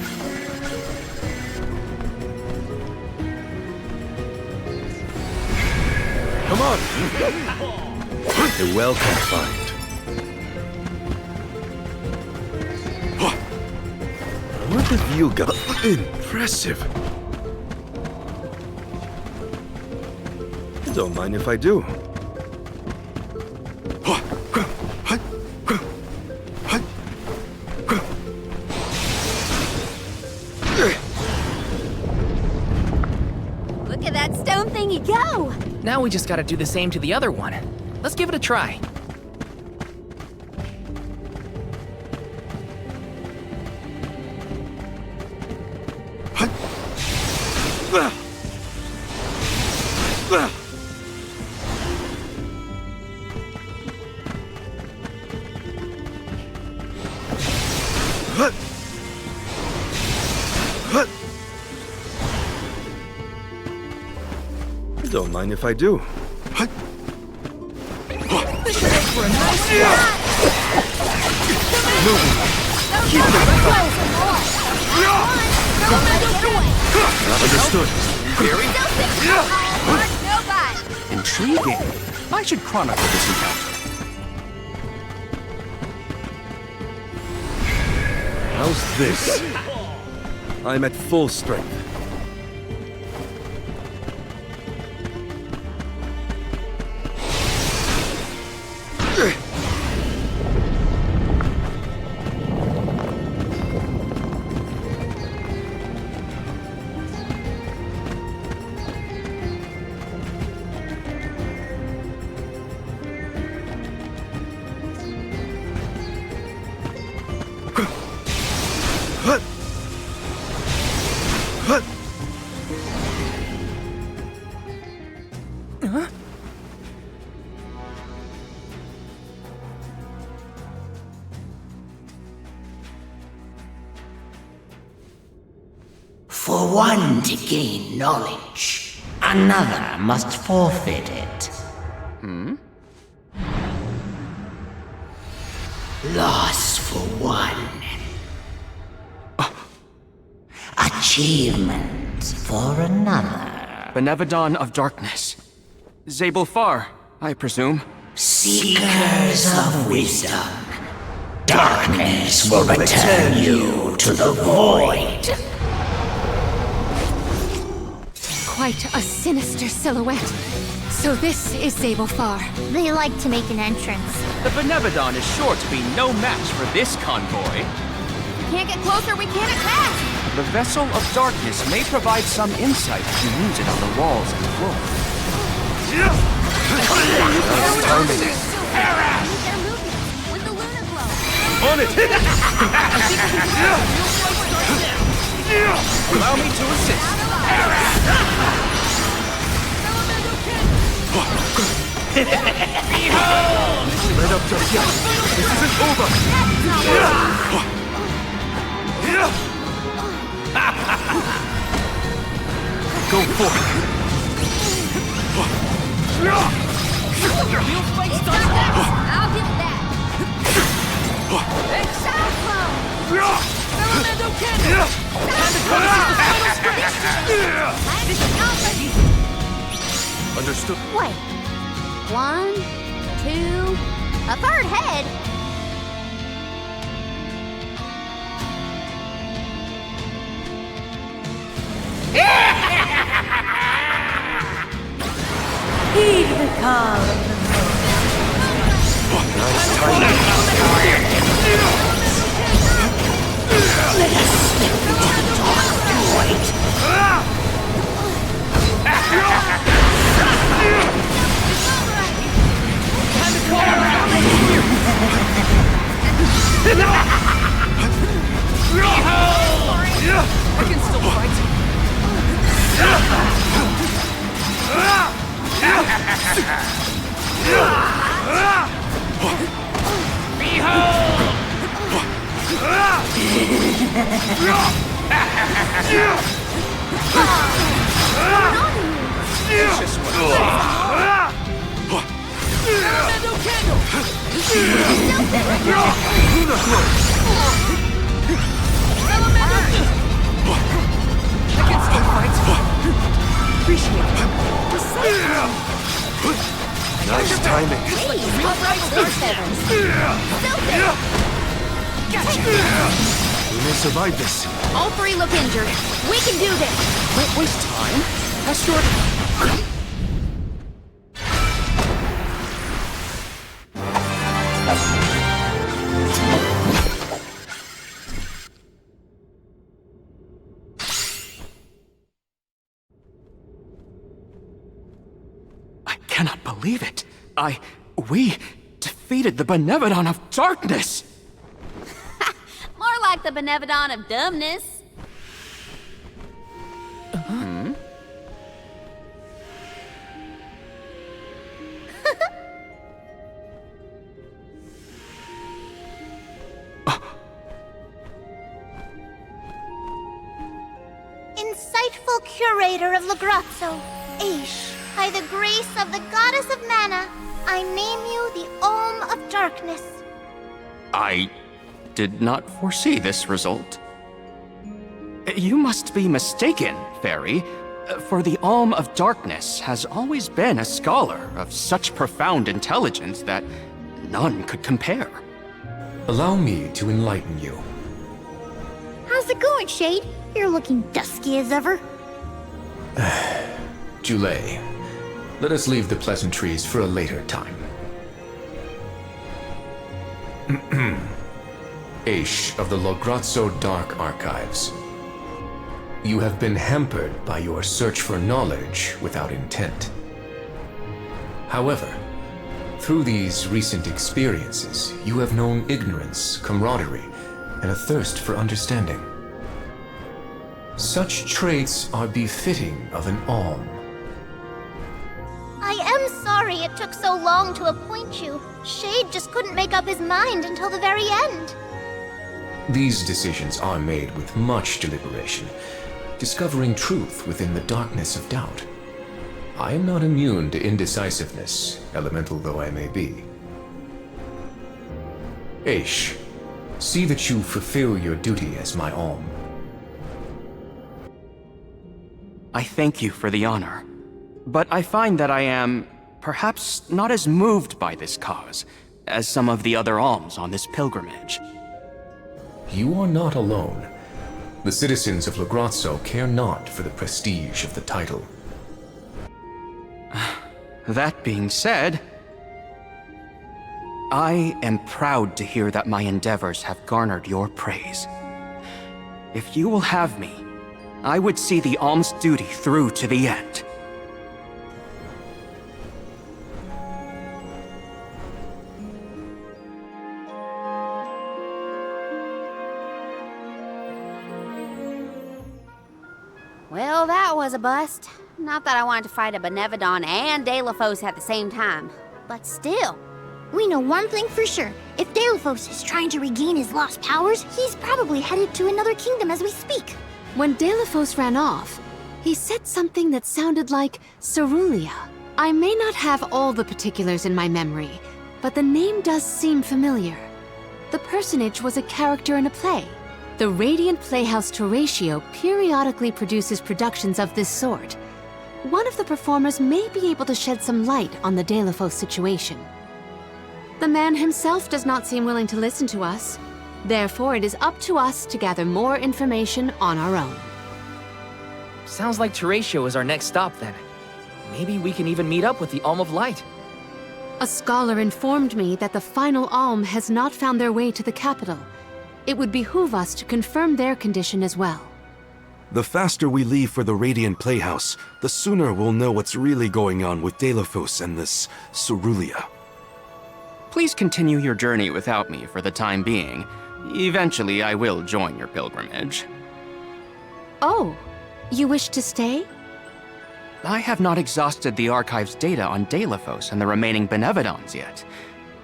Come on! A welcome find. What have you got? Impressive. Don't mind if I do. Look at that stone thingy go! Now we just gotta do the same to the other one. Let's give it a try. Don't mind if I do. Understood. Very Nobody. intriguing. I should chronicle this encounter. How's this? I'm at full strength. For one to gain knowledge, another must forfeit it. Loss for one. Achievement for another. Benevodon of Darkness. Zabel Far, I presume. Seekers of wisdom, darkness will return you to the void. Quite a sinister silhouette. So this is Zabel Far. They like to make an entrance. The Benevodon is sure to be no match for this convoy. Can't get closer, we can't attack! The Vessel of Darkness may provide some insight if you use it on the walls and floor. With the lunar glow. On it! Allow me to assist. Let up just yet. This isn't over. Go for it. I'll give it that. Salamando Cannon! Understood. Wait. 1, 2, a third head? Heed the call of the Let us slip into the dark void. I can still fight. Nice timing. We may survive this. All three look injured. We can do this. Don't waste time. That's your... I cannot believe it. We defeated the Benevodon of Darkness! More like the Benevodon of dumbness. Insightful curator of Lagrazzo, Aish. By the grace of the goddess of mana, I name you the Olm of Darkness. I did not foresee this result. You must be mistaken, Fairy, for the Olm of Darkness has always been a scholar of such profound intelligence that none could compare. Allow me to enlighten you. How's it going, Shade? You're looking dusky as ever. Julei, let us leave the pleasantries for a later time. Aish of the Lograzzo Dark Archives. You have been hampered by your search for knowledge without intent. However, through these recent experiences, you have known ignorance, camaraderie, and a thirst for understanding. Such traits are befitting of an Olm. I am sorry it took so long to appoint you. Shade just couldn't make up his mind until the very end. These decisions are made with much deliberation, discovering truth within the darkness of doubt. I am not immune to indecisiveness, elemental though I may be. Aish, see that you fulfill your duty as my Olm. I thank you for the honor, but I find that I am perhaps not as moved by this cause as some of the other alms on this pilgrimage. You are not alone. The citizens of Lograzzo care not for the prestige of the title. That being said, I am proud to hear that my endeavors have garnered your praise. If you will have me, I would see the alms duty through to the end. Well, that was a bust. Not that I wanted to fight a Benevodon and Delafos at the same time, but still. We know one thing for sure. If Delafos is trying to regain his lost powers, he's probably headed to another kingdom as we speak. When Delafos ran off, he said something that sounded like Cerulia. I may not have all the particulars in my memory, but the name does seem familiar. The personage was a character in a play. The Radiant Playhouse Toratio periodically produces productions of this sort. One of the performers may be able to shed some light on the Delafos situation. The man himself does not seem willing to listen to us. Therefore, it is up to us to gather more information on our own. Sounds like Toratio is our next stop then. Maybe we can even meet up with the Olm of Light. A scholar informed me that the final Alm has not found their way to the capital. It would behoove us to confirm their condition as well. The faster we leave for the Radiant Playhouse, the sooner we'll know what's really going on with Delafos and this Cerulia. Please continue your journey without me for the time being. Eventually, I will join your pilgrimage. Oh, you wish to stay? I have not exhausted the archive's data on Delafos and the remaining Benevodons yet.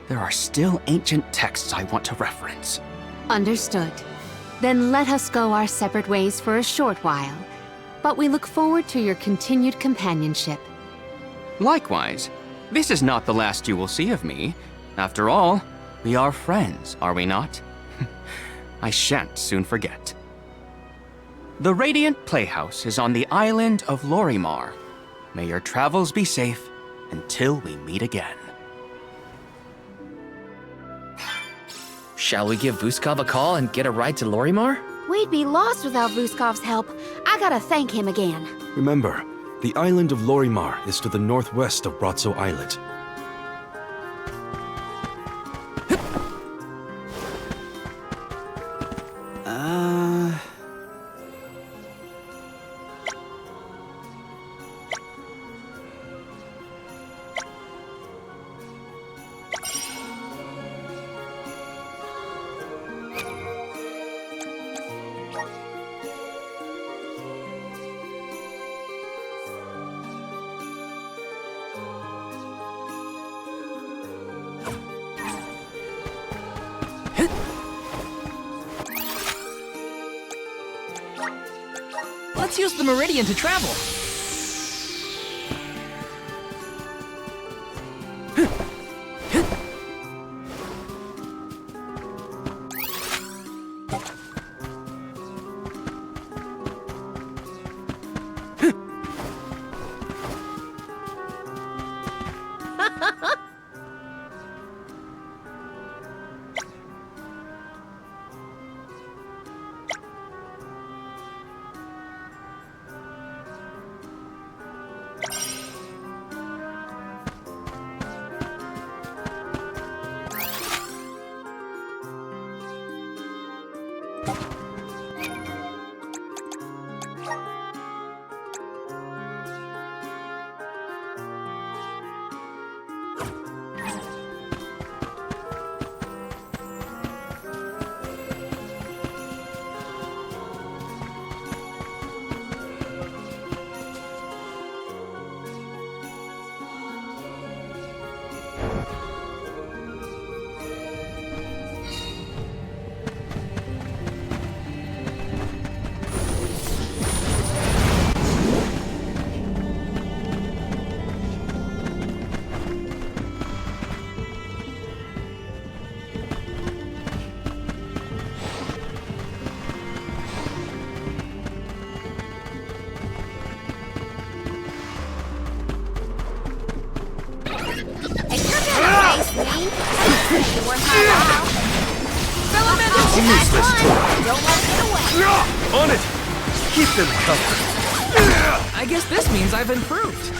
There are still ancient texts I want to reference. Understood. Then let us go our separate ways for a short while. But we look forward to your continued companionship. Likewise, this is not the last you will see of me. After all, we are friends, are we not? I shan't soon forget. The Radiant Playhouse is on the island of Lorimar. May your travels be safe until we meet again. Shall we give Vuskov a call and get a ride to Lorimar? We'd be lost without Vuskov's help. I gotta thank him again. Remember, the island of Lorimar is to the northwest of Brazzo Islet. Let's use the Meridian to travel. be worth my while. Useless toy. Don't let it get away. On it! Keep them covered. I guess this means I've improved.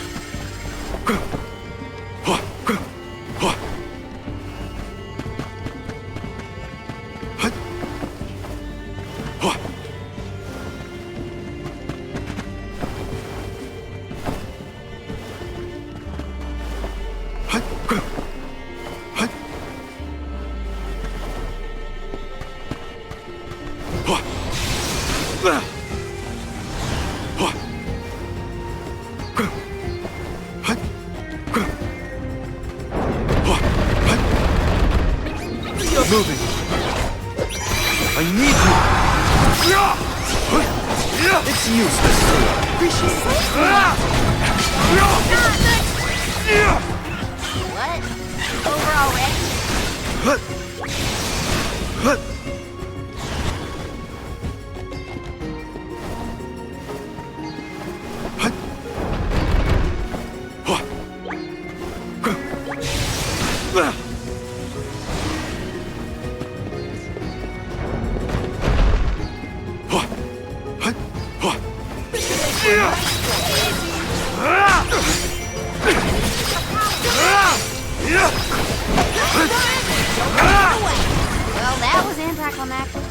Moving. I need you. It's useless. What? Over already? Well, that was anticlimactic.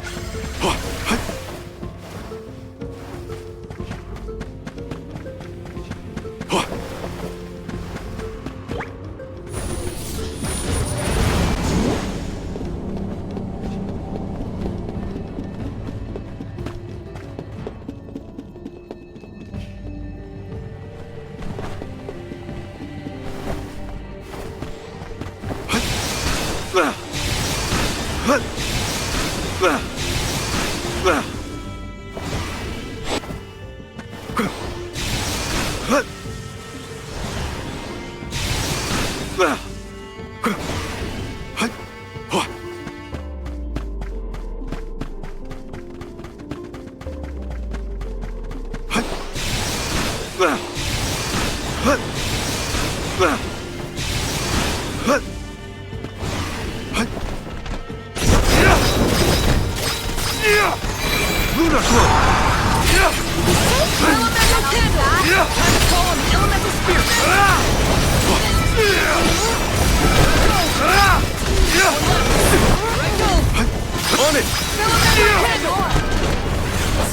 On it!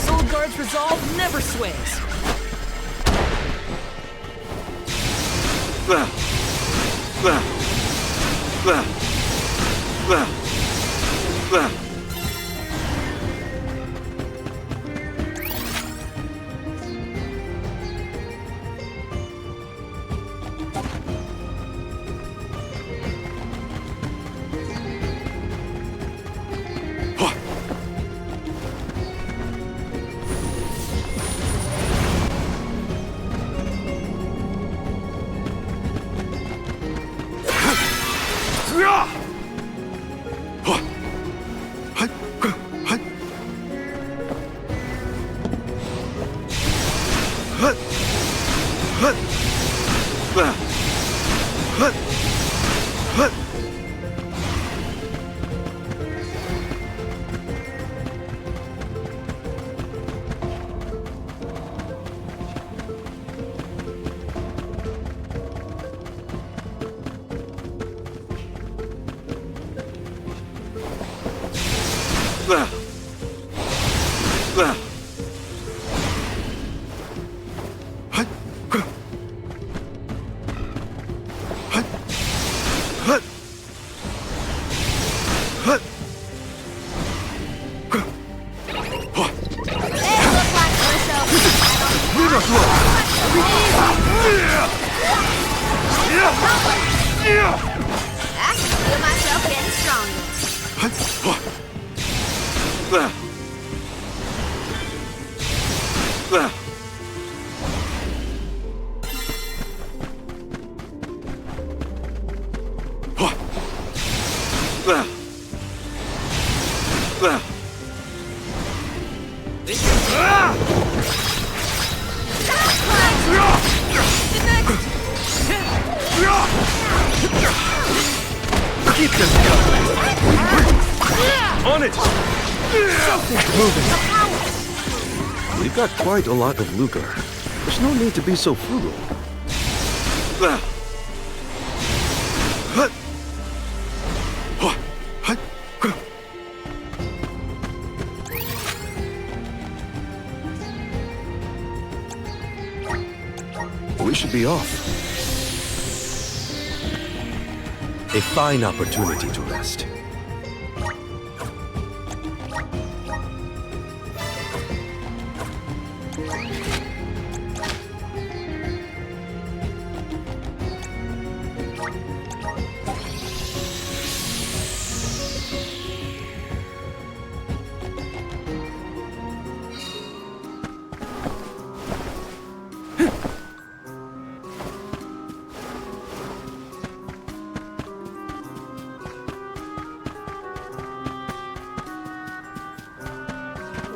Soul Guard's resolve never sways. I can feel myself getting stronger. Keep them coming! On it! Moving! We've got quite a lot of lucre. There's no need to be so frugal. We should be off. A fine opportunity to rest.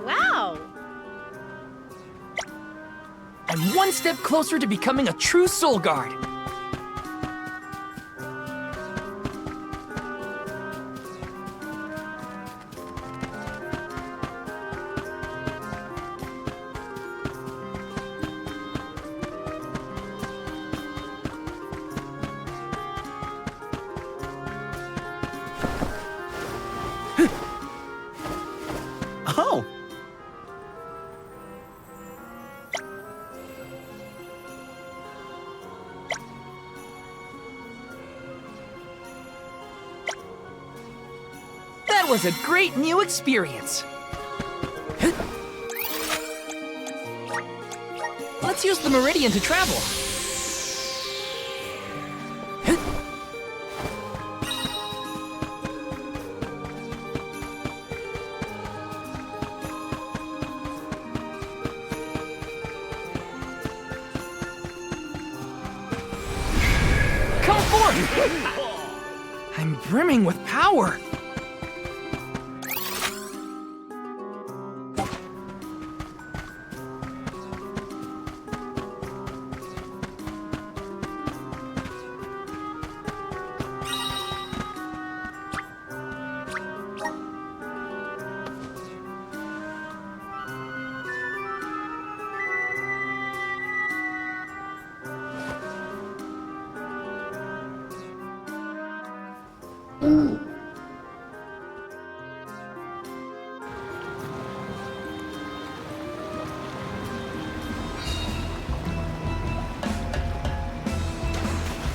Wow! I'm one step closer to becoming a true Soul Guard. Oh! That was a great new experience. Let's use the Meridian to travel. Come forth! I'm brimming with power.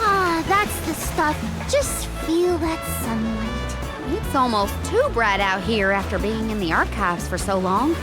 Ah, that's the stuff. Just feel that sunlight. It's almost too bright out here after being in the archives for so long.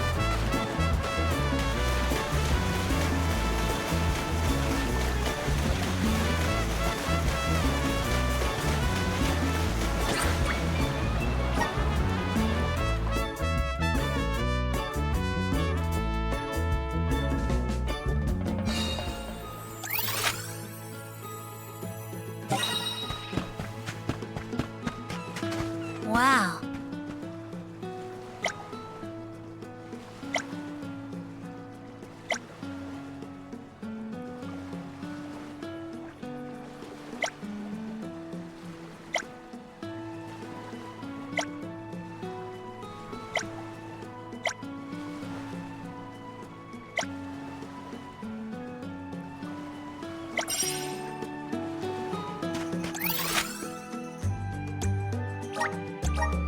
Wow.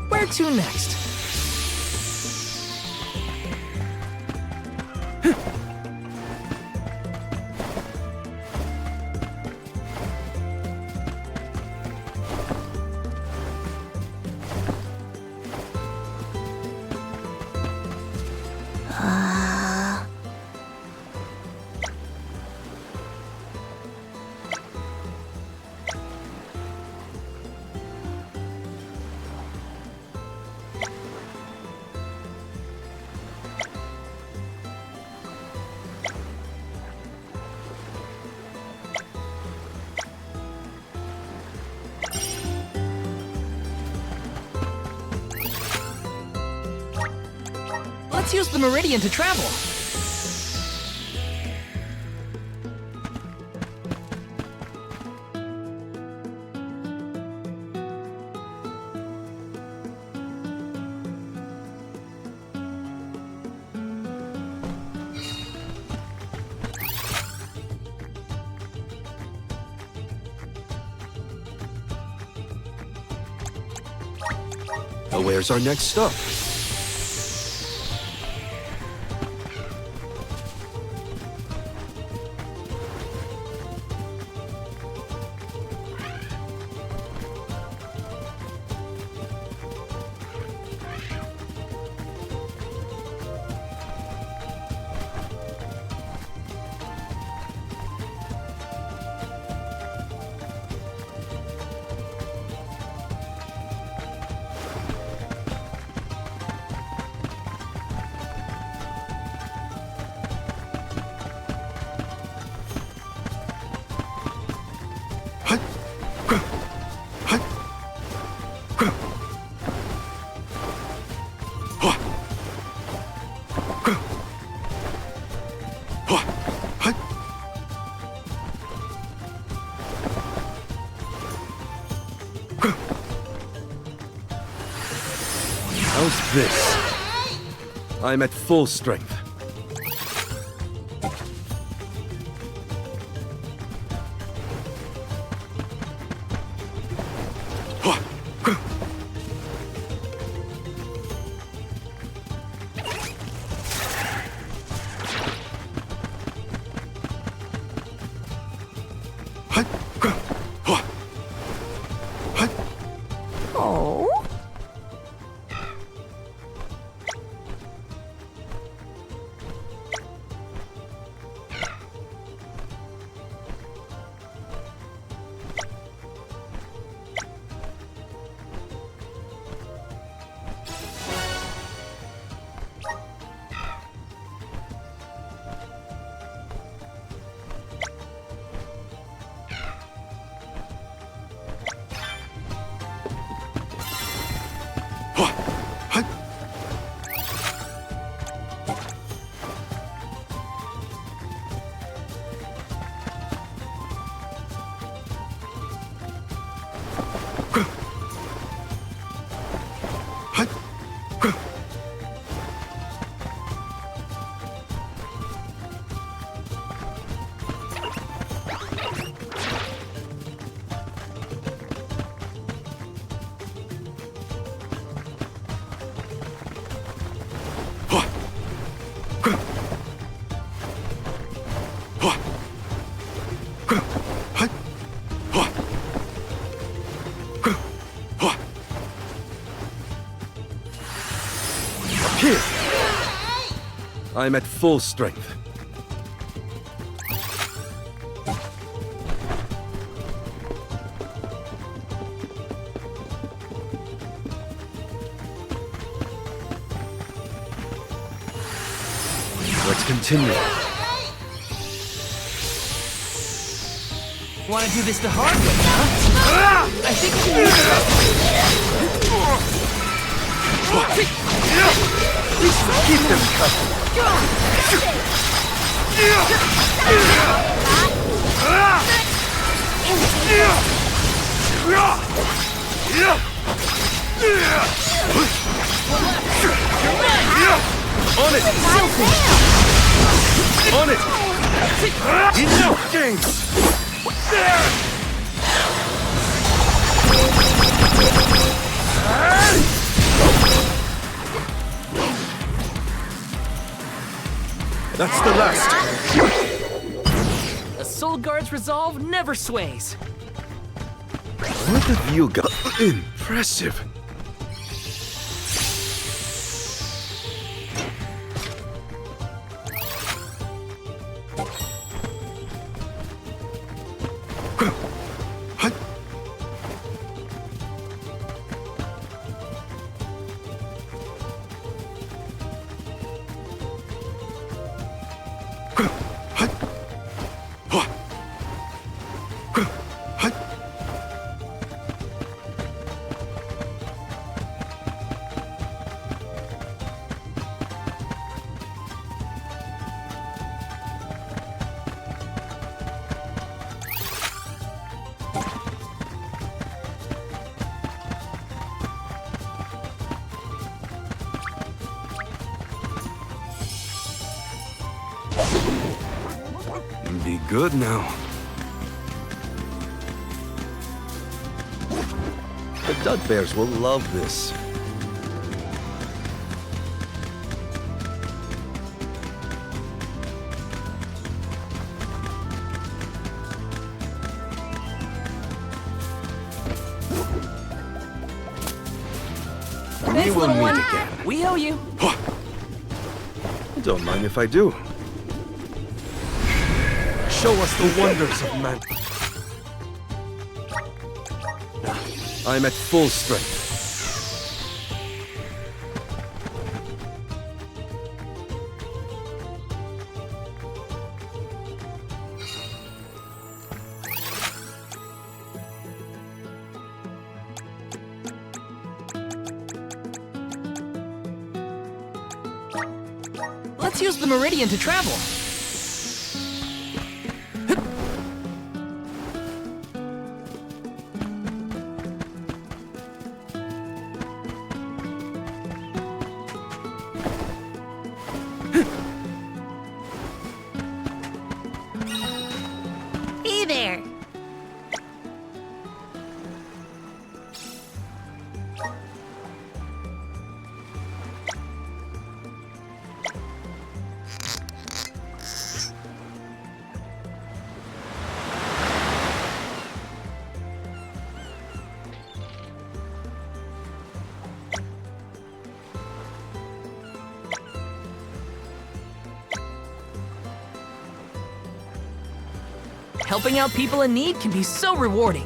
Where to next? Let's use the Meridian to travel. Now where's our next stop? How's this? I'm at full strength. Here! I'm at full strength. Let's continue. Want to do this the hard way, huh? I think we can use Keep them coming. On it! On it! Enough games! That's the last. A Soul Guard's resolve never sways. What have you got? Impressive. Be good now. The Dud Bears will love this. We will meet again. We owe you. Don't mind if I do. Show us the wonders of man. I'm at full strength. Let's use the Meridian to travel. Hey there. Helping out people in need can be so rewarding.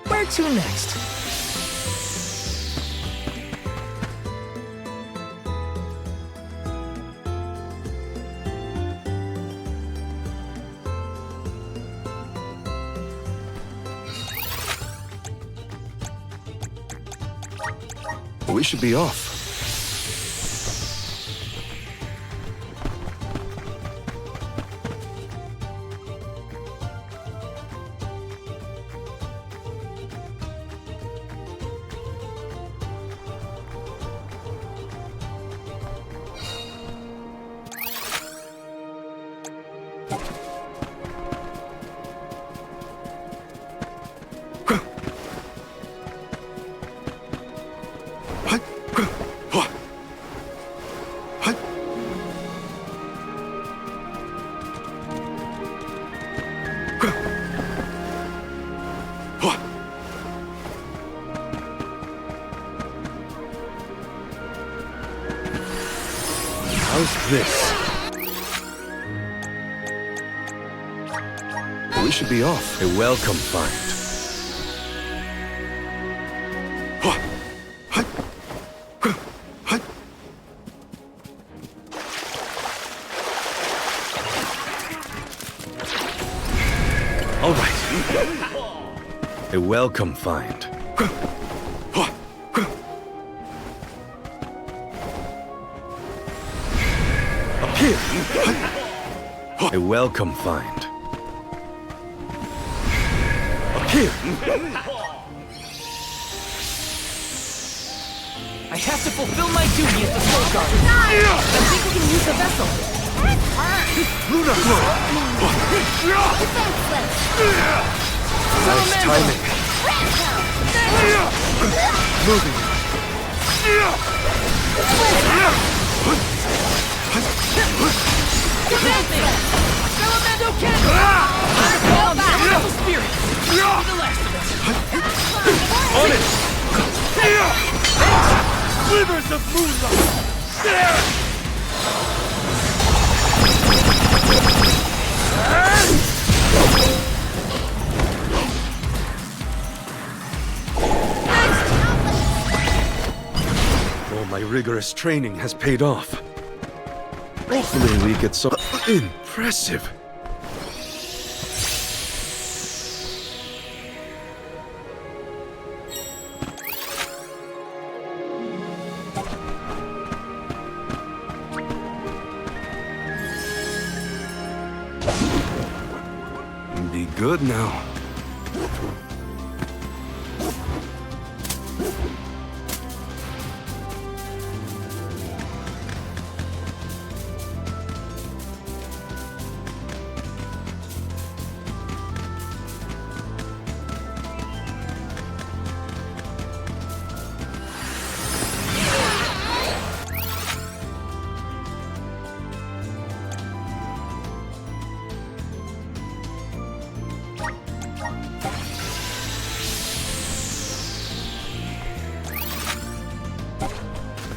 Where to next? We should be off. How's this? We should be off. A welcome find. All right. A welcome find. Up here. A welcome find. Up here. I have to fulfill my duty as the Soul Guard. I think we can use the vessel. Luna Glow. Nice timing. Moving. Salamando Cannon! On the elemental spirit! The last of us! On it! Slivers of moonlight! Oh, my rigorous training has paid off. Hopefully we get some... Impressive! Be good now.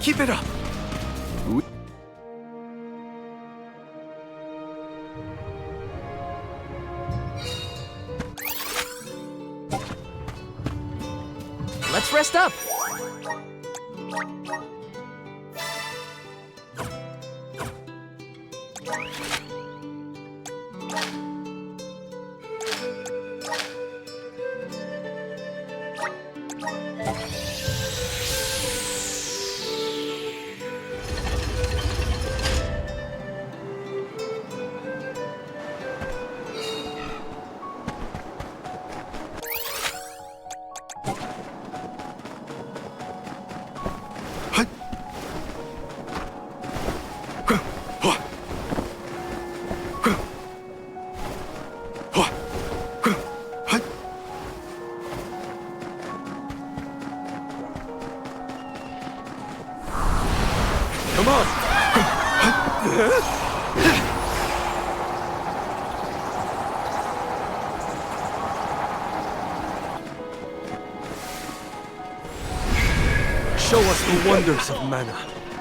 Keep it up! Let's rest up. Come on! Show us the wonders of mana.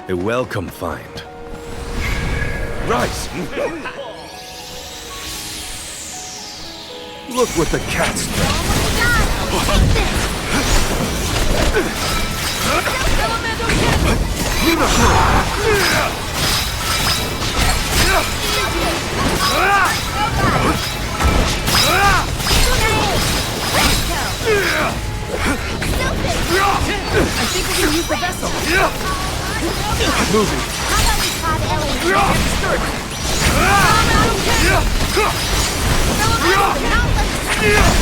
A welcome find. Rise! Look what the cat's I think we can use the vessel. Moving.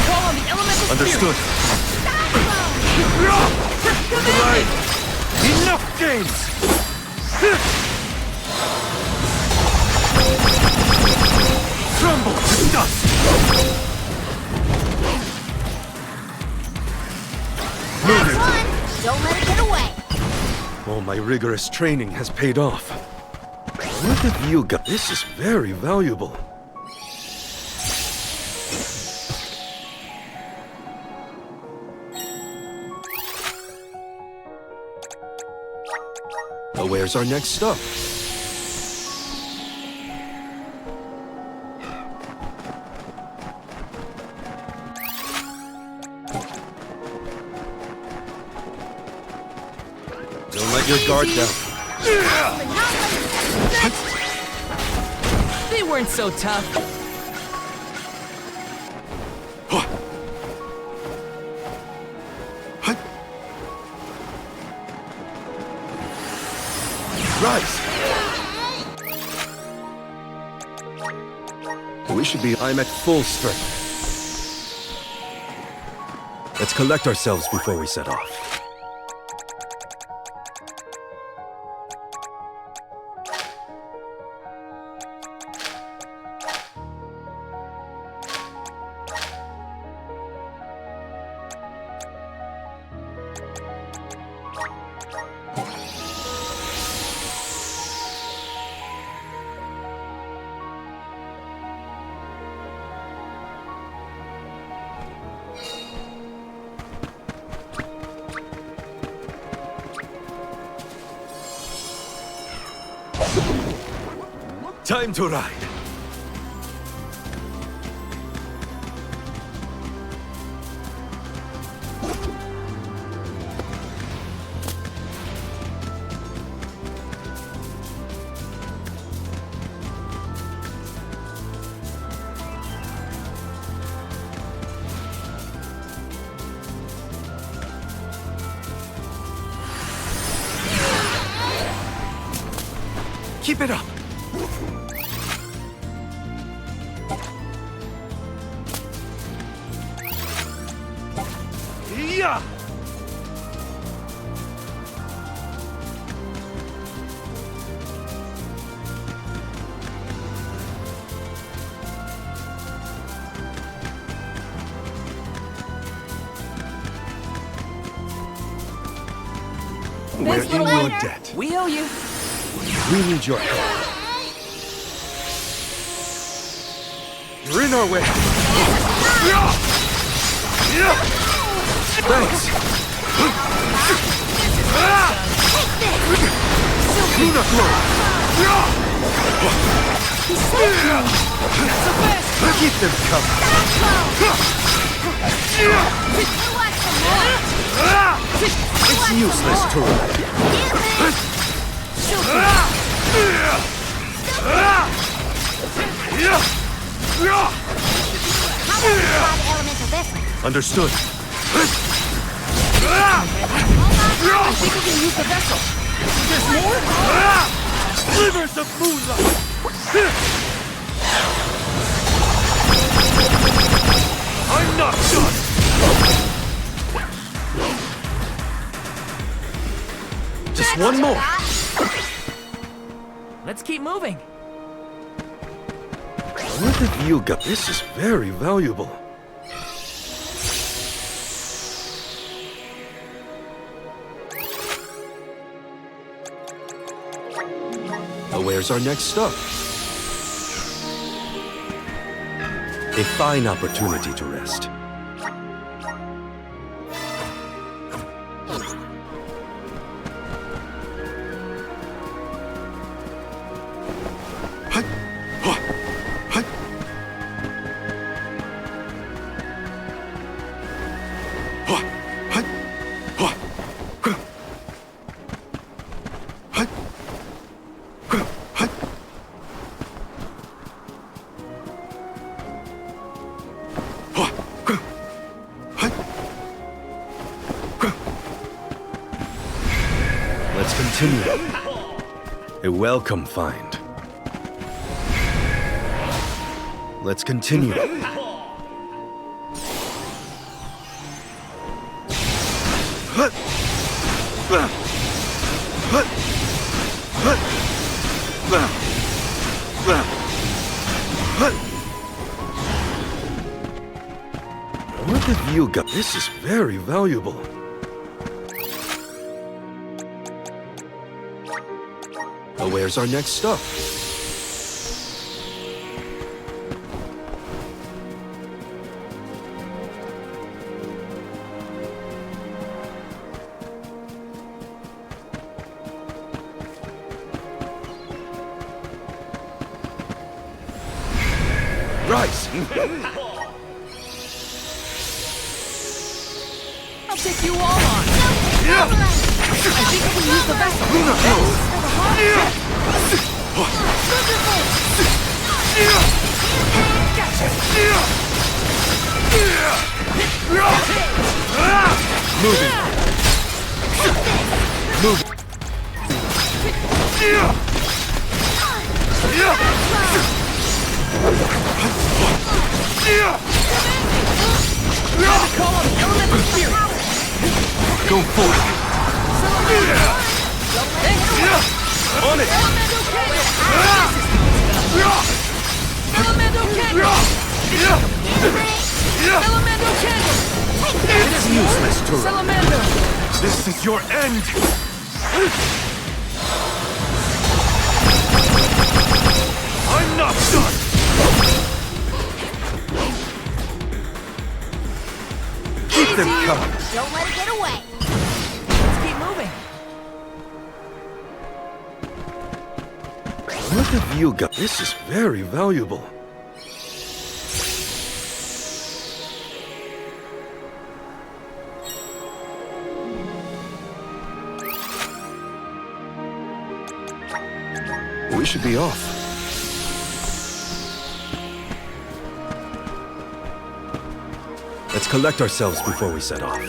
Call on the elemental Understood. Right. Enough games! Crumble to dust! Last one! Don't let it get away! All my rigorous training has paid off. What have you got? This is very valuable. But where's our next stop? Don't let your guard down. They weren't so tough. Rise! We should be... I'm at full strength. Let's collect ourselves before we set off. Time to ride. Keep it up. Yeah. We're in your debt. We owe you. We need your help. You're in our way. Thanks. Take this! Luna Glow! He saved me! Not so fast! Keep them coming! It's useless to ride. How about we try the elemental this one? Understood. I think we can use the vessel. There's more? Slivers of moonlight! I'm not done! Just one more. Let's keep moving. What have you got? This is very valuable. Now, where's our next stop? A fine opportunity to rest. Let's continue. A welcome find. Let's continue. What have you got? This is very valuable. Now, where's our next stop? Rise! I'll take you all on. I think we can use the vessel. Moving. Move. Call on the elemental spirit. Go forward. On it. Elemental candle. Elemental candle. It's useless to ride. Salamander. This is your end. I'm not done. Keep them coming. Don't let it get away. Let's keep moving. What have you got? This is very valuable. We should be off. Let's collect ourselves before we set off.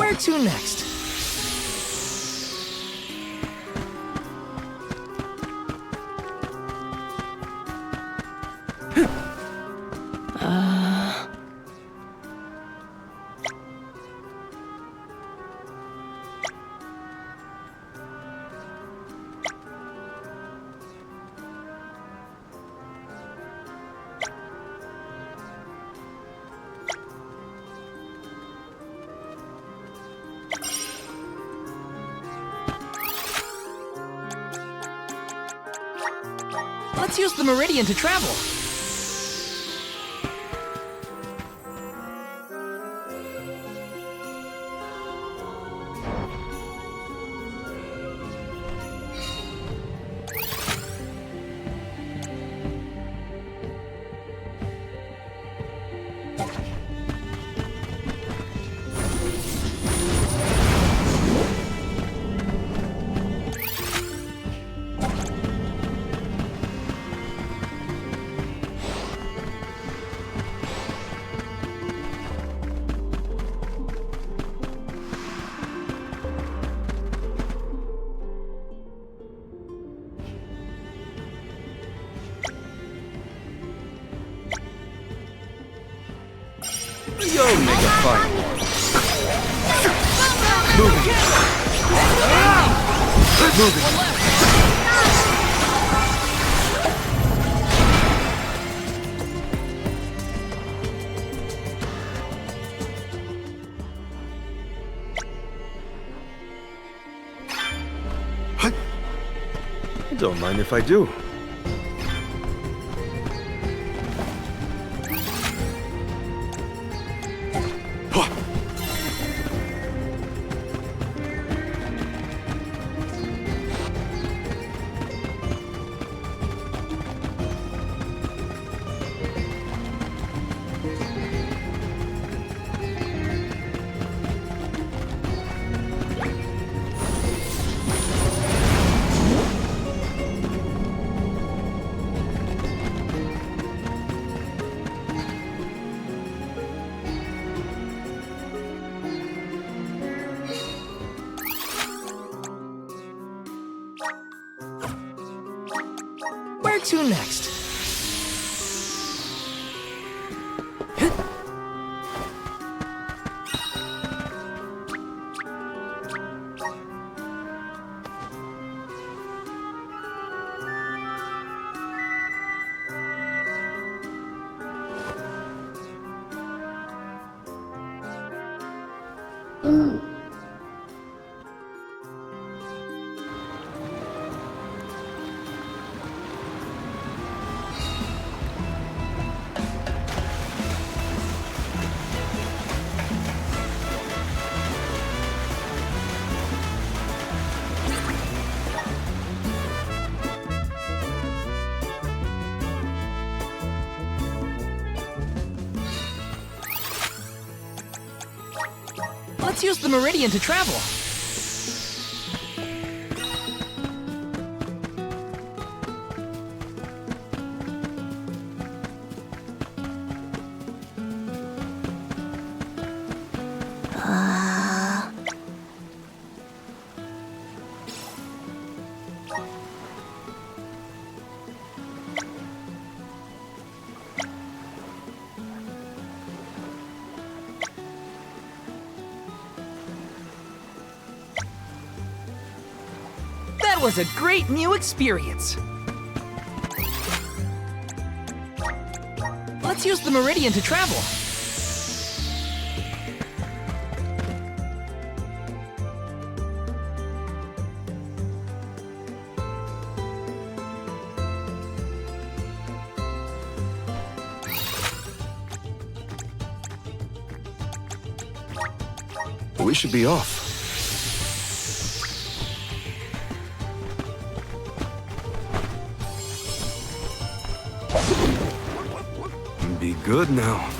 Where to next? Let's use the Meridian to travel. You'll make a fine one. Moving. Don't mind if I do. Where to next? Let's use the Meridian to travel. That was a great new experience. Let's use the Meridian to travel. We should be off. Be good now.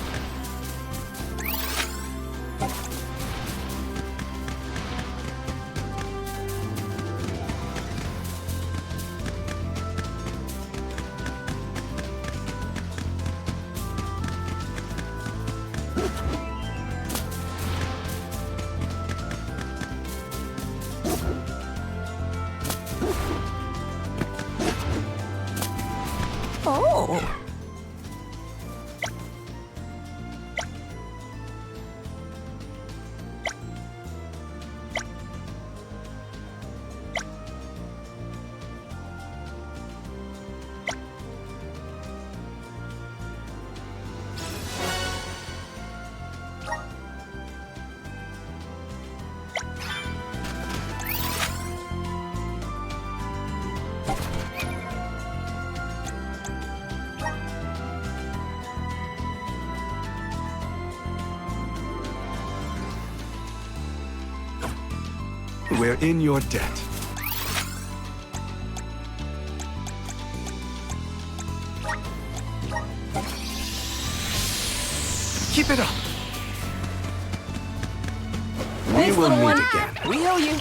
all. We're in your debt. Keep it up. We will meet again. We owe you.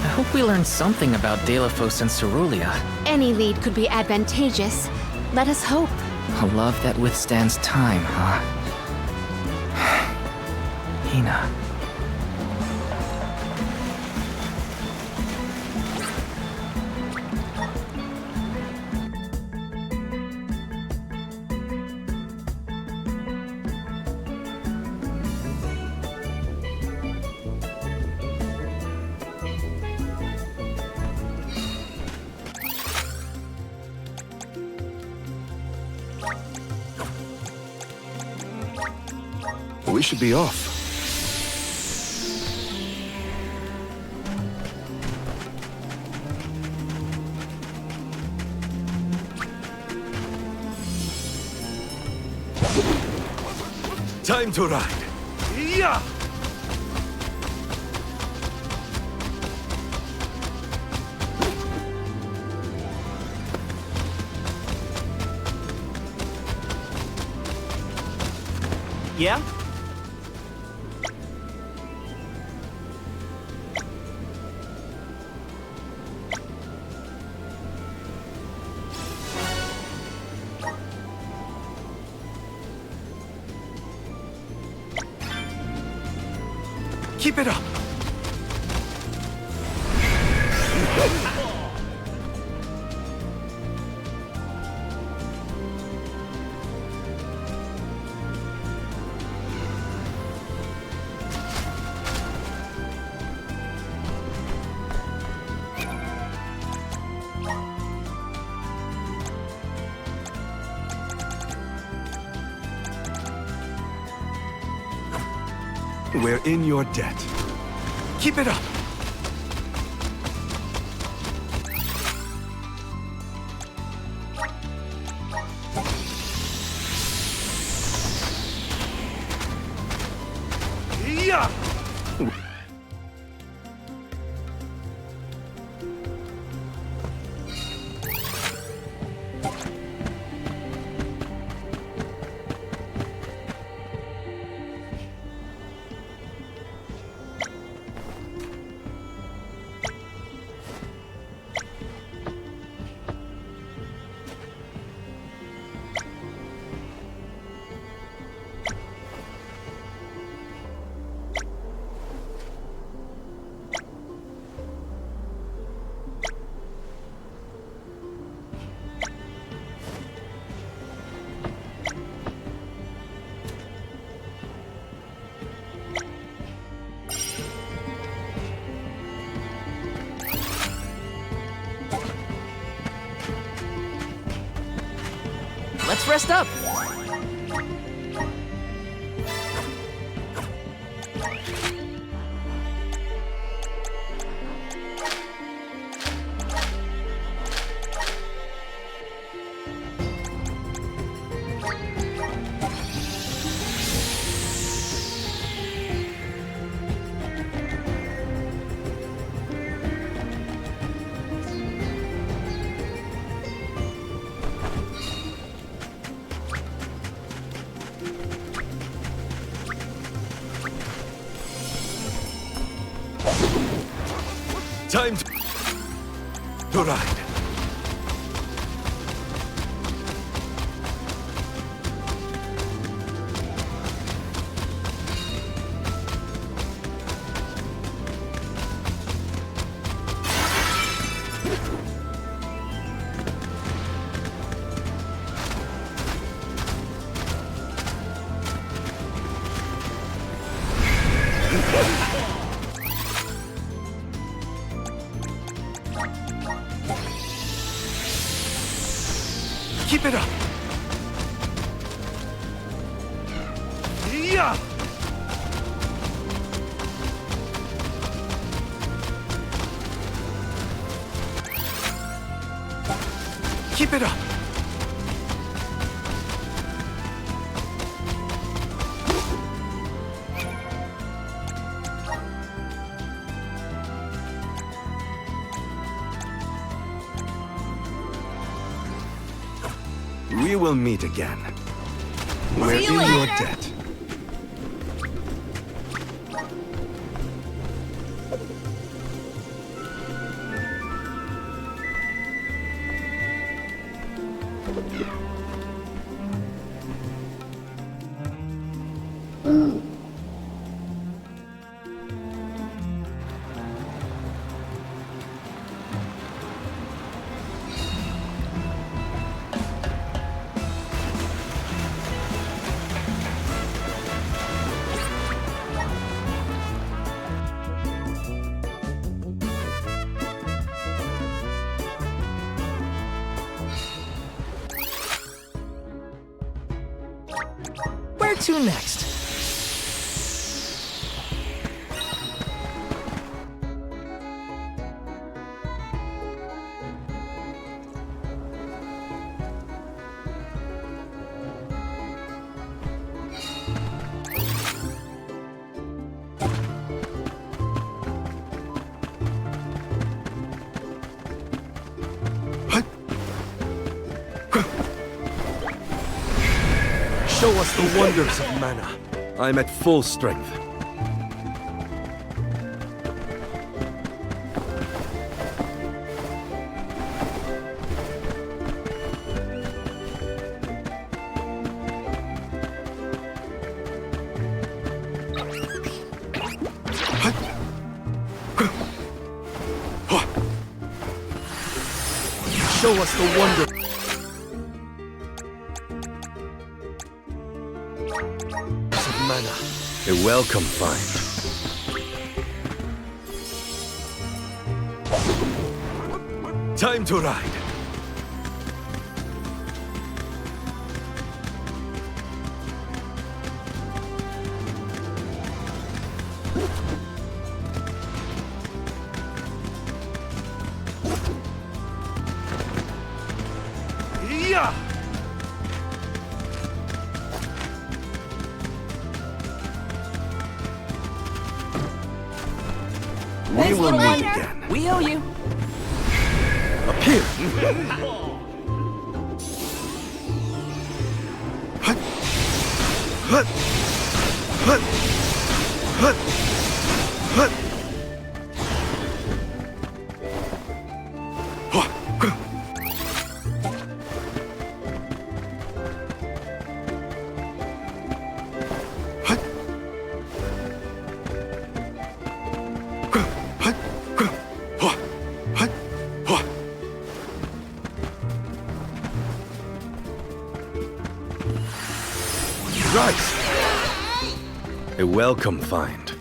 I hope we learned something about Delphos and Cerulean. Any lead could be advantageous. Let us hope. A love that withstands time, huh? Hina. We should be off. Time to ride. Yeah! Yeah? Keep it up. We're in your debt. Keep it up. Yeah! rest up. Time to ride. Keep it up. Yeah. Keep it up. We will meet again. We're in your debt. Where to next? Show us the wonders of mana. I'm at full strength. Show us the wonder. Mana. A welcome find. Time to ride. Yeah. We will meet again. We owe you. Appear. Right. A welcome find.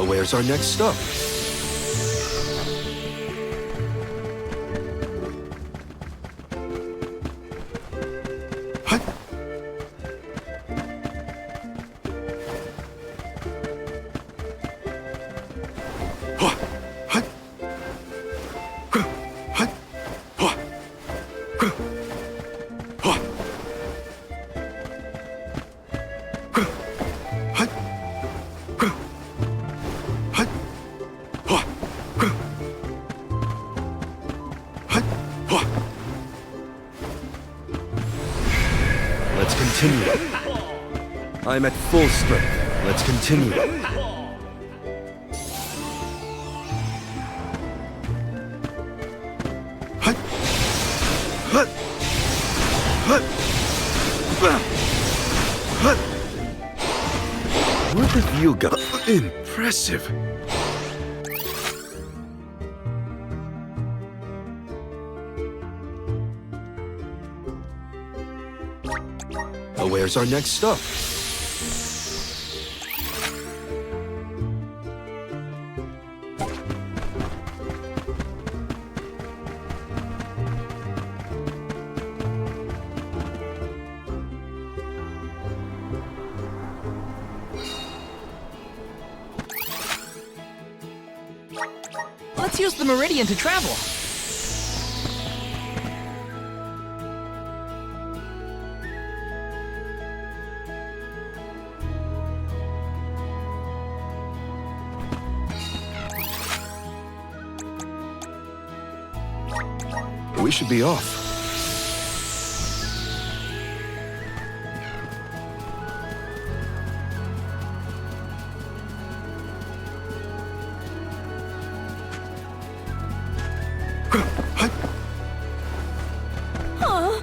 Where's our next stop? Let's continue. I'm at full strength. Let's continue. What have you got? Impressive. Where's our next stop? Let's use the Meridian to travel. We should be off. Huh?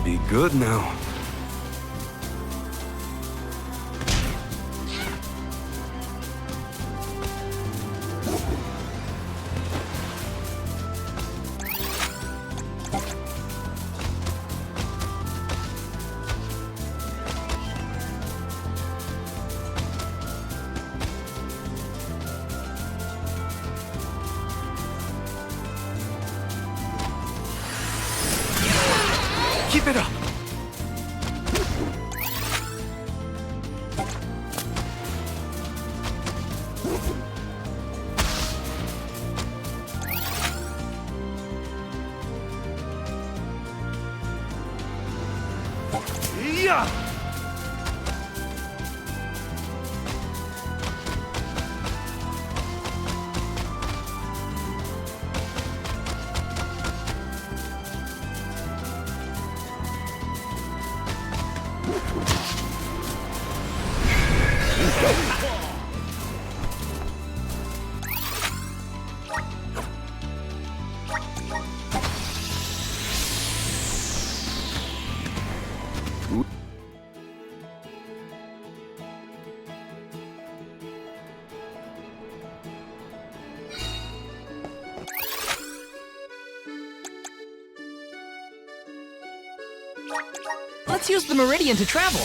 Be good now. Keep it up. Yeah. Let's use the Meridian to travel.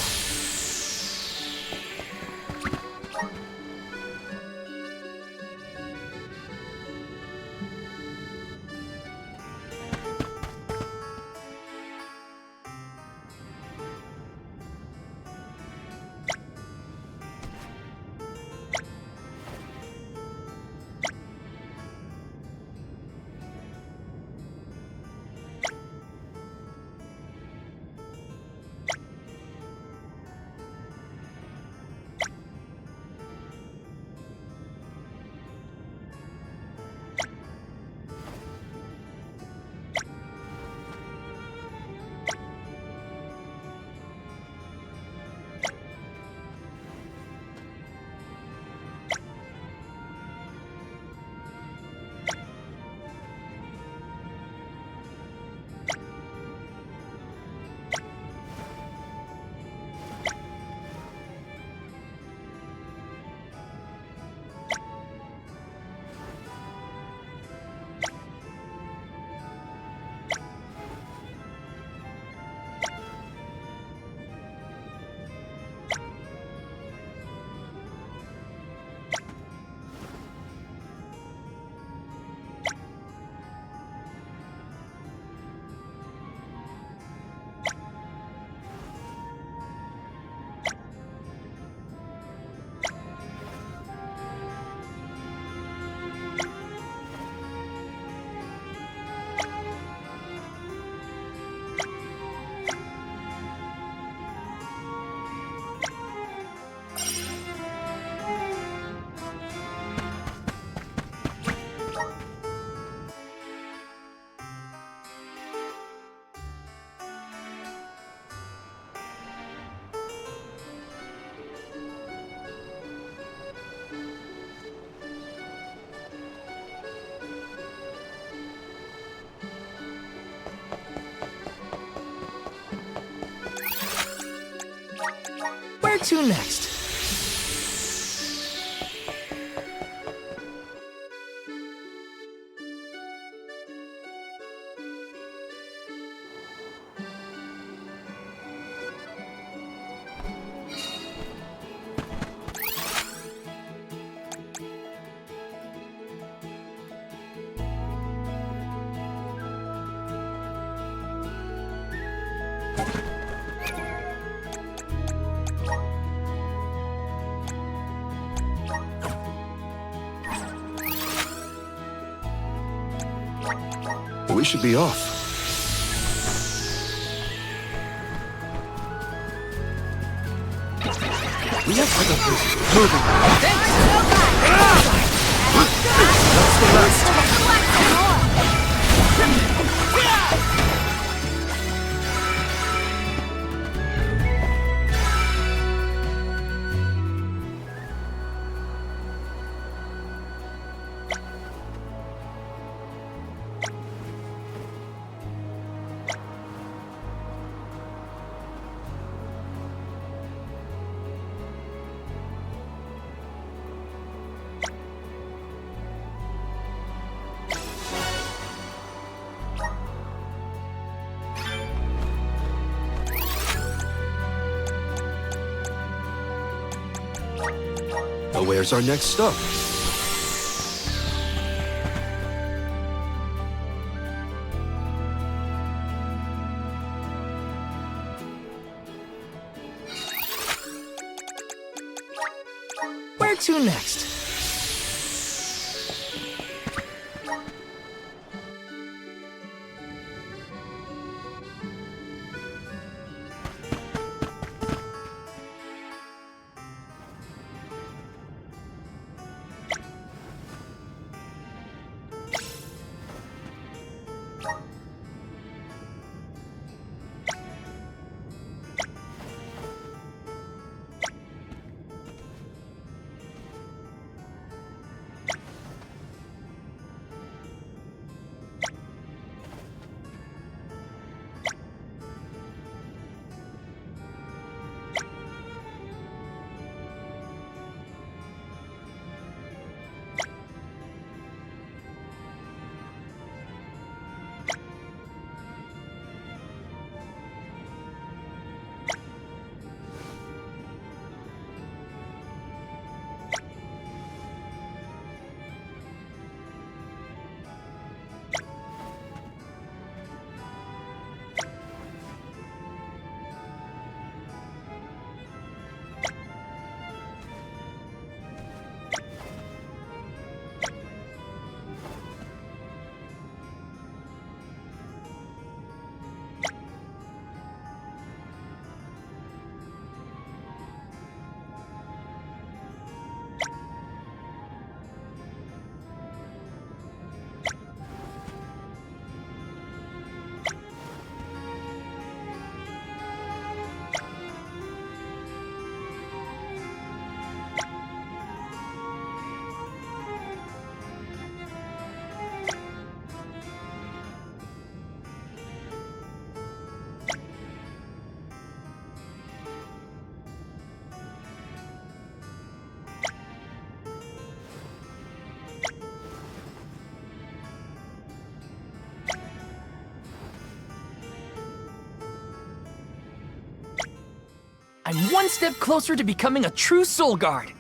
Where to next? We should be off. We have other places. Moving. That's the last. Where's our next stop? Where to next? I'm one step closer to becoming a true Soul Guard.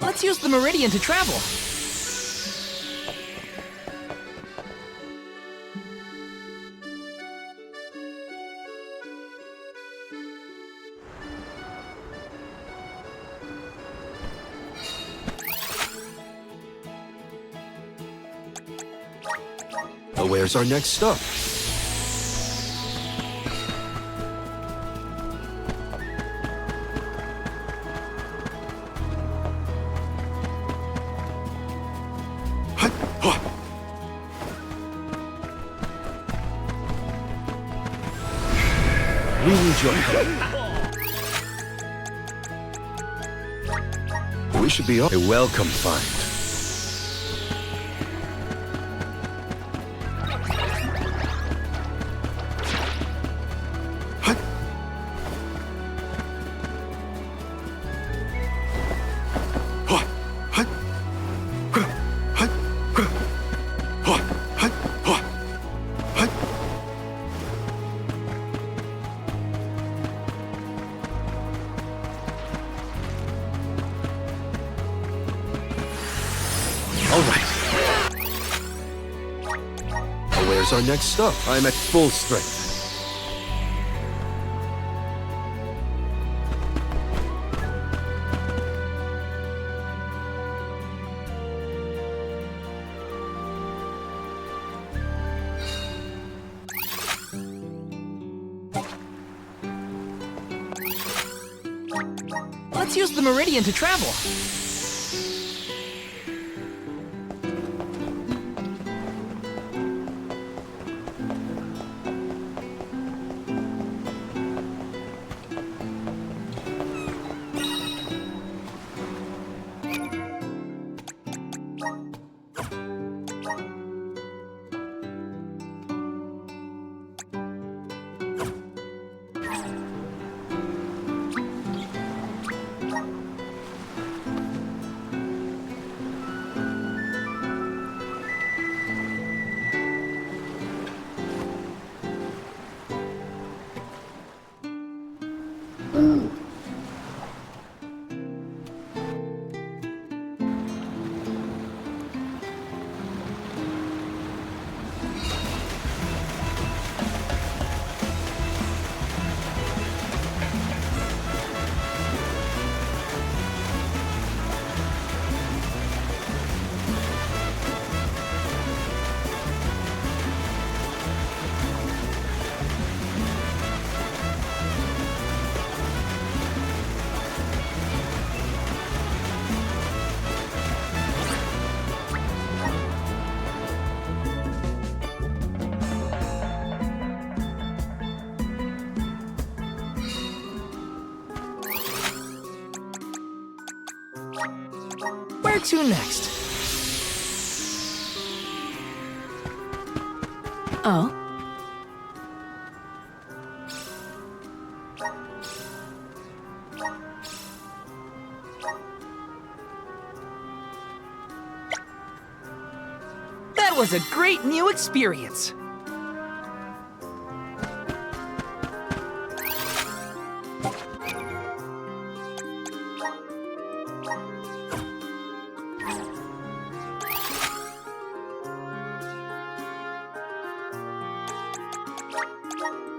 Let's use the Meridian to travel. Where's our next stop? need your help. We should be a welcome find. Where's our next stop? I'm at full strength. Let's use the Meridian to travel. Where to next? Oh? That was a great new experience.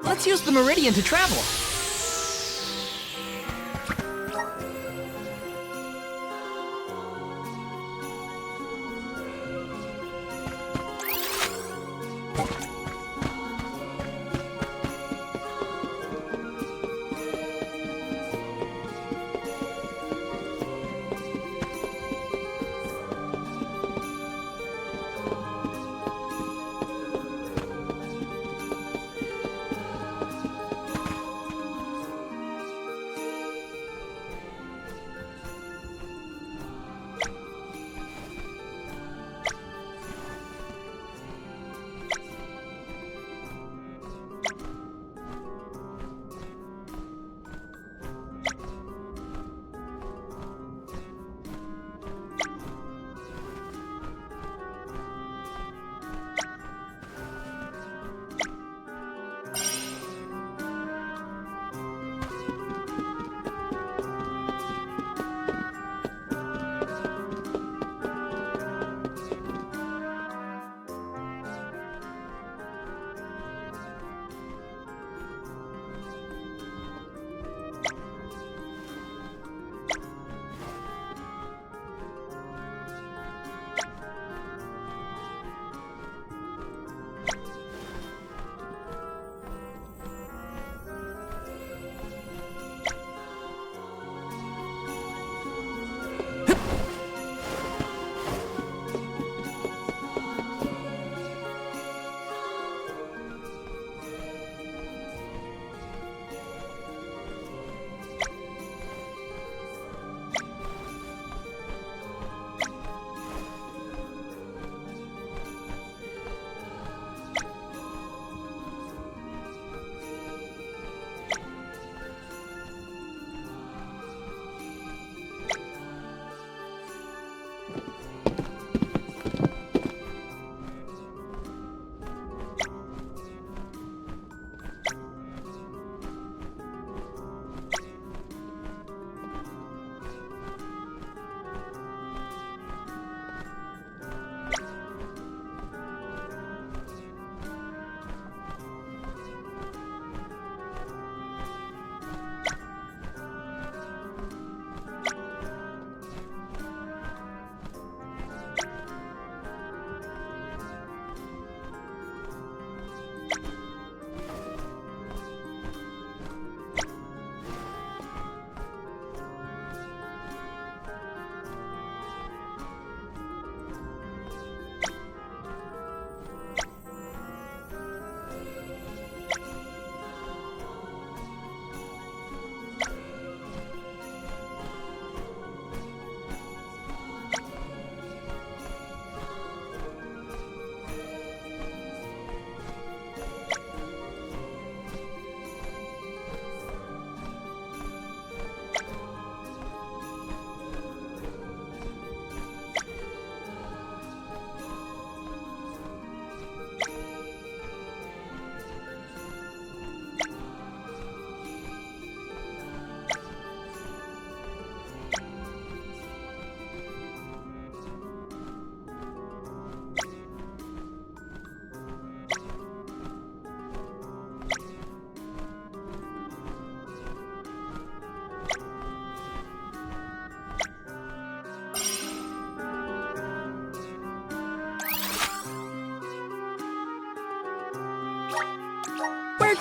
Let's use the Meridian to travel.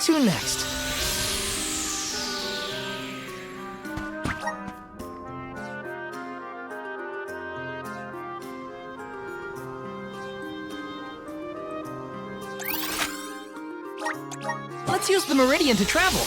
to next? Let's use the Meridian to travel.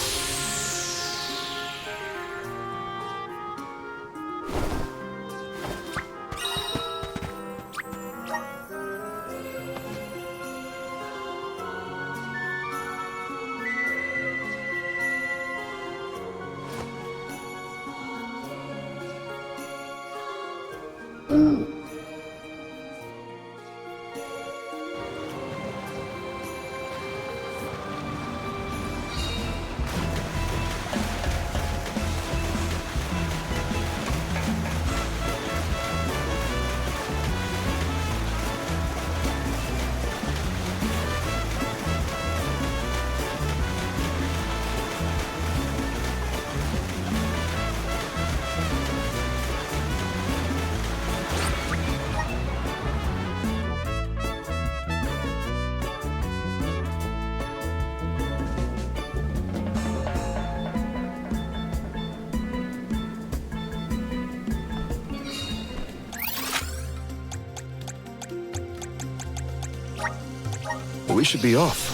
We should be off.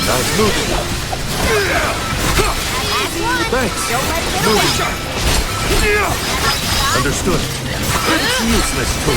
Nice moving. Thanks. Moving. Understood. It's useless to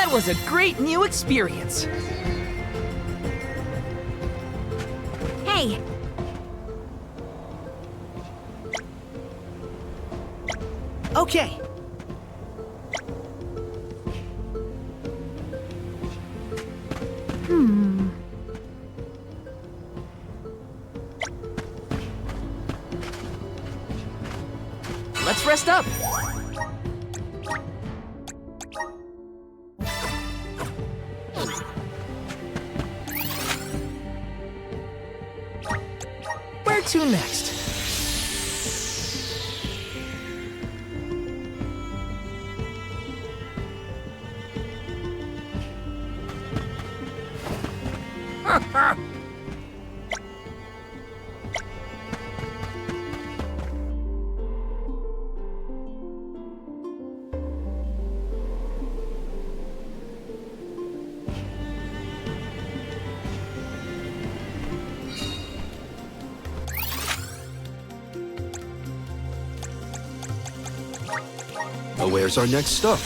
That was a great new experience. Hey! Okay. Let's rest up. Where to next? Well, where's our next stop?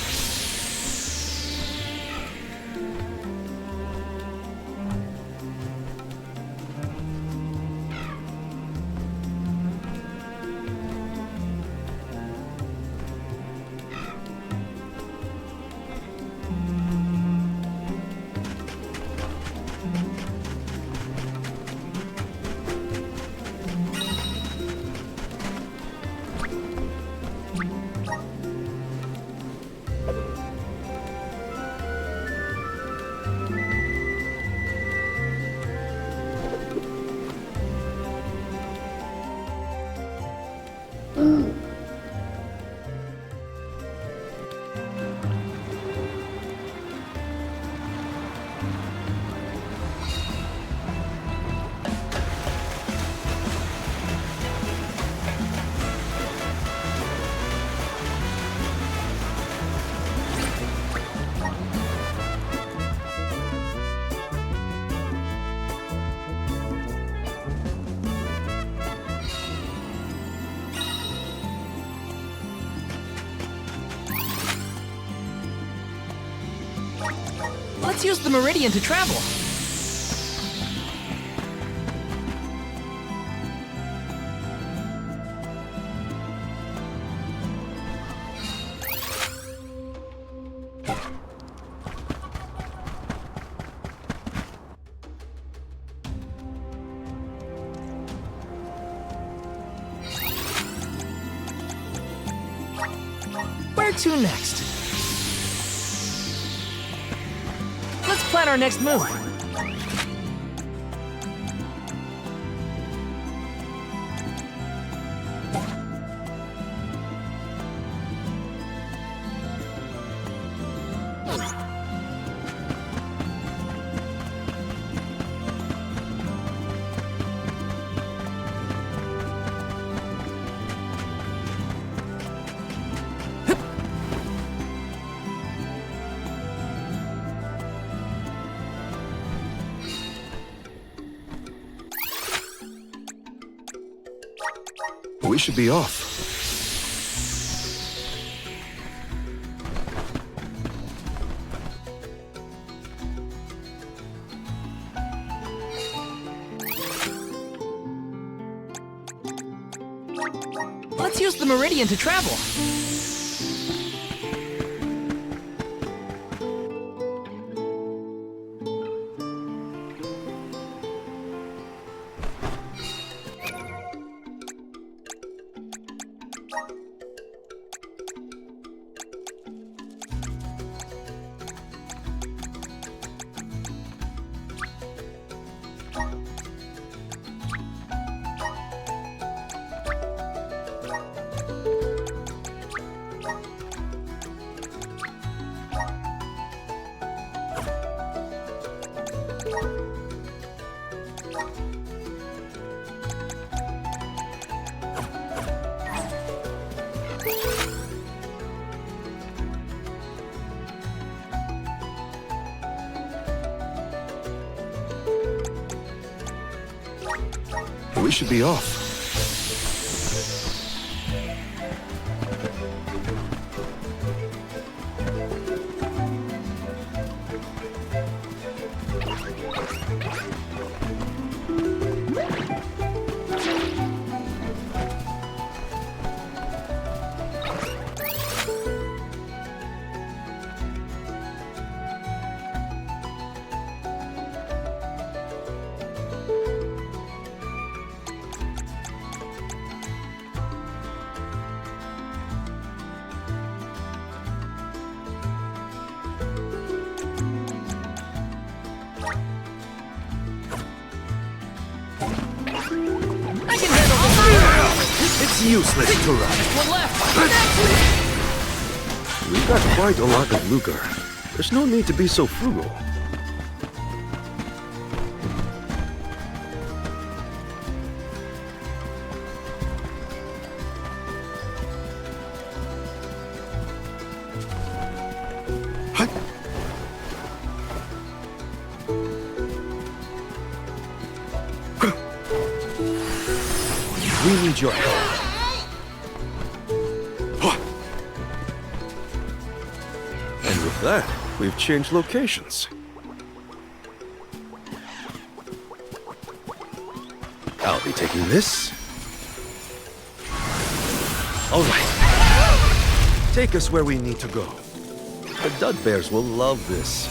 Let's use the Meridian to travel. Where to next? Let's plan our next move. We should be off. Let's use the Meridian to travel. We should be off. It's useless to run. One left. We've got quite a lot of lucre. There's no need to be so frugal. We need your help. And with that, we've changed locations. I'll be taking this. All right. Take us where we need to go. The Dud Bears will love this.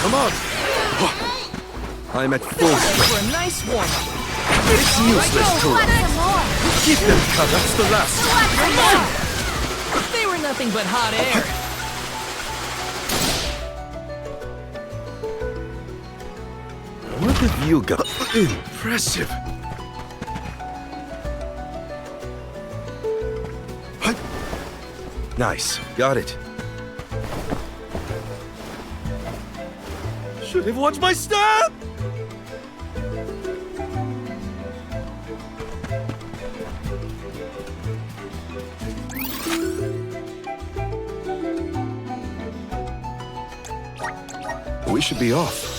Come on! I'm at full strength. For a nice warm-up. It's useless to run. Keep them covered. That's the last one. They were nothing but hot air. What have you got? Impressive. Nice. Got it. Should have watched my step! We should be off.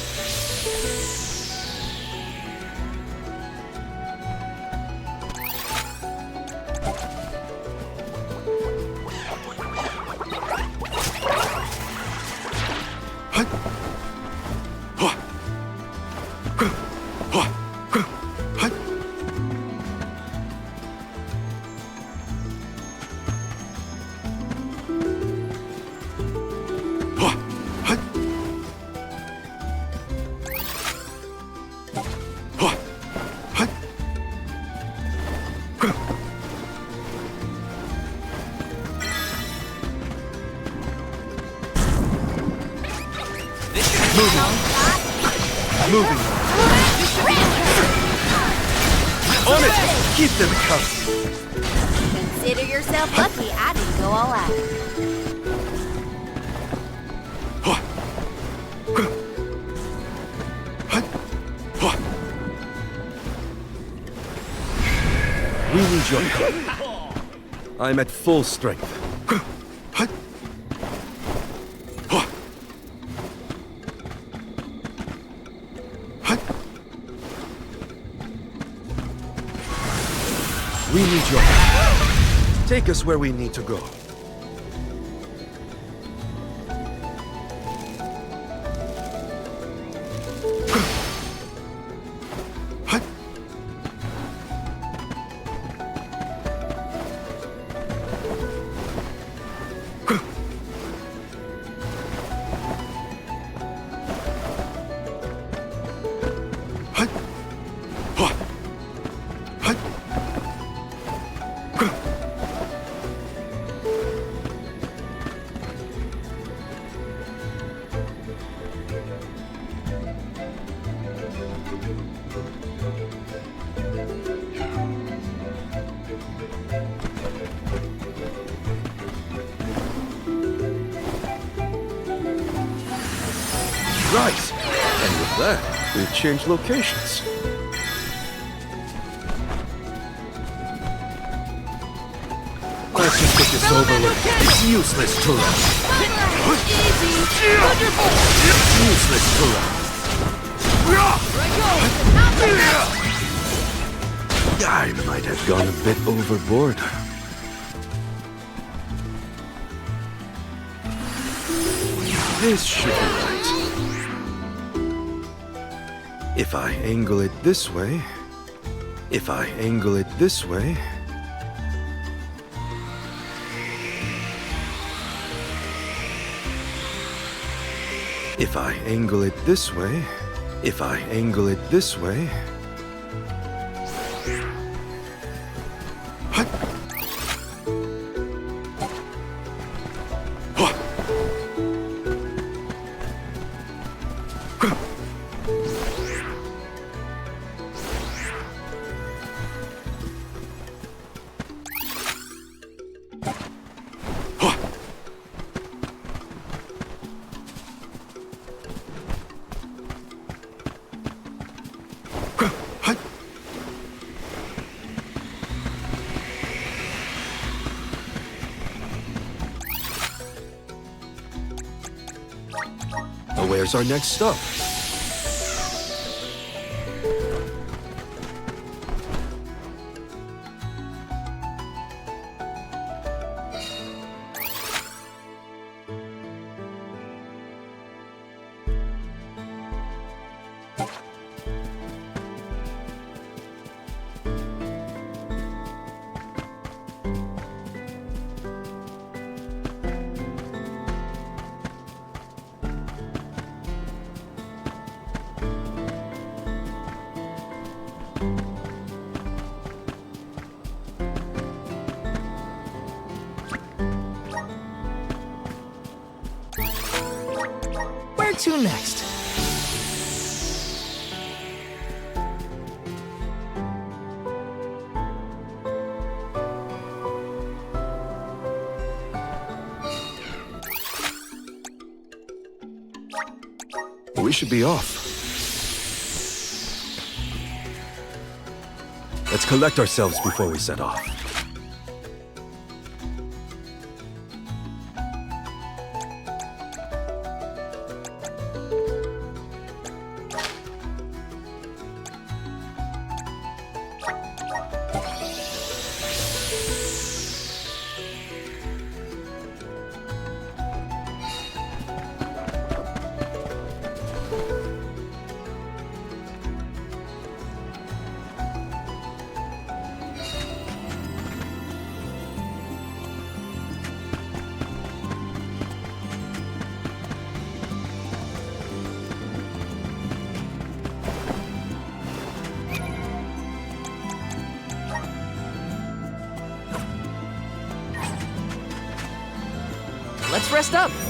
Moving. On it! Keep them covered. Consider yourself lucky I didn't go all out. We need your help. I'm at full strength. We need your help. Take us where we need to go. Right. And with that, we've changed locations. Let's just get this over with. It's useless to run. It's useless to run. I might have gone a bit overboard. This should be right. If I angle it this way, if I angle it this way, if I angle it this way, if I angle it this way, Where's our next stop? Where to next? We should be off. Let's collect ourselves before we set off. Let's rest up.